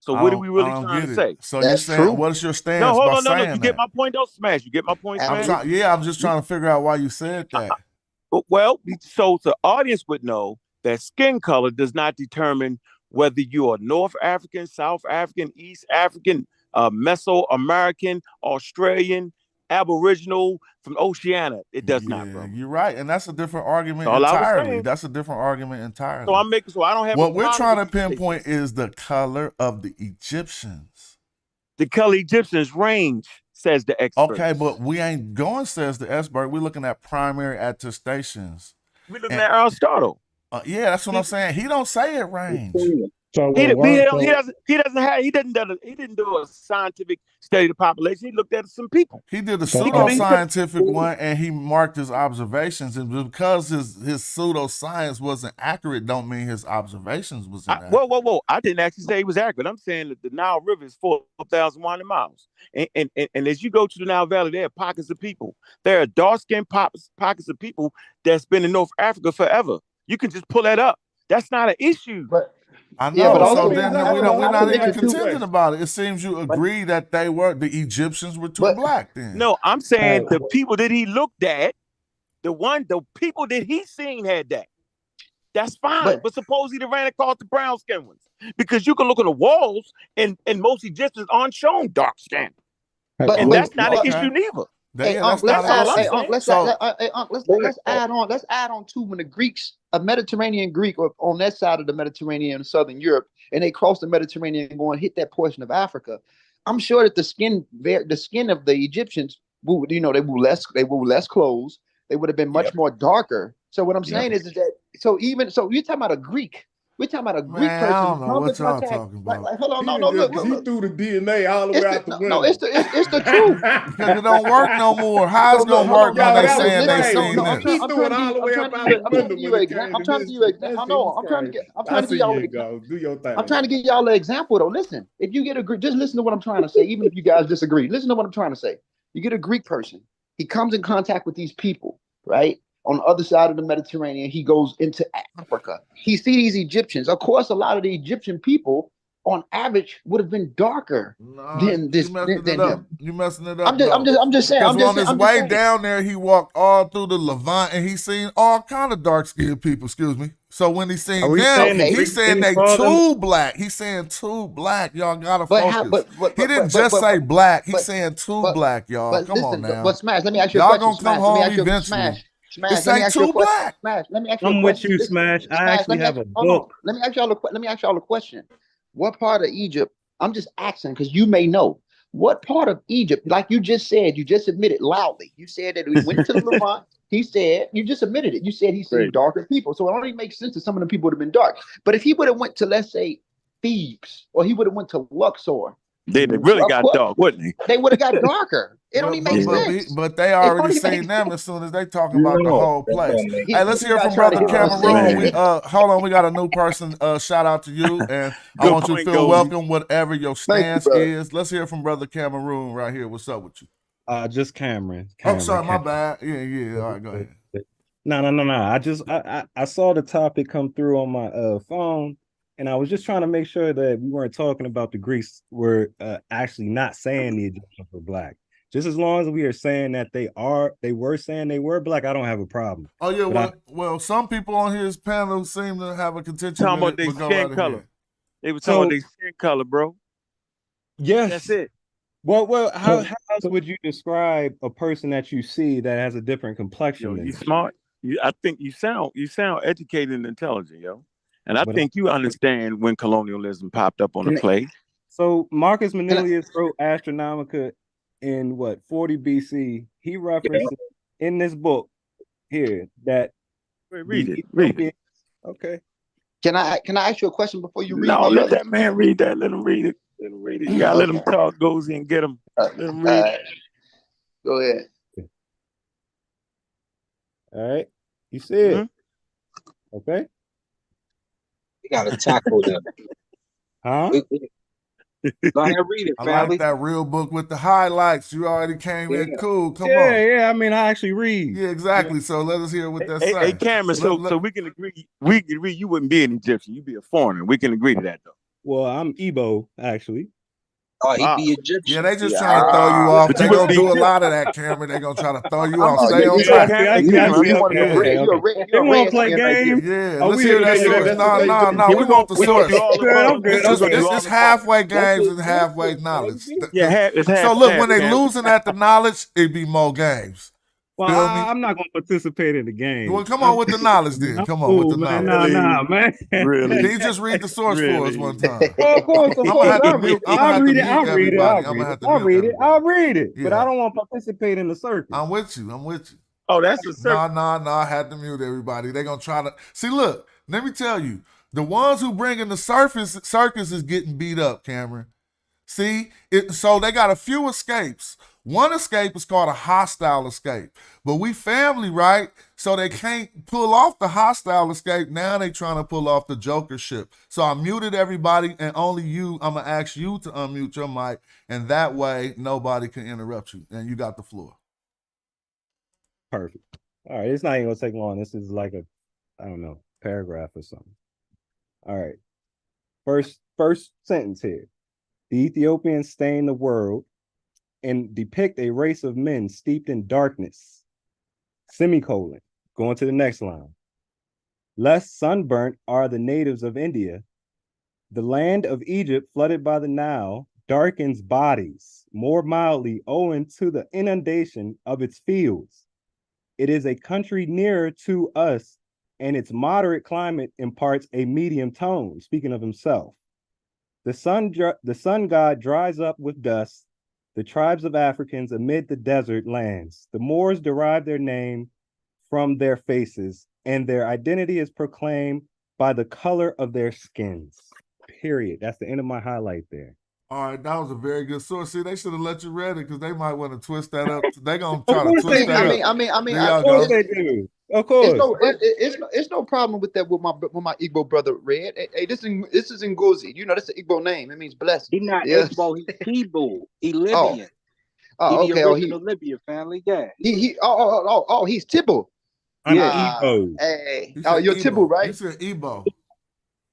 So what are we really trying to say? So you're saying, what is your stance No, hold by on, no. saying You that? get my point, don't smash. You get my point, smash? I'm just trying to figure out why you said that. Well, so the audience would know that skin color does not determine whether you are North African, South African, East African, Mesoamerican, Australian, Aboriginal, from Oceania. It does not, bro. You're right, and that's a different argument All I was entirely. saying. That's a different argument entirely. So I don't have what a we're problem trying to with you saying pinpoint is the color of the Egyptians. the color Egyptians range, says the expert. Okay, but we ain't going, says the expert. We're looking at primary attestations. We're looking at Aristotle. Yeah, that's what I'm saying. He don't say it range. So He didn't do a scientific study of the population. He looked at some people. He did a pseudo-scientific one, and he marked his observations. And because his pseudo-science wasn't accurate, don't mean his observations was inaccurate. Whoa. I didn't actually say he was accurate. I'm saying that the Nile River is 4,100 miles. And as you go to the Nile Valley, there are pockets of people. There are dark-skinned pockets of people that's been in North Africa forever. You can just pull that up. That's not an issue. I know. but so also, then we're not even contending about it. It seems you agree that the Egyptians were too black then. No, I'm saying the people that he looked at, the people that he seen had that. That's fine. But suppose he ran across the brown skin ones. Because you can look at the walls and most Egyptians aren't shown dark skin. And that's not an issue neither. Let's add on to when the Greeks, a Mediterranean Greek, or on that side of the Mediterranean, Southern Europe, and they cross the Mediterranean and go and hit that portion of Africa. I'm sure that the skin of the Egyptians, they wore less clothes. They would have been much more darker. So what I'm saying is that you're talking about a Greek. We're talking about a Greek person. I don't know what y'all talking about. Hold on, look. He threw the DNA all the way out the window. No, it's the truth. Because it don't work no more. How it's gonna work when they saying they seen this? He threw it all the way up out the window. I'm trying to give you an example. I know. I'm trying to give y'all. Do your thing. I'm trying to give y'all an example though. Listen, if you get a Greek, just listen to what I'm trying to say. Even if you guys disagree, listen to what I'm trying to say. You get a Greek person. He comes in contact with these people, right? On the other side of the Mediterranean, he goes into Africa. He sees these Egyptians. Of course, a lot of the Egyptian people, on average, would have been darker than him. You messing it up. I'm just saying. Because on his way down there, he walked all through the Levant, and he seen all kind of dark skinned people. Excuse me. So when he seen them, he's saying they too black. He's saying too black. Y'all gotta focus. He didn't just say black. He's saying too black, y'all. Come on now. But Smash, let me ask you a question. Y'all gonna come home eventually. Smash, let me ask you a question. Smash, let me ask you a question. I'm with you, Smash. I actually have a book. Let me ask y'all a question. What part of Egypt? I'm just asking because you may know. What part of Egypt, like you just said, you just admitted loudly, you said that we went to the Levant. He said, you just admitted it. You said he seen darker people. So it only makes sense that some of the people would have been dark. But if he would have went to, let's say, Thebes, or he would have went to Luxor, They'd have really got dark, wouldn't they? They would have got darker. It don't even make sense. But they already seen them as soon as they talking about the whole place. Hey, let's hear from Brother Cameroon. Hold on, we got a new person. Shout out to you, and I want you to feel welcome, whatever your stance is. Let's hear from Brother Cameroon right here. What's up with you? Just Cameron. Oh, sorry, my bad. Yeah. All right, go ahead. No. I saw the topic come through on my phone. And I was just trying to make sure that we weren't talking about the Greeks were actually not saying the Egyptians were black. Just as long as we are saying that they were saying they were black, I don't have a problem. Oh yeah, well, some people on his panel seem to have a contention. Talking about their skin color. They were talking about their skin color, bro. Yes, that's it. Well, how else would you describe a person that you see that has a different complexion? You smart. I think you sound educated and intelligent, yo. And I think you understand when colonialism popped up on the play. So Marcus Manilius wrote Astronomica in 40 BC. He referenced in this book here that read it. Okay. Can I ask you a question before you read? No, let that man read that. Let him read it. You gotta let him talk, Gozy, and get him. Let him read. Go ahead. All right. You see it. Okay. You gotta tackle them. Huh? Go ahead, read it, I family. like that real book with the highlights. You already came in cool. Come on. Yeah. I mean, I actually read. Yeah, exactly. So let us hear what that says. Hey, Cameron. So we can agree. We can agree. You wouldn't be an Egyptian. You'd be a foreigner. We can agree to that, though. Well, I'm Igbo, actually. Oh, he'd be Egyptian. Yeah, they just trying to throw you off. They're going to do a lot of that, Cameron. They're going to try to throw you off. Stay on track. They want to play games. Yeah, let's hear that source. No. We want the source. This is halfway games and halfway knowledge. Yeah, so look, when they losing at the knowledge, it'd be more games. Well, I'm not going to participate in the game. Well, come on with the knowledge then. Come on with the knowledge. Nah, man. Really? Can you just read the source for us one time? Well, of course. I'll read it. Yeah. But I don't want to participate in the circus. I'm with you. Oh, that's the circus. No. I had to mute everybody. They're going to try to. See, look, let me tell you. The ones who bring in the circus is getting beat up, Cameron. See? So they got a few escapes. One escape is called a hostile escape. But we family, right? So they can't pull off the hostile escape. Now they trying to pull off the joker ship. So I muted everybody, and only you, I'm going to ask you to unmute your mic, and that way nobody can interrupt you. And you got the floor. Perfect. All right, it's not even going to take long. This is like paragraph or something. All right. First sentence here. The Ethiopians stain the world and depict a race of men steeped in darkness. Semicolon. Going to the next line. Less sunburnt are the natives of India. The land of Egypt, flooded by the Nile, darkens bodies more mildly owing to the inundation of its fields. It is a country nearer to us, and its moderate climate imparts a medium tone, speaking of himself. The sun god dries up with dust the tribes of Africans amid the desert lands. The Moors derive their name from their faces, and their identity is proclaimed by the color of their skins. Period. That's the end of my highlight there. All right, that was a very good source. See, they should have let you read it because they might want to twist that up. They're going to try to twist that up. Of course they do. Of course. It's no problem with that with my Igbo brother read. Hey, this is Ngozi. You know, that's an Igbo name. It means blessed. He's not Igbo, he's Hebrew. He's Libyan. Oh, okay. Original Libyan family. Yeah. He's Tibble. I'm Igbo. Hey. You're Tibble, right? You said Igbo.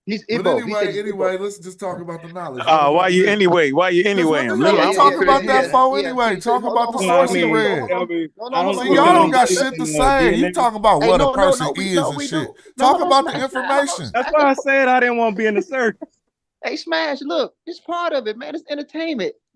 He's But Igbo. anyway, let's just talk about the knowledge. Why you anyway? Talk about that for anyway. Talk about the source you read. Y'all don't got shit to say. You talking about what a person is and shit. Talk about the information. That's why I said I didn't want to be in the circus. Hey, Smash, look, it's part of it, man. It's entertainment.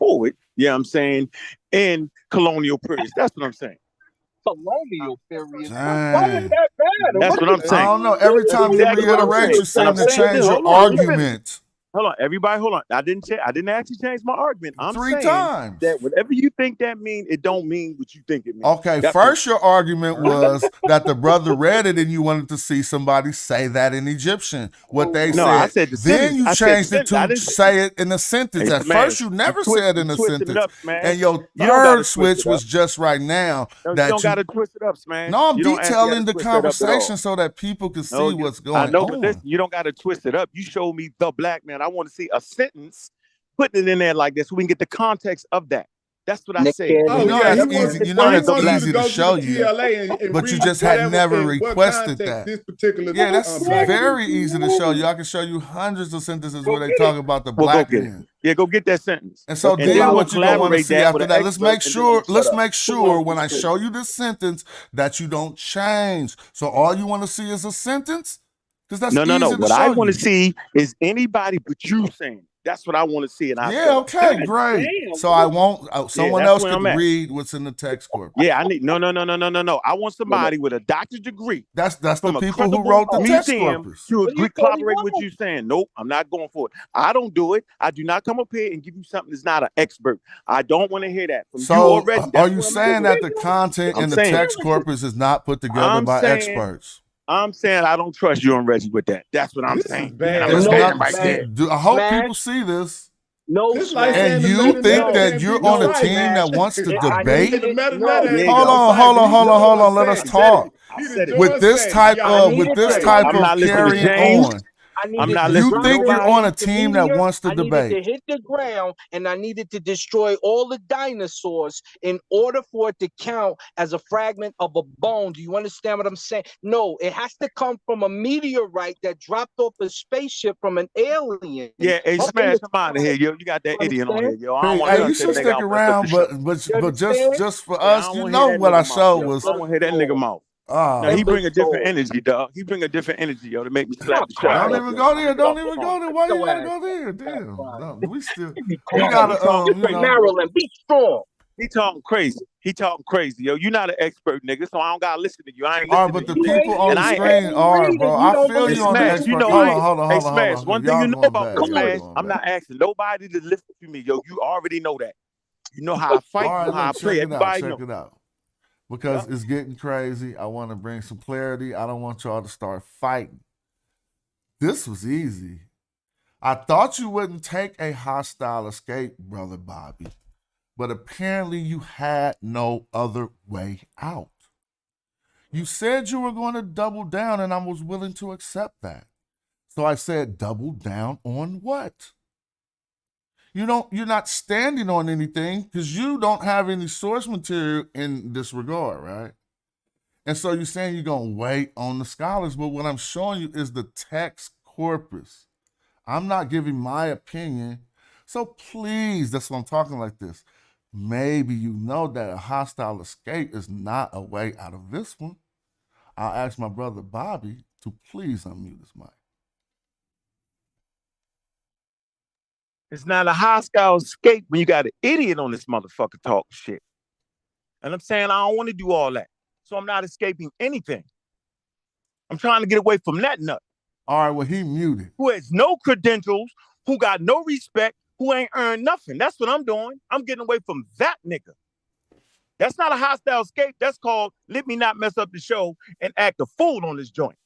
forward, you know what I'm saying, in colonial periods. That's what I'm saying. colonial period. Why is Dang. that bad? That's what I'm I saying. don't know. Every That's time you exactly what I'm reiterate, saying. you And seem I'm to saying change this. your Hold on, let me finish. argument. Hold on, everybody, hold on. I didn't actually change my argument. I'm 3 saying times. that whatever you think that means, it don't mean what you think it means. Okay, That's first your argument was that the brother read it and you wanted to see somebody say that in Egyptian, what they No, I said. said the Then sentence. you I said the changed it sentence. I to didn't. say it in a sentence. Hey, At Smash, first, you never said in a twisted it sentence. up, Smash. And your You don't gotta third twist switch it was up. just right now No, you that don't gotta twist it up, Smash. No, I'm You don't actually detailing gotta the twist that up at conversation all. so that people can No, see what's I going know, but listen, on. you don't gotta twist it up. You show me the black man. I want to see a sentence, putting it in there like this, so we can get the context of that. That's what I Nick said. Cannon. You know yeah, that's he wanted, easy. You know he that's wanted you easy to to go show to the you, TLA and but you read just had whatever never in what requested context that. this particular Yeah, that's black very easy to show you. I can show you hundreds of sentences where they Get talk it. about the Well, go black get it. man. Yeah, go get that sentence. And so And then I'm what gonna you're gonna want to collaborate see that with after an that, let's expert, make and then sure, I'm gonna shut up. when I show you this sentence that you don't change. So all you want to see is a sentence? Because that's No. easy to What I show want you. to see is anybody but you saying. That's what I want to see, and I Yeah, shut up. okay, great. So I won't. Someone that's else where could I'm at. read what's in the text corpus. Yeah, I need no. I want somebody with a doctor's degree That's the from a people who credible wrote the text museum corpus. to Well, you agree, thought he collaborate with was. you saying, nope, I'm not going for it. I don't do it. I do not come up here and give you something that's not an expert. I don't want to hear that from you So already. are That's you where I'm saying at. that the content I'm in the saying, text corpus is not put together by experts? I'm saying I don't trust you and Reggie with that. That's what I'm This is saying. bad. I'm There's standing not. right there. I hope Smash. people see this. No, This like Smash. And saying the you think meta-letter that can't you're be on a decided. team that wants to I debate? needed The it. meta-letter No. ain't Hold been on, decided. hold on. Let us talk. I said it. With this type of I'm not listening to carrying James. on. I I'm needed not to listening You to think you're nobody. on a team that wants to I needed debate? to hit the ground, and I needed to destroy all the dinosaurs in order for it to count as a fragment of a bone. Do you understand what I'm saying? No, it has to come from a meteorite that dropped off a spaceship from an alien. Yeah, hey, Up in Smash, the come out of here, yo. You got that idiot on here, yo. I don't Hey, want to hey, you touch that should nigga. stick I'll mess up the around, show. but just for Yeah, I us, don't you wanna hear know that what nigga I mouth, showed yo. was. I don't want to hear that nigga mouth. Ah, Now he bring a different energy, dog. He bring a different energy, yo, to make me slap the shit out don't of even him. go there. Don't even go there. Why you gotta go there? Damn, no, we still. We gotta, you know. Maryland, be strong. He talking crazy. Yo. You're not an expert, nigga, so I don't gotta listen to you. I ain't All listening right, but to the you. people on And the I ain't screen are, bro. I feel you on the Smash, expert. you know Hold I ain't. on. Hey, Smash, one thing Y'all you know going about bad. me, Y'all Smash, going I'm bad. not asking nobody to listen to me, yo. You already know that. You know how I fight, All you right, know how I look, play. Everybody check know. it out. Because it's getting crazy. I want to bring some clarity. I don't want y'all to start fighting. This was easy. I thought you wouldn't take a hostile escape, Brother Bobby. But apparently you had no other way out. You said you were going to double down, and I was willing to accept that. So I said, double down on what? You're not standing on anything because you don't have any source material in this regard, right? And so you're saying you're going to wait on the scholars, but what I'm showing you is the text corpus. I'm not giving my opinion. So please, that's why I'm talking like this. Maybe you know that a hostile escape is not a way out of this one. I'll ask my brother Bobby to please unmute his mic. It's not a hostile escape when you got an idiot on this motherfucker talk shit. And I'm saying I don't want to do all that. So I'm not escaping anything. I'm trying to get away from that nut. All right, well, he muted. Who has no credentials, who got no respect, who ain't earned nothing. That's what I'm doing. I'm getting away from that nigga. That's not a hostile escape. That's called let me not mess up the show and act a fool on this joint.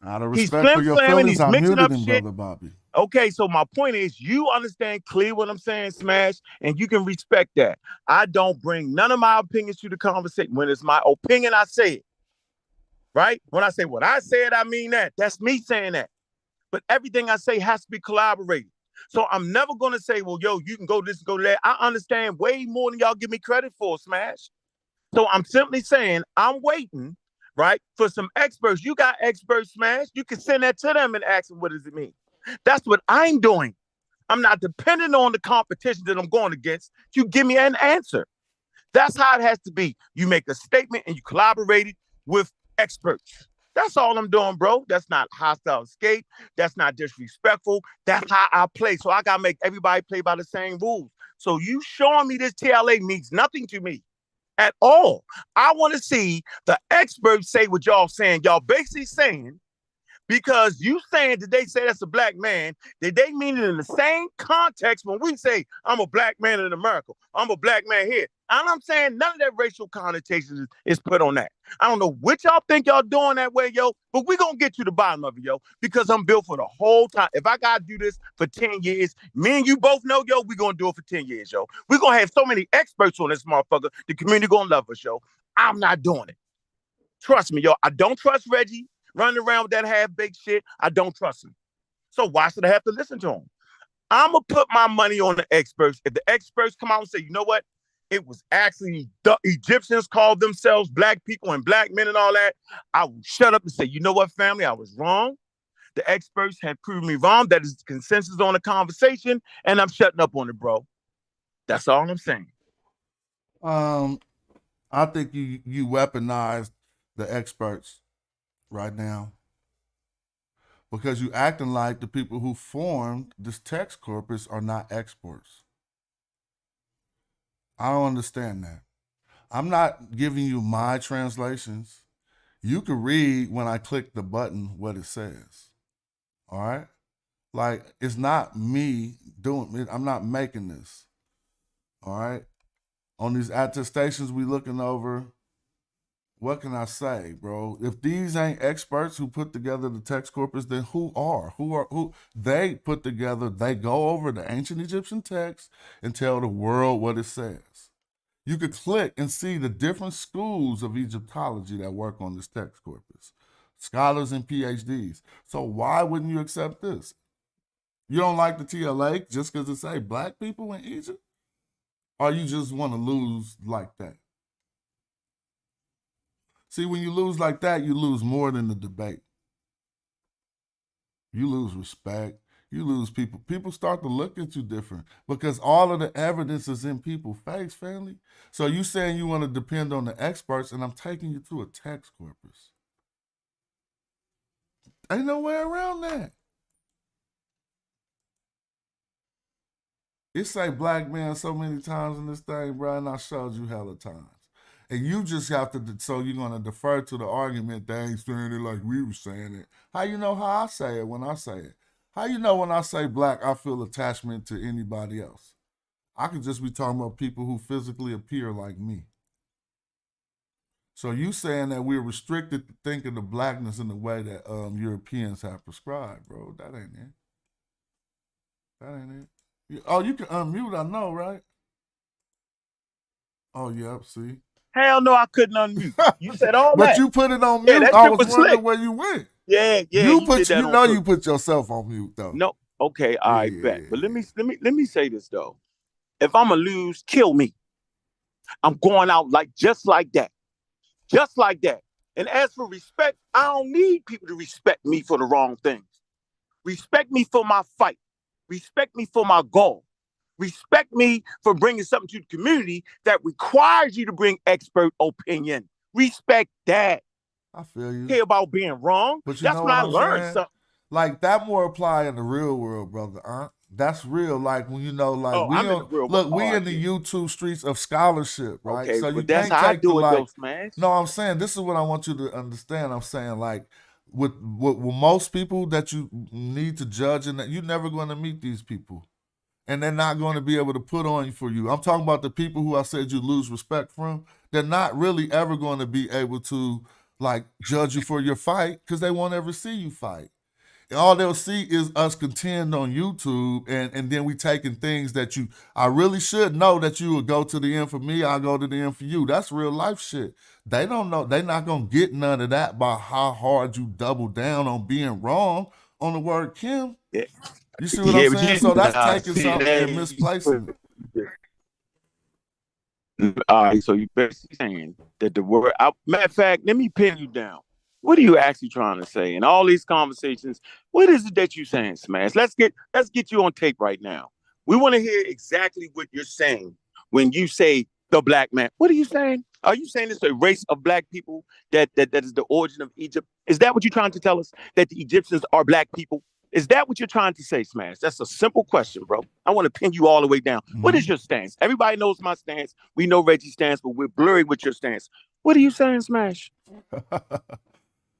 Out of He's respect for flim your flamming, feelings, he's I mixing muted up him, shit. Brother Bobby. Okay, so my point is you understand clear what I'm saying, Smash, and you can respect that. I don't bring none of my opinions to the conversation. When it's my opinion, I say it. Right? When I say what I said, I mean that. That's me saying that. But everything I say has to be collaborated. So I'm never going to say, well, yo, you can go this, go that. I understand way more than y'all give me credit for, Smash. So I'm simply saying I'm waiting, right, for some experts. You got experts, Smash. You can send that to them and ask them, what does it mean? That's what I'm doing. I'm not dependent on the competition that I'm going against. You give me an answer. That's how it has to be. You make a statement and you collaborate it with experts. That's all I'm doing, bro. That's not hostile escape. That's not disrespectful. That's how I play. So I got to make everybody play by the same rules. So you showing me this TLA means nothing to me. at all. I want to see the experts say what y'all saying. Y'all basically saying, because you saying that they say that's a black man, that they mean it in the same context when we say I'm a black man in America, I'm a black man here. And I'm saying none of that racial connotation is put on that. I don't know what y'all think y'all doing that way, yo, but we're going to get to the bottom of it, yo, because I'm built for the whole time. If I got to do this for 10 years, me and you both know, yo, we're going to do it for 10 years, yo. We're going to have so many experts on this motherfucker. The community going to love us, yo. I'm not doing it. Trust me, yo. I don't trust Reggie running around with that half-baked shit. I don't trust him. So why should I have to listen to him? I'm going to put my money on the experts. If the experts come out and say, you know what? It was actually the Egyptians called themselves black people and black men and all that, I will shut up and say, you know what, family? I was wrong. The experts have proved me wrong. That is the consensus on the conversation, and I'm shutting up on it, bro. That's all I'm saying. I think you weaponized the experts right now, because you acting like the people who formed this text corpus are not experts. I don't understand that. I'm not giving you my translations. You can read when I click the button what it says. All right? Like, it's not me doing it. I'm not making this. All right? On these attestations we looking over, what can I say, bro? If these ain't experts who put together the text corpus, then who are? Who they put together, they go over the ancient Egyptian text and tell the world what it says. You could click and see the different schools of Egyptology that work on this text corpus. Scholars and PhDs. So why wouldn't you accept this? You don't like the TLA just because it say black people in Egypt? Or you just want to lose like that? See, when you lose like that, you lose more than the debate. You lose respect. You lose people. People start to look at you different because all of the evidence is in people's face, family. So you saying you want to depend on the experts, and I'm taking you to a text corpus. Ain't no way around that. It say black man so many times in this thing, bro, and I showed you hella times. And you just have to, so you're going to defer to the argument they ain't saying it like we were saying it. How you know how I say it when I say it? How you know when I say black, I feel attachment to anybody else? I could just be talking about people who physically appear like me. So you saying that we're restricted to thinking of blackness in the way that Europeans have prescribed, bro. That ain't it. That ain't it. Oh, you can unmute, I know, right? Oh, yep, see? Hell no, I couldn't unmute. You said all but that. you put it on mute. Yeah, I was wondering slick. where you went. Yeah, You did put that you on know purpose. you put yourself on mute though. No, okay, I bet. But let me say this though. If I'm gonna lose, kill me. I'm going out just like that. Just like that. And as for respect, I don't need people to respect me for the wrong things. Respect me for my fight. Respect me for my goal. Respect me for bringing something to the community that requires you to bring expert opinion. Respect that. I feel you. Care about being wrong. But you That's know when what I I'm learned saying? something. Like that more apply in the real world, brother. That's real. Like when you know, like Oh, we I'm in the real look, world. we in the YouTube streets of scholarship, right? Okay, So you but that's can't how I take the do it though, like. Smash. No, I'm saying this is what I want you to understand. I'm saying like with most people that you need to judge, and that you're never going to meet these people, and they're not going to be able to put on for you. I'm talking about the people who I said you lose respect from. They're not really ever going to be able to like judge you for your fight because they won't ever see you fight. All they'll see is us contend on YouTube, and then we taking things that I really should know that you would go to the end for me, I'll go to the end for you. That's real life shit. They don't know. They not going to get none of that by how hard you double down on being wrong on the word Kim. Yeah. You see what I'm but saying? So that's taking something and misplacing it. All right, so you basically saying that the word. Matter of fact, let me pin you down. What are you actually trying to say in all these conversations? What is it that you saying, Smash? Let's get you on tape right now. We want to hear exactly what you're saying when you say the black man. What are you saying? Are you saying it's a race of black people that is the origin of Egypt? Is that what you're trying to tell us? That the Egyptians are black people? Is that what you're trying to say, Smash? That's a simple question, bro. I want to pin you all the way down. What is your stance? Everybody knows my stance. We know Reggie's stance, but we're blurry with your stance. What are you saying, Smash?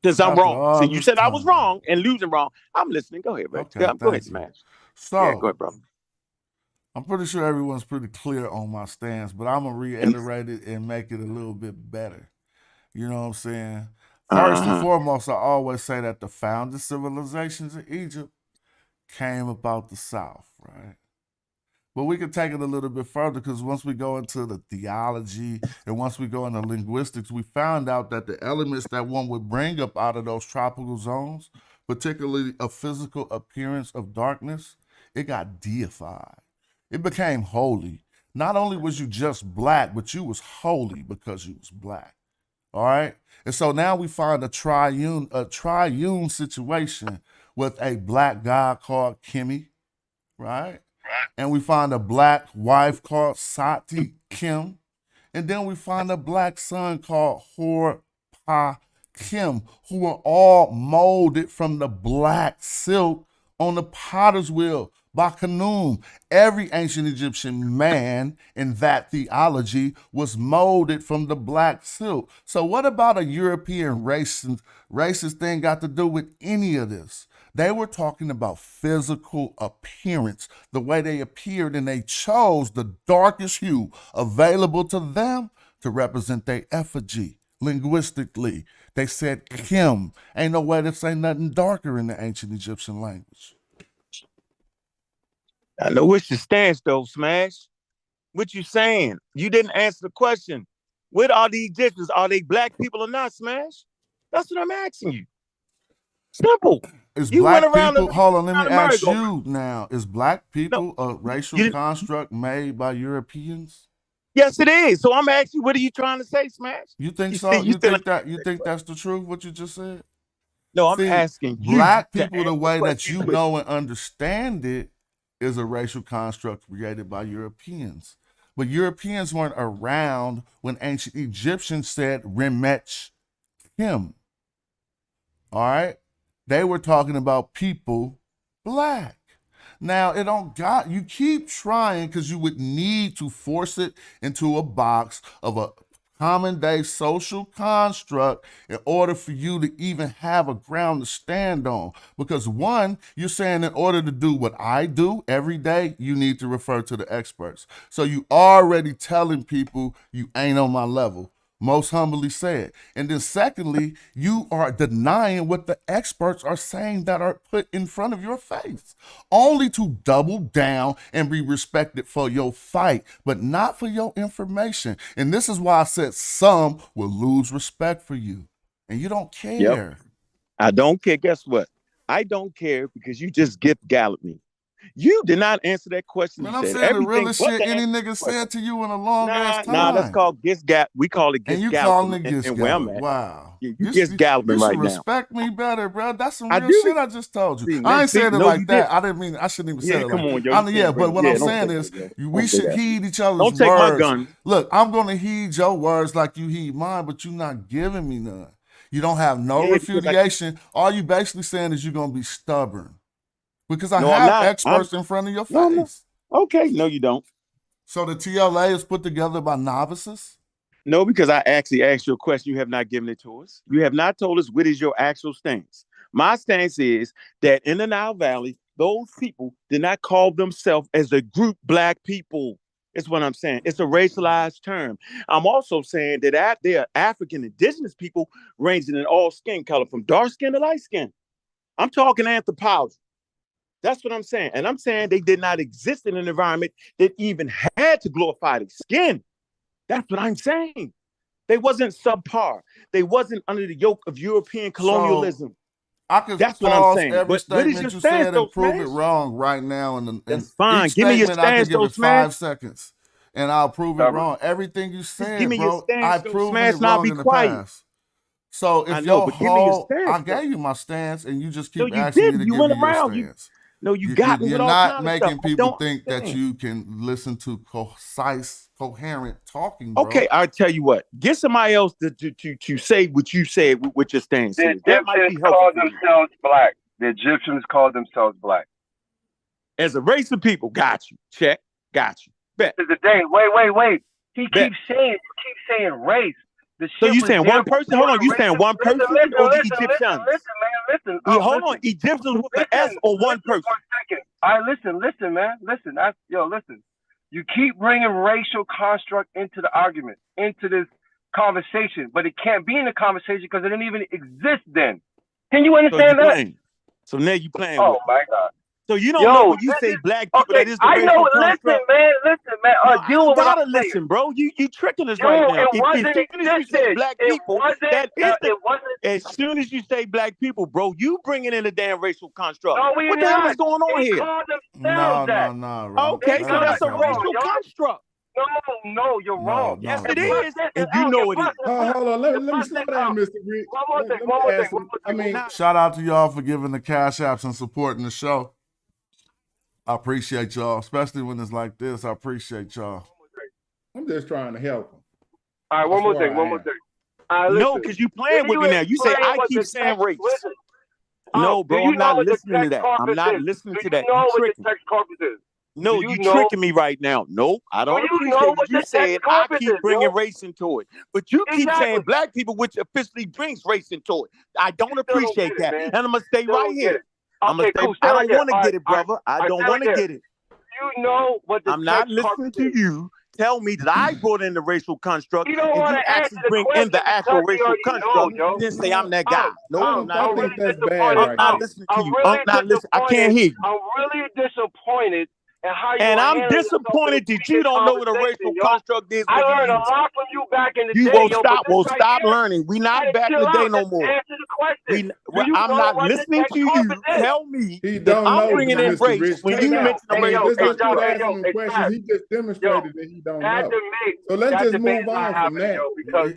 Because I'm wrong. See, you said I was wrong and losing wrong. I'm listening. Go ahead, Reggie. Okay, Go ahead, Smash. So, yeah, go ahead, bro. I'm pretty sure everyone's pretty clear on my stance, but I'm going to reiterate it and make it a little bit better. You know what I'm saying? First and foremost, I always say that the founding civilizations of Egypt came about the South, right? But we can take it a little bit further because once we go into the theology and once we go into linguistics, we found out that the elements that one would bring up out of those tropical zones, particularly a physical appearance of darkness, it got deified. It became holy. Not only was you just black, but you was holy because you was black. All right? And so now we find a triune situation with a black god called Kimi, right? And we find a black wife called Sati Kim. And then we find a black son called Hor Pa Kim, who are all molded from the black silk on the potter's wheel by Khnum. Every ancient Egyptian man in that theology was molded from the black silk. So what about a European racist thing got to do with any of this? They were talking about physical appearance, the way they appeared, and they chose the darkest hue available to them to represent their effigy. Linguistically, they said Kim. Ain't no way to say nothing darker in the ancient Egyptian language. I know what's your stance, though, Smash. What you saying? You didn't answer the question. What are the Egyptians? Are they black people or not, Smash? That's what I'm asking you. Simple. Is you black went around people, hold on, let me ask America. you now, is black people a racial construct made by Europeans? Yes, it is. So I'm asking you, what are you trying to say, Smash? You think so? You think that's the truth, what you just said? No, I'm asking you. Black people, the way that you know and understand it, is a racial construct created by Europeans. But Europeans weren't around when ancient Egyptians said Remech Kim. All right? They were talking about people black. Now, it don't got, you keep trying because you would need to force it into a box of a common day social construct in order for you to even have a ground to stand on. Because one, you're saying in order to do what I do every day, you need to refer to the experts. So you already telling people you ain't on my level. Most humbly said. And then secondly, you are denying what the experts are saying that are put in front of your face, only to double down and be respected for your fight, but not for your information. And this is why I said some will lose respect for you. And you don't care. Yep. I don't care. Guess what? I don't care because you just galloped me. You did not answer that question. Man, I'm saying the realest shit any nigga said to you in a long ass time. Nah, that's called we call it and you galloping. calling it where I'm at. Wow. Yeah, you galloping right now. You should respect me better, bro. That's some real shit I just told you. I ain't saying it like that. I didn't mean, I shouldn't even say it like that. But what I'm saying is we should heed each other's words. Don't take my gun. Look, I'm going to heed your words like you heed mine, but you're not giving me none. You don't have no refutation. All you basically saying is you're going to be stubborn. Because I have experts in front of your face. Okay, no, you don't. So the TLA is put together by novices? No, because I actually asked you a question. You have not given it to us. You have not told us what is your actual stance. My stance is that in the Nile Valley, those people did not call themselves as a group black people. It's what I'm saying. It's a racialized term. I'm also saying that there are African indigenous people ranging in all skin color, from dark skin to light skin. I'm talking anthropology. That's what I'm saying. And I'm saying they did not exist in an environment that even had to glorify their skin. That's what I'm saying. They wasn't subpar. They wasn't under the yoke of European colonialism. So I could That's what I'm saying. Every statement you said and prove it wrong right now. That's fine. Give me your stance, I can give it 5 Smash. Seconds. And I'll prove it wrong. Everything you said, give me bro, your stance, I proved Smash, it wrong in the past. So if I gave you my stance and you just keep asking me to give you your stance. You got me. You're not making people think that you can listen to concise, coherent talking, bro. Okay, I'll tell you what. Get somebody else to say what you said with your stance. The Egyptians call themselves black. The Egyptians called themselves black. As a race of people, got you. Check, got you. Bet. To the day, wait. He keeps saying race. The So shit you was saying there one person? Hold on, you saying one person or the Egyptians? Listen. Yeah, hold on, Egyptians with the S or one person? For a second. All right, listen, man. Listen. Listen. You keep bringing racial construct into the argument, into this conversation, but it can't be in the conversation because it didn't even exist then. Can you understand that? So now you playing Oh with my God. So you don't know when you say black people that is the racial construct. Listen, man. Deal with gotta listen, bro. You tricking us right now. As soon as you say black people, that is as soon as you say black people, bro, you bringing in a damn racial construct. No, what the hell is going on here? No. Okay, so that's a racial construct. No, you're wrong. Yes, it is, and you know it is. Hold on, let me slow down, Mr. Rick. One more thing. Shout out to y'all for giving the cash apps and supporting the show. I appreciate y'all, especially when it's like this. I appreciate y'all. I'm just trying to help them. All right, one more thing. No, because you playing with me now. You say I keep saying race. No, bro, I'm not listening to that. I'm not listening to that. You tricking. No, you tricking me right now. Nope, I don't appreciate it. You saying I keep bringing race into it. But you keep saying black people, which officially brings race into it. I don't appreciate that. And I'm going to stay right here. I'm gonna stay. I don't want to get it, brother. I don't want to get it. You know what I'm not listening to you. Tell me that I brought in the racial construct and you actually bring in the actual racial construct. Then say I'm that guy. No, I'm not. I think that's bad right now. I'm not listening to you. I'm not listening. I can't hear you. I'm really disappointed. And I'm disappointed that you don't know what a racial construct is. I learned a lot from you back in the day. You won't stop. Well, stop learning. We not back in the day no more. Answer the question. I'm not listening to you. Tell me that I'm bringing in race when you mention the racial construct. He just demonstrated that he don't know. So let's just move on from that. Because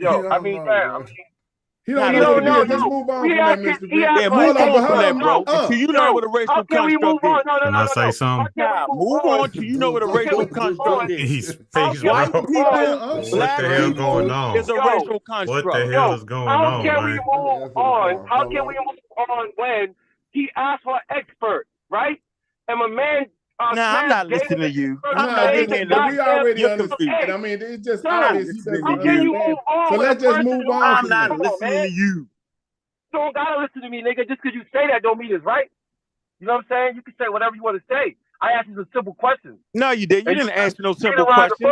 He don't know. Let's move on from that, Mr. Rick. Yeah, move on from that, bro. Until you know what a racial construct is. Can I say something? Nah, move on till you know what a racial construct is. White people, black people is a racial construct. What the hell is going on, man? How can we move on when he asked for an expert, right? And a man I'm not listening to you. I'm not listening to you. We already understand. I mean, it's just obvious he doesn't understand. So let's just move on. I'm not listening to you. You don't gotta listen to me, nigga. Just because you say that don't mean it's right. You know what I'm saying? You can say whatever you want to say. I asked you some simple questions. No, you didn't. You didn't ask no simple question.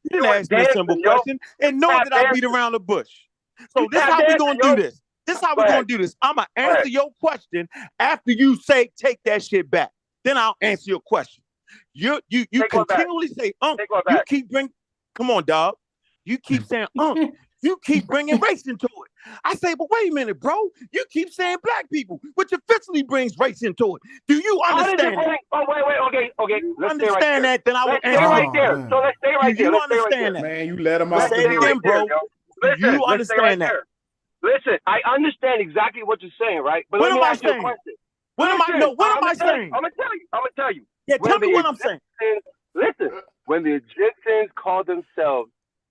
You didn't ask me a simple question. And nor did I beat around the bush. So this is how we gonna do this. This is how we're gonna do this. I'm gonna answer your question after you say take that shit back. Then I'll answer your question. You continually say, you keep bringing, come on, dog. You keep saying, you keep bringing race into it. I say, but wait a minute, bro. You keep saying black people, which officially brings race into it. Do you understand that? Oh, wait, okay. Let's understand that, then I will answer right there. So let's stay right there. You understand that? Man, you let him out. Say it again, bro. You understand that? Listen, I understand exactly what you're saying, right? But what let me am I ask you a saying? question. What am I saying? I'm gonna tell you. Yeah, tell me what I'm saying. Listen, when the Egyptians called themselves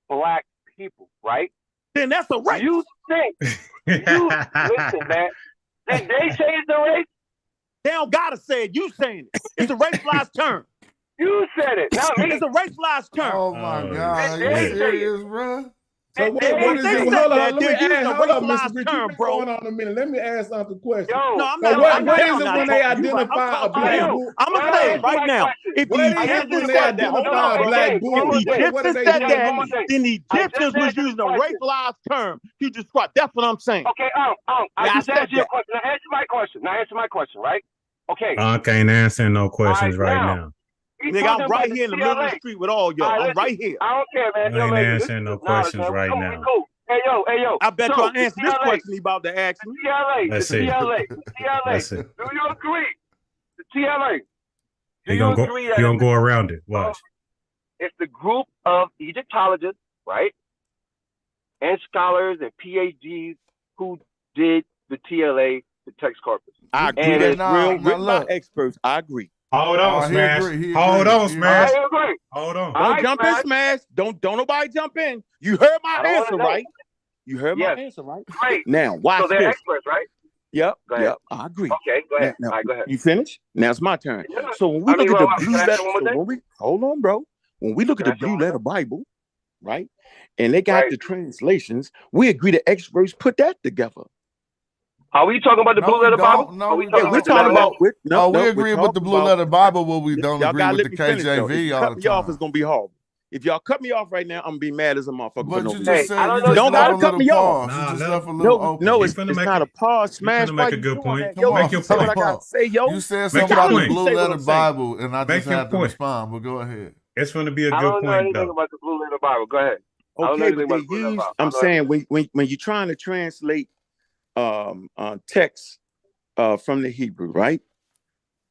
black people, right? Then that's a race. You think? Listen, man. Did they change the race? They don't gotta say it. You saying it. It's a racialized term. You said it, not me. It's a racialized term. Oh my God, are you serious, bro? So what is it? Hold on, let me ask. Hold on, Mr. Rich. You've been going on a minute. Let me ask something question. No, I'm so not. What is it when they identify a black bull? I'm gonna say it right now. If the Egyptians said that, what do they do? Then the Egyptians was using a racialized term to describe. That's what I'm saying. Okay, I just answered your question. Now answer my question, right? Okay. I can't answer no questions right now. Nigga, I'm right here in the middle of the street with all y'all. I'm right here. I don't care, man. I ain't answering no questions right now. Cool. Hey, yo. I bet you'll answer this question he about to ask me. Let's see. TLA. Do you agree? The TLA. He gonna go around it. Watch. It's the group of Egyptologists, right? And scholars and PhDs who did the TLA, the text corpus. I agree. That's real written by experts. I agree. Hold on, Smash. Hold on, Smash. Hold on. Don't jump in, Smash. Don't nobody jump in. You heard my answer, right? You heard my answer, right? Great. Now, watch so they're this. experts, right? Yep, Go ahead. yep, I agree. Okay, go ahead. Now, All right, go ahead. You finished? Now it's my turn. Yeah. So when we I mean, look at the well, blue can I ask letter, you one more thing? hold on, bro. When we look at Can I the ask you blue one more letter thing? Bible, right, and they got Right. the translations, we agree the experts put that together. Are we talking about the No, blue we letter Bible? don't. No, Are we we talking don't. We're about the talking Mennonites? about We we're agree with the talking blue about letter Bible, but we don't y'all agree gotta with let the me finish though. If KJV you all cut the me off, time. it's gonna be horrible. If y'all cut me off right now, I'm gonna be mad as a motherfucker for But no you reason. just said I you don't know. just Don't left a gotta cut little me off. pause. You Nah, just let left a him. little No, open. no, He it's finna make not it. a pause. He Smash. finna Why make a you good doing point. that? Come Yo, let on, Make me your say what point. I come gotta on. say, yo. You said Make something your Y'all about the let me point. blue say what letter I'm saying. Bible, and I just Make your had to point. respond. But go ahead. It's gonna be a I good don't know point anything though. about the blue letter Bible. Go ahead. I don't know Okay, anything but they about the blue letter use. Bible. I I'm don't know saying anything. when you're trying to translate text from the Hebrew, right?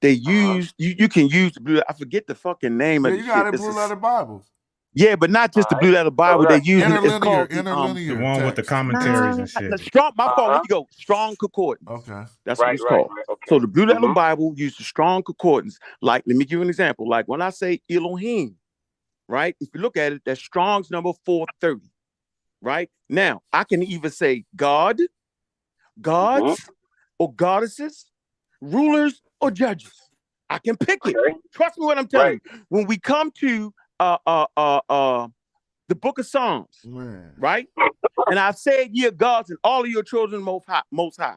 They use you can use the blue. I forget the fucking name Yeah, of the you got shit. it. Blue letter Bibles. Yeah, but not just the blue letter Bible. They using it's Interlinear, called The interlinear one with the text. commentaries and shit. the strong. My fault. Let me go. Strong concordance. Okay. That's what Right, it's right, called. right. Okay. So the blue letter Bible uses the strong concordance. Like, let me give you an example. Like when I say Elohim, right? If you look at it, that's Strong's number 430. Right now, I can either say God, gods, or goddesses, rulers, or judges. I can pick it. Trust me what I'm telling you. When we come to the book of Psalms, Man. right? And I said, ye are gods and all of your children most high.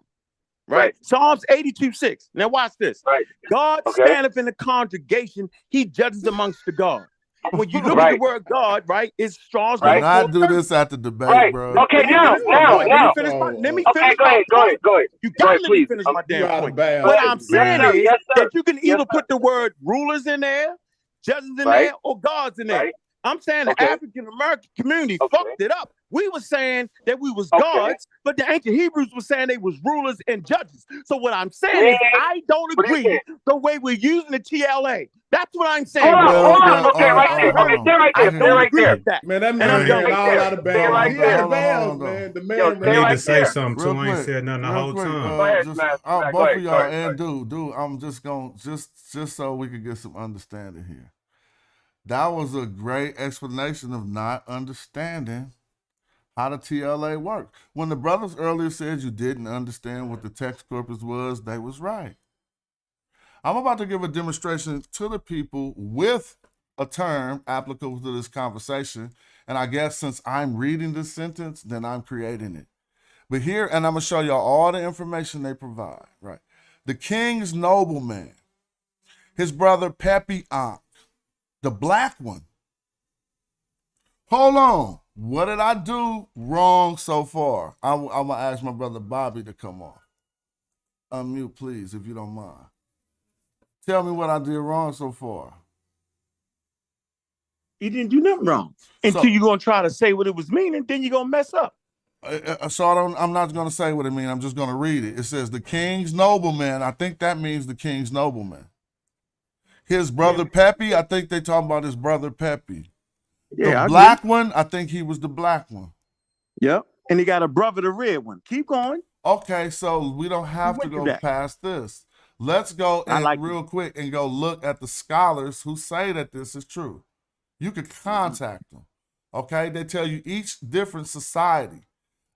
Right? Psalms 82:6. Now watch this. Right. God standeth in the congregation, he judges amongst the gods. When you look at the word God, right, it's Strong's Do number not do 430. this at the debate, Right. bro. Okay, Let me finish my point. Let me finish my Okay, go ahead, point. go ahead. You Go gotta ahead, let me please. finish my You damn out of point. bounds. What I'm saying sir. is Yes, sir. that you can either put the word rulers in there, judges in there, or gods in there. I'm saying the African American community fucked it up. We were saying that we was gods, but the ancient Hebrews were saying they was rulers and judges. So what I'm saying is I don't agree the way we're using the TLA. That's what I'm saying. Hold on. Okay, right there. hold Okay, on. stay right I there. Stay don't right agree there. with that. Man, that And man I'm done. ran all out of Stay bounds. right He there. out of bounds, man. The man Yo, ran stay He need right to say there. something too. I ain't said nothing the Real whole quick, time. Go ahead, just Smash. Go both ahead, of go y'all ahead, and do. I'm just gonna just so we can get some understanding here. That was a great explanation of not understanding how the TLA works. When the brothers earlier said you didn't understand what the text corpus was, they was right. I'm about to give a demonstration to the people with a term applicable to this conversation. And I guess since I'm reading this sentence, then I'm creating it. But here, and I'm going to show y'all all the information they provide, right? The king's nobleman, his brother Pepi Ankh, the black one. Hold on. What did I do wrong so far? I'm going to ask my brother Bobby to come on. Unmute, please, if you don't mind. Tell me what I did wrong so far. You didn't do nothing wrong until you're going to try to say what it was meaning, then you're going to mess up. So I'm not going to say what it means. I'm just going to read it. It says the king's nobleman. I think that means the king's nobleman. His brother Pepi, I think they talking about his brother Pepi. Yeah, the black one, I think he was the black one. Yep. And he got a brother, the red one. Keep going. Okay, so we don't have to go past this. Let's go and real quick and go look at the scholars who say that this is true. You could contact them. Okay, they tell you each different society.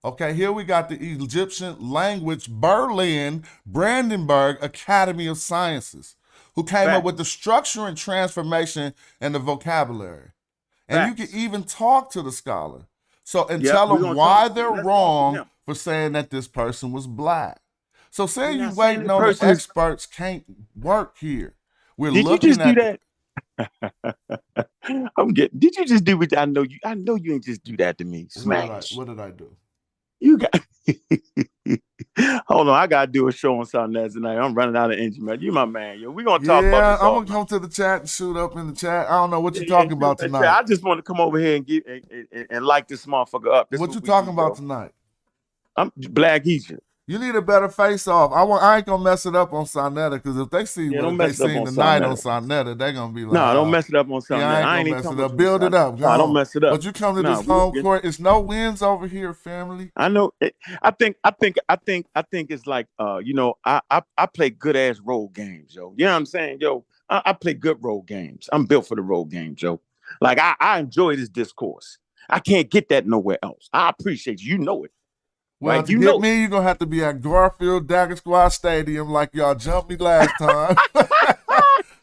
Okay, here we got the Egyptian Language Berlin Brandenburg Academy of Sciences, who came up with the structure and transformation and the vocabulary. And you can even talk to the scholar. So, and tell them why they're wrong for saying that this person was black. So say you waiting on the experts can't work here. We're looking at Did you just do what I know you ain't just do that to me. Smash. What did I do? You got hold on, I gotta do a show on something tonight. I'm running out of engine, man. You my man, yo. We're gonna talk about this. I'm gonna come to the chat and shoot up in the chat. I don't know what you're talking about tonight. I just want to come over here and get and light this motherfucker up. What you talking about tonight? I'm Black Egypt. You need a better face off. I ain't gonna mess it up on Sonetta, because if they see what they seen tonight on Sonetta, they're gonna be like, no, don't mess it up on Sonetta. Yeah, I ain't gonna mess it up. Build it up. No, don't mess it up. But you come to this home court. It's no wins over here, family. I know. I think it's like I play good ass role games, yo. You know what I'm saying, yo? I play good role games. I'm built for the role games, yo. Like I enjoy this discourse. I can't get that nowhere else. I appreciate you. You know it. Well, Like, to get me, you're going to have to be at Garfield Dagger Squad Stadium like y'all jumped me last time.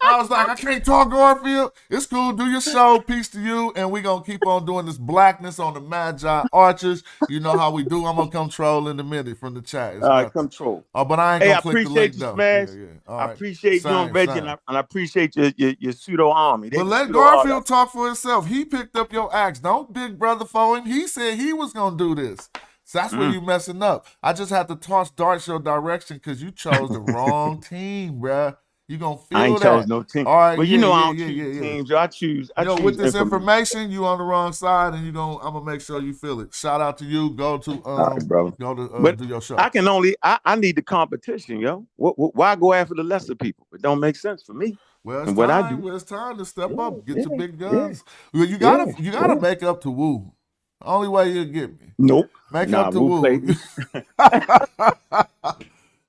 I was like, I can't talk Garfield. It's cool. Do your show. Peace to you. And we're going to keep on doing this Blackness on the Magi Archers. You know how we do. I'm going to come troll in a minute from the chat. It's All right, nothing. control. Oh, but I ain't Hey, going I to click the appreciate link, you, though. Smash. Yeah. All I right. appreciate you and Reggie, and I appreciate your pseudo army. But let Garfield talk for himself. He picked up your axe. Don't big brother for him. He said he was going to do this. So that's where you messing up. I just have to toss darts your direction because you chose the wrong team, bruh. You gonna feel that. I ain't chose no team. All right, well, you know I don't choose teams. I choose with this information, you on the wrong side, and I'm gonna make sure you feel it. Shout out to you. Go to but do your show. I need the competition, yo. Why go after the lesser people? It don't make sense for me. Well, it's and what time. I do. Well, it's time to step up. Get your big guns. Well, you gotta make up to Woo. Only way you'll get me. Nope. Make up to Woo.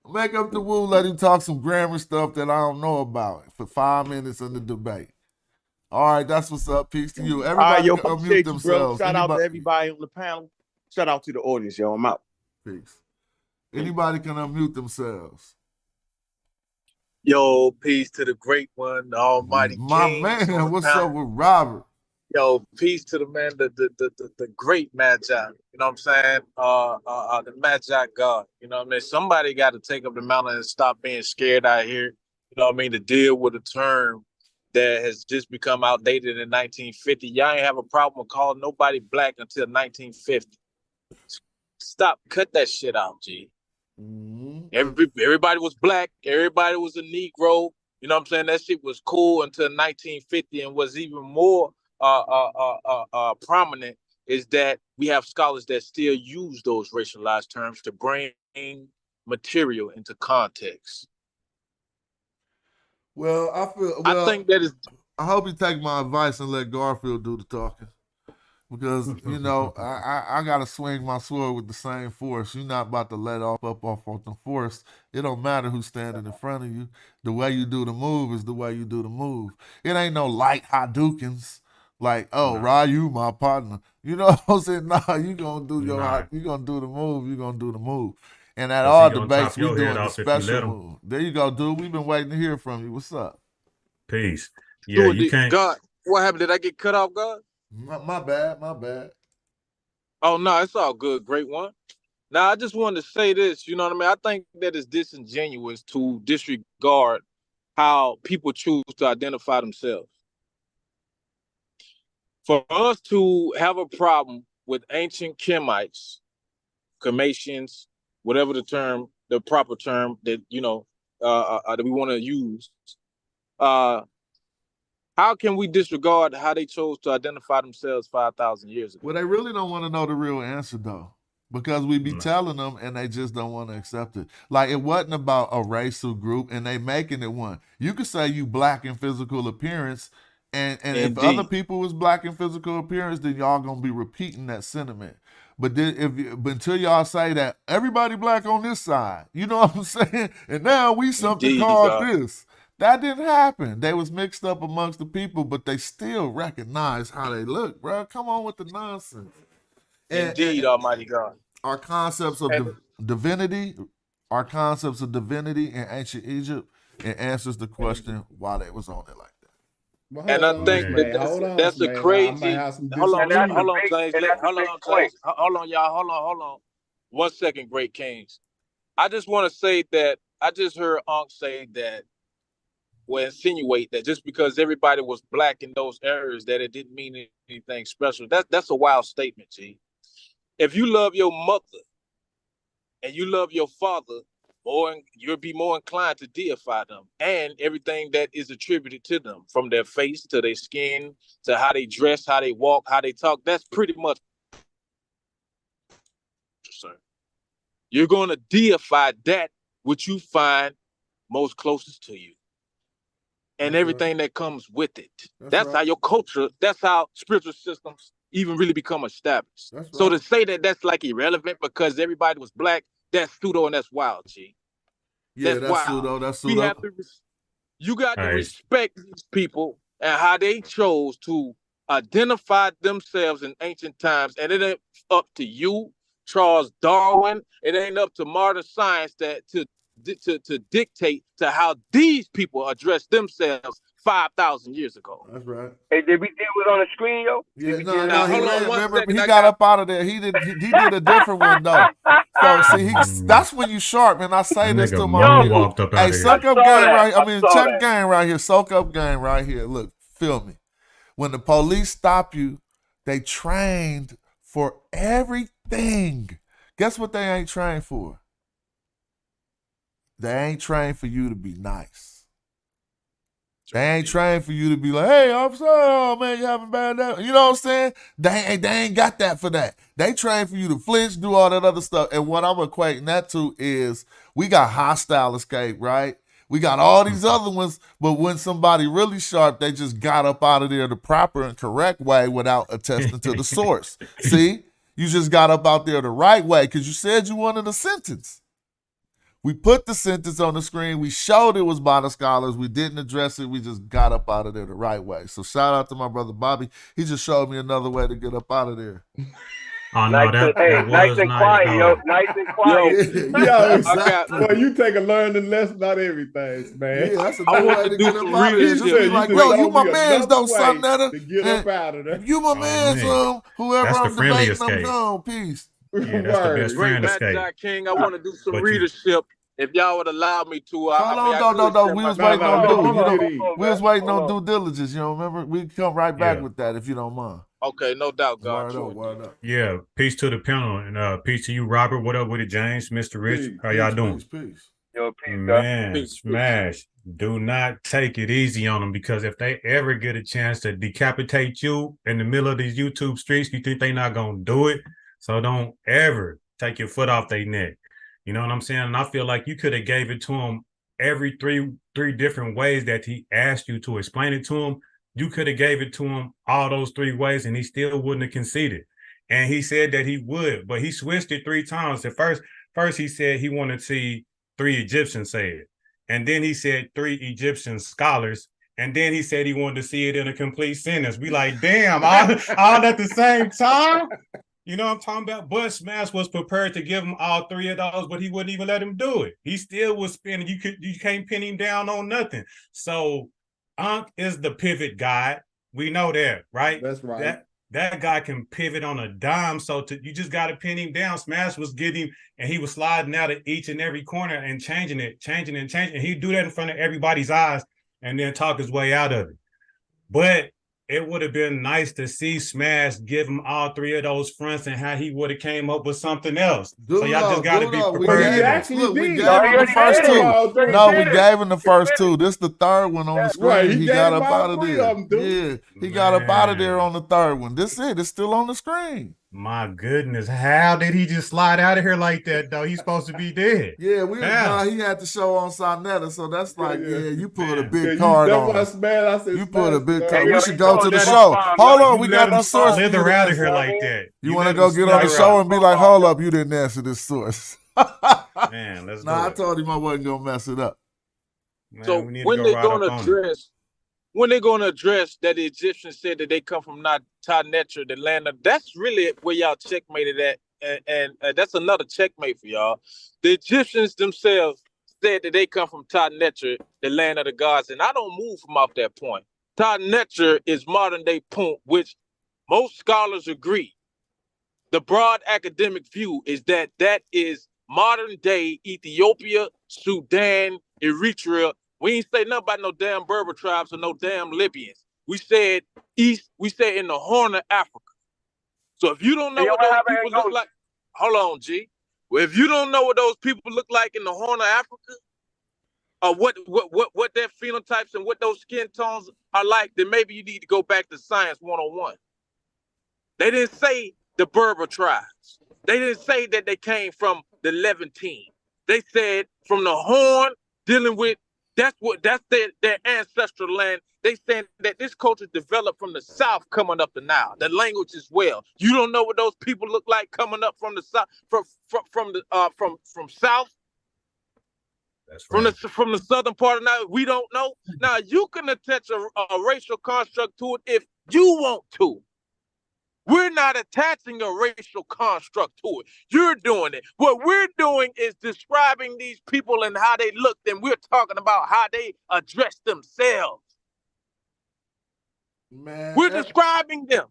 Make up to Woo, let him talk some grammar stuff that I don't know about for 5 minutes in the debate. All right, that's what's up. Peace to you. Everybody can unmute themselves. Shout out to everybody on the panel. Shout out to the audience, yo. I'm out. Peace. Anybody can unmute themselves. Yo, peace to the great one, the almighty My king. Man, what's up with Robert? Yo, peace to the man, the great Magi. You know what I'm saying? The Magi God. You know what I mean? Somebody got to take up the mountain and stop being scared out here. You know what I mean? To deal with a term that has just become outdated in 1950. Y'all ain't have a problem with calling nobody black until 1950. Stop, cut that shit out, G. Everybody was black. Everybody was a Negro. You know what I'm saying? That shit was cool until 1950, and was even more prominent is that we have scholars that still use those racialized terms to bring material into context. Well, I think that is. I hope you take my advice and let Garfield do the talking, because I gotta swing my sword with the same force. You're not about to let off on the force. It don't matter who's standing in front of you. The way you do the move is the way you do the move. It ain't no light Hadoukens. Like, Ryu, my partner. You know what I'm saying? Nah, you gonna do you gonna do the move, you gonna do the move. And at all debates, we doing the special move. There you go, dude. We've been waiting to hear from you. What's up? Peace. Yeah, you can't. God, what happened? Did I get cut off, God? My bad. Oh, no, it's all good. Great one. Now, I just wanted to say this. You know what I mean? I think that it's disingenuous to disregard how people choose to identify themselves. For us to have a problem with ancient Kemites, Comatians, whatever the proper term that that we want to use, how can we disregard how they chose to identify themselves 5,000 years ago? Well, they really don't want to know the real answer, though, because we be telling them and they just don't want to accept it. Like, it wasn't about a racial group and they making it one. You could say you black in physical appearance, and if other people was black in physical appearance, then y'all gonna be repeating that sentiment. But then until y'all say that everybody black on this side, you know what I'm saying? And now we something called this. That didn't happen. They was mixed up amongst the people, but they still recognize how they look, bro. Come on with the nonsense. Indeed, Almighty God. Our concepts of divinity in ancient Egypt, it answers the question why they was on it like that. Well, and I think that's a crazy. Hold on, y'all. Hold on. 1 second, great kings. I just want to say that I just heard Unc say that, insinuate that just because everybody was black in those areas that it didn't mean anything special. That's a wild statement, G. If you love your mother and you love your father, you'll be more inclined to deify them and everything that is attributed to them, from their face to their skin to how they dress, how they walk, how they talk. That's pretty much, sir. You're going to deify that which you find most closest to you. And everything that comes with it. That's how your culture, that's how spiritual systems even really become established. So to say that that's like irrelevant because everybody was black, that's pseudo and that's wild, G. Yeah, that's pseudo. That's pseudo. You got to respect these people and how they chose to identify themselves in ancient times. And it ain't up to you Charles Darwin. It ain't up to modern science to dictate to how these people address themselves 5,000 years ago. That's right. Hey, did we deal with on the screen, yo? Yeah, Did we no, deal no, with he hold on ran. one Remember, second, he I got got- up out of there. He did a different one though. So see, that's when you sharp, man. I say That this nigga to my people. moonwalked up Hey, out of suck here. up I saw game that. right. I saw check that. game right here. Soak up game right here. Look, feel me. When the police stop you, they trained for everything. Guess what they ain't trained for? They ain't trained for you to be nice. They ain't trained for you to be like, hey, officer, oh man, you having a bad day. You know what I'm saying? They ain't got that for that. They train for you to flinch, do all that other stuff. And what I'm equating that to is we got hostile escape, right? We got all these other ones, but when somebody really sharp, they just got up out of there the proper and correct way without attesting to the source. See? You just got up out there the right way because you said you wanted a sentence. We put the sentence on the screen. We showed it was by the scholars. We didn't address it. We just got up out of there the right way. So shout out to my brother Bobby. He just showed me another way to get up out of there. Oh no, that nice was and nice. quiet, No. yo. Nice and quiet. Yo, exactly. Well, you take a learning lesson out of everything, man. Yeah, that's a I good want way to to do get up some out of there. Just reading. be like, yo, you my man's though, son, netta. To get up out of there. You my man's, man. whoever That's the I'm friendly debating, I'm escape. gone. Peace. Yeah, that's the best Great friend escape. Madjai King, I want to do some But you- readership. If y'all would allow me to, Hold on, no. We was waiting on we was waiting on due diligence. You know, remember? We can come right back with that if you don't mind. Okay, no doubt, God. Word up. Yeah, peace to the panel and peace to you, Robert. What up with it, James, Mr. Rich? How y'all doing? Peace. Yo, peace, Man, Smash. Do not take it easy on them because if they ever get a chance to decapitate you in the middle of these YouTube streets, you think they not gonna do it. So don't ever take your foot off their neck. You know what I'm saying? And I feel like you could have gave it to him every three different ways that he asked you to explain it to him. You could have gave it to him all those 3 ways and he still wouldn't have conceded. And he said that he would, but he switched it 3 times. At first he said he wanted to see 3 Egyptians say it. And then he said 3 Egyptian scholars. And then he said he wanted to see it in a complete sentence. We like, damn, all at the same time? You know what I'm talking about? But Smash was prepared to give him all 3 of those, but he wouldn't even let him do it. He still was spinning. You can't pin him down on nothing. So Ankh is the pivot guy. We know that, right? That's right. That guy can pivot on a dime. So you just got to pin him down. Smash was getting, and he was sliding out of each and every corner and changing. And he'd do that in front of everybody's eyes and then talk his way out of it. But it would have been nice to see Smash give him all 3 of those fronts and how he would have came up with something else. So y'all just got to be prepared. We gave him the first 2. No, we gave him the first 2. This is the 3rd one on the screen. Right, he got up out of there. Yeah, he got up out of there on the 3rd one. This it. It's still on the screen. My goodness, how did he just slide out of here like that, though? He's supposed to be dead. Yeah, he had to show on Sonetta, so that's like, you put a big card on us. You put a big card. We should go to the show. Hold on, we got the source. Slither out of here like that. You want to go get on the show and be like, hold up, you didn't answer this source. Man, let's I told him I wasn't going to mess it up. Man, so when they're going to address that the Egyptians said that they come from Ta-Neter, the land of, that's really where y'all checkmated at, and that's another checkmate for y'all. The Egyptians themselves said that they come from Ta-Neter, the land of the gods, and I don't move from off that point. Ta-Neter is modern day Punt, which most scholars agree. The broad academic view is that is modern day Ethiopia, Sudan, Eritrea. We ain't say nothing about no damn Berber tribes or no damn Libyans. We said in the Horn of Africa. So if you don't know what those people look like, hold on, G. Well, if you don't know what those people look like in the Horn of Africa, or what their phenotypes and what those skin tones are like, then maybe you need to go back to Science 101. They didn't say the Berber tribes. They didn't say that they came from the Levantine. They said from the Horn, dealing with that's their ancestral land. They saying that this culture developed from the south coming up the Nile. The language as well. You don't know what those people look like coming up from the south, from south. That's right. From the southern part of Nile. We don't know. Now you can attach a racial construct to it if you want to. We're not attaching a racial construct to it. You're doing it. What we're doing is describing these people and how they looked, and we're talking about how they address themselves. Man, we're describing them.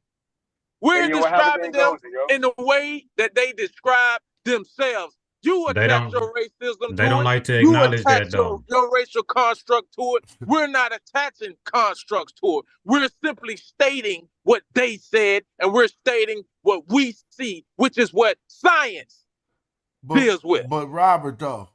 We're describing them in the way that they describe themselves. You They attach don't. your racism They to don't it. like to You acknowledge attach that though. your racial construct to it. We're not attaching constructs to it. We're simply stating what they said, and we're stating what we see, which is what science deals with. But Robert, though,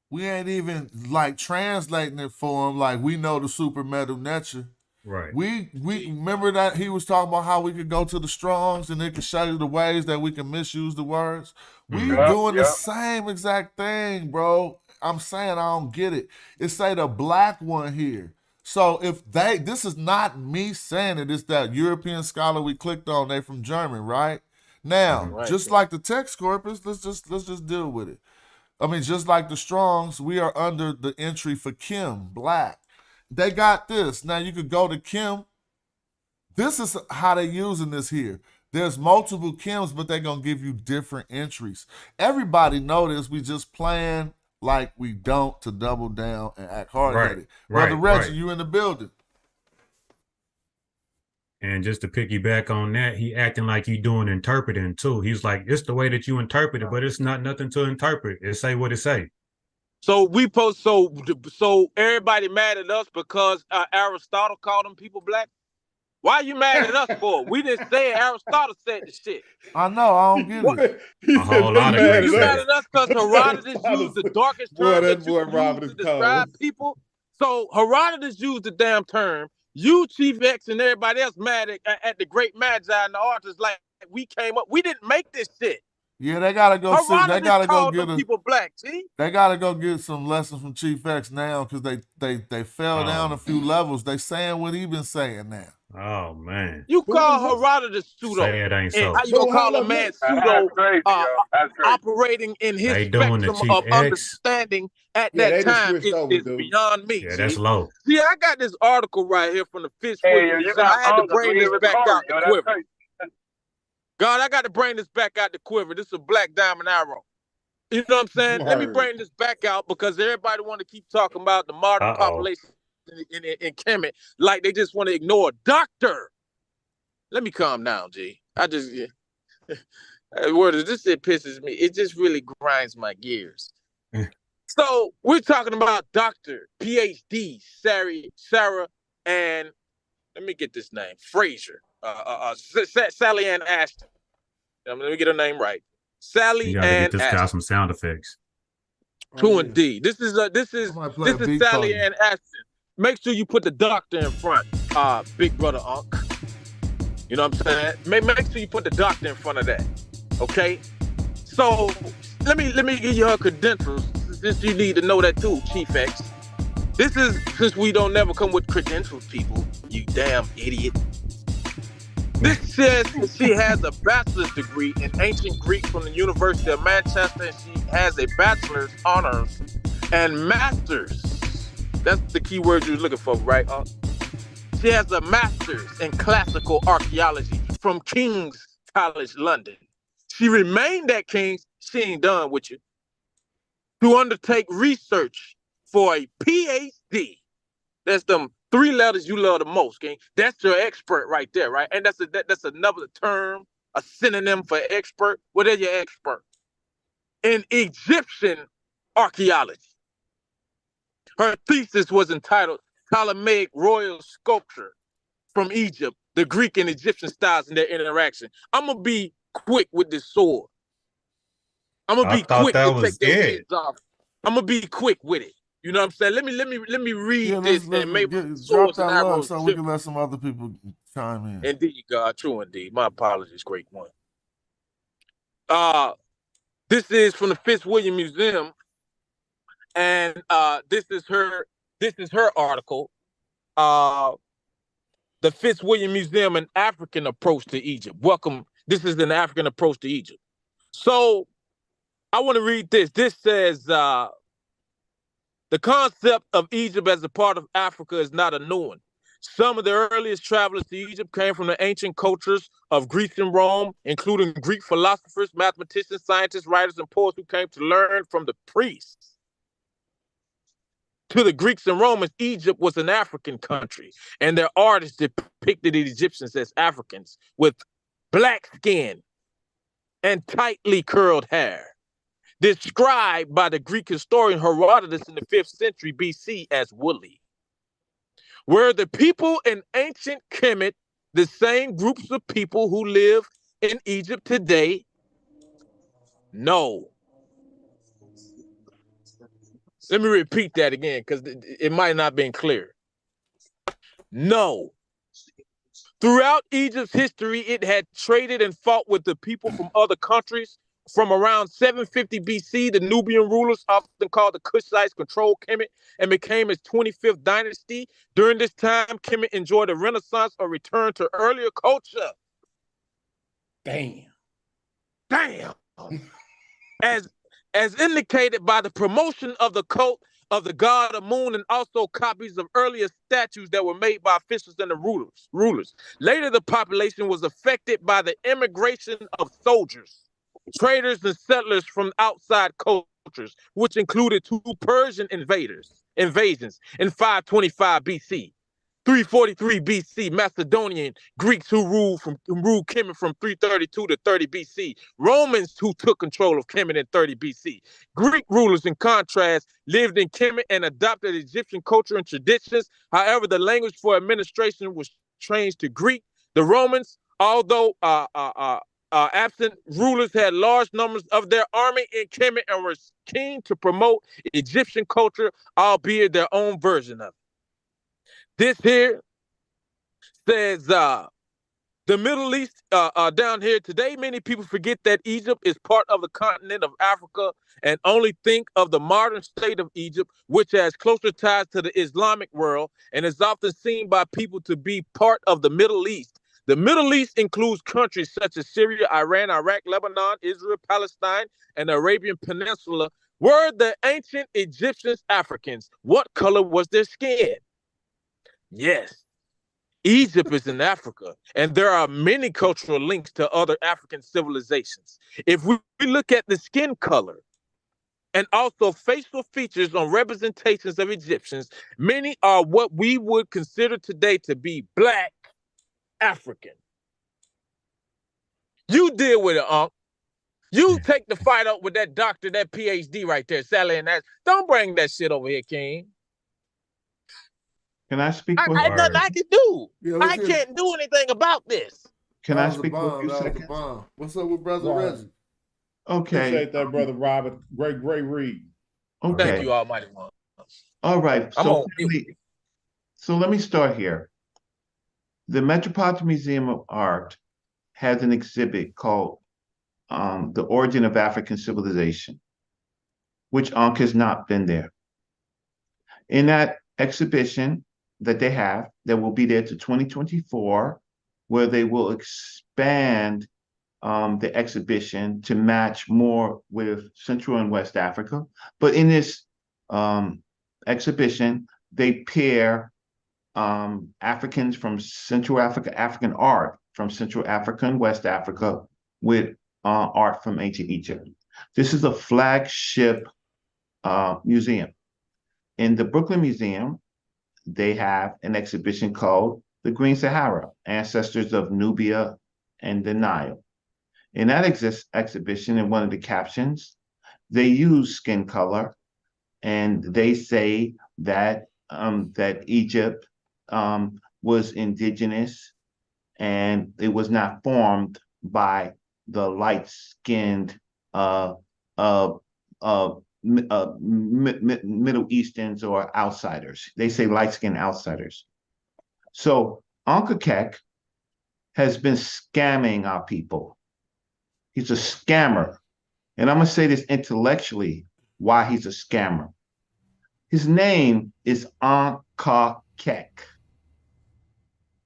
we ain't even like translating it for him like we know the super metal nature. Right. We remember that he was talking about how we could go to the Strongs and they could show you the ways that we can misuse the words. We doing the same exact thing, bro. I'm saying I don't get it. It say the black one here. So if this is not me saying it, it's that European scholar we clicked on, they from German, right? Now, just like the text corpus, let's just deal with it. I mean, just like the Strongs, we are under the entry for Kim, black. They got this. Now you could go to Kim. This is how they using this here. There's multiple Kims, but they're going to give you different entries. Everybody know this. We just playing like we don't to double down and act hard-headed. Brother Reggie, you in the building. And just to piggyback on that, he acting like he doing interpreting too. He's like, it's the way that you interpret it, but it's not nothing to interpret. It say what it say. So we post so everybody mad at us because Aristotle called them people black. Why are you mad at us for? We didn't say it. Aristotle said the shit. I know. I don't get it. A whole lot of Greeks. You mad at us because Herodotus used the darkest term that you can use to describe people? So Herodotus used the damn term. You, Chief X, and everybody else mad at the great Magi and the artists like we came up. We didn't make this shit. Yeah, they gotta go see. They gotta go get people black. See, they gotta go get some lessons from Chief X now because they fell down a few levels. They saying what he been saying now. Oh man, you call Herodotus pseudo. Say it ain't so. And how you gonna call a man pseudo operating in his spectrum of understanding at that time is beyond me. Yeah, that's low. See, I got this article right here from the Fitzwilliam. I had to bring this back out the quiver. God, I got to bring this back out the quiver. This is a black diamond arrow. You know what I'm saying? Let me bring this back out because everybody want to keep talking about the modern population in Kemet like they just want to ignore doctor. Let me calm down, G. This shit pisses me. It just really grinds my gears. So we're talking about Dr. PhD Sarah and let me get this name, Fraser. Sally Ann Ashton. Let me get her name right. Sally Ann Ashton. This guy some sound effects. True indeed. This is Sally Ann Ashton. Make sure you put the doctor in front, big brother Unc. You know what I'm saying? Make sure you put the doctor in front of that. Okay? So let me give you her credentials since you need to know that too, Chief X. This is since we don't never come with credentials, people. You damn idiot. This says she has a bachelor's degree in ancient Greek from the University of Manchester, and she has a bachelor's honors and master's. That's the key word you're looking for, right? She has a master's in classical archaeology from King's College London. She remained at King's, she ain't done with you, to undertake research for a PhD. That's them 3 letters you love the most, King. That's your expert right there, right? And that's another term, a synonym for expert. What is your expert? In Egyptian archaeology. Her thesis was entitled Ptolemaic Royal Sculpture from Egypt, the Greek and Egyptian styles and their interaction. I'm going to be quick with this sword. I'm going to be quick to take their heads off. I'm going to be quick with it. You know what I'm saying? Let me read this and maybe drop that love so we can let some other people chime in. Indeed, God, true indeed. My apologies, great one. This is from the Fitzwilliam Museum, and this is her article. The Fitzwilliam Museum: An African Approach to Egypt. Welcome. This is an African approach to Egypt. So I want to read this. This says. The concept of Egypt as a part of Africa is not a new one. Some of the earliest travelers to Egypt came from the ancient cultures of Greece and Rome, including Greek philosophers, mathematicians, scientists, writers, and poets who came to learn from the priests. To the Greeks and Romans, Egypt was an African country, and their artists depicted the Egyptians as Africans with black skin and tightly curled hair, described by the Greek historian Herodotus in the 5th century BC as woolly. Were the people in ancient Kemet the same groups of people who live in Egypt today? No. Let me repeat that again because it might not have been clear. No. Throughout Egypt's history, it had traded and fought with the people from other countries. From around 750 BC, the Nubian rulers, often called the Kushites, controlled Kemet and became its 25th dynasty. During this time, Kemet enjoyed a renaissance or return to earlier culture. Damn. As indicated by the promotion of the cult of the god of moon and also copies of earlier statues that were made by officials and the rulers. Later, the population was affected by the immigration of soldiers, traders, and settlers from outside cultures, which included 2 Persian invasions in 525 BC. 343 BC, Macedonian Greeks who ruled Kemet from 332 to 30 BC. Romans who took control of Kemet in 30 BC. Greek rulers, in contrast, lived in Kemet and adopted Egyptian culture and traditions. However, the language for administration was changed to Greek. The Romans, although absent, rulers had large numbers of their army in Kemet and were keen to promote Egyptian culture, albeit their own version of it. This here says the Middle East down here today. Many people forget that Egypt is part of the continent of Africa and only think of the modern state of Egypt, which has closer ties to the Islamic world and is often seen by people to be part of the Middle East. The Middle East includes countries such as Syria, Iran, Iraq, Lebanon, Israel, Palestine, and the Arabian Peninsula. Were the ancient Egyptians Africans? What color was their skin? Yes, Egypt is in Africa, and there are many cultural links to other African civilizations. If we look at the skin color and also facial features on representations of Egyptians, many are what we would consider today to be black African. You deal with it, Unc. You take the fight up with that doctor, that PhD right there, Sally, and that. Don't bring that shit over here, King. Can I speak I for got nothing I can do. Yeah, I can't do anything about this. Can That I was a speak for a bomb. few That was a seconds? bomb. What's up with Brother Right. Reggie? Okay. Appreciate that, brother Robert. Great read. Okay. Thank you, Almighty One. All right. I'm So, on mute. so let me start here. The Metropolitan Museum of Art has an exhibit called The Origin of African Civilization, which Ankh has not been there. In that exhibition that they have, that will be there to 2024, where they will expand the exhibition to match more with Central and West Africa. But in this exhibition, they pair Africans from Central Africa, African art from Central Africa and West Africa with art from ancient Egypt. This is a flagship museum. In the Brooklyn Museum, they have an exhibition called The Green Sahara, Ancestors of Nubia and the Nile. In that exhibition, in one of the captions, they use skin color, and they say that that Egypt was indigenous and it was not formed by the light-skinned Middle Easterns or outsiders. They say light-skinned outsiders. So Ankh has been scamming our people. He's a scammer. And I'm going to say this intellectually, why he's a scammer. His name is Ankh.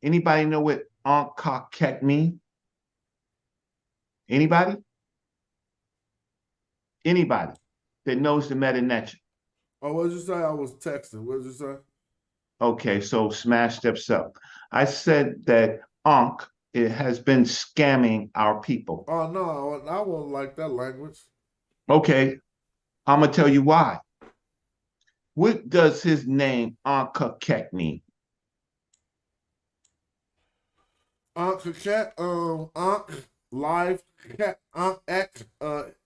Anybody know what Ankh means? Anybody? Anybody that knows the meta nature? Oh, what did you say? I was texting. What did you say? Okay, so Smash steps up. I said that Ankh it has been scamming our people. Oh no, I won't like that language. Okay, I'm gonna tell you why. What does his name Ankh mean? Ankh live cat Ankh Ankh.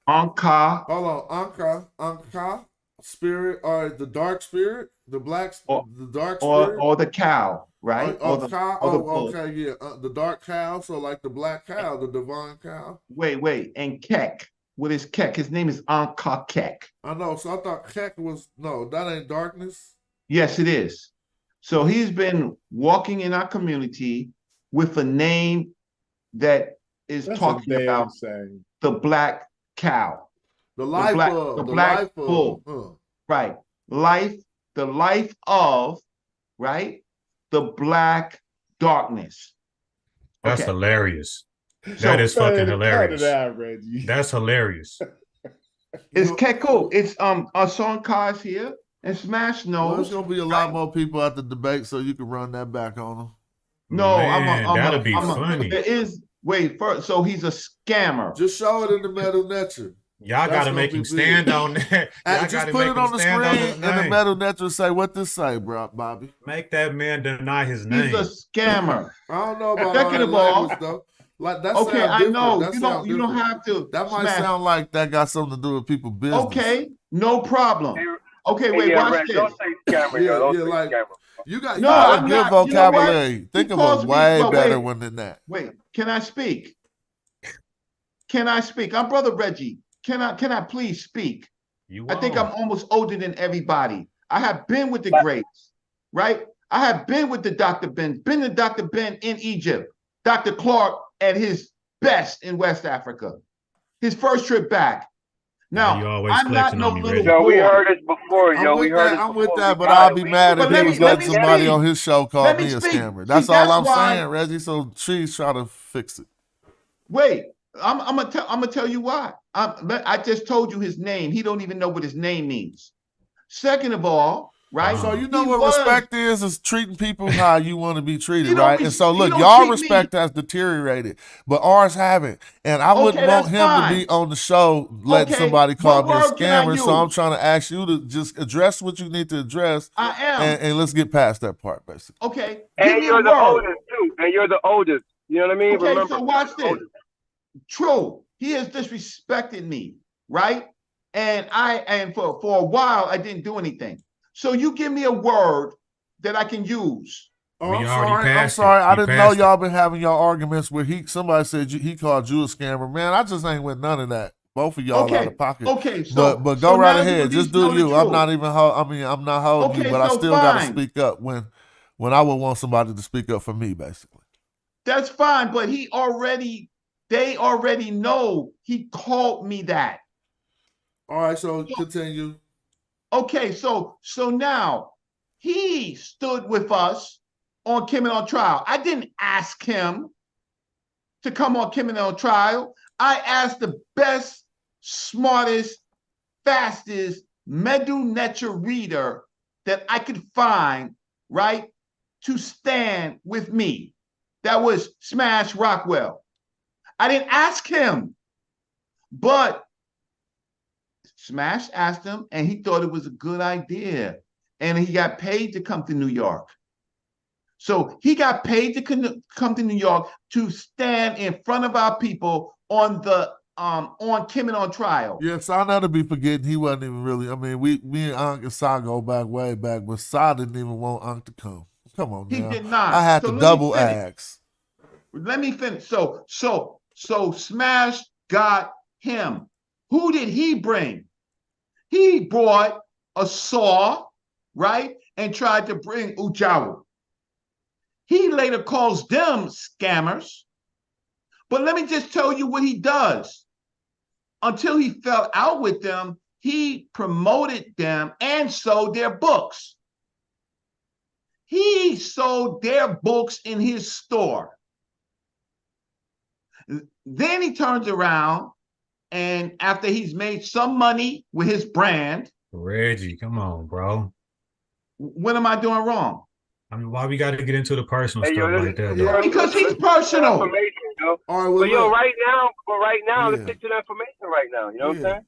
Hold on, Ankh spirit or the dark spirit, the black the dark spirit Or the cow, right? or cow. Or the Oh, bull. okay, yeah, the dark cow. So like the black cow, the divine cow. Wait, and Kek. What is Kek? His name is Ankh Kek. I know. So I thought Kek was no. That ain't darkness. Yes, it is. So he's been walking in our community with a name that is talking about the black cow, the life of the black bull, right? The life of, right? The black darkness. That's hilarious. That is fucking hilarious. That's hilarious. It's Keko. It's Son Cars here and Smash knows. Well, there's gonna be a lot more people at the debate, so you can run that back on them. No, Man, that'll be funny. There is first. So he's a scammer. Just show it in the metal nature. Y'all got to make him stand on that. Just put it on the screen in the metal nature and say what this say, bro, Bobby. Make that man deny his name. He's a scammer. I don't know about Second all of all, language, though. Like that okay, sound I different. know That you don't have to. That might sound like that got something to do with people's business. Okay, no problem. Okay, wait, watch this. Don't say scammer, don't say scammer. You got a good vocabulary. Think of a way better one than that. Wait, can I speak? Can I speak? I'm Brother Reggie. Can I please speak? I think I'm almost older than everybody. I have been with the greats, right? I have been with the Dr. Ben, been to Dr. Ben in Egypt, Dr. Clark at his best in West Africa, his first trip back. Now, I'm not no little boy. Yo, we heard this before, yo. I'm with that, but I'll be mad if he was letting somebody on his show call me a scammer. That's all I'm saying, Reggie. So she's trying to fix it. Wait, I'm gonna tell you why. I just told you his name. He don't even know what his name means. Second of all, right? So you know what respect is treating people how you want to be treated, right? And so look, y'all respect has deteriorated, but ours haven't. And I wouldn't want him to be on the show letting somebody call me a scammer. So I'm trying to ask you to just address what you need to address. I am. And let's get past that part, basically. Okay. And you're the oldest too. And you're the oldest. You know what I mean? Okay, Remember, so watch this. True. He has disrespected me, right? And for a while I didn't do anything. So you give me a word that I can use. Oh, I'm sorry. I didn't know y'all been having y'all arguments where somebody said he called you a scammer. Man, I just ain't with none of that. Both of y'all out of pocket. Okay, so but go right ahead. Just do you. I'm not even. I'm not holding you, but I still got to speak up when I would want somebody to speak up for me, basically. That's fine, but they already know he called me that. All right, so continue. Okay, so now he stood with us on Kim and on trial. I didn't ask him to come on Kim and on trial. I asked the best, smartest, fastest Medu Nature reader that I could find, right, to stand with me. That was Smash Rockwell. I didn't ask him, but Smash asked him, and he thought it was a good idea. And he got paid to come to New York. So he got paid to come to New York to stand in front of our people on Kim and on trial. Yes, I know to be forgetting he wasn't even really. I mean, me and Unc and Sa go back way back, but Sa didn't even want Unc to come. Come on, now. He did not. I had to double ask. Let me finish. So Smash got him. Who did he bring? He brought a saw, right, and tried to bring Ujawu. He later calls them scammers. But let me just tell you what he does. Until he fell out with them, he promoted them and sold their books. He sold their books in his store. Then he turns around, and after he's made some money with his brand. Reggie, come on, bro. What am I doing wrong? I mean, why we got to get into the personal Hey, yo, stuff like that, though? Because he's personal. Information, yo. All right, well, But yo, look. right now, let's Yeah. stick to the information right now. You know what I'm saying?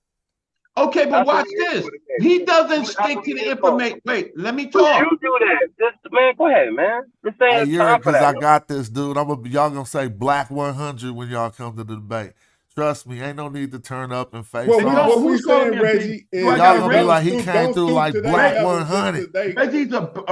Okay, but That's what watch we here this. for today. He doesn't That's stick what to we the here for. information. Wait, let me But talk. you do that. Just, man, go ahead, man. This Hey, ain't you're time for because that. I got this, dude. Y'all gonna say Black 100 when y'all come to the debate. Trust me, ain't no need to turn up and face Well, off. what we Who's calling saying, me a big- Reggie, Do is I Y'all got a gonna be like he don't came through stoop like to their Black level 100.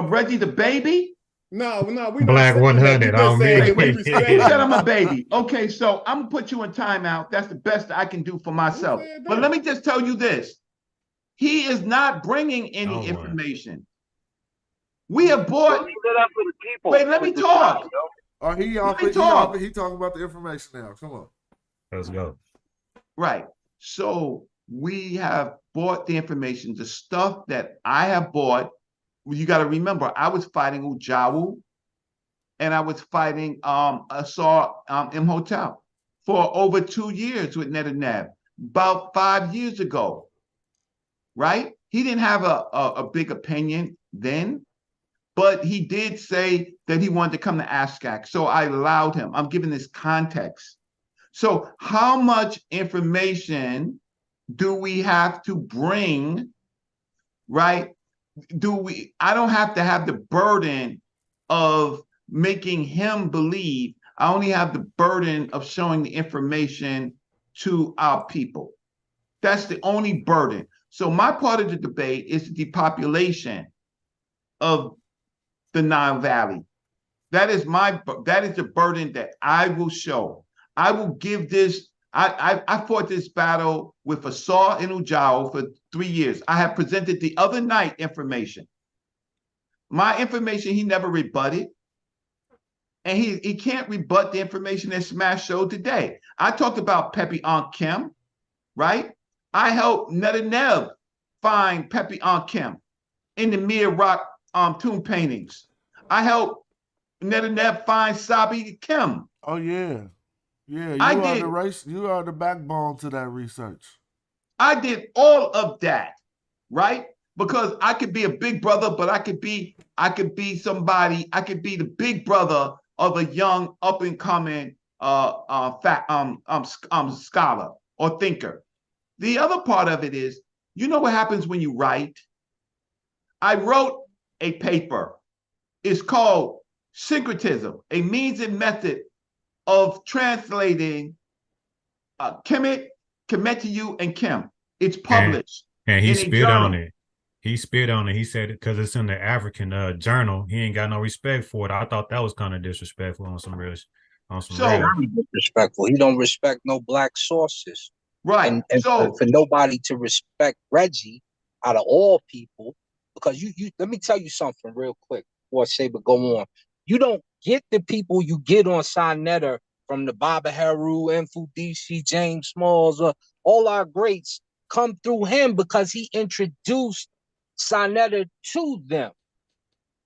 Reggie the baby? No, we not Black saying that. 100 We just on me. saying that we Wait, respect who said him. I'm a baby? Okay, so I'm gonna put you in timeout. That's the best I can do for myself. said But that? let me just tell you this. He is not bringing any No one. information. We have bought. Leave it up to the people. Wait, let me to talk. decide, yo. Oh, he Let off me it. talk. He talking about the information now. Come on. Let's go. Right. So we have bought the information, the stuff that I have bought. You got to remember, I was fighting Ujawu, and I was fighting Asar Imhotep for over 2 years with Netanyahu. About 5 years ago, right? He didn't have a big opinion then, but he did say that he wanted to come to ASCAC. So I allowed him. I'm giving this context. So how much information do we have to bring, right? I don't have to have the burden of making him believe. I only have the burden of showing the information to our people. That's the only burden. So my part of the debate is the depopulation of the Nile Valley. That is the burden that I will show. I will give this. I fought this battle with Asar and Ujao for 3 years. I have presented the other night information. My information he never rebutted. And he can't rebut the information that Smash showed today. I talked about Pepe Kim, right? I helped Netanyahu find Pepe Kim in the Mir Rock tomb paintings. I helped Netanyahu find Sabi Kim. Oh yeah, yeah. You are the backbone to that research. I did all of that, right? Because I could be a big brother, but I could be somebody. I could be the big brother of a young up and coming scholar or thinker. The other part of it is, you know what happens when you write? I wrote a paper. It's called Syncretism, a means and method of translating Kemet, Kemetiu, and Kim. It's published. And he in a spit journal. on it. He spit on it. He said it because it's in the African journal. He ain't got no respect for it. I thought that was kind of disrespectful on some real. Very disrespectful. He don't respect no black sources. Right. And for nobody to respect Reggie out of all people, because you let me tell you something real quick before Saber go on. You don't get the people you get on Sinetta from the Baba Haru, Enfu DC, James Smalls, all our greats come through him because he introduced Sinetta to them.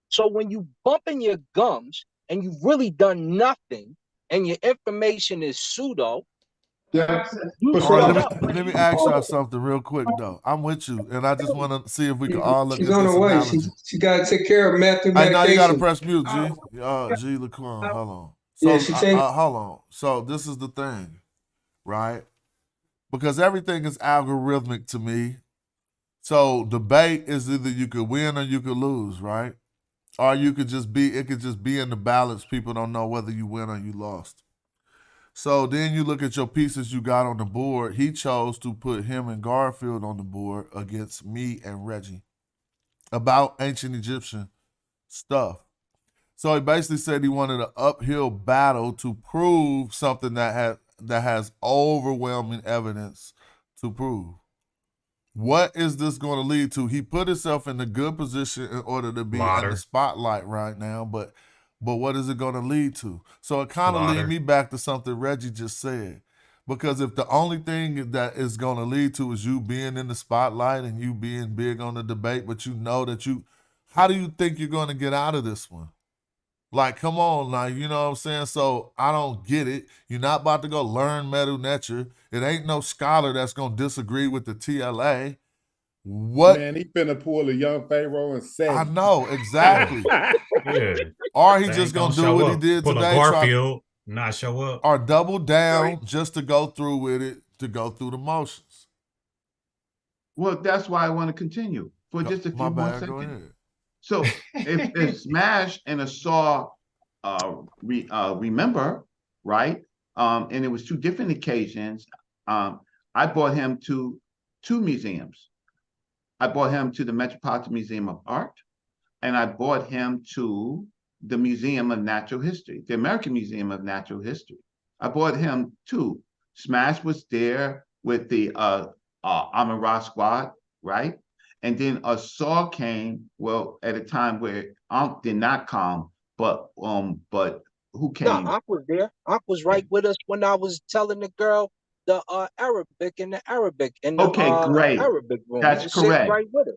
So when you bumping your gums and you've really done nothing and your information is pseudo, Let me ask y'all something real quick though. I'm with you, and I just want to see if we can all look at this analogy. She got to take care of Matthew Hey, now you got to medication. press mute, G. G. Laquan, hold on. Yeah, So, hold on. So this is the thing, right? Because everything is algorithmic to me. So debate is either you could win or you could lose, right? Or it could just be in the balance. People don't know whether you win or you lost. So then you look at your pieces you got on the board. He chose to put him and Garfield on the board against me and Reggie about ancient Egyptian stuff. So he basically said he wanted an uphill battle to prove something that has overwhelming evidence to prove. What is this going to lead to? He put himself in a good position in order to be in the spotlight right now, but what is it going to lead to? So it kind of lead me back to something Reggie just said. Because if the only thing that is going to lead to is you being in the spotlight and you being big on the debate, but you know that how do you think you're going to get out of this one? Like, come on, now, you know what I'm saying? So I don't get it. You're not about to go learn Medu Neter. It ain't no scholar that's going to disagree with the TLA. What? Man, he finna pull a young Pharaoh and say. I know, exactly. Yeah. Or he They just ain't gonna gonna do show what he up. did Pull a today, Garfield, not show up. or double down just to go through with it, to go through the motions. Well, that's why I want to continue for just a My few more bad, go seconds. ahead. So if Smash and Assaw remember, right? And it was two different occasions. I brought him to two museums. I brought him to the Metropolitan Museum of Art, and I brought him to the Museum of Natural History, the American Museum of Natural History. I brought him to. Smash was there with the Amara Squad, right? And then Assaw came, well, at a time where Ankh did not come, but who came? No, Ankh was there. Ankh was right with us when I was telling the girl the Arabic and the Arabic and the Okay, great. Arabic room. That's He was sitting correct. right with her.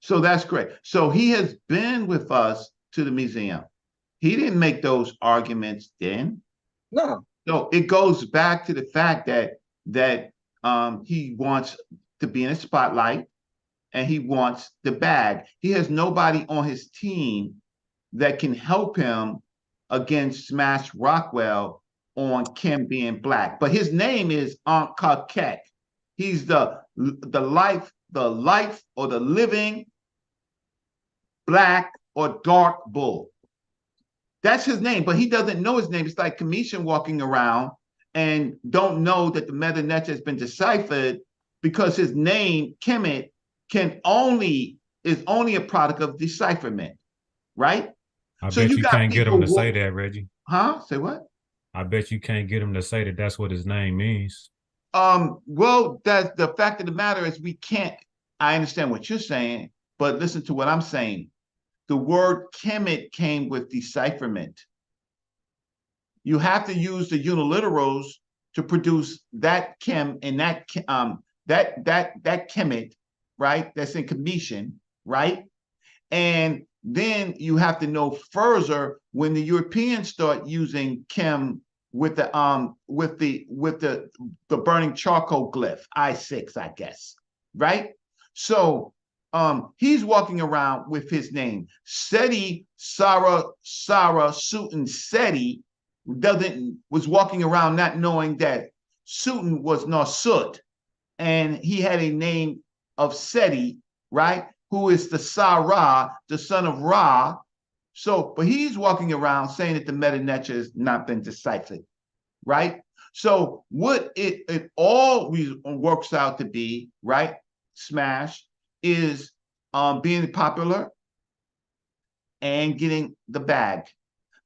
So that's great. So he has been with us to the museum. He didn't make those arguments then. No. So it goes back to the fact that he wants to be in a spotlight and he wants the bag. He has nobody on his team that can help him against Smash Rockwell on Kim being black. But his name is Ankh Kakek. He's the life or the living black or dark bull. That's his name, but he doesn't know his name. It's like Commission walking around and don't know that the meta net has been deciphered because his name, Kemet, is only a product of decipherment, right? I So bet you you got can't get him to people say that, Reggie. Huh? Say what? I bet you can't get him to say that that's what his name means. Well, that's the fact of the matter is we can't. I understand what you're saying, but listen to what I'm saying. The word Kemet came with decipherment. You have to use the uniliterals to produce that chem and that Kemet, right? That's in Commission, right? And then you have to know further when the Europeans start using chem with the burning charcoal glyph, I6, I guess, right? So he's walking around with his name. Seti Sarah Sutan Seti was walking around not knowing that Sutan was Nasut, and he had a name of Seti, right? Who is the Sarah, the son of Ra. So, but he's walking around saying that the meta necha has not been deciphered, right? So what it all works out to be, right? Smash is being popular and getting the bag,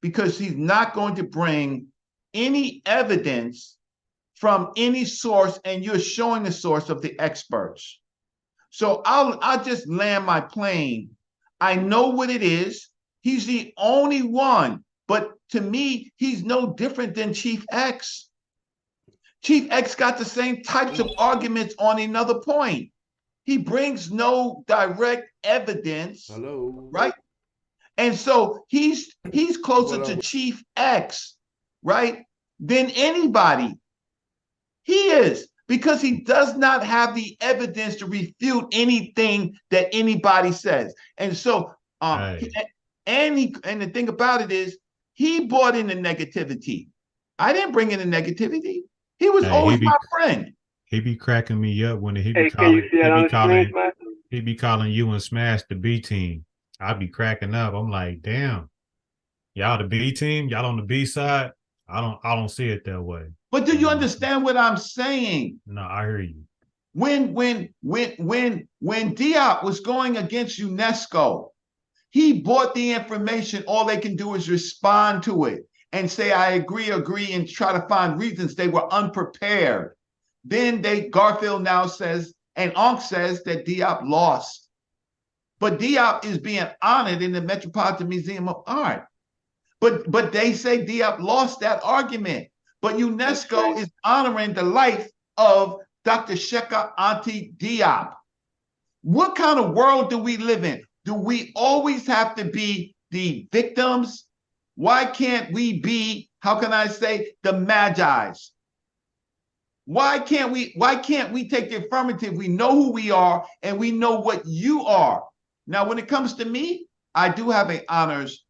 because he's not going to bring any evidence from any source, and you're showing the source of the experts. So I'll just land my plane. I know what it is. He's the only one, but to me, he's no different than Chief X. Chief X got the same types of arguments on another point. He brings no direct evidence, right? And so he's closer to Chief X, right, than anybody. He is, because he does not have the evidence to refute anything that anybody says. And so, and the thing about it is, he brought in the negativity. I didn't bring in the negativity. He was always my friend. He be cracking me up when he Hey, can you see that on the screen, man? he be calling you and Smash the B team. I be cracking up. I'm like, damn, y'all the B team, y'all on the B side. I don't see it that way. But do you understand what I'm saying? No, I hear you. When Diop was going against UNESCO, he bought the information. All they can do is respond to it and say, I agree, and try to find reasons. They were unprepared. Then Garfield now says, and Ankh says that Diop lost. But Diop is being honored in the Metropolitan Museum of Art. But they say Diop lost that argument. But UNESCO is honoring the life of Dr. Sheka Ante Diop. What kind of world do we live in? Do we always have to be the victims? Why can't we be, how can I say, the madjais? Why can't we take the affirmative? We know who we are and we know what you are. Now, when it comes to me, I do have an honors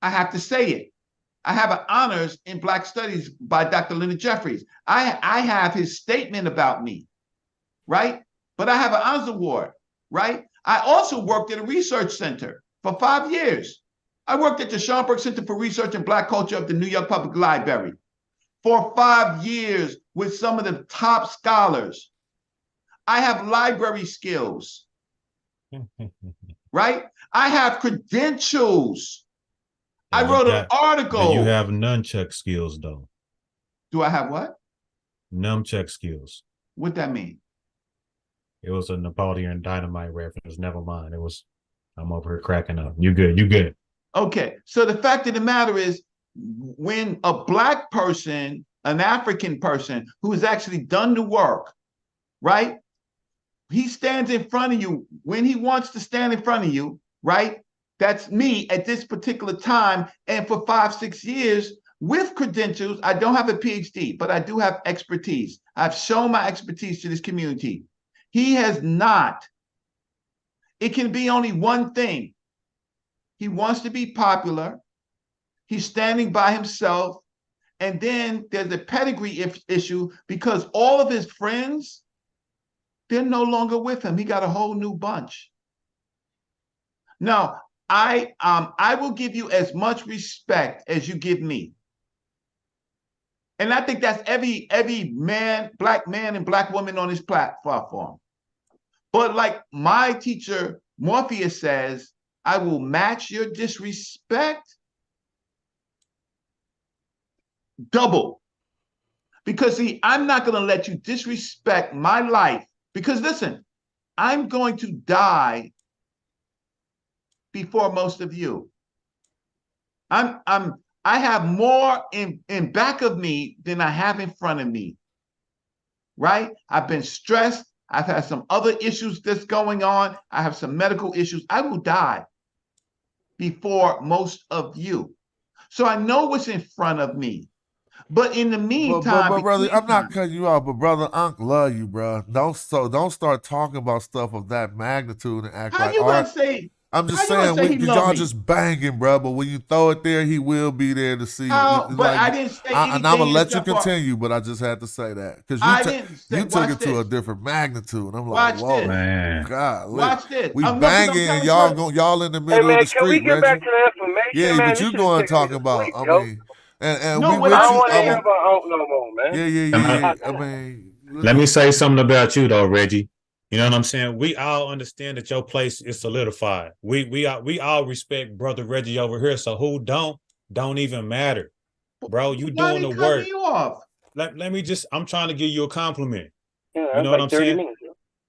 I have to say it. I have an honors in Black Studies by Dr. Leonard Jeffries. I have his statement about me, right? But I have an honors award, right? I also worked at a research center for 5 years. I worked at the Schomburg Center for Research in Black Culture of the New York Public Library for 5 years with some of the top scholars. I have library skills, right? I have credentials. I wrote an article. Do you have nunchuck skills, though? Do I have what? Nunchuck skills. What that mean? It was a Napoleon Dynamite reference. Never mind. I'm over here cracking up. You good. You good. Okay. So the fact of the matter is, when a Black person, an African person who has actually done the work, right? He stands in front of you when he wants to stand in front of you, right? That's me at this particular time. And for 5, 6 years with credentials, I don't have a PhD, but I do have expertise. I've shown my expertise to this community. He has not. It can be only one thing. He wants to be popular. He's standing by himself. And then there's a pedigree issue because all of his friends, they're no longer with him. He got a whole new bunch. Now, I will give you as much respect as you give me. And I think that's every man, Black man and Black woman on this platform. But like my teacher, Morpheus says, I will match your disrespect double. Because see, I'm not going to let you disrespect my life. Because listen, I'm going to die before most of you. I have more in back of me than I have in front of me. Right? I've been stressed. I've had some other issues that's going on. I have some medical issues. I will die before most of you. So I know what's in front of me. But in the meantime, but brother, I'm not cutting you off, but brother, Unc love you, bro. Don't start talking about stuff of that magnitude and act how like you gonna say? I'm just saying, y'all just banging, bro. But when you throw it there, he will be there to see. But like, I didn't say anything. And I'm gonna let you continue, but I just had to say that because you took it to a different magnitude. I'm like, whoa, man, God, watch this. We banging, and y'all in the middle of the street. Can we get back to the information? Yeah, man, but you going talking about? Sleep, I mean, and no, we I don't want to hear about Unc no more, man. Yeah. I mean, let me say something about you though, Reggie. You know what I'm saying? We all understand that your place is solidified. We all respect brother Reggie over here. So who don't even matter, bro. You doing the work. You off? Let me just. I'm trying to give you a compliment. Yeah, you know what I'm saying? Minutes,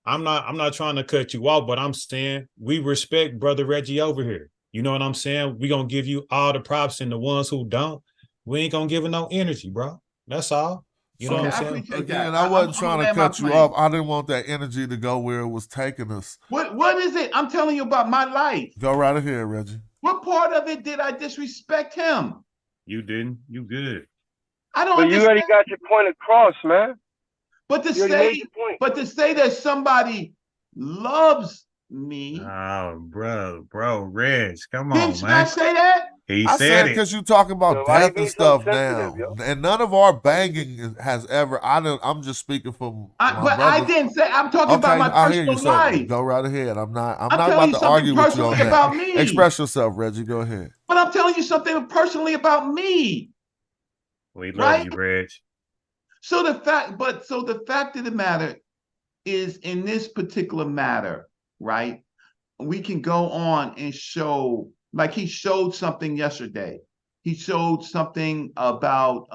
I'm not trying to cut you off, but I'm saying we respect brother Reggie over here. You know what I'm saying? We gonna give you all the props, and the ones who don't, we ain't gonna give it no energy, bro. That's all. You know what I'm saying? Again, I wasn't trying to cut you off. I didn't want that energy to go where it was taking us. What is it? I'm telling you about my life. Go right ahead, Reggie. What part of it did I disrespect him? You didn't. You good. I don't. But you already got your point across, man. But to say that somebody loves me. Oh, bro, Reg, come on, man. Did I say that? He I said it because you talking about death and stuff now, and none of our banging has ever. I'm just speaking from. I didn't say. I'm talking about my personal life. Go right ahead. I'm not about to argue with you on that. About me. Express yourself, Reggie. Go ahead. But I'm telling you something personally about me. We love you, Reg. So the fact of the matter is, in this particular matter, right? We can go on and show. Like he showed something yesterday. He showed something about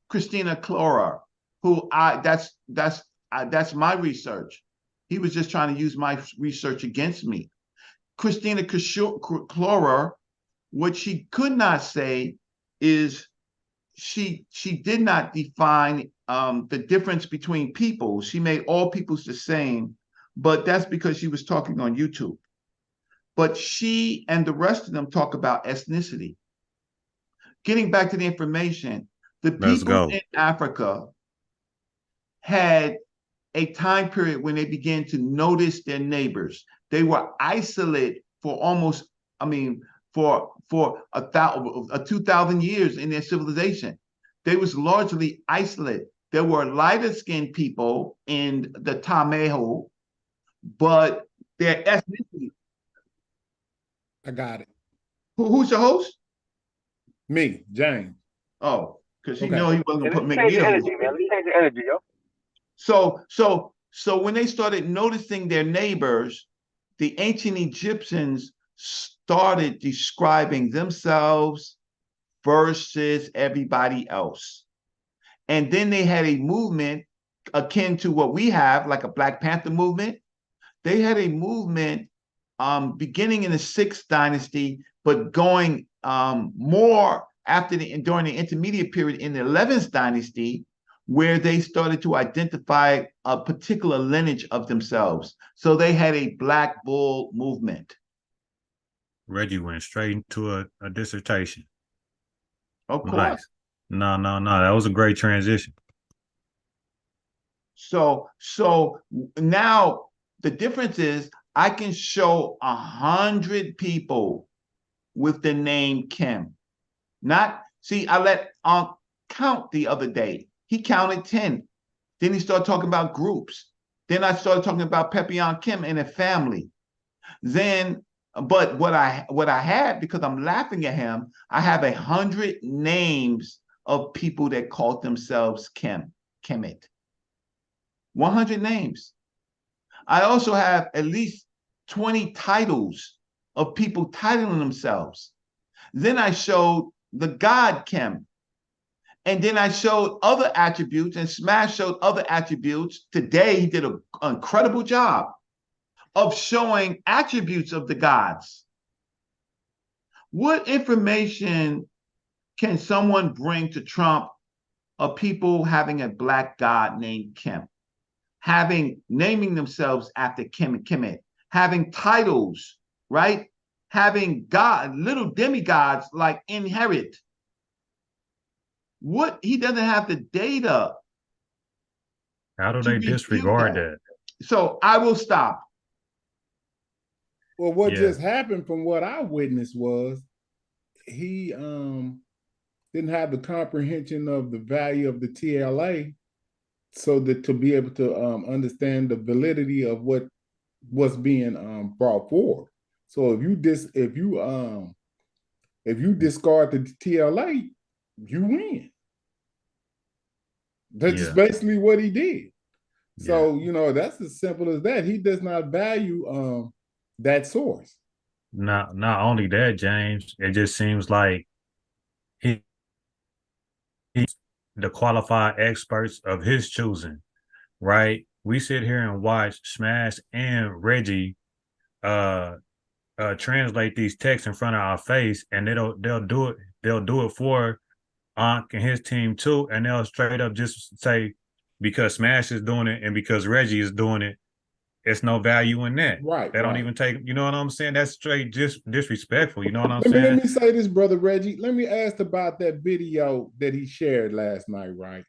Christina Clorer, who that's my research. He was just trying to use my research against me. Christina Clorer, what she could not say is she did not define the difference between people. She made all peoples the same, but that's because she was talking on YouTube. But she and the rest of them talk about ethnicity. Getting back to the information, the people in Africa had a time period when they began to notice their neighbors. They were isolated for almost I mean, for 2,000 years in their civilization. They was largely isolated. There were lighter skinned people in the Tameho, but their ethnicity. I got it. Who's your host? Me, James. Oh, because he Okay. know he wasn't gonna make me a host. Man. Let's change the energy, yo. So when they started noticing their neighbors, the ancient Egyptians started describing themselves versus everybody else. And then they had a movement akin to what we have, like a Black Panther movement. They had a movement beginning in the 6th dynasty, but going more after during the intermediate period in the 11th dynasty, where they started to identify a particular lineage of themselves. So they had a Black Bull movement. Reggie went straight into a dissertation. Of course. Nice. No. That was a great transition. So now the difference is I can show 100 people with the name Kim. I let Unc count the other day. He counted 10. Then he started talking about groups. Then I started talking about Pepion Kim and a family. But what I had, because I'm laughing at him, I have 100 names of people that called themselves Kemet. 100 names. I also have at least 20 titles of people titling themselves. Then I showed the God Kim. And then I showed other attributes, and Smash showed other attributes. Today, he did an incredible job of showing attributes of the gods. What information can someone bring to Trump of people having a Black god named Kim, naming themselves after Kemet, having titles, right? Having little demigods like Inherit. What he doesn't have the data. How do they disregard that? So I will stop. Well, what just happened from what I witnessed was he didn't have the comprehension of the value of the TLA, so that to be able to understand the validity of what's being brought forward. So if you discard the TLA, you win. That's just basically what he did. So, that's as simple as that. He does not value that source. Not only that, James, it just seems like he's the qualified experts of his choosing, right? We sit here and watch Smash and Reggie translate these texts in front of our face, and they'll do it for Ankh and his team too, and they'll straight up just say, because Smash is doing it and because Reggie is doing it, it's no value in that. Right. They don't even take, you know what I'm saying? That's straight just disrespectful. You know what I'm saying? Let me say this, brother Reggie. Let me ask about that video that he shared last night, right?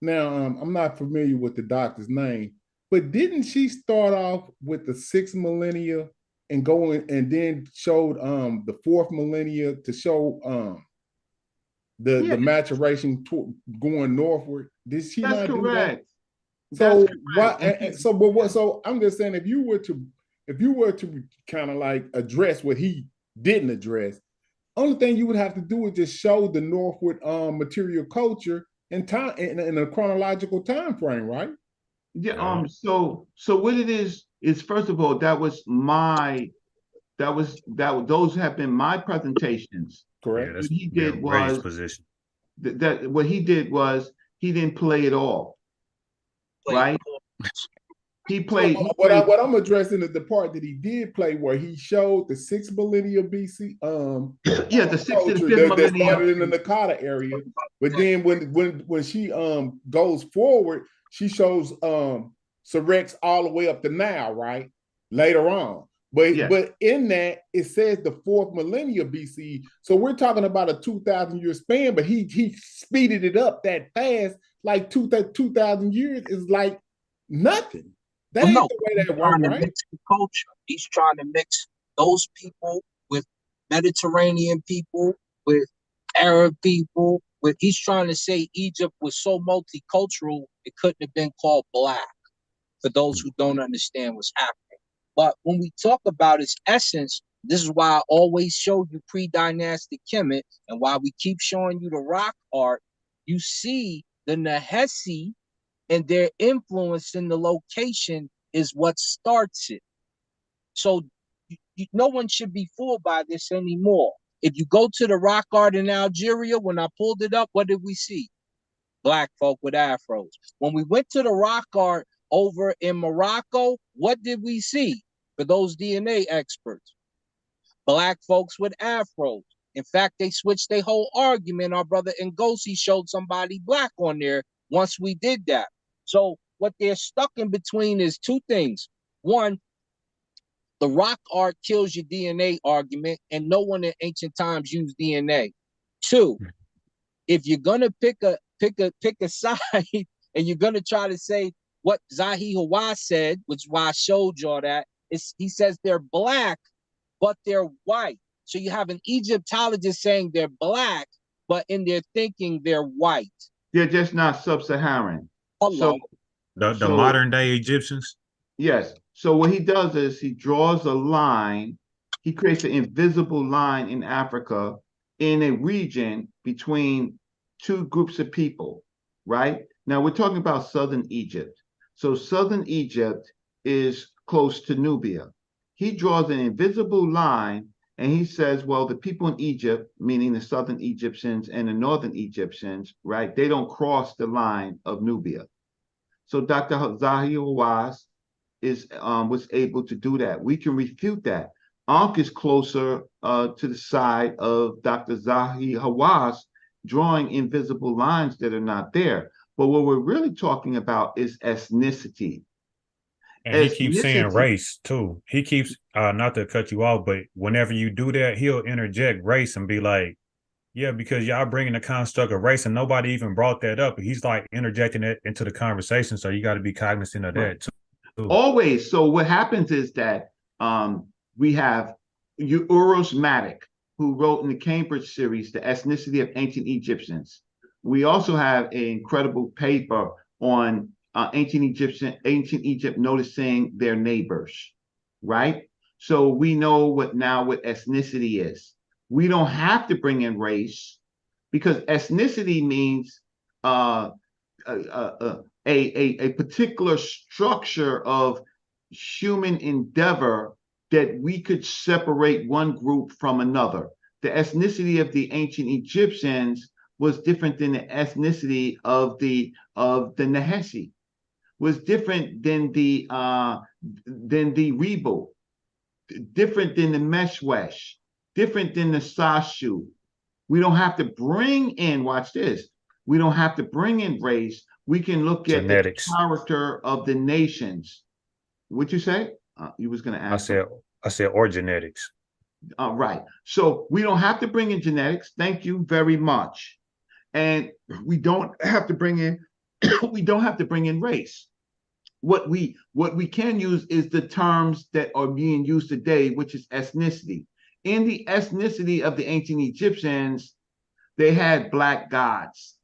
Now, I'm not familiar with the doctor's name, but didn't she start off with the 6th millennia and and then showed the 4th millennia to show the maturation going northward? Did she not do that? So so I'm just saying, if you were to kind of like address what he didn't address, only thing you would have to do is just show the northward material culture in time in a chronological time frame, right? Yeah. So what it is first of all, those have been my presentations. Correct. What he did was what he did was he didn't play it all. Right? He played. What I'm addressing is the part that he did play, where he showed the 6th millennia BC. The 6th to the 5th that millennia started in the Nakata area, but then when she goes forward, she shows Serex all the way up to now, right? Later on. But in that, it says the 4th millennia BC. So we're talking about a 2,000-year span, but he speeded it up that fast. Like 2,000 years is like nothing. That ain't the way that works, right? Mix the culture. He's trying to mix those people with Mediterranean people, with Arab people. With he's trying to say Egypt was so multicultural, it couldn't have been called black. For those who don't understand what's happening. But when we talk about its essence, this is why I always show you pre-dynastic Kemet, and why we keep showing you the rock art. You see the Nahesi and their influence in the location is what starts it. So no one should be fooled by this anymore. If you go to the rock art in Algeria, when I pulled it up, what did we see? Black folk with afros. When we went to the rock art over in Morocco, what did we see? For those DNA experts, black folks with afros. In fact, they switched their whole argument. Our brother Ngozi showed somebody black on there once we did that. So what they're stuck in between is two things. One, the rock art kills your DNA argument, and no one in ancient times used DNA. Two, if you're gonna pick a side and you're gonna try to say what Zahi Hawass said, which is why I showed y'all that, he says they're black, but they're white. So you have an Egyptologist saying they're black, but in their thinking they're white. They're just not sub-Saharan. Hello. So the modern day Egyptians? Yes. So what he does is he draws a line, he creates an invisible line in Africa in a region between two groups of people, right? Now we're talking about southern Egypt. So southern Egypt is close to Nubia. He draws an invisible line and he says, well, the people in Egypt, meaning the southern Egyptians and the northern Egyptians, right, they don't cross the line of Nubia. So Dr. Zahi Hawass was able to do that. We can refute that. Ankh is closer to the side of Dr. Zahi Hawass, drawing invisible lines that are not there. But what we're really talking about is ethnicity. And he keeps saying race too. He keeps, not to cut you off, but whenever you do that, he'll interject race and be like, yeah, because y'all bringing the construct of race and nobody even brought that up. He's like interjecting it into the conversation. So you got to be cognizant of that too. Always. So what happens is that we have Uros Matic, who wrote in the Cambridge series, The Ethnicity of Ancient Egyptians. We also have an incredible paper on ancient Egypt noticing their neighbors, right? So we know what ethnicity is. We don't have to bring in race because ethnicity means a particular structure of human endeavor that we could separate one group from another. The ethnicity of the ancient Egyptians was different than the ethnicity of the Nahesi, was different than the Rebo, different than the Meshwesh, different than the Sashu. We don't have to bring in, watch this, we don't have to bring in race. We can look at genetics, the character of the nations. What'd you say? You was going to ask. I said, or genetics. Right. So we don't have to bring in genetics. Thank you very much. And we don't have to bring in, race. What we can use is the terms that are being used today, which is ethnicity. In the ethnicity of the ancient Egyptians, they had black gods,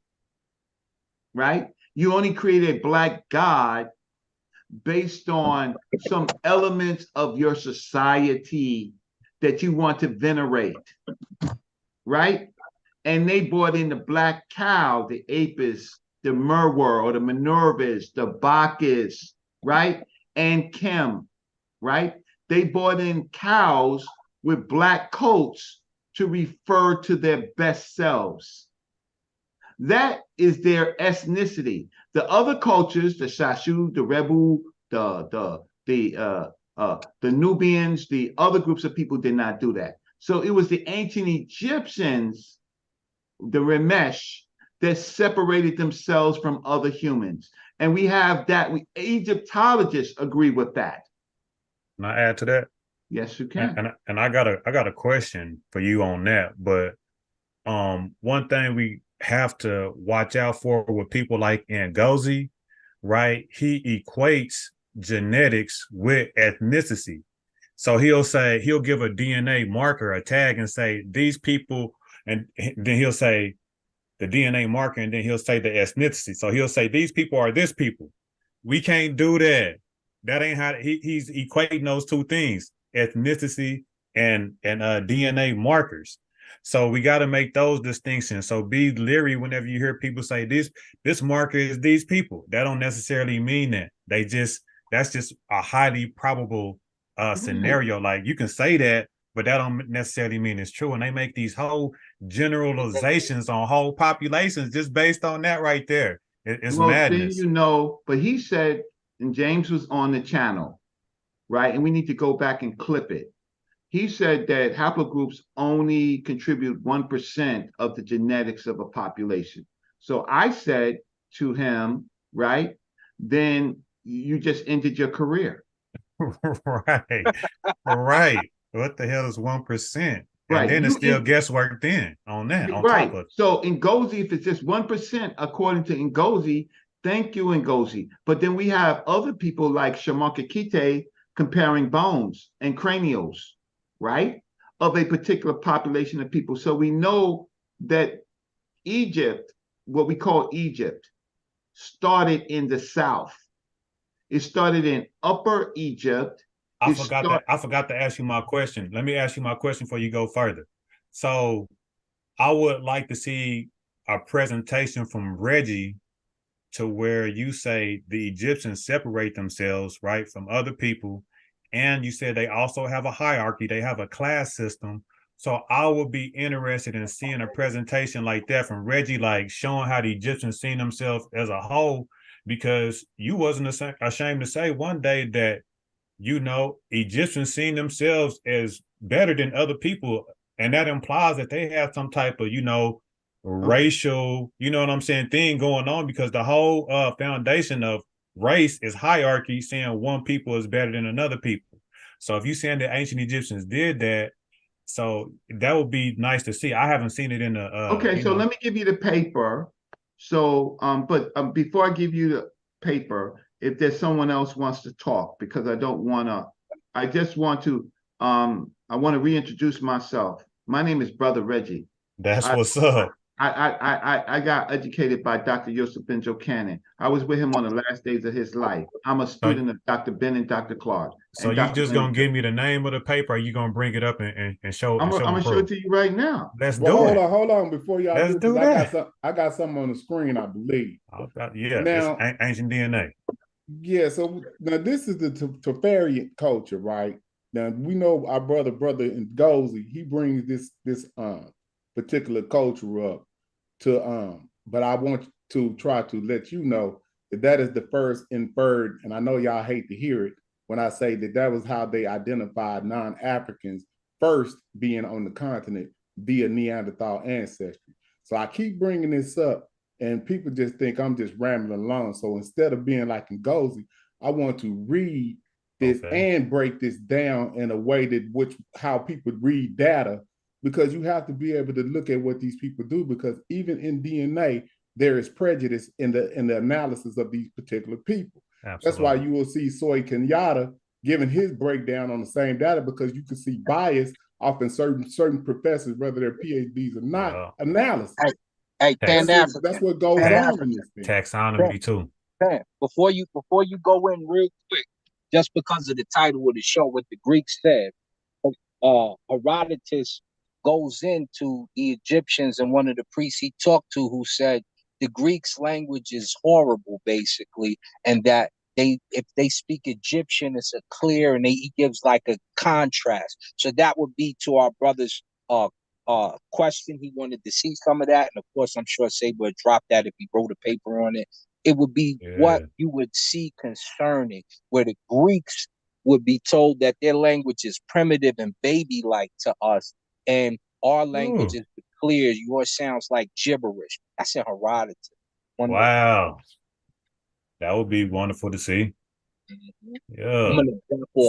right? You only create a black god based on some elements of your society that you want to venerate, right? And they brought in the black cow, the Apis, the Merwer or the Minervas, the Bacchus, right? And Chem, right? They brought in cows with black coats to refer to their best selves. That is their ethnicity. The other cultures, the Shashu, the Rebu, the Nubians, the other groups of people did not do that. So it was the ancient Egyptians, the Remesh, that separated themselves from other humans. And we have that. Egyptologists agree with that. Can I add to that? Yes, you can. And I got a question for you on that. But one thing we have to watch out for with people like Ngozi, right? He equates genetics with ethnicity. So he'll give a DNA marker, a tag, and say these people, and then he'll say the DNA marker, and then he'll say the ethnicity. So he'll say these people are this people. We can't do that. That ain't how he's equating those two things, ethnicity and DNA markers. So we got to make those distinctions. So be leery whenever you hear people say this marker is these people. That don't necessarily mean that. That's just a highly probable scenario. Like you can say that, but that don't necessarily mean it's true. And they make these whole generalizations on whole populations just based on that right there. It's madness. Then but he said, and James was on the channel, right? And we need to go back and clip it. He said that haplogroups only contribute 1% of the genetics of a population. So I said to him, right, then you just ended your career. Right. Right. What the hell is 1%? And then it's still guesswork then on that. On top of it. So Ngozi, if it's just 1%, according to Ngozi, thank you, Ngozi. But then we have other people like Shamakakite comparing bones and cranials, right, of a particular population of people. So we know that Egypt, what we call Egypt, started in the south. It started in Upper Egypt. I forgot to ask you my question. Let me ask you my question before you go further. So I would like to see a presentation from Reggie to where you say the Egyptians separate themselves, right, from other people. And you said they also have a hierarchy. They have a class system. So I would be interested in seeing a presentation like that from Reggie, like showing how the Egyptians seen themselves as a whole, because you wasn't ashamed to say one day that, Egyptians seen themselves as better than other people. And that implies that they have some type of, racial, thing going on, because the whole foundation of race is hierarchy, saying one people is better than another people. So if you're saying that ancient Egyptians did that, so that would be nice to see. I haven't seen it in the okay, so let me give you the paper. So but before I give you the paper, if there's someone else wants to talk, because I just want to I want to reintroduce myself. My name is Brother Reggie. That's what's up. I got educated by Dr. Yosef Benjo Cannon. I was with him on the last days of his life. I'm a student of Dr. Ben and Dr. Clark. So you just gonna give me the name of the paper, or you gonna bring it up and show? I'm gonna show it to you right now. Let's do it. Hold on, before y'all Let's do that. I got something on the screen, I believe. Yeah, now, it's ancient DNA. Yeah, so now this is the Teferian culture, right? Now we know our brother Ngozi, he brings this particular culture up to but I want to try to let you know that is the first inferred, and I know y'all hate to hear it when I say that was how they identified non-Africans first being on the continent via Neanderthal ancestry. So I keep bringing this up, and people just think I'm just rambling along. So instead of being like Ngozi, I want to read this and break this down in a way that how people read data, because you have to be able to look at what these people do, because even in DNA, there is prejudice in the analysis of these particular people. Absolutely. That's why you will see Soy Kenyatta giving his breakdown on the same data, because you can see bias often certain professors, whether they're PhDs or not, analysis. Hey, that's what goes on in this thing. Taxonomy too. Before you go in real quick, just because of the title of the show, what the Greeks said, Herodotus goes into the Egyptians and one of the priests he talked to, who said the Greeks' language is horrible, basically, and that if they speak Egyptian, it's a clear, and he gives like a contrast. So that would be to our brother's question. He wanted to see some of that, and of course, I'm sure Saber would drop that if he wrote a paper on it. It would be what you would see concerning, where the Greeks would be told that their language is primitive and baby-like to us, and our language is clear. Yours sounds like gibberish. That's in Herodotus. Wow. That would be wonderful to see. Yeah.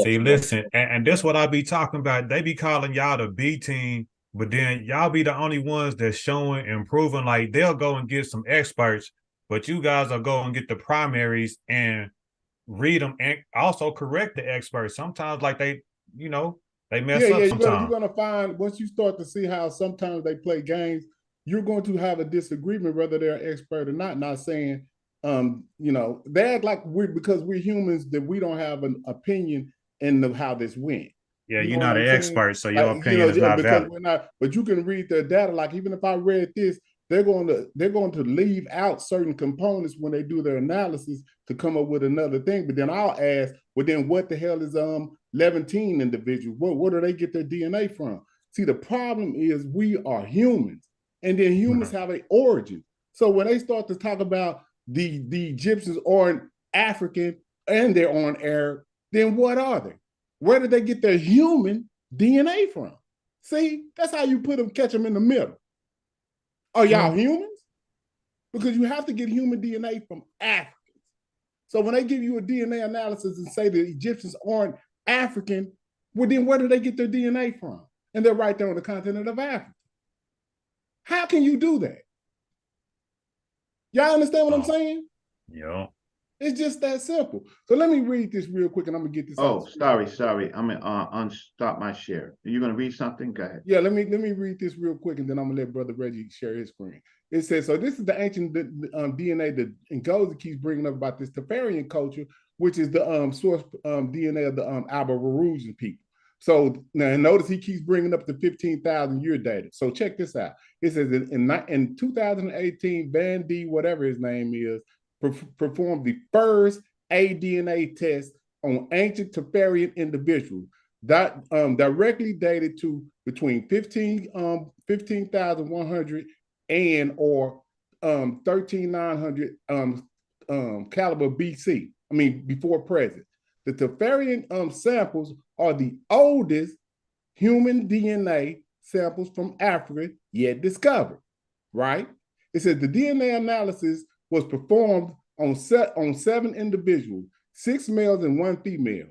See, listen, and that's what I be talking about. They be calling y'all the B team, but then y'all be the only ones that's showing and proving. Like, they'll go and get some experts, but you guys will go and get the primaries and read them and also correct the experts. Sometimes, like, you know, they mess Yeah, up yeah, you're sometimes. gonna find once you start to see how sometimes they play games, you're going to have a disagreement whether they're an expert or not. Not saying, you know, they act like because we're humans that we don't have an opinion in how this went. Yeah, You you're know what not I'm an saying? expert, so your Like, you opinion know, is not because valid. we're not. But you can read their data. Like even if I read this, they're going to leave out certain components when they do their analysis to come up with another thing. But then I'll ask, well, then what the hell is Levantine individuals? Where do they get their DNA from? See, the problem is we are humans, and then humans have an origin. So when they start to talk about the Egyptians aren't African and they're on Arab, then what are they? Where did they get their human DNA from? See, that's how you catch them in the middle. Are y'all humans? Because you have to get human DNA from Africans. So when they give you a DNA analysis and say the Egyptians aren't African, well, then where do they get their DNA from? And they're right there on the continent of Africa. How can you do that? Y'all understand what I'm saying? Yeah. It's just that simple. So let me read this real quick and I'm gonna get this Oh, out. sorry. I'm gonna unstop my share. Are you gonna read something? Go ahead. Yeah, let me read this real quick and then I'm gonna let Brother Reggie share his screen. It says, so this is the ancient DNA that Ngozi keeps bringing up about this Tafarian culture, which is the source DNA of the Abarusian people. So now notice he keeps bringing up the 15,000 year data. So check this out. It says in 2018, Van D, whatever his name is, performed the first aDNA test on ancient Tafarian individuals that directly dated to between 15,100 and or 13,900 caliber BC. I mean, before present. The Tafarian samples are the oldest human DNA samples from Africa yet discovered, right? It says the DNA analysis was performed on 7 individuals, 6 males and 1 female.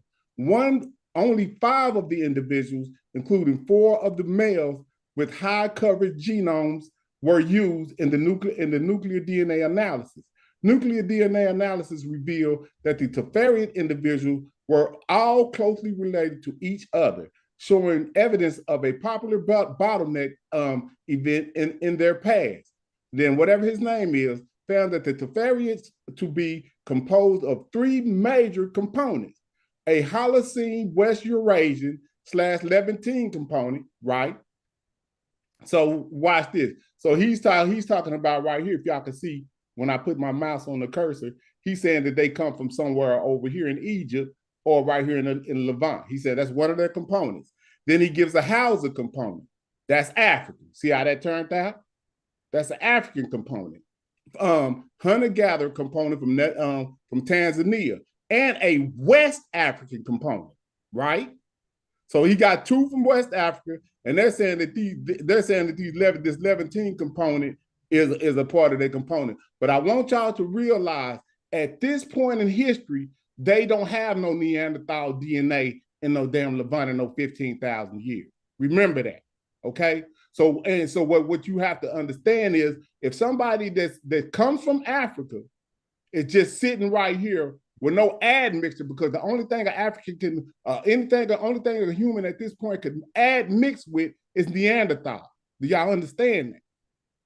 Only 5 of the individuals, including 4 of the males with high coverage genomes, were used in the nuclear DNA analysis. Nuclear DNA analysis revealed that the Tafarian individuals were all closely related to each other, showing evidence of a popular bottleneck event in their past. Then whatever his name is, found that the Tafarians to be composed of 3 major components: a Holocene West Eurasian / Levantine component, right? So watch this. So he's talking about right here, if y'all can see when I put my mouse on the cursor, he's saying that they come from somewhere over here in Egypt or right here in Levant. He said that's one of their components. Then he gives a Hausa component. That's African. See how that turned out? That's an African component. Hunter-gatherer component from Tanzania, and a West African component, right? So he got 2 from West Africa, and they're saying that this Levantine component is a part of their component. But I want y'all to realize at this point in history, they don't have no Neanderthal DNA in no damn Levant in no 15,000 years. Remember that, okay? So what you have to understand is if somebody that comes from Africa is just sitting right here with no admixture, because the only thing an African can, the only thing a human at this point can admix with is Neanderthal. Do y'all understand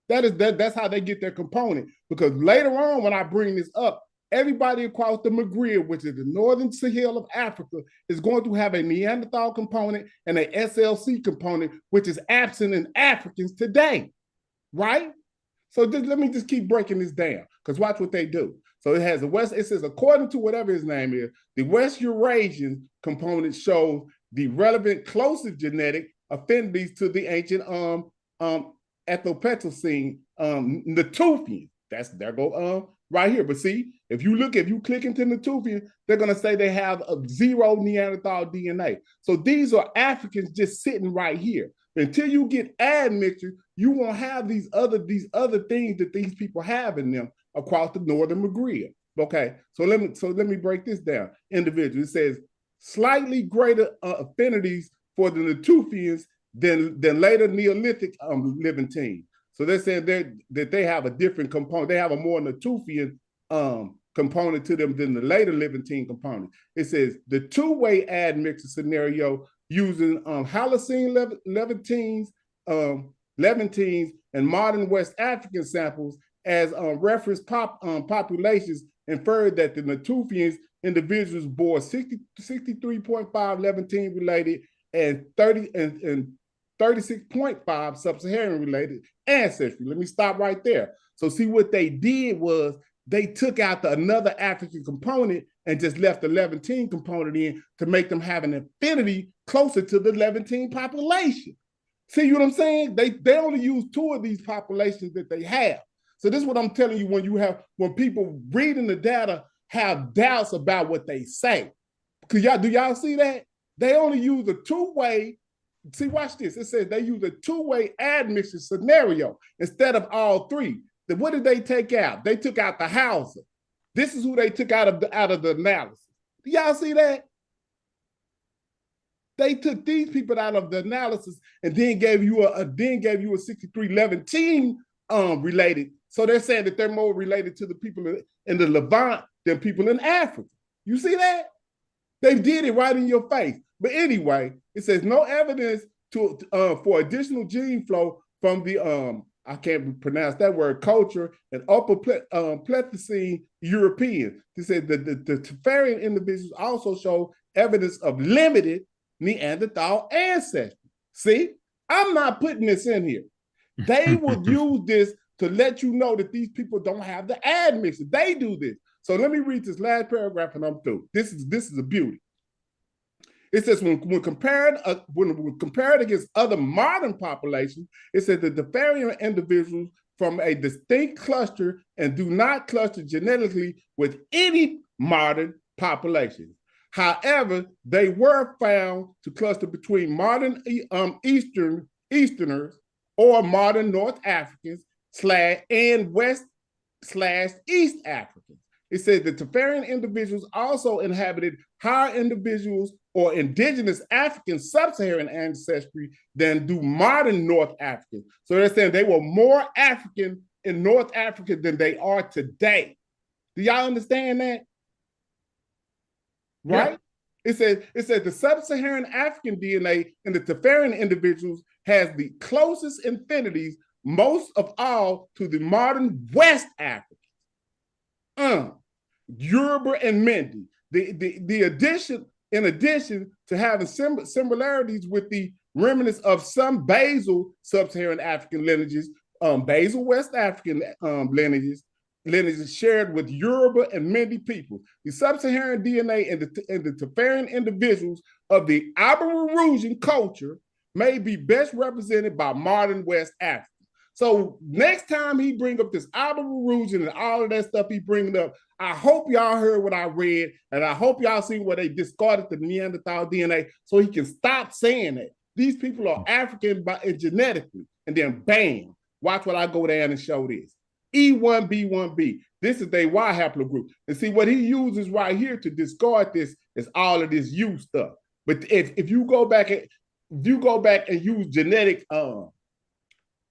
that? That's how they get their component. Because later on, when I bring this up, everybody across the Maghreb, which is the northern Sahel of Africa, is going to have a Neanderthal component and a SLC component, which is absent in Africans today, right? So let me just keep breaking this down, because watch what they do. So it has it says, according to whatever his name is, the West Eurasian component shows the relevant closest genetic affinities to the ancient Ethnopetrocene Natufian. There go right here. But see, if you click into Natufian, they're gonna say they have a 0 Neanderthal DNA. So these are Africans just sitting right here. Until you get admixture, you won't have these other things that these people have in them across the northern Maghreb. Okay, so let me break this down. Individual, it says slightly greater affinities for the Natufians than later Neolithic Levantine. So they're saying that they have a different component. They have a more Natufian component to them than the later Levantine component. It says the 2-way admixture scenario using Holocene Levantines and modern West African samples as reference populations, inferred that the Natufians individuals bore 63.5 Levantine related and 36.5 sub-Saharan related ancestry. Let me stop right there. So see, what they did was they took out another African component and just left the Levantine component in to make them have an affinity closer to the Levantine population. See what I'm saying? They only use 2 of these populations that they have. So this is what I'm telling you, when people reading the data have doubts about what they say. Do y'all see that? They only use a 2-way. See, watch this. It says they use a 2-way admixture scenario instead of all 3. Then what did they take out? They took out the Hausa. This is who they took out of the analysis. Do y'all see that? They took these people out of the analysis and then gave you a 63 Levantine related. So they're saying that they're more related to the people in the Levant than people in Africa. You see that? They did it right in your face. But anyway, it says no evidence for additional gene flow from the I can't pronounce that word, culture and upper Pleistocene European. They said the Teferian individuals also show evidence of limited Neanderthal ancestry. See, I'm not putting this in here. They will use this to let you know that these people don't have the admixture. They do this. So let me read this last paragraph and I'm through. This is a beauty. It says when compared against other modern populations, it says the Teferian individuals from a distinct cluster and do not cluster genetically with any modern population. However, they were found to cluster between modern Easterners or modern North Africans and West/East Africans. It says the Teferian individuals also inhabited higher individuals or indigenous African sub-Saharan ancestry than do modern North Africans. So they're saying they were more African in North Africa than they are today. Do y'all understand that? Right? Yeah. It says the sub-Saharan African DNA in the Teferian individuals has the closest affinities, most of all, to the modern West Africans. Yoruba and Mendi. In addition to having similarities with the remnants of some basal sub-Saharan African lineages, basal West African lineages shared with Yoruba and Mendi people. The sub-Saharan DNA in the Teferian individuals of the Aborigine culture may be best represented by modern West Africa. So next time he bring up this Aborigine and all of that stuff he bringing up, I hope y'all heard what I read, and I hope y'all see where they discarded the Neanderthal DNA so he can stop saying that. These people are African genetically, and then bam, watch what I go down and show this. E1B1B. This is their Y haplogroup. And see what he uses right here to discard this is all of this U stuff. But if you go back and use genetic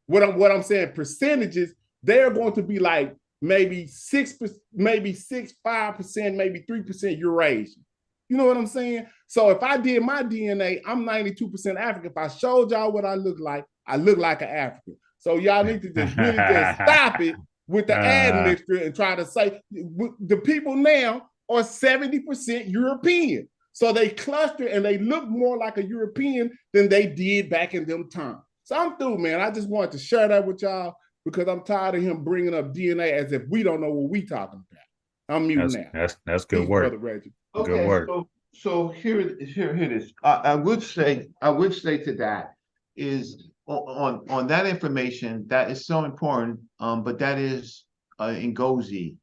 what I'm saying, percentages, they're going to be like maybe 6%, maybe 5%, maybe 3% Eurasian. You know what I'm saying? So if I did my DNA, I'm 92% African. If I showed y'all what I look like an African. So y'all need to just really just stop it with the admixture and try to say the people now are 70% European. So they cluster and they look more like a European than they did back in them times. So I'm through, man. I just wanted to share that with y'all because I'm tired of him bringing up DNA as if we don't know what we talking about. I'm mute now. That's good work. Brother Reggie. Okay, good work. So here it is. I would say to that is on that information that is so important. But that is Ngozi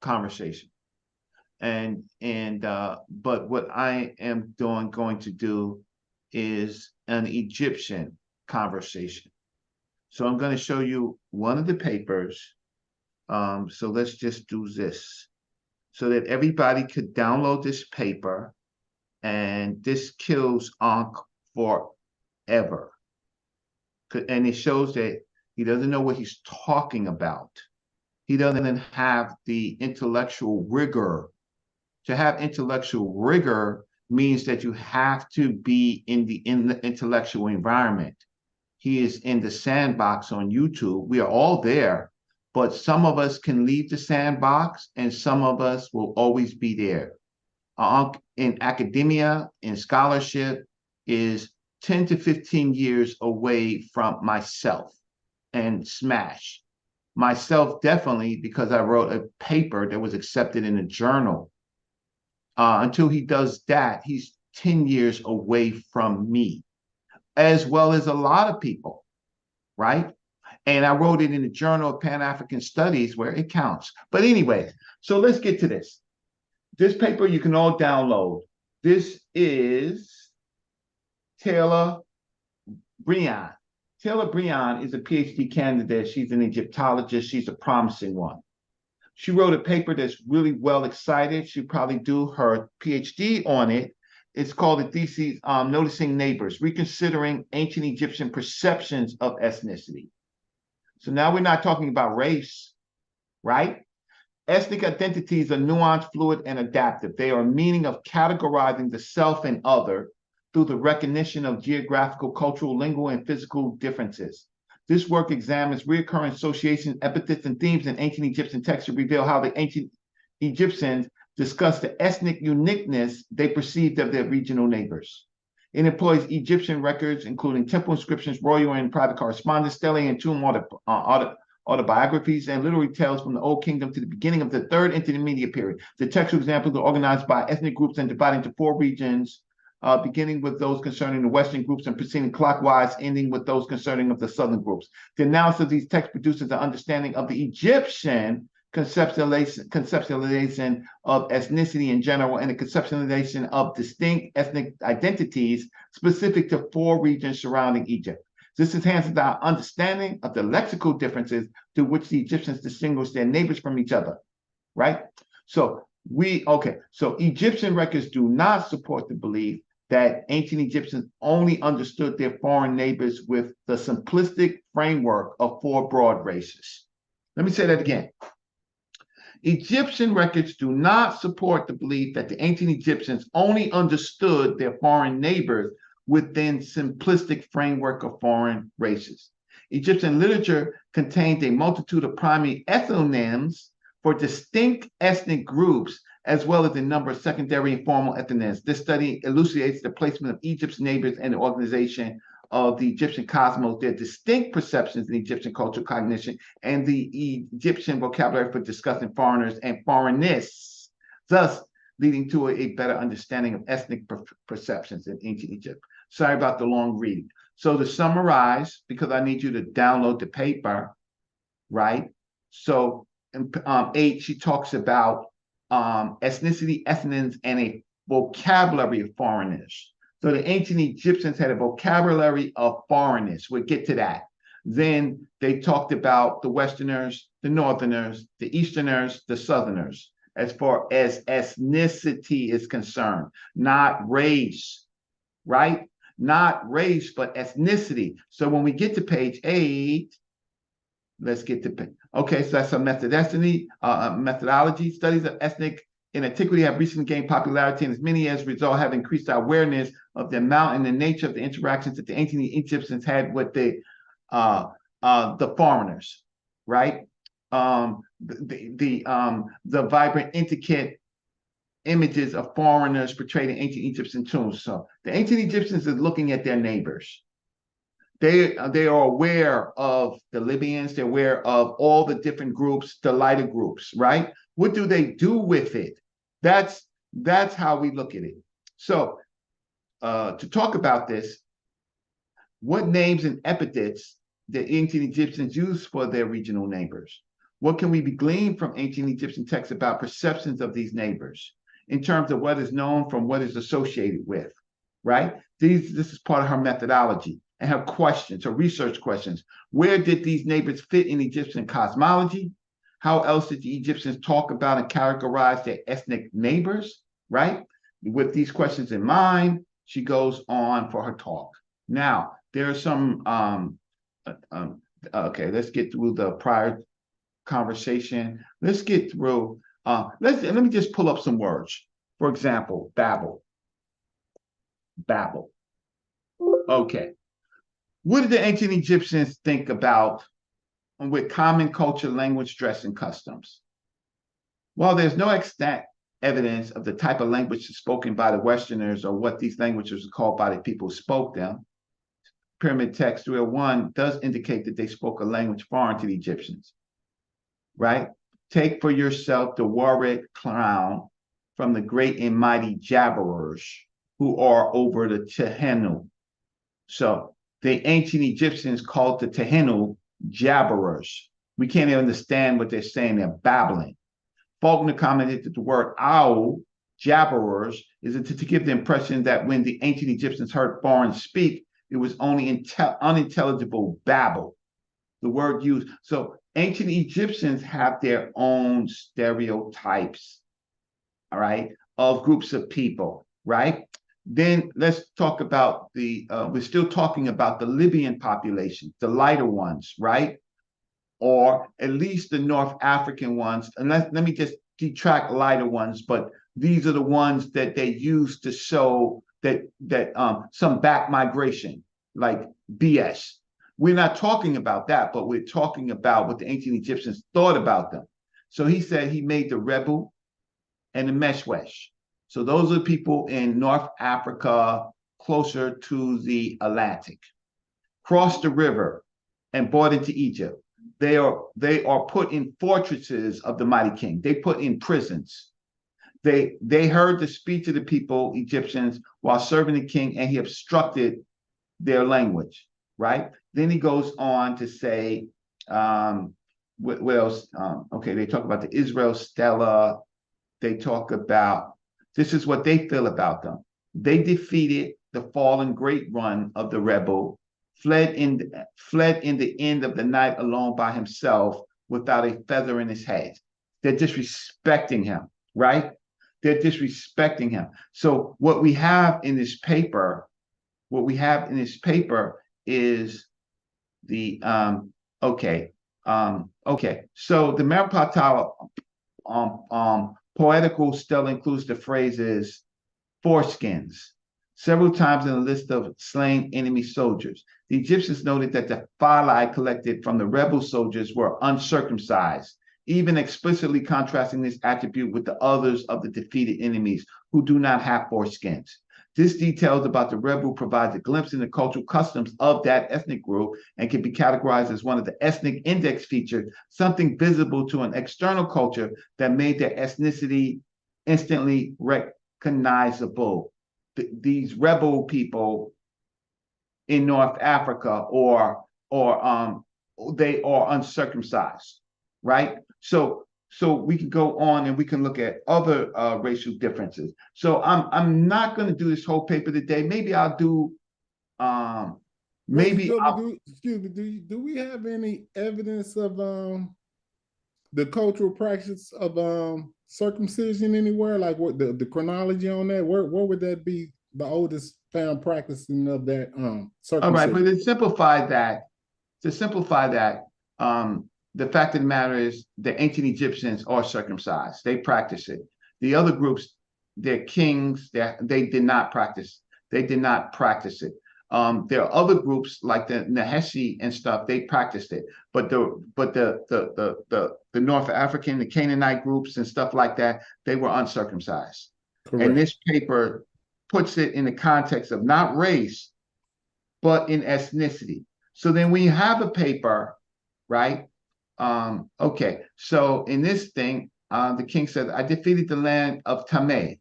conversation. But what I am going to do is an Egyptian conversation. So I'm going to show you one of the papers. So let's just do this so that everybody could download this paper, and this kills Ankh forever. And it shows that he doesn't know what he's talking about. He doesn't have the intellectual rigor. To have intellectual rigor, means that you have to be in the intellectual environment. He is in the sandbox on YouTube. We are all there, but some of us can leave the sandbox and some of us will always be there. In academia, in scholarship, is 10 to 15 years away from myself and Smash. Myself, definitely, because I wrote a paper that was accepted in a journal. Until he does that, he's 10 years away from me, as well as a lot of people, right? And I wrote it in the Journal of Pan-African Studies where it counts. But anyway, so let's get to this. This paper you can all download. This is Taylor Breon. Taylor Breon is a PhD candidate. She's an Egyptologist. She's a promising one. She wrote a paper that's really well excited. She'll probably do her PhD on it. It's called the thesis, Noticing Neighbors, Reconsidering Ancient Egyptian Perceptions of Ethnicity. So now we're not talking about race, right? Ethnic identities are nuanced, fluid, and adaptive. They are a meaning of categorizing the self and other through the recognition of geographical, cultural, lingual, and physical differences. This work examines recurring associations, epithets, and themes in ancient Egyptian texts to reveal how the ancient Egyptians discussed the ethnic uniqueness they perceived of their regional neighbors. It employs Egyptian records, including temple inscriptions, royal and private correspondence, stelae and tomb autobiographies, and literary tales from the Old Kingdom to the beginning of the Third Intermediate period. The textual examples are organized by ethnic groups and divided into 4 regions, beginning with those concerning the Western groups and proceeding clockwise, ending with those concerning of the Southern groups. The analysis of these texts produces an understanding of the Egyptian conceptualization of ethnicity in general and the conceptualization of distinct ethnic identities specific to 4 regions surrounding Egypt. This enhances our understanding of the lexical differences to which the Egyptians distinguish their neighbors from each other, right? So Egyptian records do not support the belief that ancient Egyptians only understood their foreign neighbors with the simplistic framework of 4 broad races. Let me say that again. Egyptian records do not support the belief that the ancient Egyptians only understood their foreign neighbors within simplistic framework of foreign races. Egyptian literature contained a multitude of primary ethonyms for distinct ethnic groups, as well as a number of secondary and formal ethonyms. This study elucidates the placement of Egypt's neighbors and the organization of the Egyptian cosmos, their distinct perceptions in Egyptian cultural cognition, and the Egyptian vocabulary for discussing foreigners and foreignness, thus leading to a better understanding of ethnic perceptions in ancient Egypt. Sorry about the long reading. So to summarize, because I need you to download the paper, right? So in 8, she talks about ethnicity, ethnonyms, and a vocabulary of foreigners. So the ancient Egyptians had a vocabulary of foreignness. We'll get to that. Then they talked about the Westerners, the Northerners, the Easterners, the Southerners, as far as ethnicity is concerned, not race, right? Not race, but ethnicity. So when we get to page 8, let's get to, okay, so that's a methodology. Studies of ethnic in antiquity have recently gained popularity, and as many as a result have increased our awareness of the amount and the nature of the interactions that the ancient Egyptians had with the foreigners, right? The vibrant, intricate images of foreigners portrayed in ancient Egyptian tombs. So the ancient Egyptians is looking at their neighbors. They are aware of the Libyans. They're aware of all the different groups, the lighter groups, right? What do they do with it? That's how we look at it. So to talk about this, what names and epithets the ancient Egyptians used for their regional neighbors? What can we be gleaned from ancient Egyptian texts about perceptions of these neighbors in terms of what is known from what is associated with, right? This is part of her methodology and her questions, her research questions. Where did these neighbors fit in Egyptian cosmology? How else did the Egyptians talk about and characterize their ethnic neighbors, right? With these questions in mind, she goes on for her talk. Now, there are some, okay, let's get through the prior conversation. Let's get through, let me just pull up some words. For example, Babel. Babel. Okay. What did the ancient Egyptians think about with common culture, language, dress, and customs? Well, there's no extant evidence of the type of language spoken by the Westerners or what these languages are called by the people who spoke them. Pyramid text 301 does indicate that they spoke a language foreign to the Egyptians, right? Take for yourself the warrior crown from the great and mighty jabberers who are over the Tehenu. So the ancient Egyptians called the Tehenu jabberers. We can't even understand what they're saying. They're babbling. Faulkner commented that the word owl, jabberers, is to give the impression that when the ancient Egyptians heard foreigners speak, it was only unintelligible babble. The word used. So ancient Egyptians have their own stereotypes, all right, of groups of people, right? Then let's talk about we're still talking about the Libyan population, the lighter ones, right? Or at least the North African ones. And let me just detract lighter ones, but these are the ones that they use to show that some back migration, like BS. We're not talking about that, but we're talking about what the ancient Egyptians thought about them. So he said he made the rebel and the meshwesh. So those are people in North Africa, closer to the Atlantic. Crossed the river and brought into Egypt. They are put in fortresses of the mighty king. They put in prisons. They heard the speech of the people, Egyptians, while serving the king, and he obstructed their language, right? Then he goes on to say, what else? Okay, they talk about the Israel Stella. They talk about, this is what they feel about them. They defeated the fallen great run of the rebel, fled in the end of the night alone by himself without a feather in his head. They're disrespecting him, right? They're disrespecting him. So what we have in this paper, is the So the Meripata poetical stele includes the phrases foreskins several times in the list of slain enemy soldiers. The Egyptians noted that the phylae collected from the rebel soldiers were uncircumcised, even explicitly contrasting this attribute with the others of the defeated enemies who do not have foreskins. This details about the rebel provides a glimpse into cultural customs of that ethnic group and can be categorized as one of the ethnic index features, something visible to an external culture that made their ethnicity instantly recognizable. These rebel people in North Africa, or they are uncircumcised, right? So we can go on and we can look at other racial differences. So I'm not going to do this whole paper today. Maybe I'll do do we have any evidence of the cultural practice of circumcision anywhere? Like what the chronology on that? Where would that be the oldest found practicing of that circumcision? All right, but to simplify that, the fact of the matter is the ancient Egyptians are circumcised. They practice it. The other groups, their kings, they did not practice. They did not practice it. There are other groups like the Naheshi and stuff. They practiced it, but the North African, the Canaanite groups and stuff like that, they were uncircumcised. Correct. And this paper puts it in the context of not race, but in ethnicity. So then when you have a paper, right? So in this thing, the king said, I defeated the land of Tameh.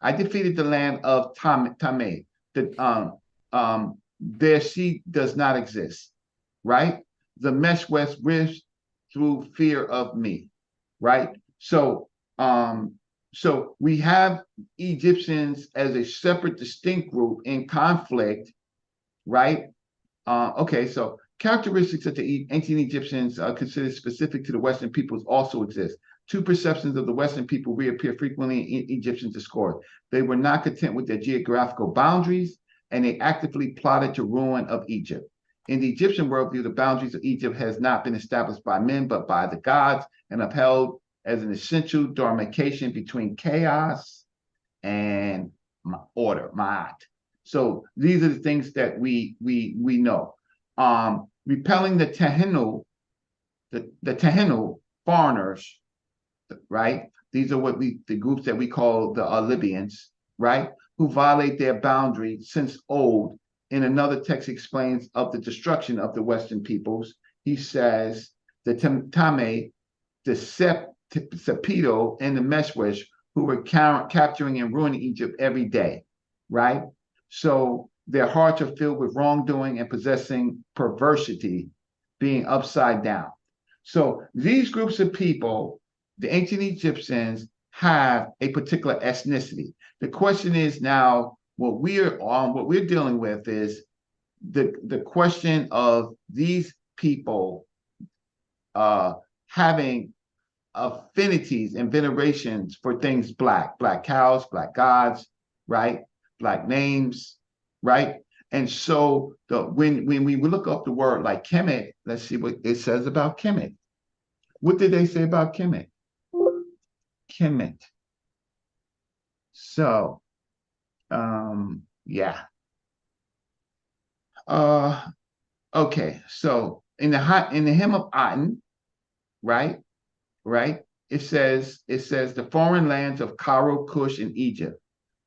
I defeated the land of Tameh. Their seed does not exist, right? The Meshwes wished through fear of me, right? So we have Egyptians as a separate, distinct group in conflict, right? So characteristics that the ancient Egyptians considered specific to the Western peoples also exist. Two perceptions of the Western people reappear frequently in Egyptian discourse. They were not content with their geographical boundaries, and they actively plotted to ruin of Egypt. In the Egyptian worldview, the boundaries of Egypt has not been established by men, but by the gods, and upheld as an essential demarcation between chaos and order, ma'at. So these are the things that we know. Repelling the Taino, the Taino foreigners, right? These are the groups that we call the Libyans, right? Who violate their boundary since old. In another text explains of the destruction of the Western peoples. He says the Tame, the Sepido, and the Meshwesh, who were capturing and ruining Egypt every day, right? So their hearts are filled with wrongdoing and possessing perversity, being upside down. So these groups of people, the ancient Egyptians, have a particular ethnicity. The question is now, what we're dealing with is the question of these people having affinities and venerations for things black cows, black gods, right? Black names, right? And so when we look up the word like Kemet, let's see what it says about Kemet. What did they say about Kemet? Kemet. So, yeah. Okay. So in the hymn of Aten, right? It says the foreign lands of Cairo, Cush, and Egypt.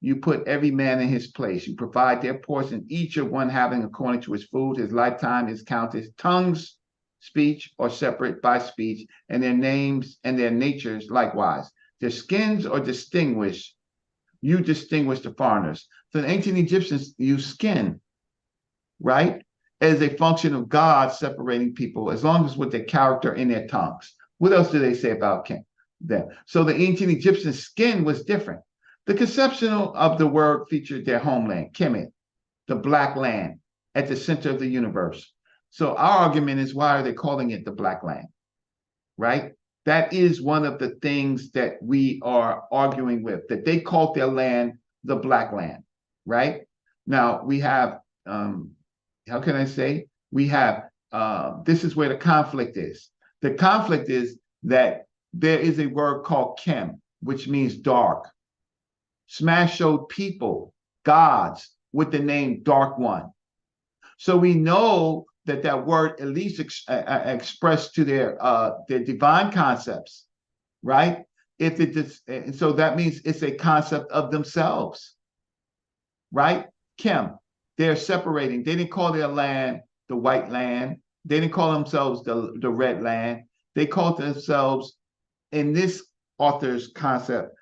You put every man in his place. You provide their portion, each of one having according to his food, his lifetime, his count, his tongues, speech, or separate by speech, and their names and their natures likewise. Their skins are distinguished. You distinguish the foreigners. So the ancient Egyptians used skin, right, as a function of God separating people, as long as with their character and their tongues. What else do they say about them? So the ancient Egyptian skin was different. The conception of the word featured their homeland, Kemet, the black land at the center of the universe. So our argument is, why are they calling it the black land, right? That is one of the things that we are arguing with, that they called their land the black land, right? Now we have, how can I say? We have, this is where the conflict is. The conflict is that there is a word called Kem, which means dark. Smash showed people, gods, with the name Dark One. So we know that that word at least expressed to their divine concepts, right? So that means it's a concept of themselves, right? Kem, they're separating. They didn't call their land the white land. They didn't call themselves the red land. They called themselves, in this author's concept,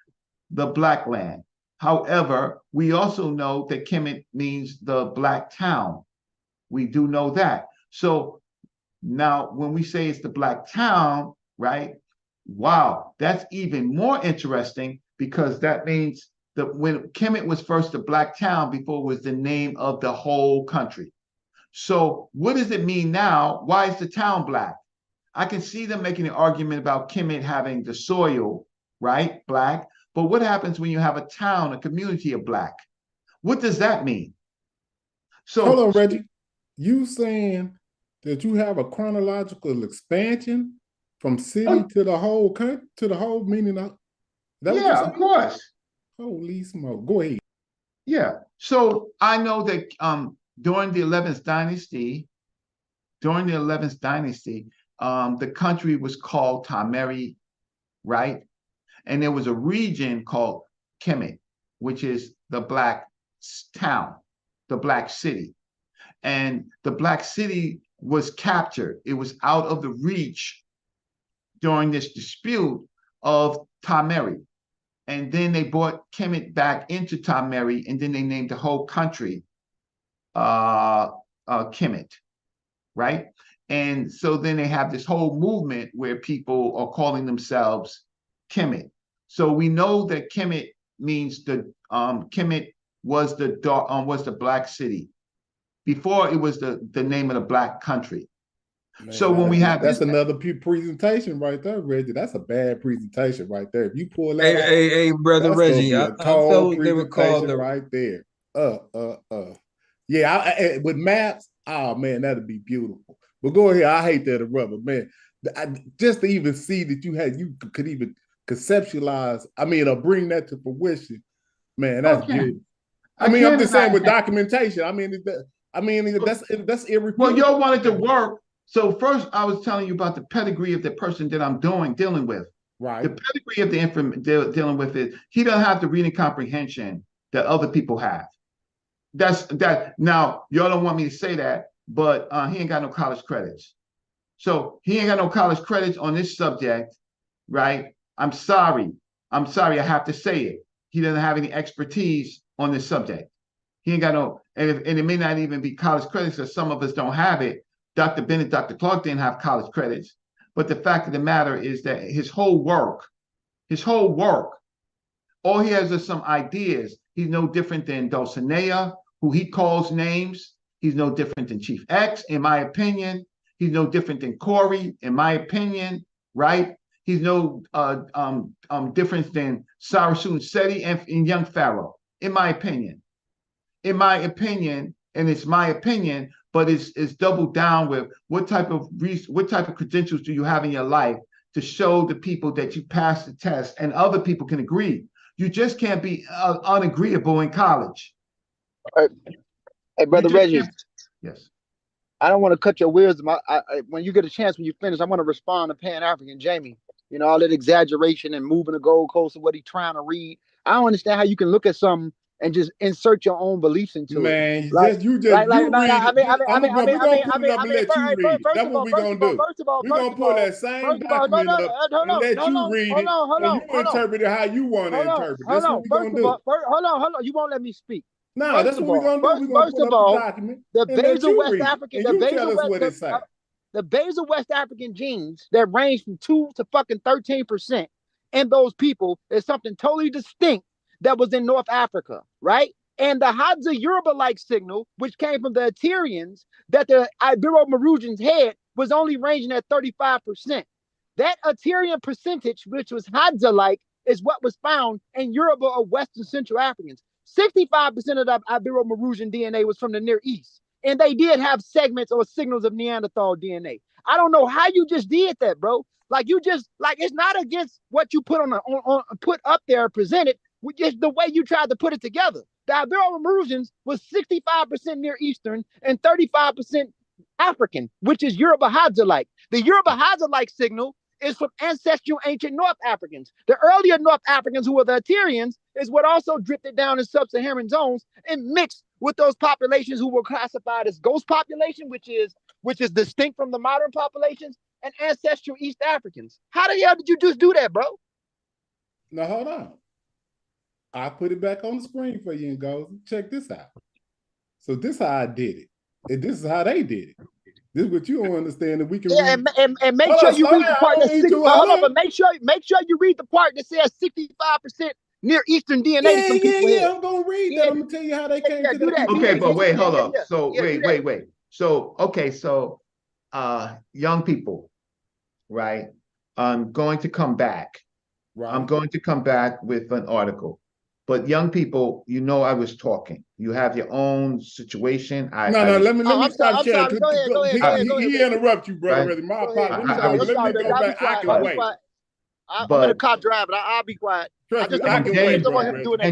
the black land. However, we also know that Kemet means the black town. We do know that. So now when we say it's the black town, right? Wow, that's even more interesting, because that means that when Kemet was first the black town before it was the name of the whole country. So what does it mean now? Why is the town black? I can see them making an argument about Kemet having the soil, right, black. But what happens when you have a town, a community of black? What does that mean? So hold on, Reggie. You saying that you have a chronological expansion from city to the whole country, to the whole meaning of that? Yeah, of course. Holy smoke. Go ahead. Yeah. So I know that during the 11th dynasty, the country was called Tameri, right? And there was a region called Kemet, which is the black town, the black city. And the black city was captured. It was out of the reach during this dispute of Tameri. And then they brought Kemet back into Tameri, and then they named the whole country Kemet, right? And so then they have this whole movement where people are calling themselves Kemet. So we know that Kemet means Kemet was the black city. Before, it was the name of the black country. Man, so when we have that's another presentation right there, Reggie. That's a bad presentation right there. If you pull that out, hey, brother Reggie, I felt they were called the right there. Yeah, with maps, oh man, that'd be beautiful. But go ahead. I hate that rubber, man. Just to even see that you could even conceptualize, or bring that to fruition, man, that's beautiful. I mean, I'm just saying with that. documentation. That's irrefutable. Well, y'all wanted to work. So first, I was telling you about the pedigree of the person that I'm dealing with. Right. The pedigree of the dealing with is he doesn't have the reading comprehension that other people have. That's that. Now, y'all don't want me to say that, but he ain't got no college credits. So he ain't got no college credits on this subject, right? I'm sorry. I have to say it. He doesn't have any expertise on this subject. He ain't got no, and it may not even be college credits, because some of us don't have it. Dr. Bennett, Dr. Clark didn't have college credits. But the fact of the matter is that his whole work, all he has is some ideas. He's no different than Dulcinea, who he calls names. He's no different than Chief X, in my opinion. He's no different than Corey, in my opinion, right? He's no different than Sarasun Seti and Young Pharaoh, in my opinion. In my opinion, and it's my opinion, but it's doubled down with what type of credentials do you have in your life to show the people that you passed the test and other people can agree. You just can't be unagreeable in college. Hey, Brother Reggie. Yes. I don't want to cut your wisdom. When you get a chance, when you finish, I want to respond to Pan-African Jamie. You know, all that exaggeration and moving the goalposts of what he's trying to read. I don't understand how you can look at something and just insert your own beliefs into it. Man, we're gonna pull it up and let you read it. That's what we're gonna do. We're gonna pull that same document up and let you read it, and you interpret it how you want to interpret it. That's what we're gonna do. Hold on. You won't let me speak. No, that's what we're gonna do. We're gonna pull up the document and let you read it, and you tell us what it says. The basal West African genes that range from 2 to fucking 13% in those people is something totally distinct that was in North Africa, right? And the Hadza Yoruba-like signal, which came from the Assyrians, that the Ibero-Marusians had, was only ranging at 35%. That Assyrian percentage, which was Hadza-like, is what was found in Yoruba or Western Central Africans. 65% of the Ibero-Marusian DNA was from the Near East. And they did have segments or signals of Neanderthal DNA. I don't know how you just did that, bro. Like you just it's not against what you put put up there and presented, just the way you tried to put it together. The Ibero-Marusians was 65% Near Eastern and 35% African, which is Yoruba Hadza-like. The Yoruba Hadza-like signal is from ancestral ancient North Africans. The earlier North Africans, who were the Assyrians, is what also drifted down in sub-Saharan zones and mixed with those populations who were classified as ghost population, which is distinct from the modern populations, and ancestral East Africans. How the hell did you just do that, bro? Now hold on. I put it back on the screen for you and go, check this out. So this is how I did it. And this is how they did it. This is what you don't understand that we can read. And make sure you read the part that's 65. Hold on, but make sure you read the part that says 65% Near Eastern DNA. Yeah, I'm gonna read that. I'm gonna tell you how they came to that. Okay, but wait, hold up. So wait. So young people, right? I'm going to come back. Right. I'm going to come back with an article. But young people, I was talking. You have your own situation. Let me stop sharing. Go ahead. He interrupt you, brother. Right? My apologies. Let me go back. I can wait. I'm gonna cop driving. I'll be quiet.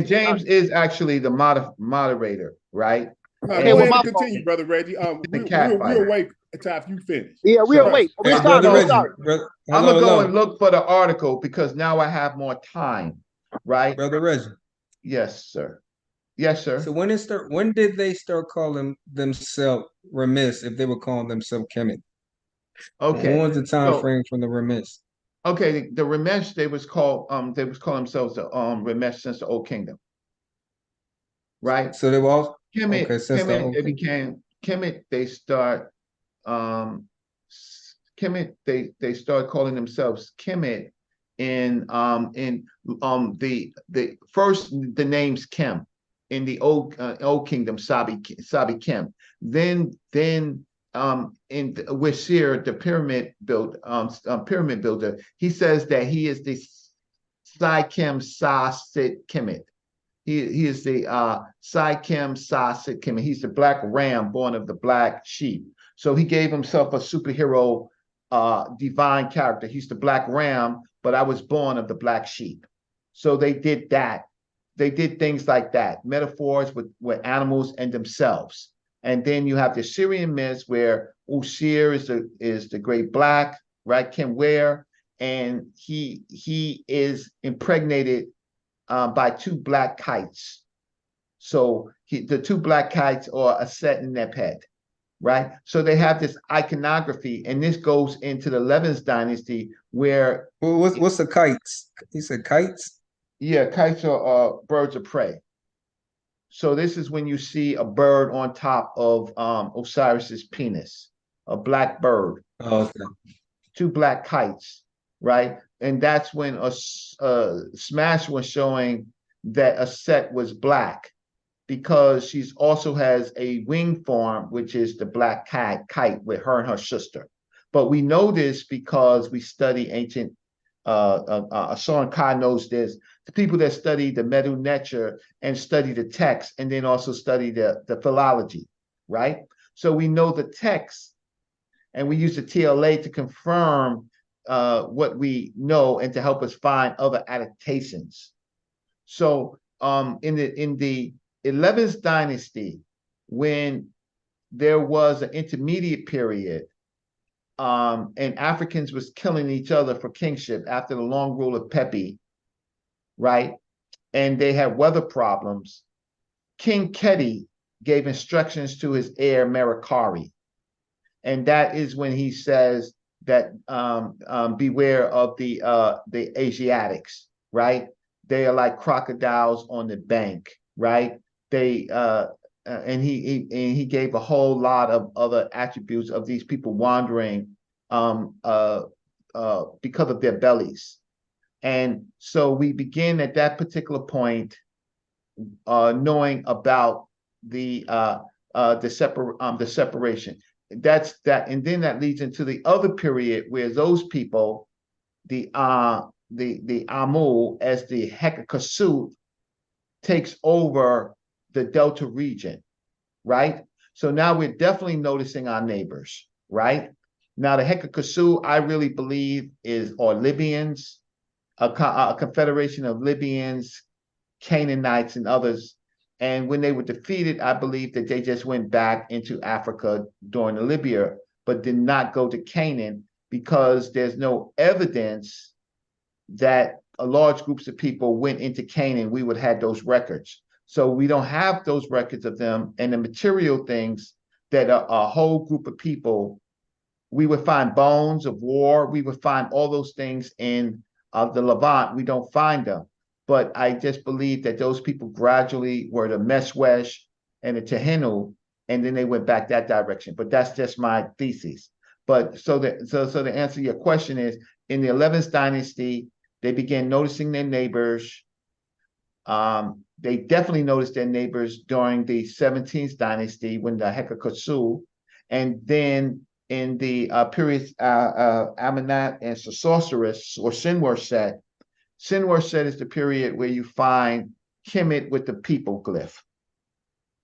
James is actually the moderator, right? Okay, well, continue, brother Reggie. We'll wait until you finish. Yeah, we'll wait. I'm gonna go and look for the article because now I have more time, right? Brother Reggie. Yes, sir. Yes, sir. So when did they start calling themselves remiss if they were calling themselves Kemet? Okay. What was the time frame from the remiss? Okay, the Ramesh, they was calling themselves the Ramesh since the Old Kingdom. Right? So they were all Kemet, okay, since Kemet, they became Kemet, they start Kemet, they start calling themselves Kemet in the first the name's Kem in the Old Kingdom, Sabi Kem. Then in Wesir, the pyramid builder, he says that he is the Sai-Kem Sa-Sit Kemet. He is the Sai-Kem Sa-Sit Kemet. He's the black ram born of the black sheep. So he gave himself a superhero divine character. He's the black ram, but I was born of the black sheep. So they did that. they did things like that, metaphors with animals and themselves. And then you have the Syrian myths where Ushir is the great black, right? Can wear, and he is impregnated by two black kites. So the two black kites are a set in their head, right? So they have this iconography, and this goes into the 11th dynasty where what's the kites? He said kites? Yeah, kites are birds of prey. So this is when you see a bird on top of Osiris's penis, a black bird. Oh, okay. Two black kites, right? And that's when Smash was showing that Aset was black, because she's also has a wing form, which is the black kite with her and her sister. But we know this because we study ancient, Soren Kai knows this, the people that study the Medu Neter and study the text, and then also study the philology, right? So we know the text, and we use the TLA to confirm what we know and to help us find other adaptations. So in the 11th dynasty, when there was an intermediate period, and Africans was killing each other for kingship after the long rule of Pepi, right? And they had weather problems. King Keti gave instructions to his heir Merikari, and that is when he says that beware of the Asiatics, right? They are like crocodiles on the bank, right? They and he gave a whole lot of other attributes of these people wandering because of their bellies. And so we begin at that particular point knowing about the separation. That's that, and then that leads into the other period where those people, the Amu as the Hekakasut, takes over the Delta region, right? So now we're definitely noticing our neighbors, right? Now the Hekakasu, I really believe, are Libyans, a confederation of Libyans, Canaanites, and others. And when they were defeated, I believe that they just went back into Africa during the Libya, but did not go to Canaan, because there's no evidence that a large groups of people went into Canaan. We would have those records. So we don't have those records of them, and the material things that a whole group of people, we would find bones of war. We would find all those things in the Levant. We don't find them. But I just believe that those people gradually were the Meswesh and the Tehenu, and then they went back that direction. But that's just my thesis. But so to answer your question is, in the 11th dynasty, they began noticing their neighbors. They definitely noticed their neighbors during the 17th dynasty when the Hekakatsu, and then in the periods Amanat and Sorceress or Sinwar set. Sinwar set is the period where you find Kemet with the people glyph,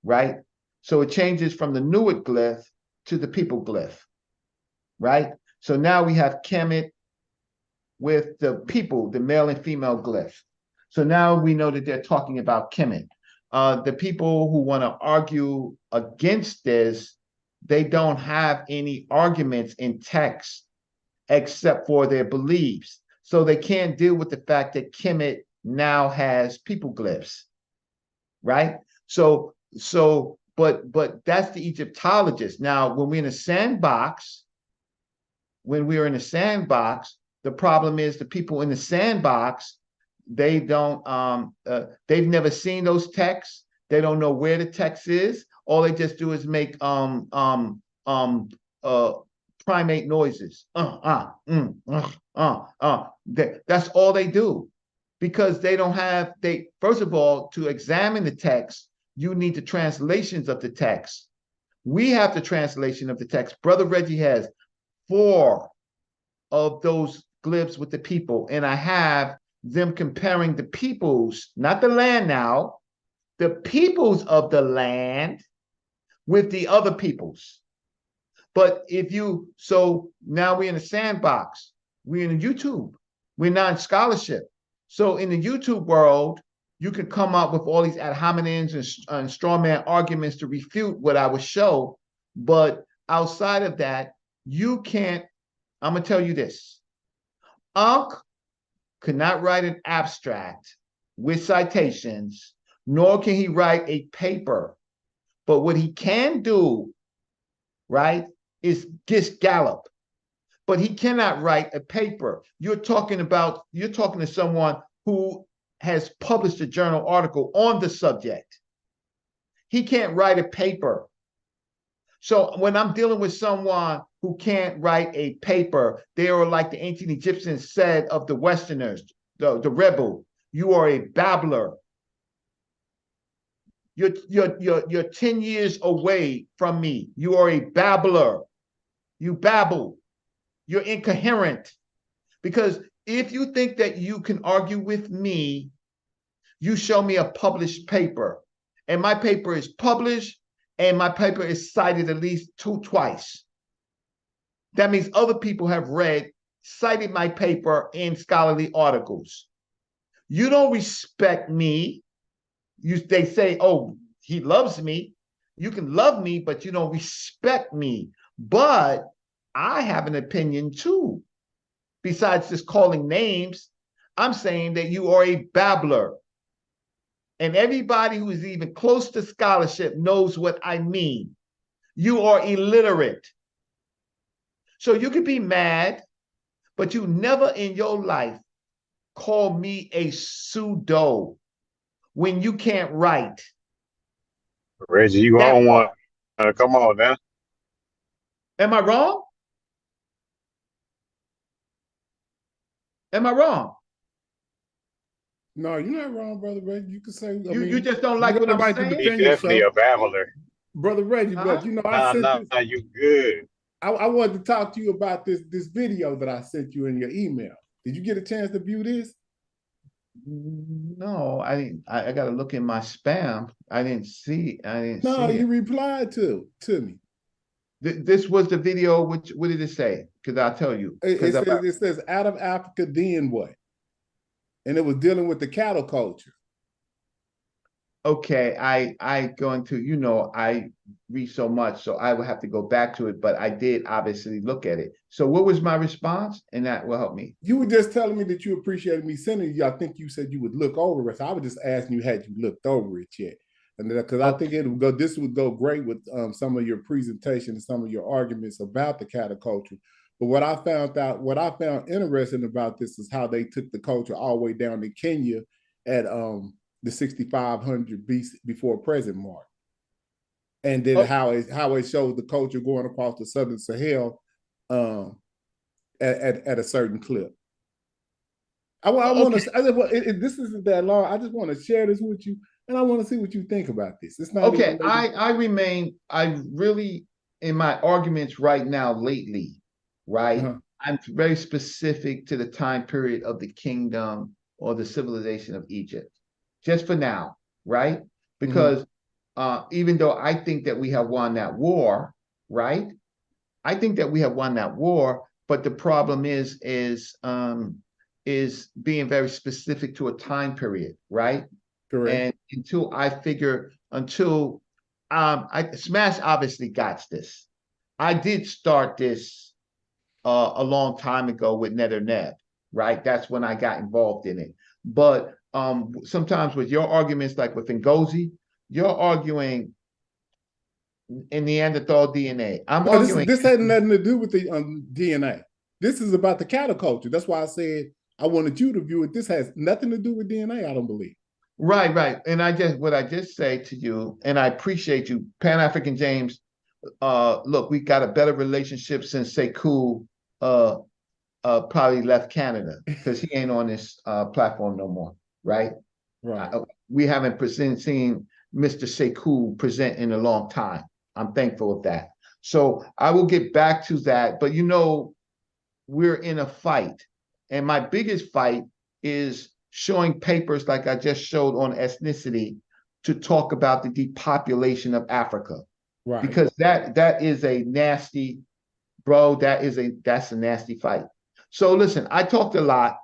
right? So it changes from the Nuit glyph to the people glyph, right? So now we have Kemet with the people, the male and female glyph. So now we know that they're talking about Kemet. The people who want to argue against this, they don't have any arguments in text except for their beliefs. So they can't deal with the fact that Kemet now has people glyphs, right? So but that's the Egyptologist. Now, when we're in a sandbox, the problem is the people in the sandbox, they don't they've never seen those texts. They don't know where the text is. All they just do is make primate noises. That's all they do, because they don't have, first of all, to examine the text, you need the translations of the text. We have the translation of the text. Brother Reggie has 4 of those glyphs with the people, and I have them comparing the peoples, not the land now, the peoples of the land with the other peoples. But so now we're in a sandbox. We're in YouTube. We're not in scholarship. So in the YouTube world, you could come up with all these ad hominems and straw man arguments to refute what I would show. But outside of that, you can't. I'm gonna tell you this. Unc could not write an abstract with citations, nor can he write a paper. But what he can do, right, is just gallop. But he cannot write a paper. You're talking to someone who has published a journal article on the subject. He can't write a paper. So when I'm dealing with someone who can't write a paper, they are like the ancient Egyptians said of the Westerners, the rebel, you are a babbler. You're 10 years away from me. You are a babbler. You babble. You're incoherent. Because if you think that you can argue with me, you show me a published paper. And my paper is published, and my paper is cited at least twice. That means other people have cited my paper in scholarly articles. You don't respect me. They say, oh, he loves me. You can love me, but you don't respect me. But I have an opinion too. Besides just calling names, I'm saying that you are a babbler. And everybody who is even close to scholarship knows what I mean. You are illiterate. So you could be mad, but you never in your life call me a pseudo when you can't write. Reggie, you on one. Come on now. Am I wrong? Am I wrong? No, you're not wrong, Brother Reggie. You can say, you just don't like what I'm saying? He's definitely a babbler. Brother Reggie, but you good. I wanted to talk to you about this video that I sent you in your email. Did you get a chance to view this? No, I didn't. I got to look in my spam. I didn't see. No, you replied to me. This was the video. What did it say? Because I'll tell you. It says out of Africa, then what? And it was dealing with the cattle culture. Okay, I going to, I read so much, so I will have to go back to it, but I did obviously look at it. So what was my response? And that will help me. You were just telling me that you appreciated me sending you. I think you said you would look over it. So I was just asking you, had you looked over it yet? And because I think this would go great with some of your presentation and some of your arguments about the cattle culture. But what I found interesting about this is how they took the culture all the way down to Kenya at the 6,500 BC before present mark, and then how it showed the culture going across the southern Sahel at a certain clip. This isn't that long. I just want to share this with you, and I want to see what you think about this. It's not okay. I really in my arguments right now lately, right? I'm very specific to the time period of the kingdom or the civilization of Egypt. Just for now, right? Because even though I think that we have won that war, right? I think that we have won that war, but the problem is being very specific to a time period, right? Correct. And until Smash obviously got this. I did start this a long time ago with Net or Neb, right? That's when I got involved in it. But sometimes with your arguments, like with Ngozi, you're arguing in Neanderthal DNA. I'm arguing. This had nothing to do with the DNA. This is about the cattle culture. That's why I said I wanted you to view it. This has nothing to do with DNA, I don't believe. Right. And what I just say to you, and I appreciate you, Pan-African James. Look, we got a better relationship since Sekou probably left Canada, because he ain't on this platform no more. Right. We haven't seen Mr. Sekou present in a long time. I'm thankful of that. So I will get back to that. But we're in a fight. And my biggest fight is showing papers like I just showed on ethnicity to talk about the depopulation of Africa. Right. Because that is a nasty, bro, that's a nasty fight. So listen, I talked a lot.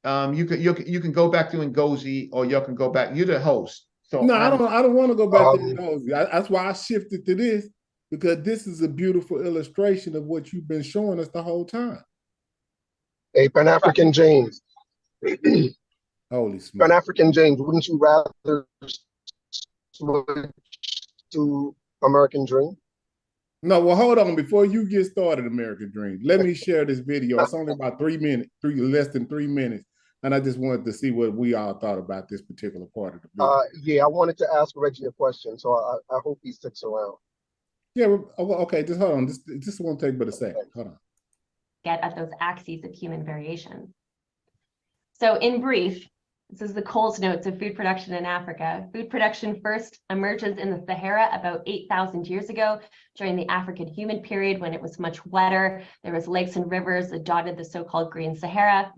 You can go back to Ngozi, or you can go back. You're the host. So no, I don't want to go back to Ngozi. That's why I shifted to this, because this is a beautiful illustration of what you've been showing us the whole time. Hey, Pan-African James. Holy smokes. Pan-African James, wouldn't you rather switch to American Dream? No, well, hold on. Before you get started, American Dream, let me share this video. It's only about 3 minutes, less than 3 minutes. And I just wanted to see what we all thought about this particular part of the video. Yeah, I wanted to ask Reggie a question, so I hope he sticks around. Yeah, okay, just hold on. This won't take but a second. Hold on. Get at those axes of human variation. So in brief, this is the Coles notes of food production in Africa. Food production first emerges in the Sahara about 8,000 years ago during the African humid period, when it was much wetter. There was lakes and rivers that dotted the so-called Green Sahara.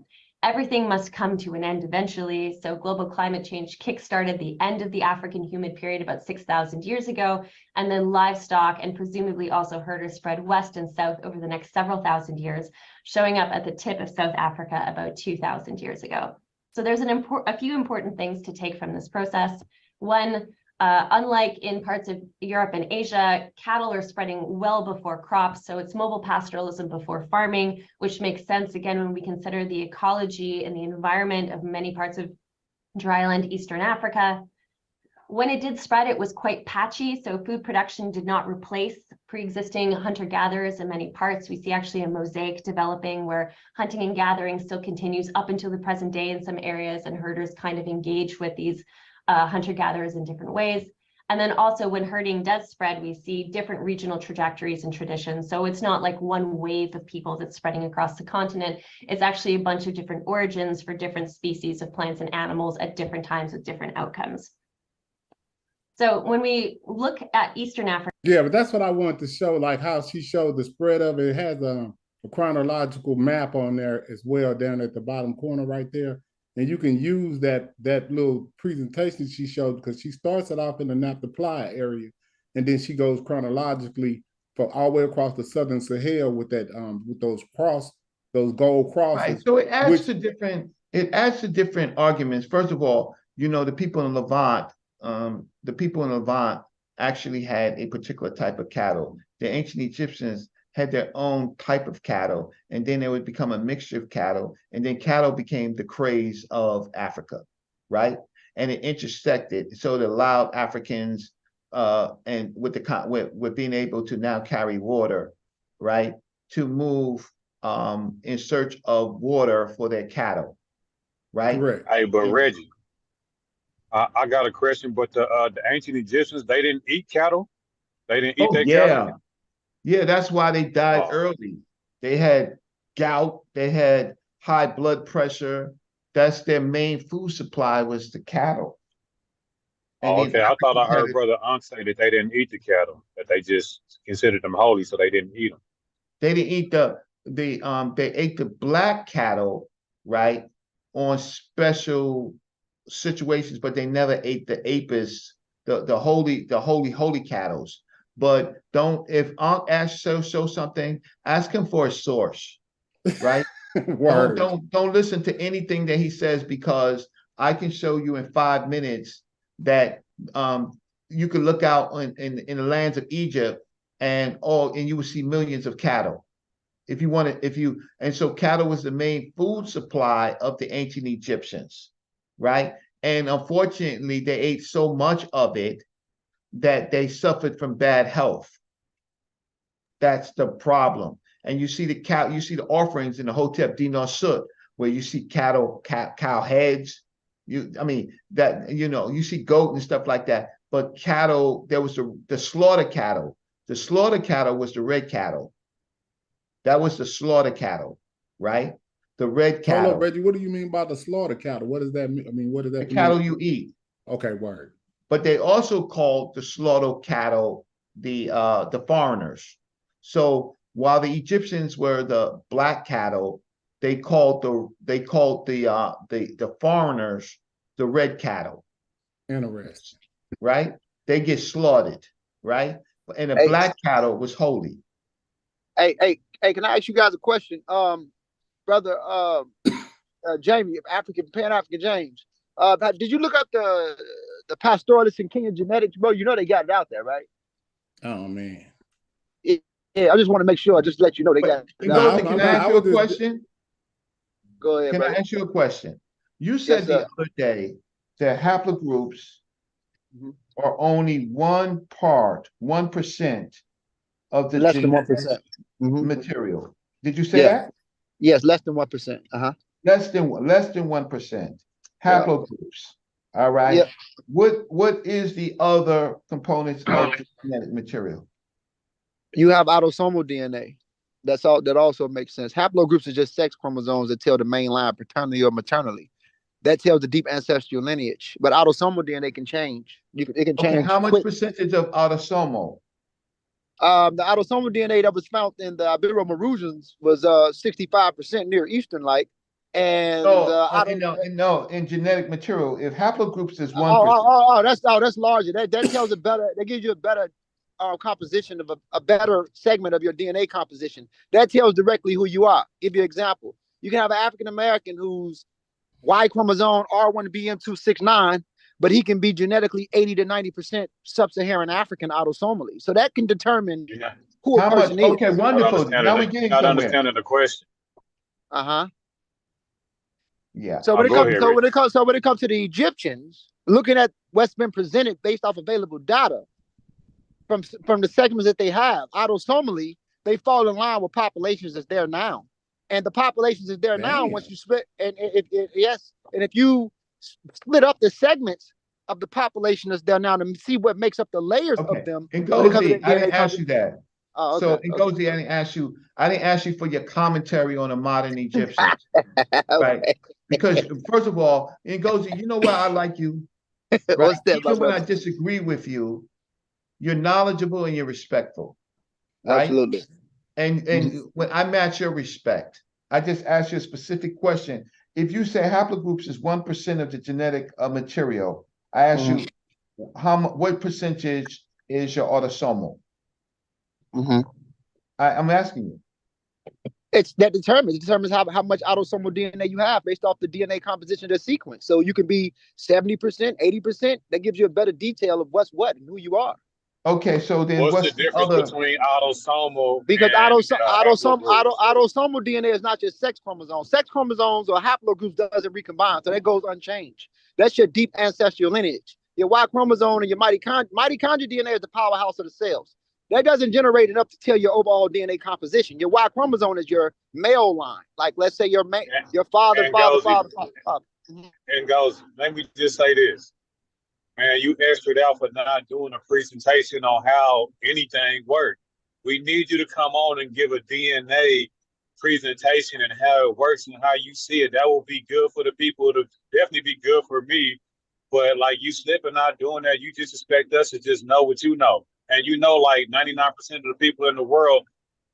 Everything must come to an end eventually. So global climate change kickstarted the end of the African humid period about 6,000 years ago. And then livestock and presumably also herders spread west and south over the next several thousand years, showing up at the tip of South Africa about 2,000 years ago. So there's a few important things to take from this process. One, unlike in parts of Europe and Asia, cattle are spreading well before crops. So it's mobile pastoralism before farming, which makes sense, again, when we consider the ecology and the environment of many parts of dryland Eastern Africa. When it did spread, it was quite patchy. So food production did not replace pre-existing hunter-gatherers in many parts. We see actually a mosaic developing where hunting and gathering still continues up until the present day in some areas, and herders kind of engage with these hunter-gatherers in different ways. And then also when herding does spread, we see different regional trajectories and traditions. So it's not like one wave of people that's spreading across the continent. It's actually a bunch of different origins for different species of plants and animals at different times with different outcomes. So when we look at Eastern Africa. Yeah, but that's what I wanted to show, like how she showed the spread of it. It has a chronological map on there as well, down at the bottom corner right there. And you can use that little presentation she showed, because she starts it off in the Naphtali area, and then she goes chronologically for all the way across the southern Sahel with that with those gold crosses. Right. So it adds to different arguments. First of all, the people in Levant, actually had a particular type of cattle. The ancient Egyptians had their own type of cattle, and then they would become a mixture of cattle, and then cattle became the craze of Africa, right? And it intersected, so it allowed Africans, and with being able to now carry water, right, to move in search of water for their cattle, right? Correct. Hey, but Reggie, I got a question. But the ancient Egyptians, they didn't eat cattle. They didn't eat their cattle. Yeah, that's why they died early. They had gout, they had high blood pressure. That's their main food supply, was the cattle. Okay, I thought I heard Brother Ankh say that they didn't eat the cattle, that they just considered them holy, so they didn't eat them. They didn't eat they ate the black cattle, right, on special situations, but they never ate the apis, the holy cattle. But if Ankh asks show something, ask him for a source, right? don't listen to anything that he says, because I can show you in 5 minutes that you can look out in the lands of Egypt and you will see millions of cattle. And so cattle was the main food supply of the ancient Egyptians, right? And unfortunately, they ate so much of it that they suffered from bad health. That's the problem. And you see the offerings in the Hotep Dinar Sut, where you see cow heads. You see goat and stuff like that. But cattle, there was the slaughter cattle. The slaughter cattle was the red cattle. That was the slaughter cattle, right? The red cattle. Hold up, Reggie, what do you mean by the slaughter cattle? What does that mean? I mean, what does that mean? The cattle you eat. Okay, word. But they also called the slaughter cattle the foreigners. So while the Egyptians were the black cattle, they called the foreigners the red cattle. Interesting. Right? They get slaughtered, right? And the black cattle was holy. Hey, can I ask you guys a question? Brother Jamie, African Pan-African James. Did you look up the pastoralists in Kenya genetics, bro? You know they got it out there, right? Oh man. Yeah, I just want to make sure. I just let you know they got it out there. Can I ask you a question? Go ahead, Can I brother. ask you a question? You said the other day that haplogroups are only 1% of the less than genetic 1%. material. Did you say Yes. that? Yes, less than 1%. Less than 1%. Yeah. Haplogroups. All right. Yeah. What is the other components of the genetic material? You have autosomal DNA. That's all. That also makes sense. Haplogroups are just sex chromosomes that tell the main line paternally or maternally. That tells the deep ancestral lineage. But autosomal DNA can change. It can change. Okay, how much quick. percentage of autosomal? The autosomal DNA that was found in the Ibero-Maurusians was 65% Near Eastern like, and in genetic material, if haplogroups is 1%. That's larger. That tells a better. That gives you a better composition of a better segment of your DNA composition. That tells directly who you are. Give you an example. You can have an African American who's Y chromosome R1BM269, but he can be genetically 80 to 90% sub-Saharan African autosomally. So that can determine who a person is. Okay, wonderful. Now we're getting not somewhere. understanding the question. Yeah. So when it comes to the Egyptians, looking at what's been presented based off available data from the segments that they have, autosomally, they fall in line with populations that's there now. And the populations that's there now, once you split, and if you split up the segments of the population that's there now to see what makes up the layers of them. Ngozi, I didn't ask you that. Oh, okay. So Ngozi, I didn't ask you for your commentary on the modern Egyptians. Right? Because first of all, Ngozi, you know why I like you? Right? What's that, Even when I disagree with you, you're knowledgeable and you're respectful. Right? Absolutely. And when I match your respect, I just ask you a specific question. If you say haplogroups is 1% of the genetic material, I ask you what percentage is your autosomal? I'm asking you. It determines how much autosomal DNA you have based off the DNA composition of the sequence. So you can be 70%, 80%. That gives you a better detail of what's what and who you are. Okay, so then what's the difference between autosomal? Because and, autosomal DNA is not just sex chromosomes. Sex chromosomes or haplogroups doesn't recombine, so that goes unchanged. That's your deep ancestral lineage. Your Y chromosome and your mitochondrial DNA is the powerhouse of the cells. That doesn't generate enough to tell your overall DNA composition. Your Y chromosome is your male line. Like, let's say your father. And goes, let me just say this. Man, you extra out for not doing a presentation on how anything works. We need you to come on and give a DNA presentation and how it works and how you see it. That will be good for the people. It'll definitely be good for me. But like you slipping out doing that, you just expect us to just know what you know. And you know, like 99% of the people in the world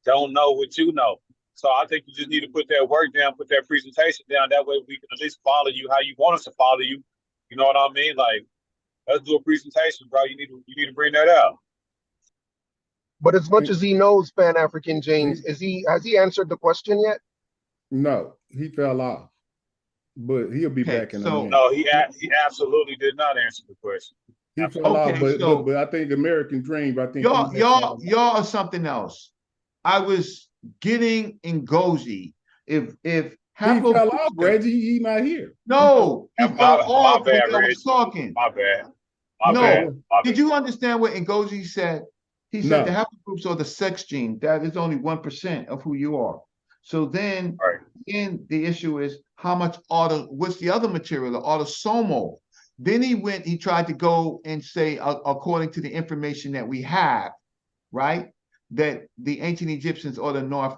don't know what you know. So I think you just need to put that work down, put that presentation down. That way we can at least follow you how you want us to follow you. You know what I mean? Like, let's do a presentation, bro. You need to bring that out. But as much as he knows Pan-African James, has he answered the question yet? No, he fell off. But he'll be back in a minute. No, he absolutely did not answer the question. He fell off, but I think American Dream, I think y'all are something else. I was getting Ngozi. If he fell off, Reggie, he not here. No, he fell off my bad, when I was talking. My bad. Did you understand what Ngozi said? He said the haplogroups are the sex gene. That is only 1% of who you are. So then, the issue is how much what's the other material, the autosomal. Then he tried to go and say, according to the information that we have, right, that the ancient Egyptians or the North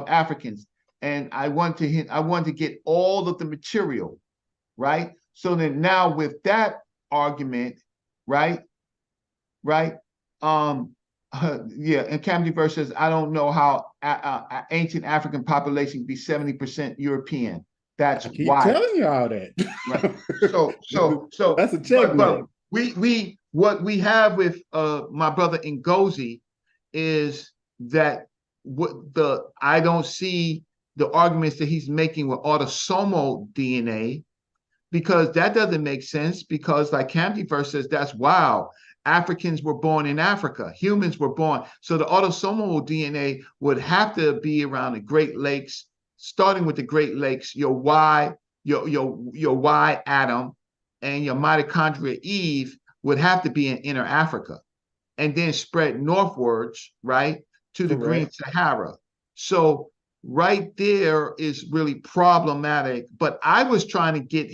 Africans. And I want to get all of the material, right? So then now with that argument, right? And Camden verse says, I don't know how ancient African population can be 70% European. That's why. I keep telling you all that. Right. So that's a checkmate. What we have with my brother Ngozi is that I don't see the arguments that he's making with autosomal DNA, because that doesn't make sense, because like Campy verse says, that's wild. Africans were born in Africa. Humans were born. So the autosomal DNA would have to be around the Great Lakes, starting with the Great Lakes, your Y atom and your mitochondria Eve would have to be in inner Africa, and then spread northwards, right, to the Green Sahara. So right there is really problematic. But I was trying to get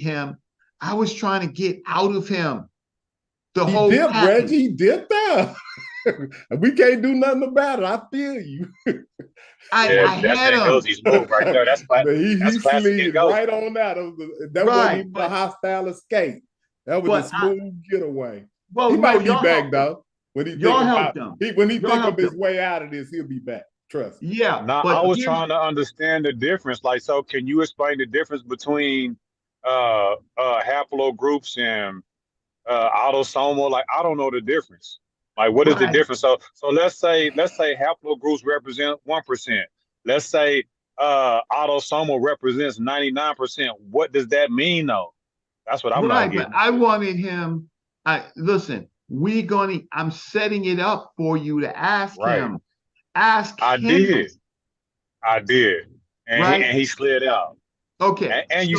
out of him the whole dipped, package. Reggie, he dipped out. We can't do nothing about it. I feel you. I had him. Ngozie's move right there. That's classic. He slid right on out. That wasn't even a hostile escape. That was a smooth getaway. He might be back though. When he think of his way out of this, he'll be back. Trust me. Yeah. Now I was trying to understand the difference. Like, so can you explain the difference between haplogroups and autosomal? Like, I don't know the difference. Like, what is the difference? So let's say haplogroups represent 1%. Let's say autosomal represents 99%. What does that mean though? That's what I'm not getting. But I wanted him. Listen, I'm setting it up for you to ask him. Ask him. I did. And he slid out. Okay. And you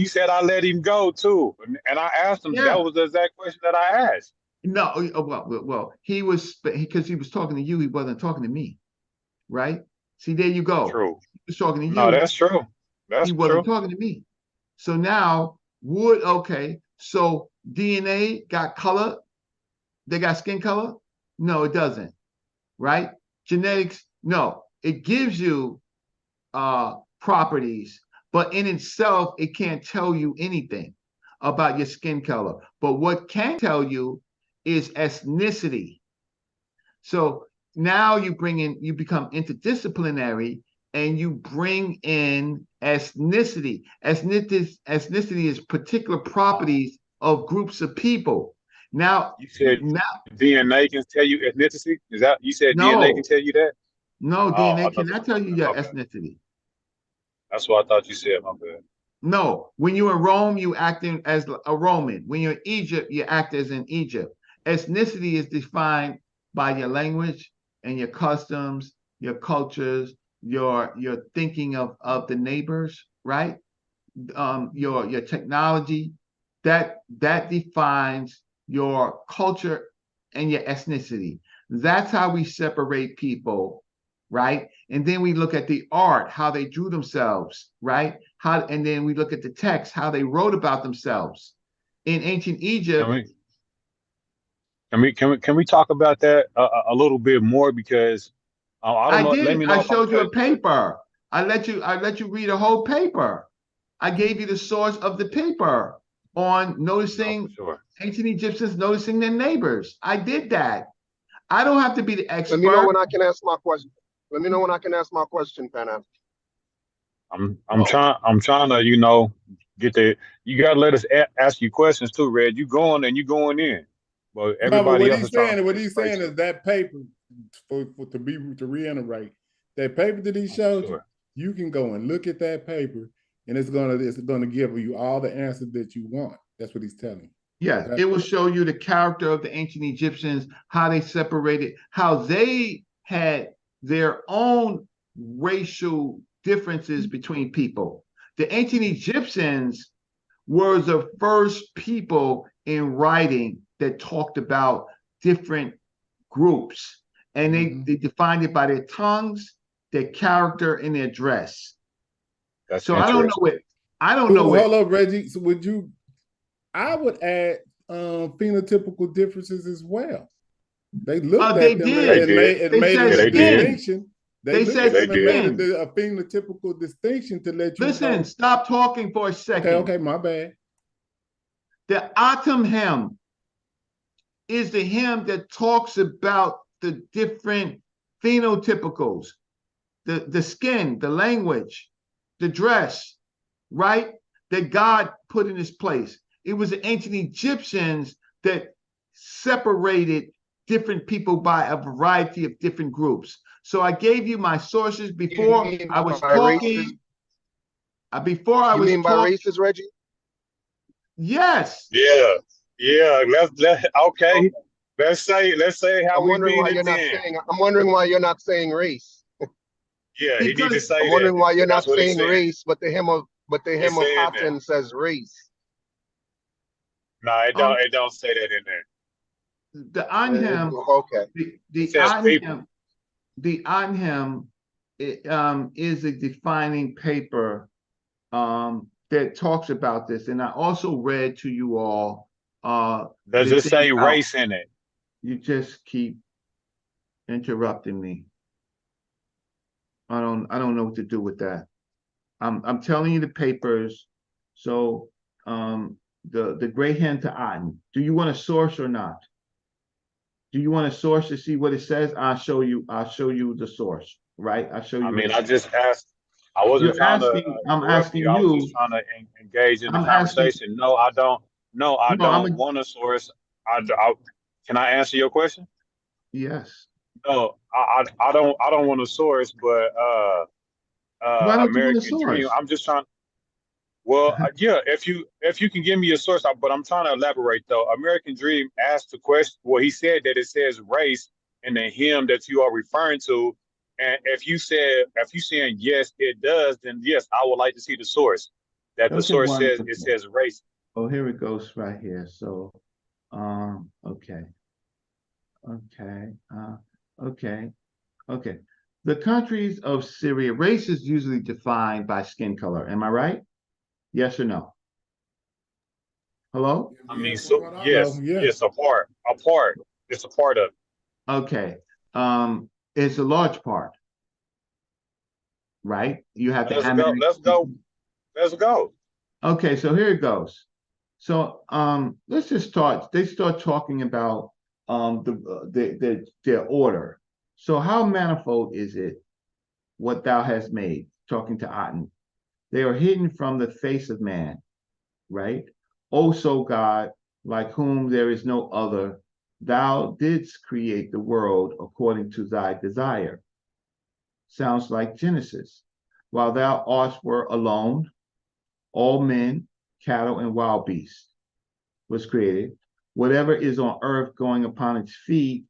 said I let him go too. And I asked him, that was the exact question that I asked. No, well, he was, because he was talking to you, he wasn't talking to me. Right? See, there you go. True. He was talking to you. No, that's true. He wasn't talking to me. So now so DNA got color? They got skin color? No, it doesn't. Right? Genetics, no. It gives you properties, but in itself, it can't tell you anything about your skin color. But what can tell you is ethnicity. So now you become interdisciplinary, and you bring in ethnicity. Ethnicity is particular properties of groups of people. Now you said DNA can tell you ethnicity? Is that you said DNA can tell you that? No, DNA cannot tell you your ethnicity. That's what I thought you said, my bad. No, when you're in Rome, you act as a Roman. When you're in Egypt, you act as in Egypt. Ethnicity is defined by your language and your customs, your cultures, your thinking of the neighbors, right? Your technology, that defines your culture and your ethnicity. That's how we separate people, right? And then we look at the art, how they drew themselves, right? And then we look at the text, how they wrote about themselves. In ancient Egypt. Can we talk about that a little bit more? Because I don't know. Let me know. I showed you a paper. I let you read a whole paper. I gave you the source of the paper on noticing ancient Egyptians noticing their neighbors. I did that. I don't have to be the expert. Let me know when I can ask my question. Let me know when I can ask my question, Pan African. I'm trying to, get the. You gotta let us ask you questions too, Red. You going in, but everybody else is trying. What he's saying is that paper, to reiterate, that paper that he showed you can go and look at that paper, and it's gonna give you all the answers that you want. That's what he's telling you. Yeah, it will show you the character of the ancient Egyptians, how they separated, how they had their own racial differences between people. The ancient Egyptians were the first people in writing that talked about different groups, and they defined it by their tongues, their character, and their dress. So I don't know it. Hold up, Reggie. So I would add phenotypical differences as well. They looked at them and made a distinction. They said a phenotypical distinction to let you listen. Stop talking for a second. Okay, my bad. The Atum hymn is the hymn that talks about the different phenotypicals, the skin, the language, the dress, right? That God put in his place. It was the ancient Egyptians that separated different people by a variety of different groups. So I gave you my sources before I was talking. Before I was talking. Racist, Reggie? Yes. Yeah. Okay. Let's say how we mean it then. I'm wondering why you're not saying race. Yeah, he need to say I'm wondering that. why you're not That's what he's saying saying. race, but the hymn of saying that. Aten says race. No, it don't say that in there. The Anhem, okay. The Anhem is a defining paper that talks about this, and I also read to you all. Does it say race in it? You just keep interrupting me. I don't know what to do with that. I'm telling you the papers. So the great hen to Aten. Do you want a source or not? Do you want a source to see what it says? I'll show you the source, right? I'll show you. I mean, I just asked. I wasn't trying to. I'm asking you. I was just trying to engage in the conversation. No, I don't. No, I don't want a source. Can I answer your question? Yes. No, I don't want a source, but Why don't you want a American Dream. source? I'm just trying. Well, yeah, if you can give me a source, but I'm trying to elaborate though. American Dream asked the question. Well, he said that it says race in the hymn that you are referring to, and if you saying yes, it does, then yes, I would like to see the source. That the source says it says race. Oh, here it goes right here. So, okay. The countries of Syria, race is usually defined by skin color. Am I right? Yes or no? Hello? I mean, so yes, a part. It's a part of it. Okay. It's a large part, right? You have Let's go. Okay, so here it goes. So let's just start. They start talking about their order. So how manifold is it what thou hast made? Talking to Aten. They are hidden from the face of man, right? O so God, like whom there is no other, thou didst create the world according to thy desire. Sounds like Genesis. While thou were alone, all men, cattle, and wild beasts was created. Whatever is on earth going upon its feet,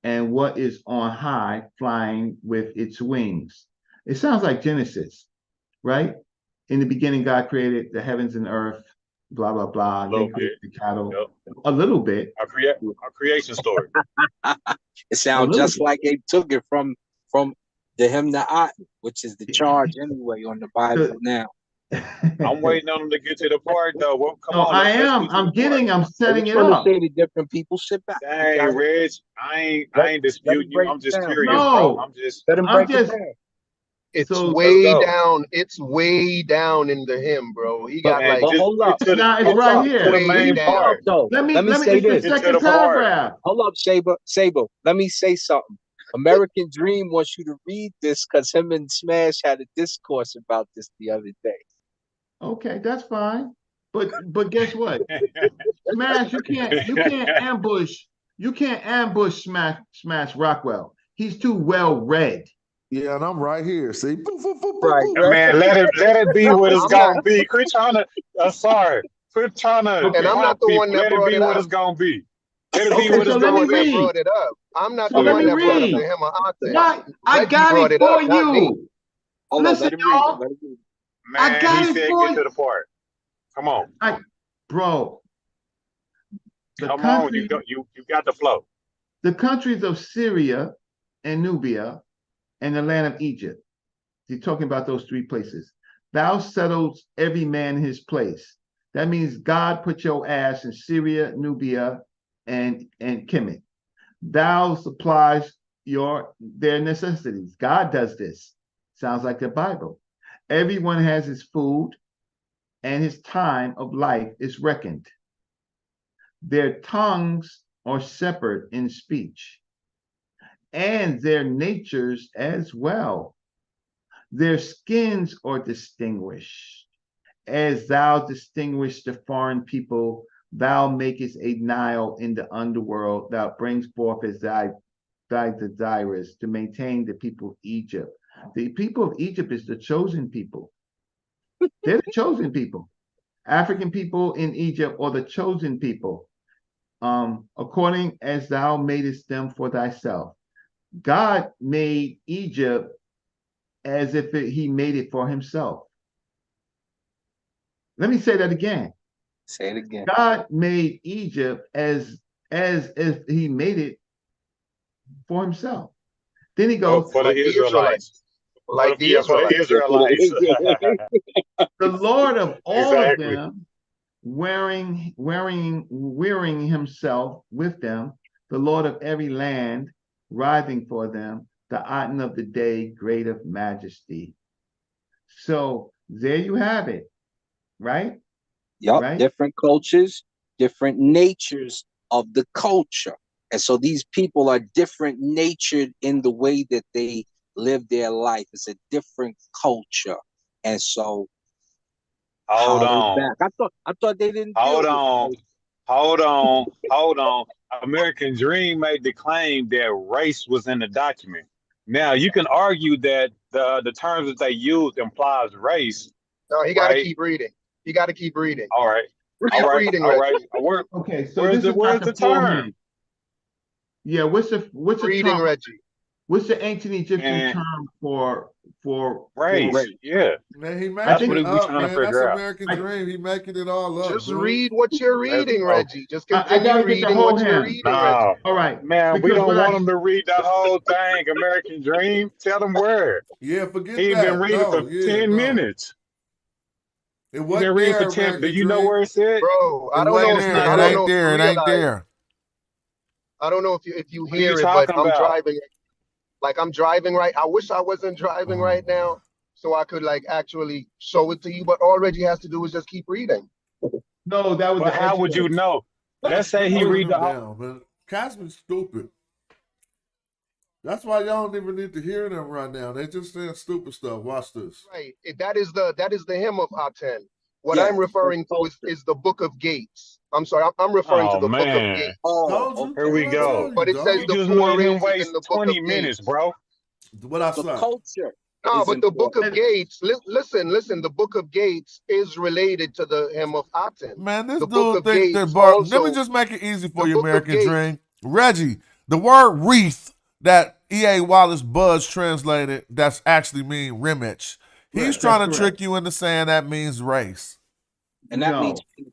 and what is on high flying with its wings. It sounds like Genesis, right? In the beginning, God created the heavens and earth, blah, blah, blah. Then created the cattle. Yep. A little bit. Our creation story. It sounds just like they took it from the hymn to Aten, which is the charge anyway on the Bible now. I'm waiting on them to get to the part though. Well, come on. I'm setting it up. Say to different people, sit back. Dang, Reg, I ain't disputing you. I'm just curious, bro. I'm just. It's way down. It's way down in the hymn, bro. He got like. Hold up. It's right here. The main part. Let me say this. The second paragraph. Hold up, Sable. Let me say something. American Dream wants you to read this because him and Smash had a discourse about this the other day. Okay, that's fine. But guess what? Smash, you can't ambush Smash Rockwell. He's too well read. Yeah, and I'm right here. See, right, man. Let it be what it's gonna be. Quit trying to. Sorry. Quit trying to. And I'm not the one that brought it up. Let it be what it's gonna be. Let it be what it's gonna be. Brought it up. I'm not the one that brought up the hymn of Aten. I got it for you. Listen, y'all. Man, I got it for you. Get to the part. Come on, bro. Come on, you got the flow. The countries of Syria and Nubia and the land of Egypt. He's talking about those three places. Thou settles every man in his place. That means God put your ass in Syria, Nubia, and Kemet. Thou supplies their necessities. God does this. Sounds like the Bible. Everyone has his food, and his time of life is reckoned. Their tongues are separate in speech, and their natures as well. Their skins are distinguished, as thou distinguished the foreign people Thou makest a Nile in the underworld. Thou brings forth as thy desirous to maintain the people of Egypt. The people of Egypt is the chosen people. They're the chosen people. African people in Egypt are the chosen people, according as thou madest them for thyself. God made Egypt as if he made it for himself. Let me say that again. Say it again. God made Egypt as if he made it for himself. Then he goes, for the Israelites. Like the For the Israelites. the Lord of all of Exactly. them, wearing himself with them, the Lord of every land, rising for them, the Aten of the day, great of majesty. So there you have it, right? Yep, right? Different cultures, different natures of the culture. And so these people are different natured in the way that they live their life. It's a different culture. And so Hold on. I thought they didn't Hold deal on. with Hold on. American Dream made the claim that race was in the document. Now you can argue that the terms that they used implies race. No, he got to keep reading. You got to keep reading. All right. Keep reading, Reggie. Okay, so where's this is where's not the full term? name. Yeah, what's the reading, term? Reggie? What's the ancient Egyptian term for race? Yeah. Man, he That's making what it we up, trying to man. That's figure out. American Dream. He making it all up, Just bro. read what you're reading, Reggie. Just I continue gotta get the reading whole what you're hymn. reading, Nah, Reggie. All right, man, we because don't want them to read the whole thing. American Dream. Tell them where. Yeah, forget He been that. reading for No, yeah, 10 no. minutes. It He been wasn't reading for there, 10. Do American you know Dream. where it's at? Bro, I It don't know wasn't if you, there. I It don't ain't know if you there. It ain't realize. there. I don't know if you What are you hear it, but talking I'm about? driving. Like I'm driving right. I wish I wasn't driving right now, so I could like actually show it to you. But all Reggie has to do is just keep reading. No, that was Well, the how would you know? Let's say he Putting read the him whole. down, man. Casman's stupid. That's why y'all don't even need to hear them right now. They just saying stupid stuff. Watch this. Right. That is the hymn of Aten. What Yeah, I'm referring to is the Book of Gates. I'm sorry. I'm referring to Oh the Book of man, Gates. Oh, Told you. here we What I go. tell you, But it says dog? You the just four made him rings in waste the Book 20 of minutes, Gates. bro. What I the say? culture. No, is but the Book of important. Gates, listen, the Book of Gates is related to the hymn of Aten. Man, this The Book dude of think that Gates Let me also, just make it easy for the you, Book of American Gates. Dream. Reggie, the word wreath that E.A. Wallace Budge translated, that's actually mean rimage. He's Right, trying that's to correct. trick you into saying that means race. And that No. means people.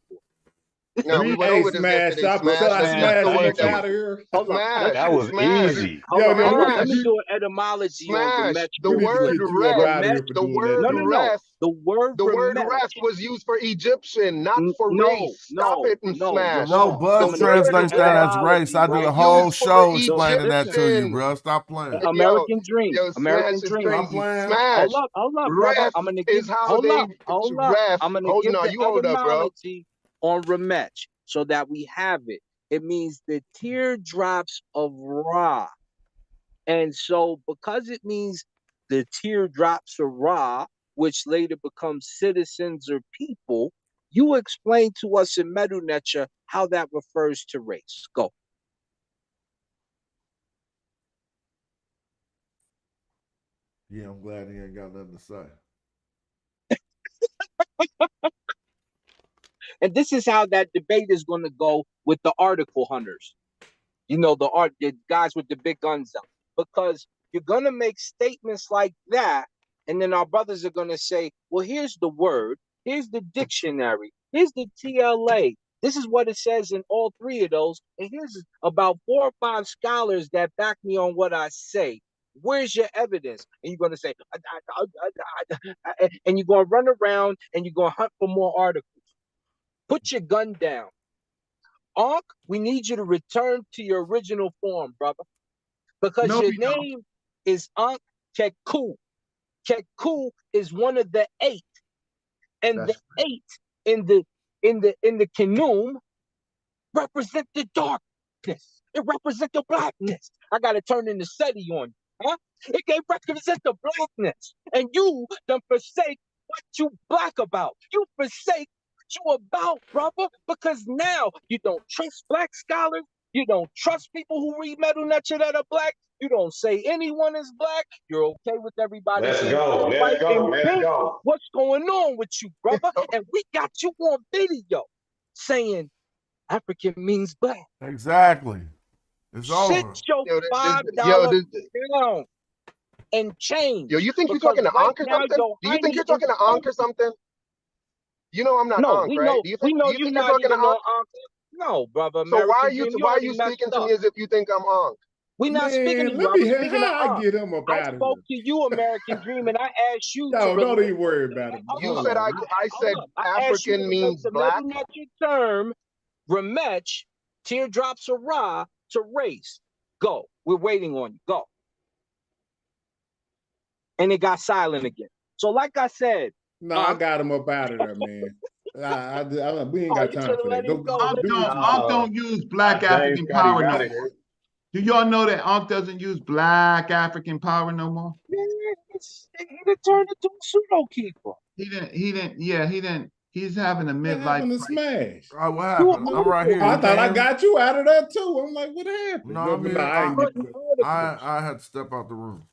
No, we went Hey, over this Smash, yesterday. I Smash. prefer Let's use Smash the to word get that out of was here. Hold up. That was easy. Hold up. Yo, Let me do an etymology on Smash. Remetch. The we need to word kick you up ref. out of here Remetch. for The doing that, word No. dude. ref. The word The word Remetch. ref was used for Egyptian, not for race. Stop it and You're Smash. No, wrong. Budge The Listen, word translates that ref as race. etymology, I did was a right? whole used for show explaining that to you, Egyptian. bro. Stop playing. American Dream. Yo, American Smash is Dream. Stop crazy. playing. Smash. Hold up, brother. Ref I'm gonna is give. how Hold they up. ref. I'm gonna give No, the you hold up, bro. etymology on Remetch so that we have it. It means the teardrops of Ra. And so, because it means the teardrops of Ra, which later becomes citizens or people, you explain to us in Medu Necha how that refers to race. Go. Yeah, I'm glad he ain't got nothing to say. And this is how that debate is going to go with the article hunters. You know, the guys with the big guns up. Because you're going to make statements like that, and then our brothers are going to say, well, here's the word, here's the dictionary, here's the TLA. This is what it says in all three of those. And here's about 4 or 5 scholars that back me on what I say. Where's your evidence? And you're going to say, and you're going to run around and you're going to hunt for more articles. Put your gun down. Ankh, we need you to return to your original form, brother. Because No, your we don't. name is Ankh Keku. Keku is one of the 8. And That's the 8 in the Kenum represent the darkness. It represents the blackness. I gotta turn in the study on you, huh? It can represent the blackness. And you done forsake what you black about. You forsake you about, brother? Because now you don't trust black scholars. You don't trust people who read metal nature that are black. You don't say anyone is black. You're okay with everybody Let's being go. white Let's go. and Let's pink. go. What's going on with you, brother? And we got you on video saying African means black. Exactly. It's Sit over. your $5 down and change. Yo, you think you're Because talking to right Ankh or now something? your Do you think Heine you're is talking to Ankh or something? You know I'm not no, Ankh, right? Do we know you you're think you're not talking to even on Ankh? Ankh. No, brother, So American Dream, you why are already you messed speaking to up. me as if you think I'm Ankh? We're not speaking to Man, you. let I me was hear speaking to how I Ankh. get him up I out of spoke here. to you, American Dream, and I asked you to No, don't relate. even worry about it. You Hold said on. I said I asked you to African relate means the black. middle natural term, remech, teardrops of Ra, to race. Go. We're waiting on you. Go. And it got silent again. So, like I said, No, I got him up out of there, man. We ain't got you time should have for let that. him go. Ankh Do what you Ankh do. don't use black James African got him power no out of more. here. Do y'all know that Ankh doesn't use black African power no more? He turned into a pseudo keeper. He didn't. He's having a What midlife happened to crisis. Smash? All right, what happened? I'm right here. I You thought I came? got you out of there too. I'm like, what happened? No, But I'm no, here. I ain't get the I had to step out the room.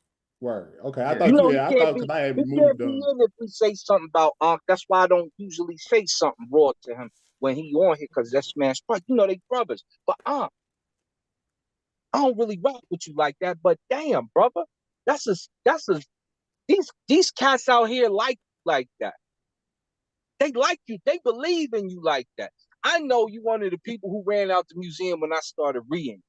word. Okay, I Yeah. thought You know, you had. I thought because I had he moved can't be on. in if we say something about Ankh. That's why I don't usually say something raw to him when he on here, because that's man's part. You know, they brothers. But Ankh, I don't really rock with you like that. But damn, brother, that's a these cats out here like that. They like you. They believe in you like that. I know you one of the people who ran out the museum when I started reading,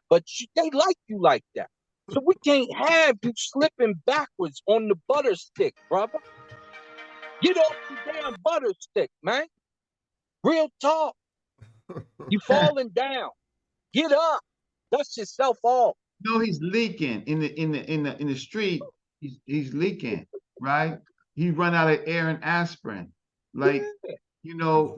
but they like you like that. So we can't have you slipping backwards on the butter stick, brother. Get off the damn butter stick, man. Real talk. You falling down. Get up. Dust yourself off. No, he's leaking in the street. He's leaking, right? He run out of air and aspirin, like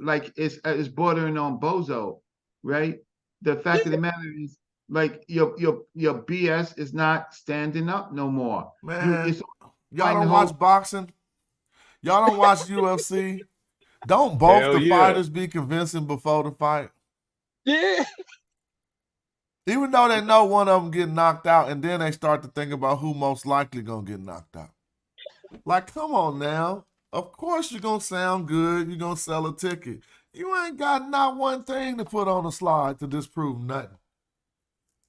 like it's bordering on bozo, right? The fact of the matter is, like your BS is not standing up no more. Man, y'all fighting don't the watch whole. boxing? Y'all don't watch UFC? Don't both Hell the yeah. fighters be convincing before the fight? Yeah. Even though they know one of them get knocked out, and then they start to think about who most likely gonna get knocked out. Like, come on now. Of course you're gonna sound good. You're gonna sell a ticket. You ain't got not one thing to put on the slide to disprove nothing.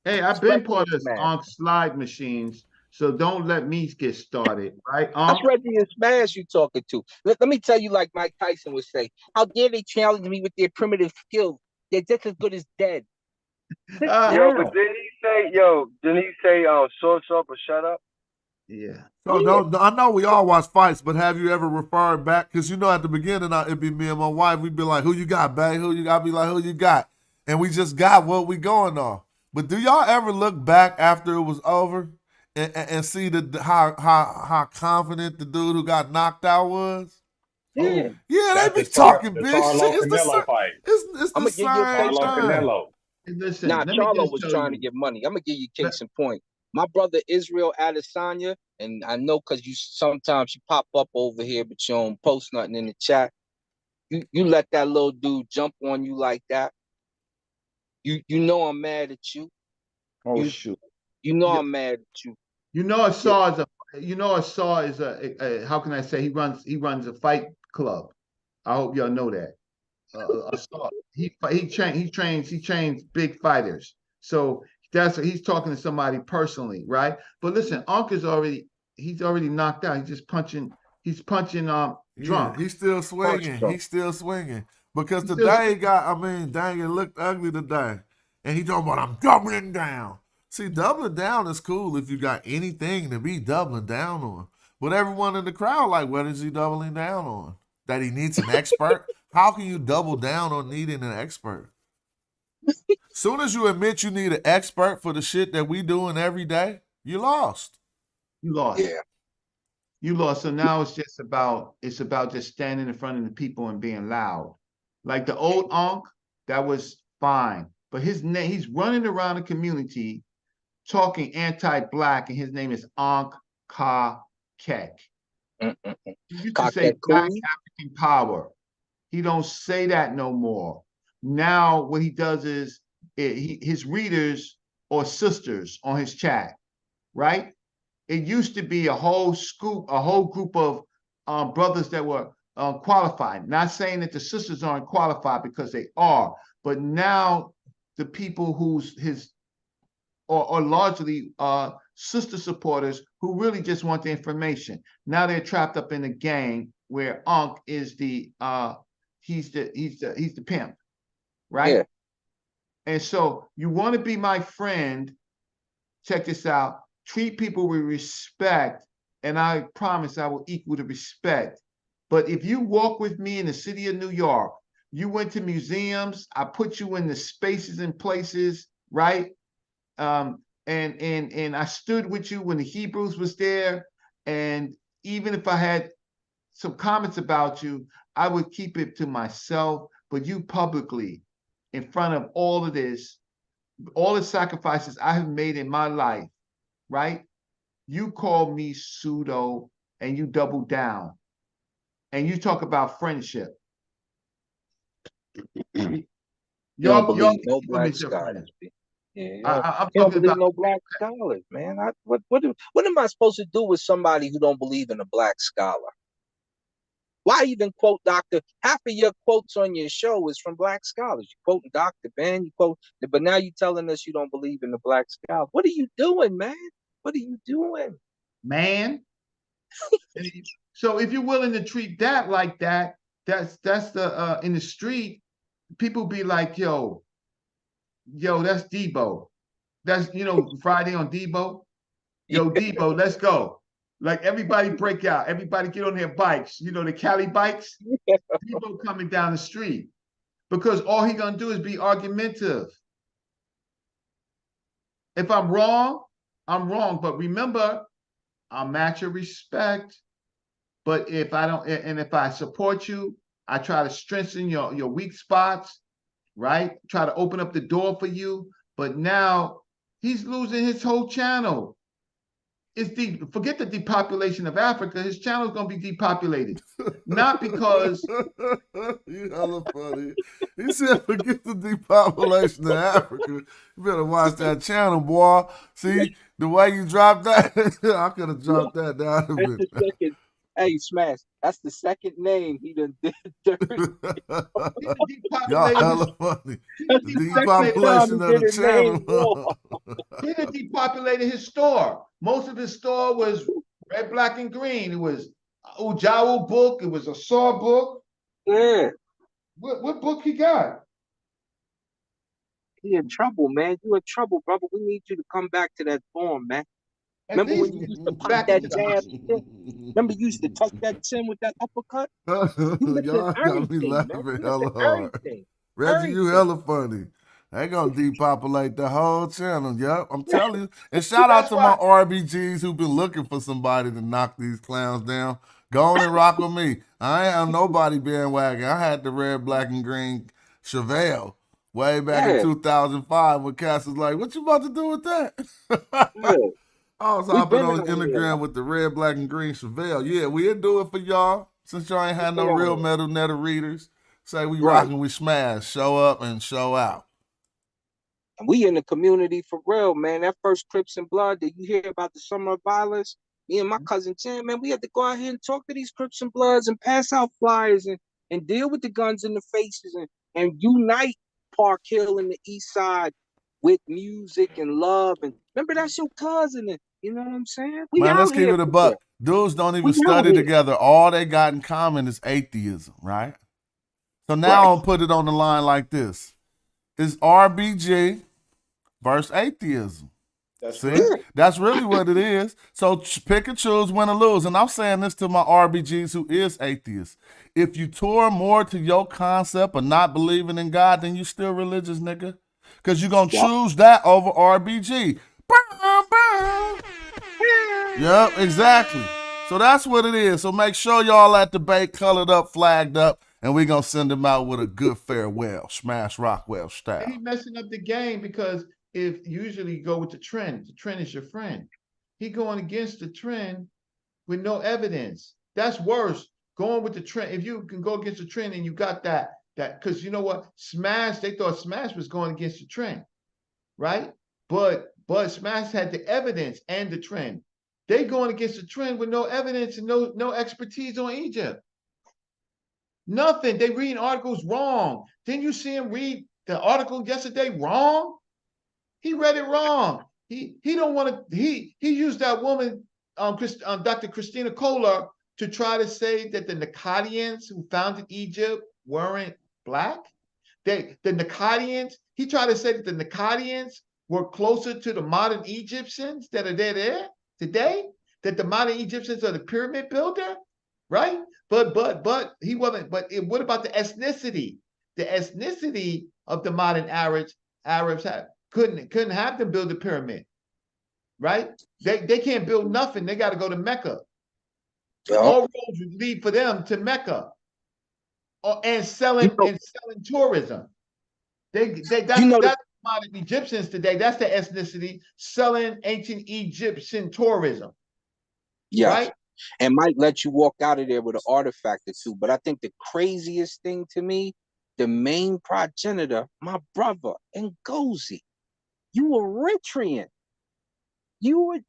Hey, I've been part of on slide machines, so don't let me get started, right? That's Reggie and Smash you talking to. Let me tell you, like Mike Tyson would say, how dare they challenge me with their primitive skills? They're just as good as dead. Yo, but didn't he say source up or shut up? Yeah. So I know we all watch fights, but have you ever referred back? Because at the beginning, it'd be me and my wife. We'd be like, "Who you got, babe? Who you got?" I'd be like, "Who you got?" And we just got what we going on. But do y'all ever look back after it was over and see how confident the dude who got knocked out was? Yeah, they be talking the big Charlo shit. Canelo fight. It's I'm the gonna give you a same case in thing. point. Canelo. Listen, Nah, let me Charlo just was tell trying to you. get money. I'm gonna give you a case in point. My brother Israel Adesanya, and I know because you sometimes you pop up over here, but you don't post nothing in the chat. You let that little dude jump on you like that. You know I'm mad at you. Oh shoot. You know I'm mad at you. A Saw is a how can I say he runs a fight club. I hope y'all know that. A Saw he trains big fighters. So he's talking to somebody personally, right? But listen, Ankh is already knocked out. He's punching drunk. He's still swinging. He's still swinging. Because today dang, it looked ugly today. And he talking about, I'm doubling down. See, doubling down is cool if you got anything to be doubling down on. But everyone in the crowd, like, what is he doubling down on? That he needs an expert? How can you double down on needing an expert? Soon as you admit you need an expert for the shit that we doing every day, you lost. You lost. Yeah. You lost. So now it's about just standing in front of the people and being loud. Like the old Ankh, that was fine. But he's running around the community talking anti-black, and his name is Ankh Ka Kek. He used to say black African power. He don't say that no more. Now what he does is his readers or sisters on his chat, right? It used to be a whole group of brothers that were qualified. Not saying that the sisters aren't qualified, because they are, but now the people who's his or largely sister supporters who really just want the information. Now they're trapped up in a gang where Unc is the he's the pimp, right? Yeah. And so you want to be my friend. Check this out. Treat people with respect, and I promise I will equal the respect. But if you walk with me in the city of New York, you went to museums, I put you in the spaces and places, right? And I stood with you when the Hebrews was there. And even if I had some comments about you, I would keep it to myself. But you publicly, in front of all of this, all the sacrifices I have made in my life, right? You call me pseudo and you double down. And you talk about friendship. You don't believe no black your scholars. friend. Yeah, I'm you don't talking believe about no black scholars, man. What am I supposed to do with somebody who don't believe in a black scholar? Why even quote Dr. Half of your quotes on your show is from black scholars. You quoting Dr. Ben, you quote, but now you're telling us you don't believe in the black scholar. What are you doing, man? What are you doing? Man. So if you're willing to treat that like that, that's the in the street, people be like, yo, that's Debo. That's, Friday on Debo. Yo, Debo, let's go. Like, everybody break out. Everybody get on their bikes. The Cali bikes. Debo coming down the street. Because all he gonna do is be argumentative. If I'm wrong, I'm wrong. But remember, I'll match your respect. But if I don't, and if I support you, I try to strengthen your weak spots, right? Try to open up the door for you. But now he's losing his whole channel. Forget the depopulation of Africa. His channel is going to be depopulated. Not because... You hella funny. He said, forget the depopulation of Africa. You better watch that channel, boy. See, the way you dropped that, I could have dropped that down a bit. That's the second. Hey, Smash, that's the second name he done did. Y'all hella funny. The depopulation of the channel. He had depopulated his store. Most of his store was red, black, and green. It was Ujawu book. It was a Saw book. Yeah. What book he got? He in trouble, man. You in trouble, brother. We need you to come back to that form, man. Remember when you used to pop that jab? Remember you used to tuck that chin with that uppercut? Y'all got me laughing hella hard. Reggie, you hella funny. They gonna depopulate the whole channel. Yep, I'm telling you. And shout out to my RBGs who've been looking for somebody to knock these clowns down. Go on and rock with me. I ain't on nobody bandwagon. I had the red, black, and green Chevelle way back in 2005 when Cass was like, what you about to do with that? I was hopping on Instagram with the red, black, and green Chevelle. Yeah, we'll do it for y'all. Since y'all ain't had no real metal netter readers, say we rocking, we smash. Show up and show out. We in the community for real, man. That first Crips and Blood that you hear about the summer of violence, me and my cousin Tim, man, we had to go out here and talk to these Crips and Bloods and pass out flyers and deal with the guns in the faces and unite Park Hill and the East Side with music and love. And remember, that's your cousin. And, you know what I'm saying? Man, let's keep it a buck. Dudes don't even study together. All they got in common is atheism, right? So now I'll put it on the line like this. It's RBG versus atheism. That's really what it is. So pick and choose, win or lose. And I'm saying this to my RBGs who is atheists. If you tore more to your concept of not believing in God, then you still religious, nigga. Because you're going to choose that over RBG. Yep, exactly. So that's what it is. So make sure y'all at the debate colored up, flagged up, and we're going to send them out with a good farewell. Smash Rockwell style. He messing up the game because if usually you go with the trend is your friend. He going against the trend with no evidence. That's worse going with the trend, if you can go against the trend and you got that, because you know what? Smash, they thought Smash was going against the trend, right? But Smash had the evidence and the trend. They going against the trend with no evidence and no expertise on Egypt. Nothing. They reading articles wrong. Didn't you see him read the article yesterday wrong? He read it wrong. He don't want to. He used that woman, Dr. Christina Kohler, to try to say that the Akkadians who founded Egypt weren't black. The Akkadians. He tried to say that the Akkadians were closer to the modern Egyptians that are there today. That the modern Egyptians are the pyramid builder, right? But he wasn't. But what about the ethnicity? The ethnicity of the modern Arabs couldn't have them build the pyramid, right? They can't build nothing. They got to go to Mecca. All roads would lead for them to Mecca, and selling tourism. That's modern Egyptians today. That's the ethnicity, selling ancient Egyptian tourism. Yes. Right? And might let you walk out of there with an artifact or two. But I think the craziest thing to me, the main progenitor, my brother, Ngozi, you Eritrean. You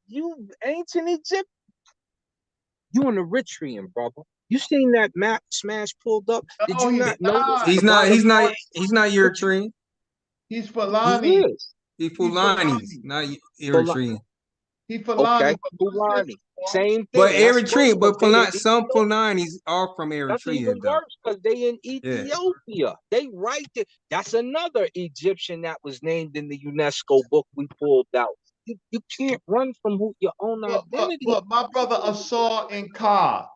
ancient Egypt. You an Eritrean, brother. You seen that map Smash pulled up? Did you not notice? He's not Eritrean. He's Fulani. He is. He's Fulani, not Eritrean. He Fulani. Okay, Fulani. Same thing. But That's Eritrean, worse, but 'cause some Fulanis are from that's Eritrea, even though. worse because they in Ethiopia. They right there. That's another Egyptian that was named in the UNESCO book we pulled out. You can't run from your own identity. But my brother Asar in Ka,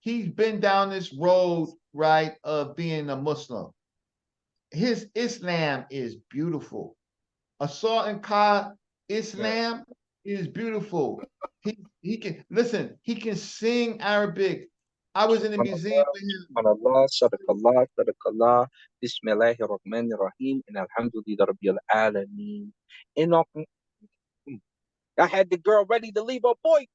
he's been down this road, right, of being a Muslim. His Islam is beautiful. Asar in Ka, Islam is beautiful. He can listen. He can sing Arabic. I was in the museum with him. Allah, Sadaqallah, Sadaqallah, Bismillahir Rahmanir Rahim, and Alhamdulillah Rabbil Alameen. I had the girl ready to leave her boyfriend.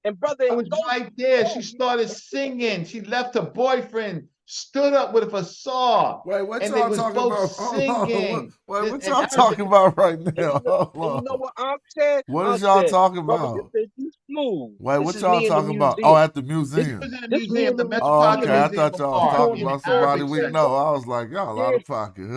And brother, I was right there. She started singing. She left her boyfriend, stood up with a saw. Wait, what and y'all they was talking both about? Singing. Wait, what y'all talking about right now? You know what I'm saying? What is y'all talking brother, about? you smooth. Wait, what y'all talking about? Oh, at the museum. This was in the museum, the Oh, Metropolitan okay. I Museum thought y'all of was Art talking in the about somebody Arabic we Center. know. I was like, y'all out of pocket.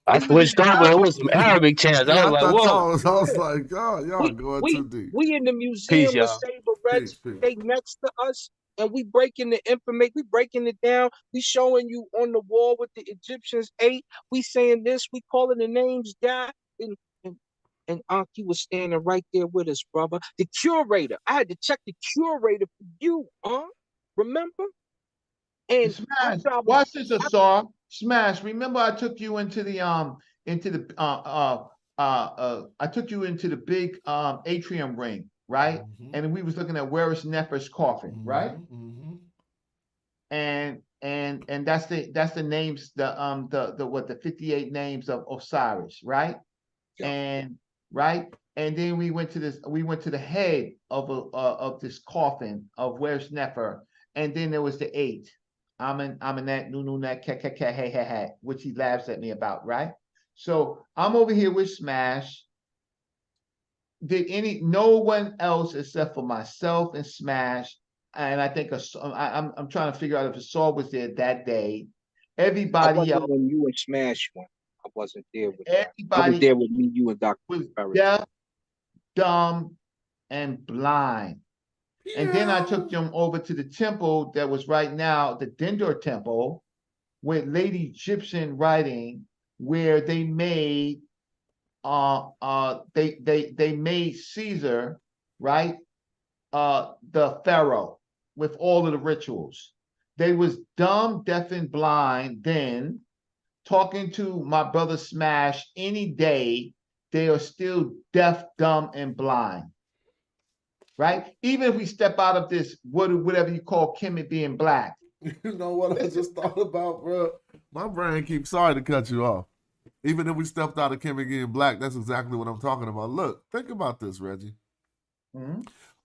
I switched over. It was some Arabic chants. I Yeah, was I like, thought whoa. I was like, y'all going too deep. We in the museum y'all. of Saber Red, they next to us, and we breaking the information, we breaking it down, we showing you on the wall what the Egyptians ate, we saying this, we calling the names down, and Anki was standing right there with us, brother. The curator, I had to check the curator for you, remember? And Smash, watch this, Asar. Smash. Remember, I took you into the I took you into the big atrium ring, right? And we was looking at where is Nefer's coffin, right? And that's the names, the 58 names of Osiris, right? And right. And then we went to the head of this coffin of where's Nefer, and then there was the 8. Amunet, Nununet, Kekeke, hey, hey, hey, which he laughs at me about, right? So I'm over here with Smash. No one else except for myself and Smash, and I think I'm trying to figure out if Asar was there that day. Everybody else, when you and Smash went, I wasn't there with that. I everybody was there with me, you, and Dr. was Ferris. deaf, dumb, and blind. And then I took them over to the temple that was right now, the Dendor Temple, with late Egyptian writing, where they made they made Caesar, right? The pharaoh with all of the rituals. They was dumb, deaf, and blind then. Talking to my brother Smash any day, they are still deaf, dumb, and blind. Right? Even if we step out of this, whatever you call Kemet being black. You know what I just thought about, bro? My brain keeps, sorry to cut you off. Even if we stepped out of Kemet being black, that's exactly what I'm talking about. Look, think about this, Reggie.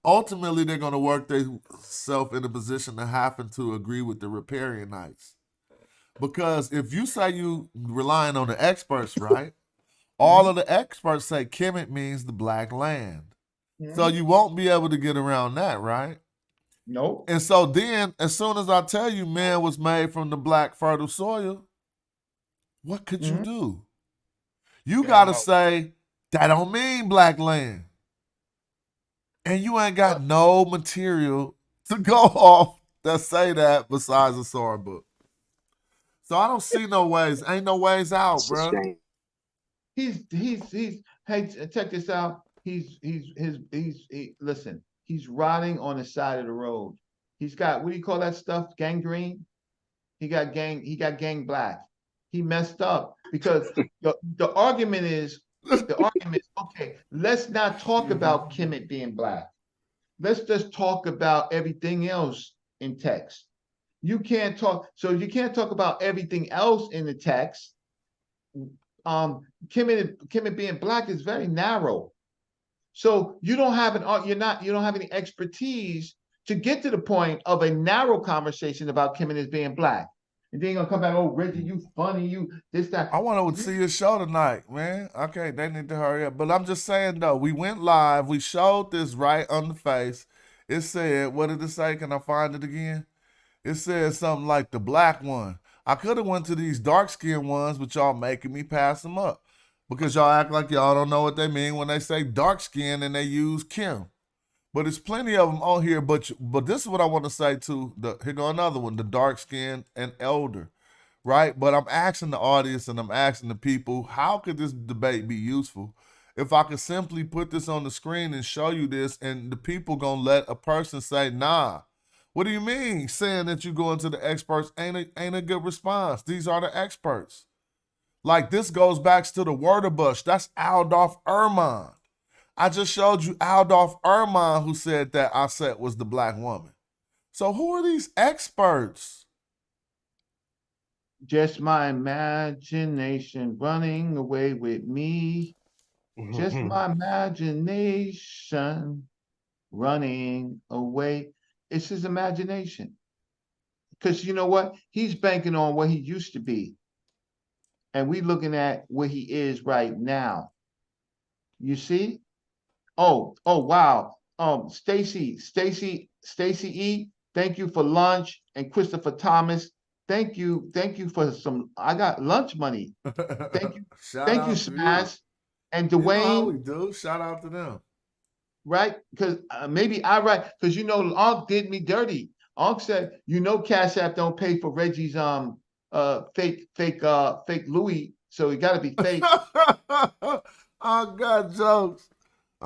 ultimately they're going to work themselves in a position to happen to agree with the riparianites. Because if you say you relying on the experts, right? All of the experts say Kemet means the black land. So you won't be able to get around that, right? Nope. And so then, as soon as I tell you man was made from the black fertile soil, what could you do? You got to say, that don't mean black land. And you ain't got no material to go off that say that besides a Sora book. So I don't see no ways. Ain't no ways out, bro. He's hey, check this out. Listen, he's rotting on the side of the road. He's got, what do you call that stuff? Gangrene? He got gang black. He messed up because the argument is, okay, let's not talk about Kemet being black. Let's just talk about everything else in text. You can't talk about everything else in the text. Kemet being black is very narrow. So you don't have you don't have any expertise to get to the point of a narrow conversation about Kemet as being black. And then you're gonna come back, oh Reggie, you funny, you this, that. I want to see your show tonight, man. Okay, they need to hurry up. But I'm just saying though, we went live, we showed this right on the face. It said, what did it say? Can I find it again? It said something like the black one. I could have went to these dark-skinned ones, but y'all making me pass them up. Because y'all act like y'all don't know what they mean when they say dark-skinned and they use Kim. But there's plenty of them on here. But this is what I want to say too. Here go another one, the dark-skinned and elder, right? But I'm asking the audience and I'm asking the people, how could this debate be useful if I could simply put this on the screen and show you this and the people gonna let a person say, nah, what do you mean saying that you go into the experts ain't a good response? These are the experts. Like this goes back to the Wörterbush. That's Adolf Erman. I just showed you Adolf Erman who said that Aset was the black woman. So who are these experts? Just my imagination running away with me. Just my imagination running away. It's his imagination. Because you know what? He's banking on what he used to be. And we looking at where he is right now. You see? Oh, wow. Stacy E, thank you for lunch. And Christopher Thomas, thank you for some, I got lunch money. Thank you. Thank you, Smash. And Dwayne. You know how we do. Shout out to them. Right? Because maybe because you know, Unc did me dirty. Unc said, you know, Cash App don't pay for Reggie's fake Louis, so it got to be fake. I got jokes.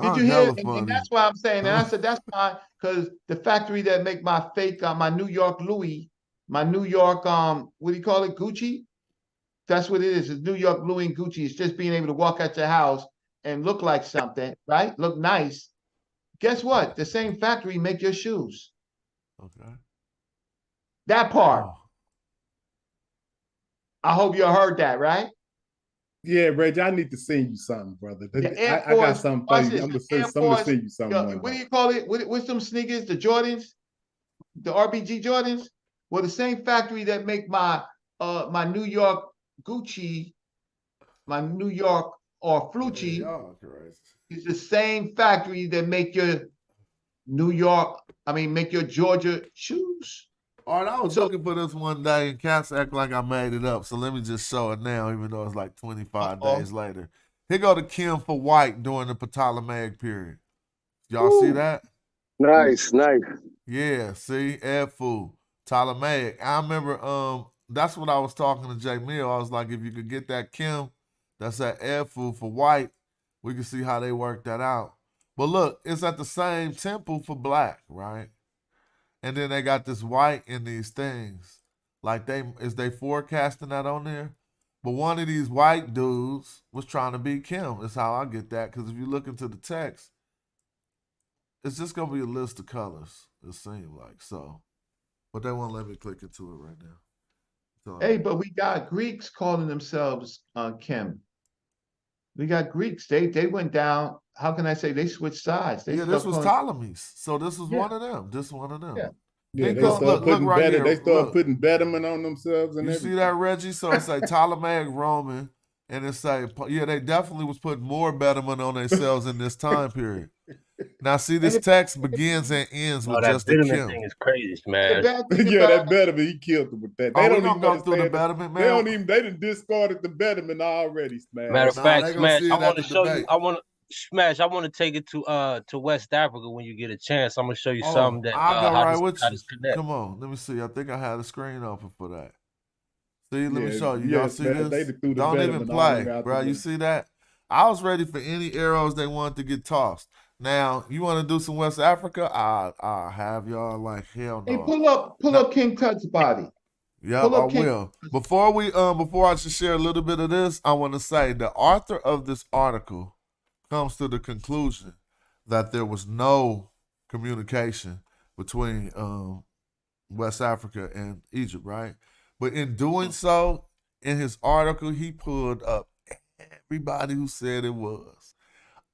Did you hear? And that's why I'm saying. And I said that's why, because the factory that make my fake my New York Louis, my New York what do you call it, Gucci? That's what it is. It's New York Louis and Gucci. It's just being able to walk out your house and look like something, right? Look nice. Guess what? The same factory make your shoes. Okay. That part. Oh. I hope you heard that, right? Yeah, Reggie, I need to send you something, brother. I got something for you. I'm gonna send you something. What do you call it? What's them sneakers? The Jordans, the RBG Jordans. Well, the same factory that make my my New York Gucci, my New York or Flucci, is the same factory that make your New York. Make your Georgia shoes. All right, I was looking for this one day, and cats act like I made it up. So let me just show it now, even though it's like 25 days later. Here go the Kim for white during the Ptolemaic period. Y'all see that? Nice. Yeah, see, Edfu, Ptolemaic. I remember that's what I was talking to Jay Mill. I was like, if you could get that Kim, that's that Edfu for white, we can see how they work that out. But look, it's at the same temple for black, right? And then they got this white in these things. Like is they forecasting that on there? But one of these white dudes was trying to be Kim. That's how I get that. Because if you look into the text, it's just going to be a list of colors, it seems like. So, but they won't let me click into it right now. So, hey, but we got Greeks calling themselves Kim. We got Greeks. They went down how can I say they switched sides? They Yeah, this start was calling. Ptolemies. So this was Yeah. one of them. This one of them. Yeah. Yeah, He they called, start look putting right better. here. They start Look. putting betterment on themselves and You everything. see that, Reggie? So it's like Ptolemaic Roman, and it's like, yeah, they definitely was putting more betterment on themselves in this time period. Now, see, this text begins and ends Oh, with that just a betterment Kim. thing is crazy, The smash. bad thing Yeah, about that betterment, he killed them with that. They Oh, we don't gonna even go through the understand. betterment, They man. don't even. They done discarded the betterment already, Matter Smash. of Nah, fact, they gonna Smash, see I it want at to the show you. debate. I want to Smash. I want to take it to West Africa when you get a chance. I'm gonna show you Oh, something that I'll go how right this with how you. this connect. Come on, let me see. I think I had the screen open for that. See, let me Yeah, show you. yeah, Y'all see Smash. They this? threw the Don't even betterment all the play, way out bro. the You window. see that? I was ready for any arrows they wanted to get tossed. Now, you want to do some West Africa? I'll have y'all like hell Hey, no. pull up King Tut's body. Yep, Pull I up King. will. Before I should share a little bit of this, I want to say the author of this article comes to the conclusion that there was no communication between West Africa and Egypt, right? But in doing so, in his article, he pulled up everybody who said it was.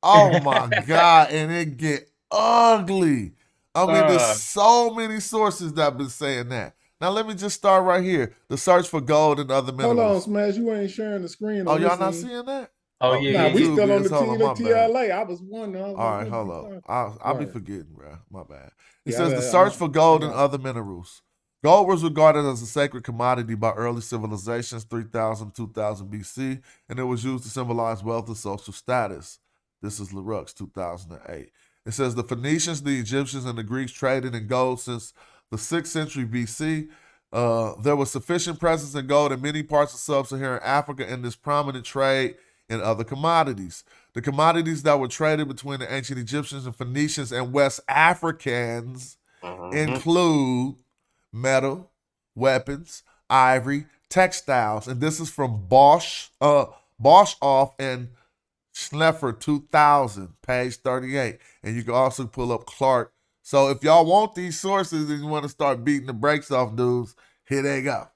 Oh my God, and it get ugly. I mean, there's so many sources that have been saying that. Now let me just start right here. The search for gold and other Hold on, minerals. Smash. You ain't sharing the screen Oh, on y'all this not end. seeing that? Oh yeah, Nah, we YouTube still on is. the Hold on, my bad. TLA. I was wondering. I was All like, right, what hold you up. talking- I'll be Right. forgetting, bro. My bad. It Yeah, says the search for I gold and got other minerals. Gold was regarded as a sacred commodity by early civilizations 3000, 2000 BC, and it was used to symbolize wealth and social status. This is Leroux, 2008. It says the Phoenicians, the Egyptians, and the Greeks traded in gold since the 6th century BC. There was sufficient presence in gold in many parts of sub-Saharan Africa in this prominent trade in other commodities. The commodities that were traded between the ancient Egyptians and Phoenicians and West Africans include metal, weapons, ivory, textiles, and this is from Bosch off and Schleffer 2000, page 38. And you can also pull up Clark. So if y'all want these sources and you want to start beating the brakes off dudes, here they go.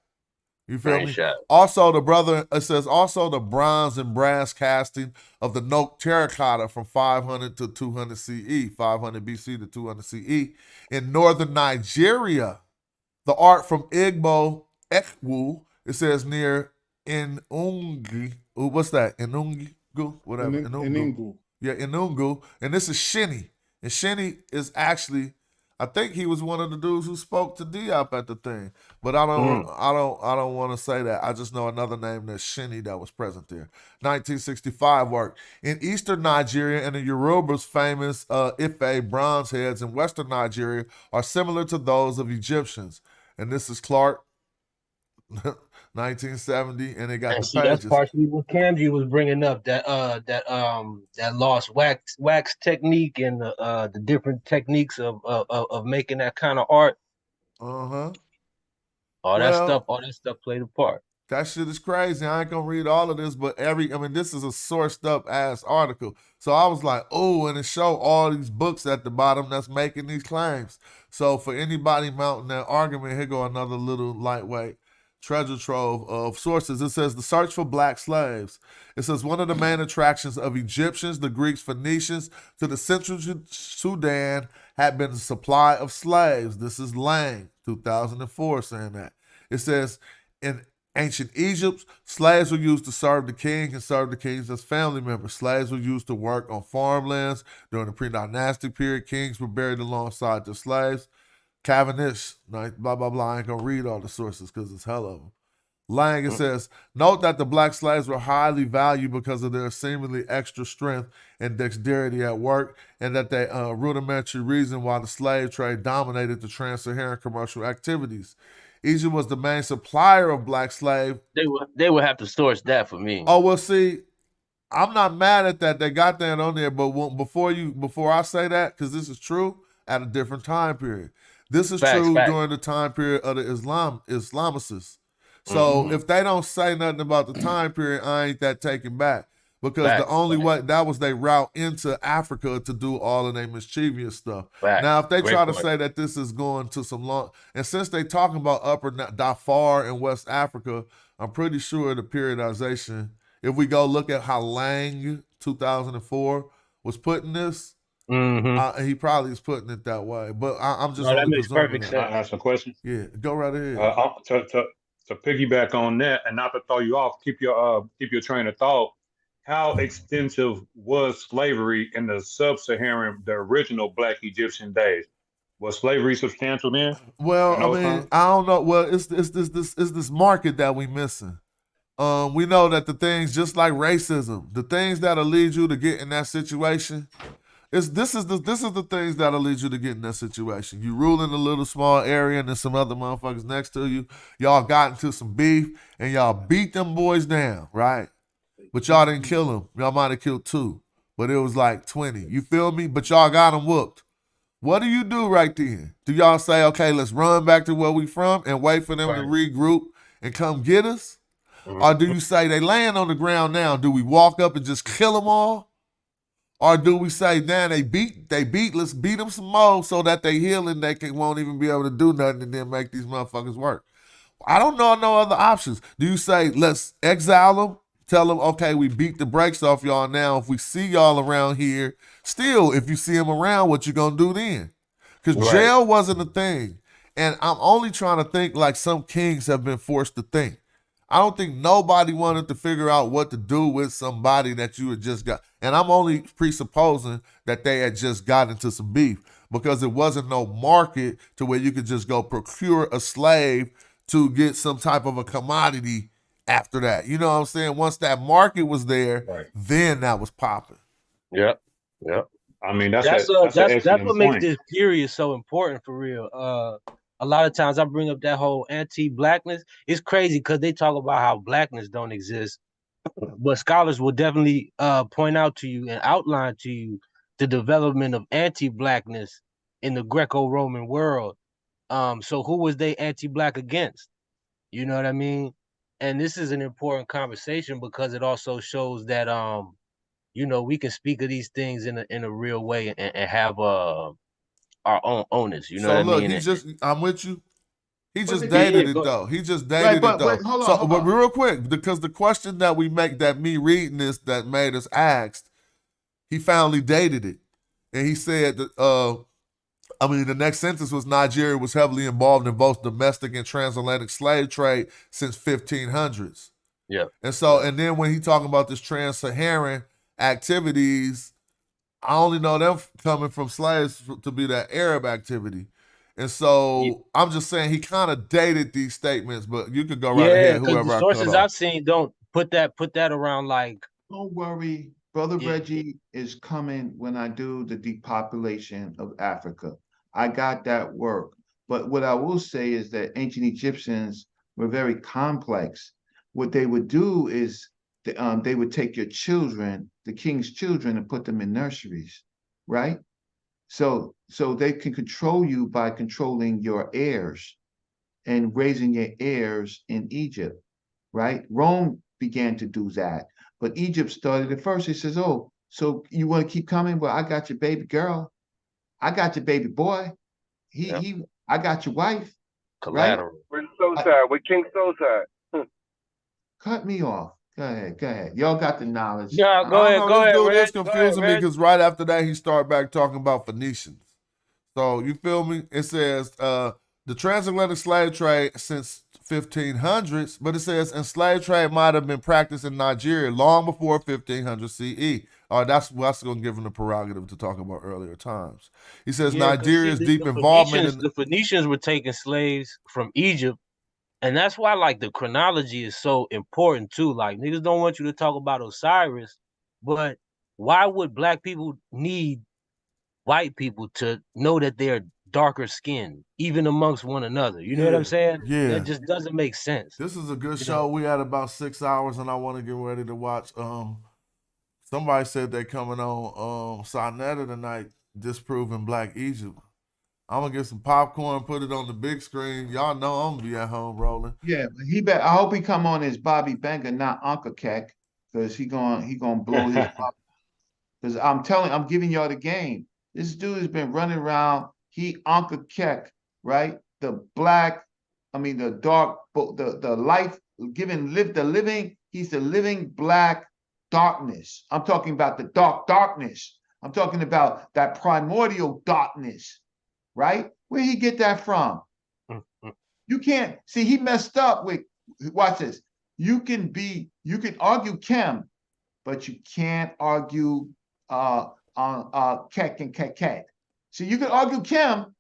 You feel Nice me? shot. Also, it says also the bronze and brass casting of the Nok terracotta from 500 to 200 CE, 500 BC to 200 CE. In northern Nigeria, the art from Igbo Ekwu, it says near Inungi. What's that? Inungi? Whatever. Inungu. Yeah, Inungu. And this is Shini. And Shini is actually, I think he was one of the dudes who spoke to Diop at the thing. But I don't want to say that. I just know another name that's Shini that was present there. 1965 work. In eastern Nigeria and the Yoruba's famous Ife bronze heads in western Nigeria are similar to those of Egyptians. And this is Clark, 1970, and they got And the see, that's pages. partially what Camji was bringing up, that lost wax technique and the different techniques of making that kind of art. Uh-huh. All that stuff played a part. That shit is crazy. I ain't gonna read all of this, but this is a sourced up ass article. So I was like, oh, and it show all these books at the bottom that's making these claims. So for anybody mounting that argument, here go another little lightweight treasure trove of sources. It says the search for black slaves. It says one of the main attractions of Egyptians, the Greeks, Phoenicians to the Central Sudan had been the supply of slaves. This is Lang, 2004, saying that. It says in ancient Egypt, slaves were used to serve the king and serve the kings as family members. Slaves were used to work on farmlands. During the pre-dynastic period, kings were buried alongside their slaves. Cavendish, blah, blah, blah. I ain't gonna read all the sources because it's hell of them. Lang, it says, note that the black slaves were highly valued because of their seemingly extra strength and dexterity at work, and that they rudimentary reason why the slave trade dominated the trans-Saharan commercial activities. Egypt was the main supplier of black slave. They would have to source that for me. Oh, well, see, I'm not mad at that. They got that on there, but before I say that, because this is true at a different time period. This is true during the time period of the Islamicists. So if they don't say nothing about the time period, I ain't that taken back. Because the only way, that was their route into Africa to do all of their mischievous stuff. Now, if they try to say that this is going to some long, and since they talking about Upper Darfur in West Africa, I'm pretty sure the periodization, if we go look at how Lang, 2004, was putting this, he probably is putting it that way. But I'm just No, that only makes presuming perfect that. sense. Can I ask a question? Yeah, go right ahead. To piggyback on that, and not to throw you off, keep your train of thought. How extensive was slavery in the sub-Saharan, the original Black Egyptian days? Was slavery substantial then? Well, in I those mean, times? I don't know. Well, it's this market that we missing. We know that the things just like racism, the things that'll lead you to get in that situation, this is the things that'll lead you to get in that situation. You rule in a little small area and there's some other motherfuckers next to you. Y'all got into some beef and y'all beat them boys down, right? But y'all didn't kill them. Y'all might have killed 2, but it was like 20. You feel me? But y'all got them whooped. What do you do right then? Do y'all say, okay, let's run back to where we from and wait for them to regroup and come get us? Or do you say they laying on the ground now? Do we walk up and just kill them all? Or do we say, damn, let's beat them some more so that they heal and won't even be able to do nothing and then make these motherfuckers work? I don't know no other options. Do you say, let's exile them? Tell them, okay, we beat the brakes off y'all now. If we see y'all around here, still, if you see them around, what you gonna do then? Because jail wasn't a thing. And I'm only trying to think like some kings have been forced to think. I don't think nobody wanted to figure out what to do with somebody that you had just got. And I'm only presupposing that they had just got into some beef because it wasn't no market to where you could just go procure a slave to get some type of a commodity after that. You know what I'm saying? Once that market was there, then that was popping. Yep. I mean, that's That's an that's excellent what makes point. this period so important for real. A lot of times I bring up that whole anti-blackness. It's crazy because they talk about how blackness don't exist, but scholars will definitely point out to you and outline to you the development of anti-blackness in the Greco-Roman world. So who was they anti-black against? You know what I mean? And this is an important conversation because it also shows that you know, we can speak of these things in a real way and have our own onus. You know So what I look, mean? I'm with you. He just Yeah, dated it go ahead. though. He just dated it though. hold So, on. but real quick, because the question that we make, that me reading this, that made us asked, he finally dated it, and he said that. I mean, the next sentence was Nigeria was heavily involved in both domestic and transatlantic slave trade since 1500s. Yeah. And so, and then when he talking about this trans-Saharan activities, I only know them coming from slaves to be that Arab activity. And so I'm just saying he kind of dated these statements, but you could go right Yeah, ahead, because the whoever I cut sources off. I've seen don't put that around like. Don't worry, Brother Reggie is coming when I do the depopulation of Africa. I got that work. But what I will say is that ancient Egyptians were very complex. What they would do is they would take your children, the king's children, and put them in nurseries, right? So they can control you by controlling your heirs and raising your heirs in Egypt, right? Rome began to do that, but Egypt started it first. He says, "Oh, so you want to keep coming? Well, I got your baby girl, I got your baby boy, I got your wife, collateral." Where's Sosad? Where King Sosad? Cut me off. Go ahead. Y'all got the knowledge. Yeah, I don't know, this dude is Reg. confusing me because right after that he started back talking about Phoenicians. So you feel me? It says the transatlantic slave trade since 1500s, but it says and slave trade might have been practiced in Nigeria long before 1500 CE. That's going to give him the prerogative to talk about earlier times. He says Nigeria's deep involvement in the Phoenicians were taking slaves from Egypt, and that's why like the chronology is so important too. Like niggas don't want you to talk about Osiris, but why would black people need white people to know that they're darker skinned, even amongst one another? You know what I'm saying? Yeah. That just doesn't make sense. This is a good show. We had about 6 hours, and I want to get ready to watch. Somebody said they coming on Sonetta tonight, disproving Black Egypt. I'm gonna get some popcorn, put it on the big screen. Y'all know I'm gonna be at home rolling. Yeah, I hope he come on as Bobby Banger, not Uncle Keck, because he gonna blow his pop. Because I'm giving y'all the game. This dude has been running around. He Uncle Keck, right? The dark, the life the living. He's the living black darkness. I'm talking about the darkness. I'm talking about that primordial darkness, right? Where he get that from? You can't see he messed up with, watch this. You can argue chem, but you can't argue kek and kek. So you can argue chem,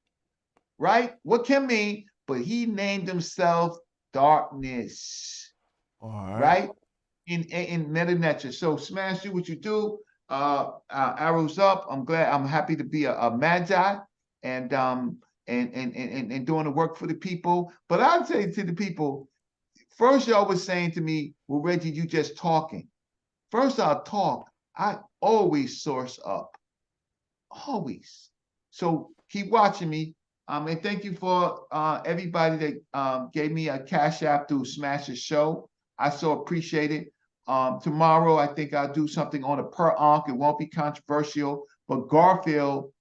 right? What chem mean? But he named himself darkness, right? In meta nature. So Smash, do what you do. Arrows up. I'm happy to be a magi and doing the work for the people. But I'd say to the people, first y'all was saying to me, well, Reggie, you just talking. First I'll talk. I always source up. Always. So keep watching me. And thank you for everybody that gave me a cash app through Smash's show. I so appreciate it. Tomorrow, I think I'll do something on a per onk. It won't be controversial, but Garfield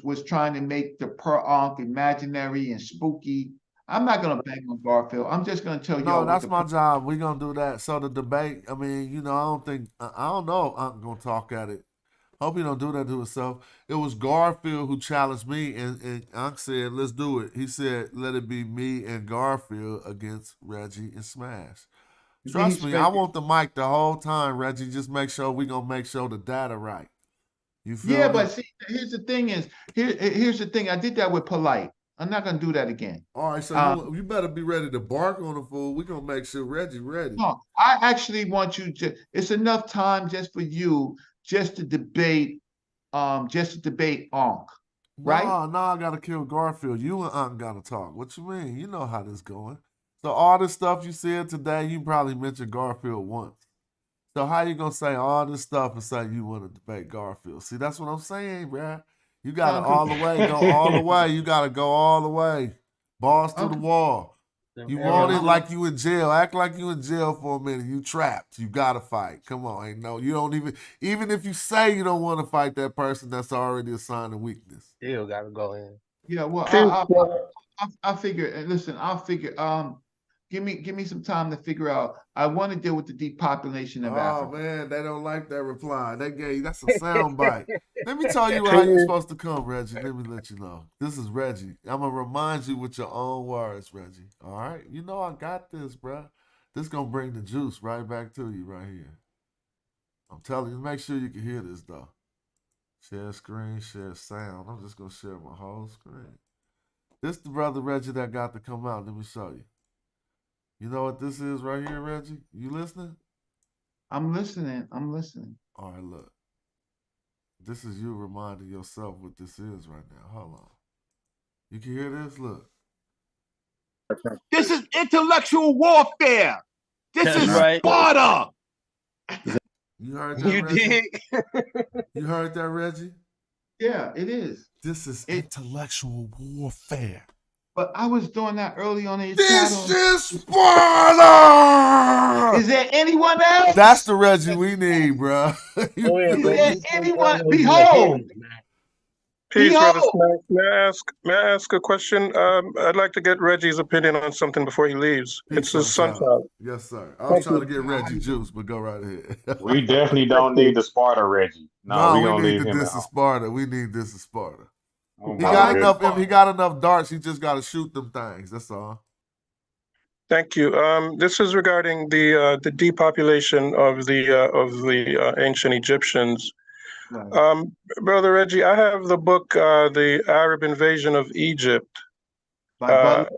was trying to make the per onk imaginary and spooky. I'm not gonna bang on Garfield. I'm just gonna tell you. No, that's my job. We're gonna do that. So the debate, I mean, you know, I don't know if I'm gonna talk at it. Hope he don't do that to himself. It was Garfield who challenged me, and Unc said, let's do it. He said, let it be me and Garfield against Reggie and Smash. Trust me, I want the mic the whole time, Reggie. Just make sure we're going to make sure the data right. You feel me? But see, here's the thing is, here's the thing. I did that with Polite. I'm not going to do that again. All right, so you better be ready to bark on the fool. We're going to make sure Reggie ready. No, I actually want you to, it's enough time just for you just to debate Onk, right? No, I got to kill Garfield. You and Unc got to talk. What you mean? You know how this going. So all this stuff you said today, you probably mentioned Garfield once. So how you going to say all this stuff and say you want to debate Garfield? See, that's what I'm saying, bruh. You got to all the way, go all the way. You got to go all the way. Balls to the wall. You want it like you in jail. Act like you in jail for a minute. You trapped. You got to fight. Come on. You don't even if you say you don't want to fight that person, that's already a sign of weakness. Still got to go in. Yeah, well, I'll figure, listen, I'll figure, give me some time to figure out. I want to deal with the depopulation of Africa. Oh man, they don't like that reply. That's a sound bite. Let me tell you how you're supposed to come, Reggie. Let me let you know. This is Reggie. I'm gonna remind you with your own words, Reggie. All right? You know I got this, bro. This gonna bring the juice right back to you right here. I'm telling you, make sure you can hear this though. Share screen, share sound. I'm just gonna share my whole screen. This the brother Reggie that got to come out. Let me show you. You know what this is right here, Reggie? You listening? I'm listening. All right, look. This is you reminding yourself what this is right now. Hold on. You can hear this? Look. This is intellectual warfare. This is Sparta. You heard that, Reggie? You heard that, Reggie? Yeah, it is. This is intellectual warfare. But I was doing that early on in your This channel. is Sparta! Is there anyone else? That's the Reggie we need, bro. Is there anyone? Behold! Peace, brother Smash. May I ask a question? I'd like to get Reggie's opinion on something before he leaves. It's his son child. Yes, sir. I was trying to get Reggie juice, but go right ahead. We definitely don't need the Sparta Reggie. No, we we gonna need leave him this out. is Sparta. We need this is Sparta. Oh, He got enough. If he got enough darts, he just got to shoot them things. That's all. Thank you. This is regarding the depopulation of the ancient Egyptians. Right. Brother Reggie, I have the book, The Arab Invasion of Egypt. By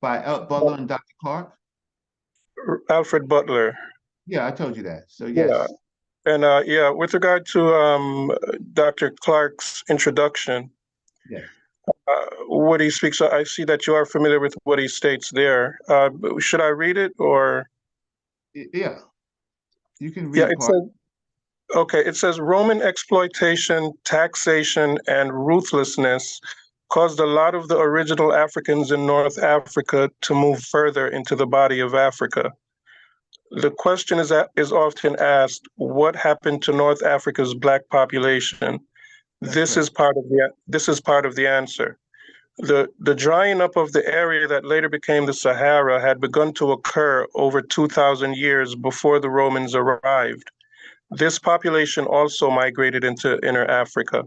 Butler and Dr. Clark? Alfred Butler. Yeah, I told you that. So yes. Yeah. And with regard to Dr. Clark's introduction, yeah. What he speaks, I see that you are familiar with what he states there. Should I read it or? Yeah, you can read it says, okay, it says Roman exploitation, taxation, and ruthlessness caused a lot of the original Africans in North Africa to move further into the body of Africa. The question is often asked, what happened to North Africa's Black population? This is part of the answer. The drying up of the area that later became the Sahara had begun to occur over 2,000 years before the Romans arrived. This population also migrated into inner Africa.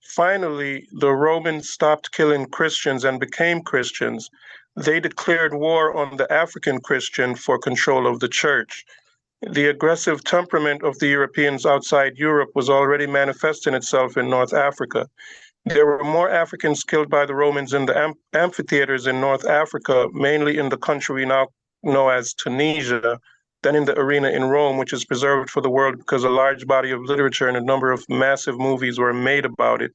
Finally, the Romans stopped killing Christians and became Christians. They declared war on the African Christian for control of the church. The aggressive temperament of the Europeans outside Europe was already manifesting itself in North Africa. There were more Africans killed by the Romans in the amphitheaters in North Africa, mainly in the country we now know as Tunisia, than in the arena in Rome, which is preserved for the world because a large body of literature and a number of massive movies were made about it.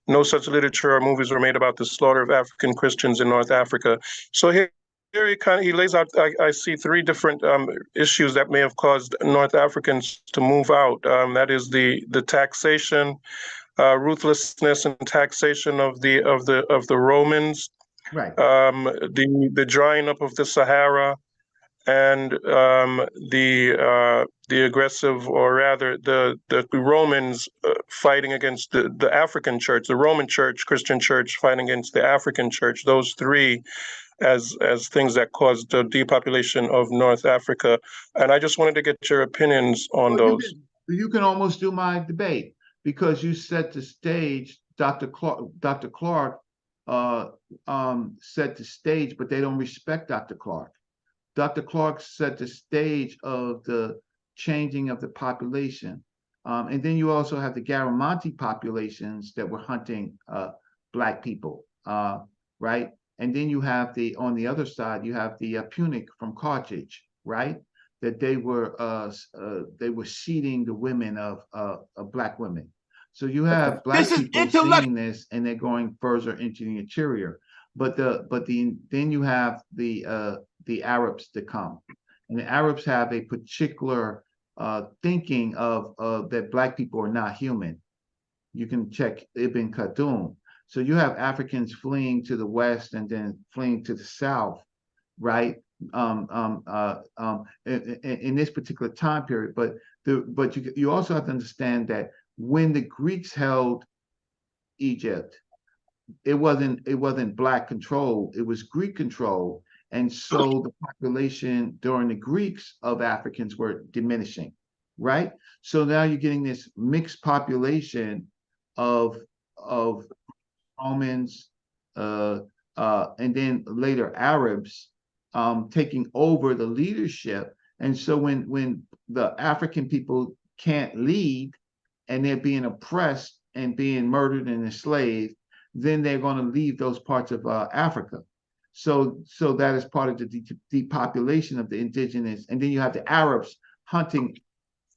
No such literature or movies were made about the slaughter of African Christians in North Africa. So here he lays out, I see three different issues that may have caused North Africans to move out. That is the taxation, ruthlessness and taxation of the Romans, right? The drying up of the Sahara, and the aggressive, or rather the Romans fighting against the African church, the Roman church, Christian church fighting against the African church. Those three as things that caused the depopulation of North Africa. And I just wanted to get your opinions on those. You can almost do my debate because you set the stage. Dr. Clark set the stage, but they don't respect Dr. Clark. Dr. Clark set the stage of the changing of the population. And then you also have the Garamanti populations that were hunting Black people, right? And then you have on the other side, you have the Punic from Carthage, right? That they were seeding the women of Black women. So you have Black people seeing this, and they're going further into the interior. But then you have the Arabs that come, and the Arabs have a particular thinking of that Black people are not human. You can check Ibn Khaldun. So you have Africans fleeing to the west and then fleeing to the south, right? In this particular time period, but you also have to understand that when the Greeks held Egypt, it wasn't Black control, it was Greek control. And so the population during the Greeks of Africans were diminishing, right? So now you're getting this mixed population of Romans, and then later Arabs taking over the leadership. And so when the African people can't lead and they're being oppressed and being murdered and enslaved, then they're going to leave those parts of Africa. So that is part of the depopulation of the indigenous. And then you have the Arabs hunting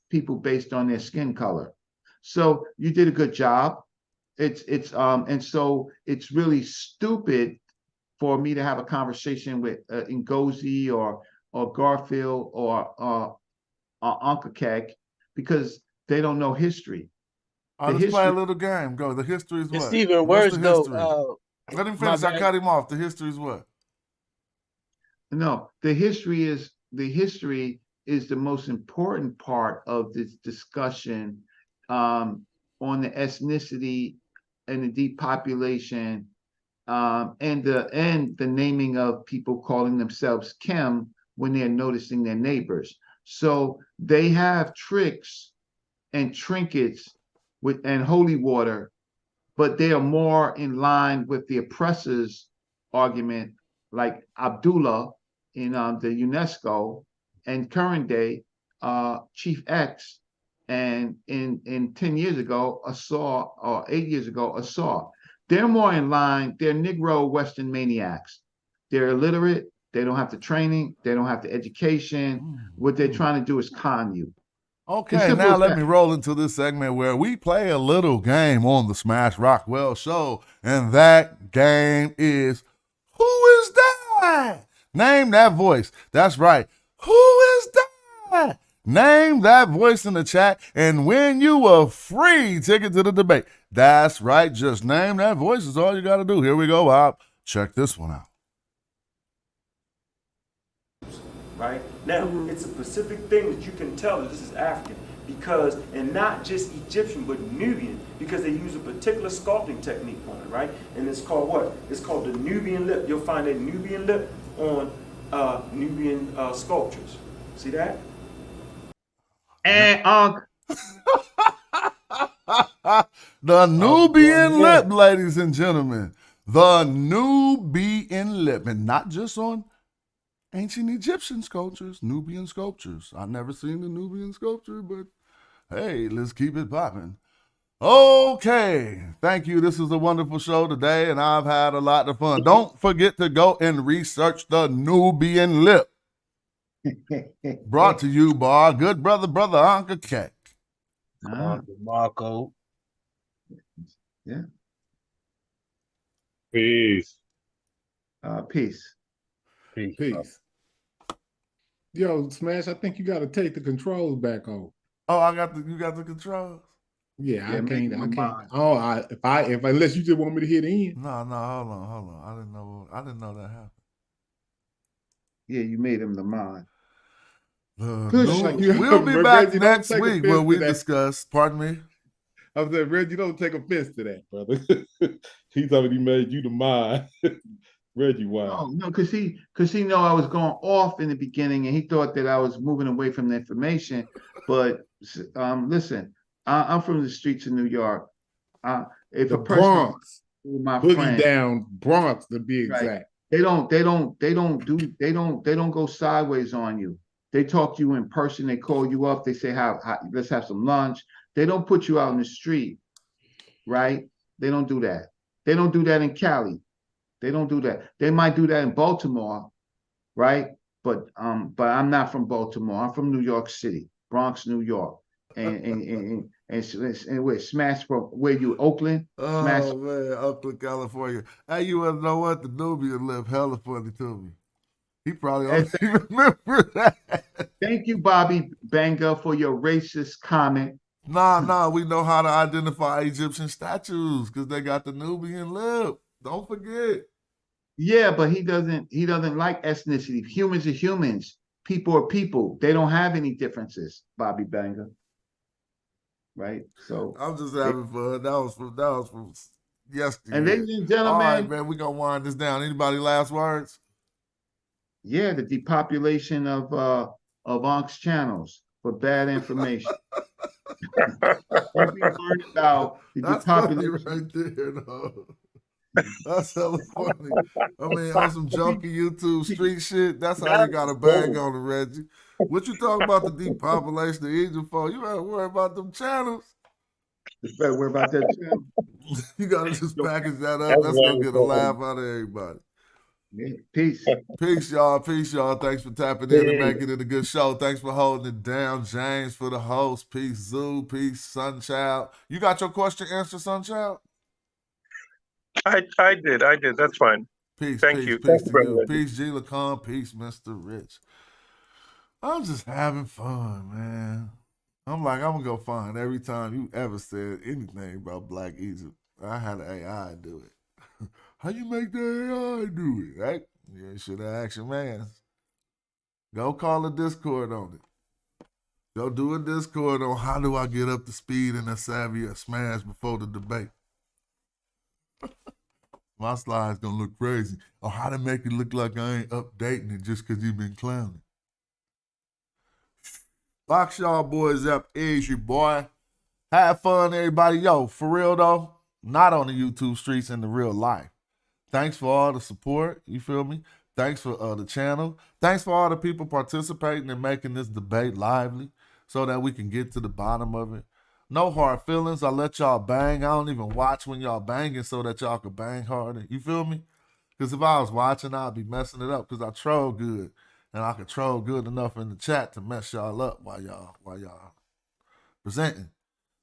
people based on their skin color. So you did a good job. And so it's really stupid for me to have a conversation with Ngozi or Garfield or Uncle Kek because they don't know history. Let's play a little game. Go. The history is what? Stephen, What's words the history? though. Let him finish. I cut him off. The history is what? No, the history is the most important part of this discussion on the ethnicity and the depopulation, and the naming of people calling themselves Kim when they're noticing their neighbors. So they have tricks and trinkets and holy water, but they are more in line with the oppressor's argument, like Abdullah in the UNESCO, and current day Chief X, and in 10 years ago, Assad, or 8 years ago, Assad. They're more in line, they're Negro Western maniacs. They're illiterate, they don't have the training, they don't have the education. What they're trying to do is con you. Okay, now let me roll into this segment where we play a little game on the Smash Rockwell show, and that game is, who is that? Name that voice. That's right. Who is that? Name that voice in the chat and win you a free ticket to the debate. That's right. Just name that voice is all you got to do. Here we go. I'll check this one out. Right? Now, it's a specific thing that you can tell that this is African because, and not just Egyptian, but Nubian, because they use a particular sculpting technique on it, right? And it's called what? It's called the Nubian lip. You'll find a Nubian lip on Nubian sculptures. See that? And The Nubian lip, ladies and gentlemen. The Nubian lip. And not just on ancient Egyptian sculptures, Nubian sculptures. I've never seen the Nubian sculpture, but hey, let's keep it popping. Okay, thank you. This is a wonderful show today, and I've had a lot of fun. Don't forget to go and research the Nubian lip. Brought to you by our good brother Uncle K. Marco. Yeah. Peace. Peace. Peace. Yo, Smash, I think you got to take the controls back on. Oh, you got the controls? Yeah, I can't. Oh, if unless you just want me to hit in. No, hold on. I didn't know that happened. Yeah, you made him the mind. We'll be back next week when we discuss. Pardon me. I was like, Reggie, don't take offense to that, brother. He's already made you the mind. Reggie, wow. No, because he know I was going off in the beginning, and he thought that I was moving away from the information. But listen, I'm from the streets of New York. If the a person, Bronx, my boogie friend, down Bronx to be exact. Right, they don't go sideways on you. They talk to you in person. They call you up. They say, let's have some lunch. They don't put you out in the street, right? They don't do that. They don't do that in Cali. They don't do that. They might do that in Baltimore, right? But I'm not from Baltimore. I'm from New York City, Bronx, New York, and where Smash from? Where you, Oakland? Oh Smash. man, Oakland, California. Hey, you want to know what? The Nubian lip hella funny to me. He probably don't even remember that. Thank you, Bobby Banga, for your racist comment. Nah, we know how to identify Egyptian statues because they got the Nubian lip. Don't forget. Yeah, but he doesn't like ethnicity. Humans are humans. People are people. They don't have any differences, Bobby Banga. Right? So I'm just having fun. That was from yesterday. And ladies and gentlemen. All right, man, we're gonna wind this down. Anybody last words? Yeah, the depopulation of Onk's channels for bad information. Don't be worried about the That's depopulation. funny right there, though. That's hella funny. I mean, on some junky YouTube street shit, that's how you got a bag on it, Reggie. What you talking about the depopulation of Egypt for? You better worry about them channels. You better worry about that channel. You gotta just package that up. That's gonna get a laugh out of everybody. Yeah. Peace. Peace, y'all. Peace, y'all. Thanks for tapping in and making it a good show. Thanks for holding it down, James, for the host. Peace, Zoo. Peace, Sunchild. You got your question answered, Sunchild? I did. That's fine. Peace. Thank peace, you. Peace to you. Brother. Peace, G. Lacan. Peace, Mr. Rich. I'm just having fun, man. I'm going to go find every time you ever said anything about Black Egypt. I had an AI do it. How you make the AI do it, right? You should have asked your man. Go call a Discord on it. Go do a Discord on how do I get up to speed and a savvy or smash before the debate. My slide's gonna look crazy. Or how to make it look like I ain't updating it just because you've been clowning. Box y'all boys up, is your boy. Have fun, everybody. Yo, for real though, not on the YouTube streets, in the real life. Thanks for all the support. You feel me? Thanks for the channel. Thanks for all the people participating and making this debate lively so that we can get to the bottom of it. No hard feelings. I let y'all bang. I don't even watch when y'all banging so that y'all can bang harder. You feel me? Because if I was watching, I'd be messing it up because I troll good. And I can troll good enough in the chat to mess y'all up while y'all presenting.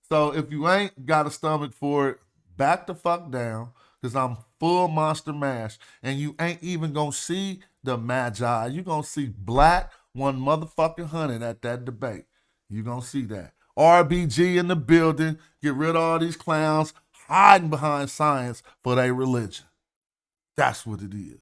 So if you ain't got a stomach for it, back the fuck down because I'm full Monster Mash. And you ain't even going to see the Magi. You going to see Black 1 motherfucking 100 at that debate. You going to see that. RBG in the building. Get rid of all these clowns hiding behind science for their religion. That's what it is.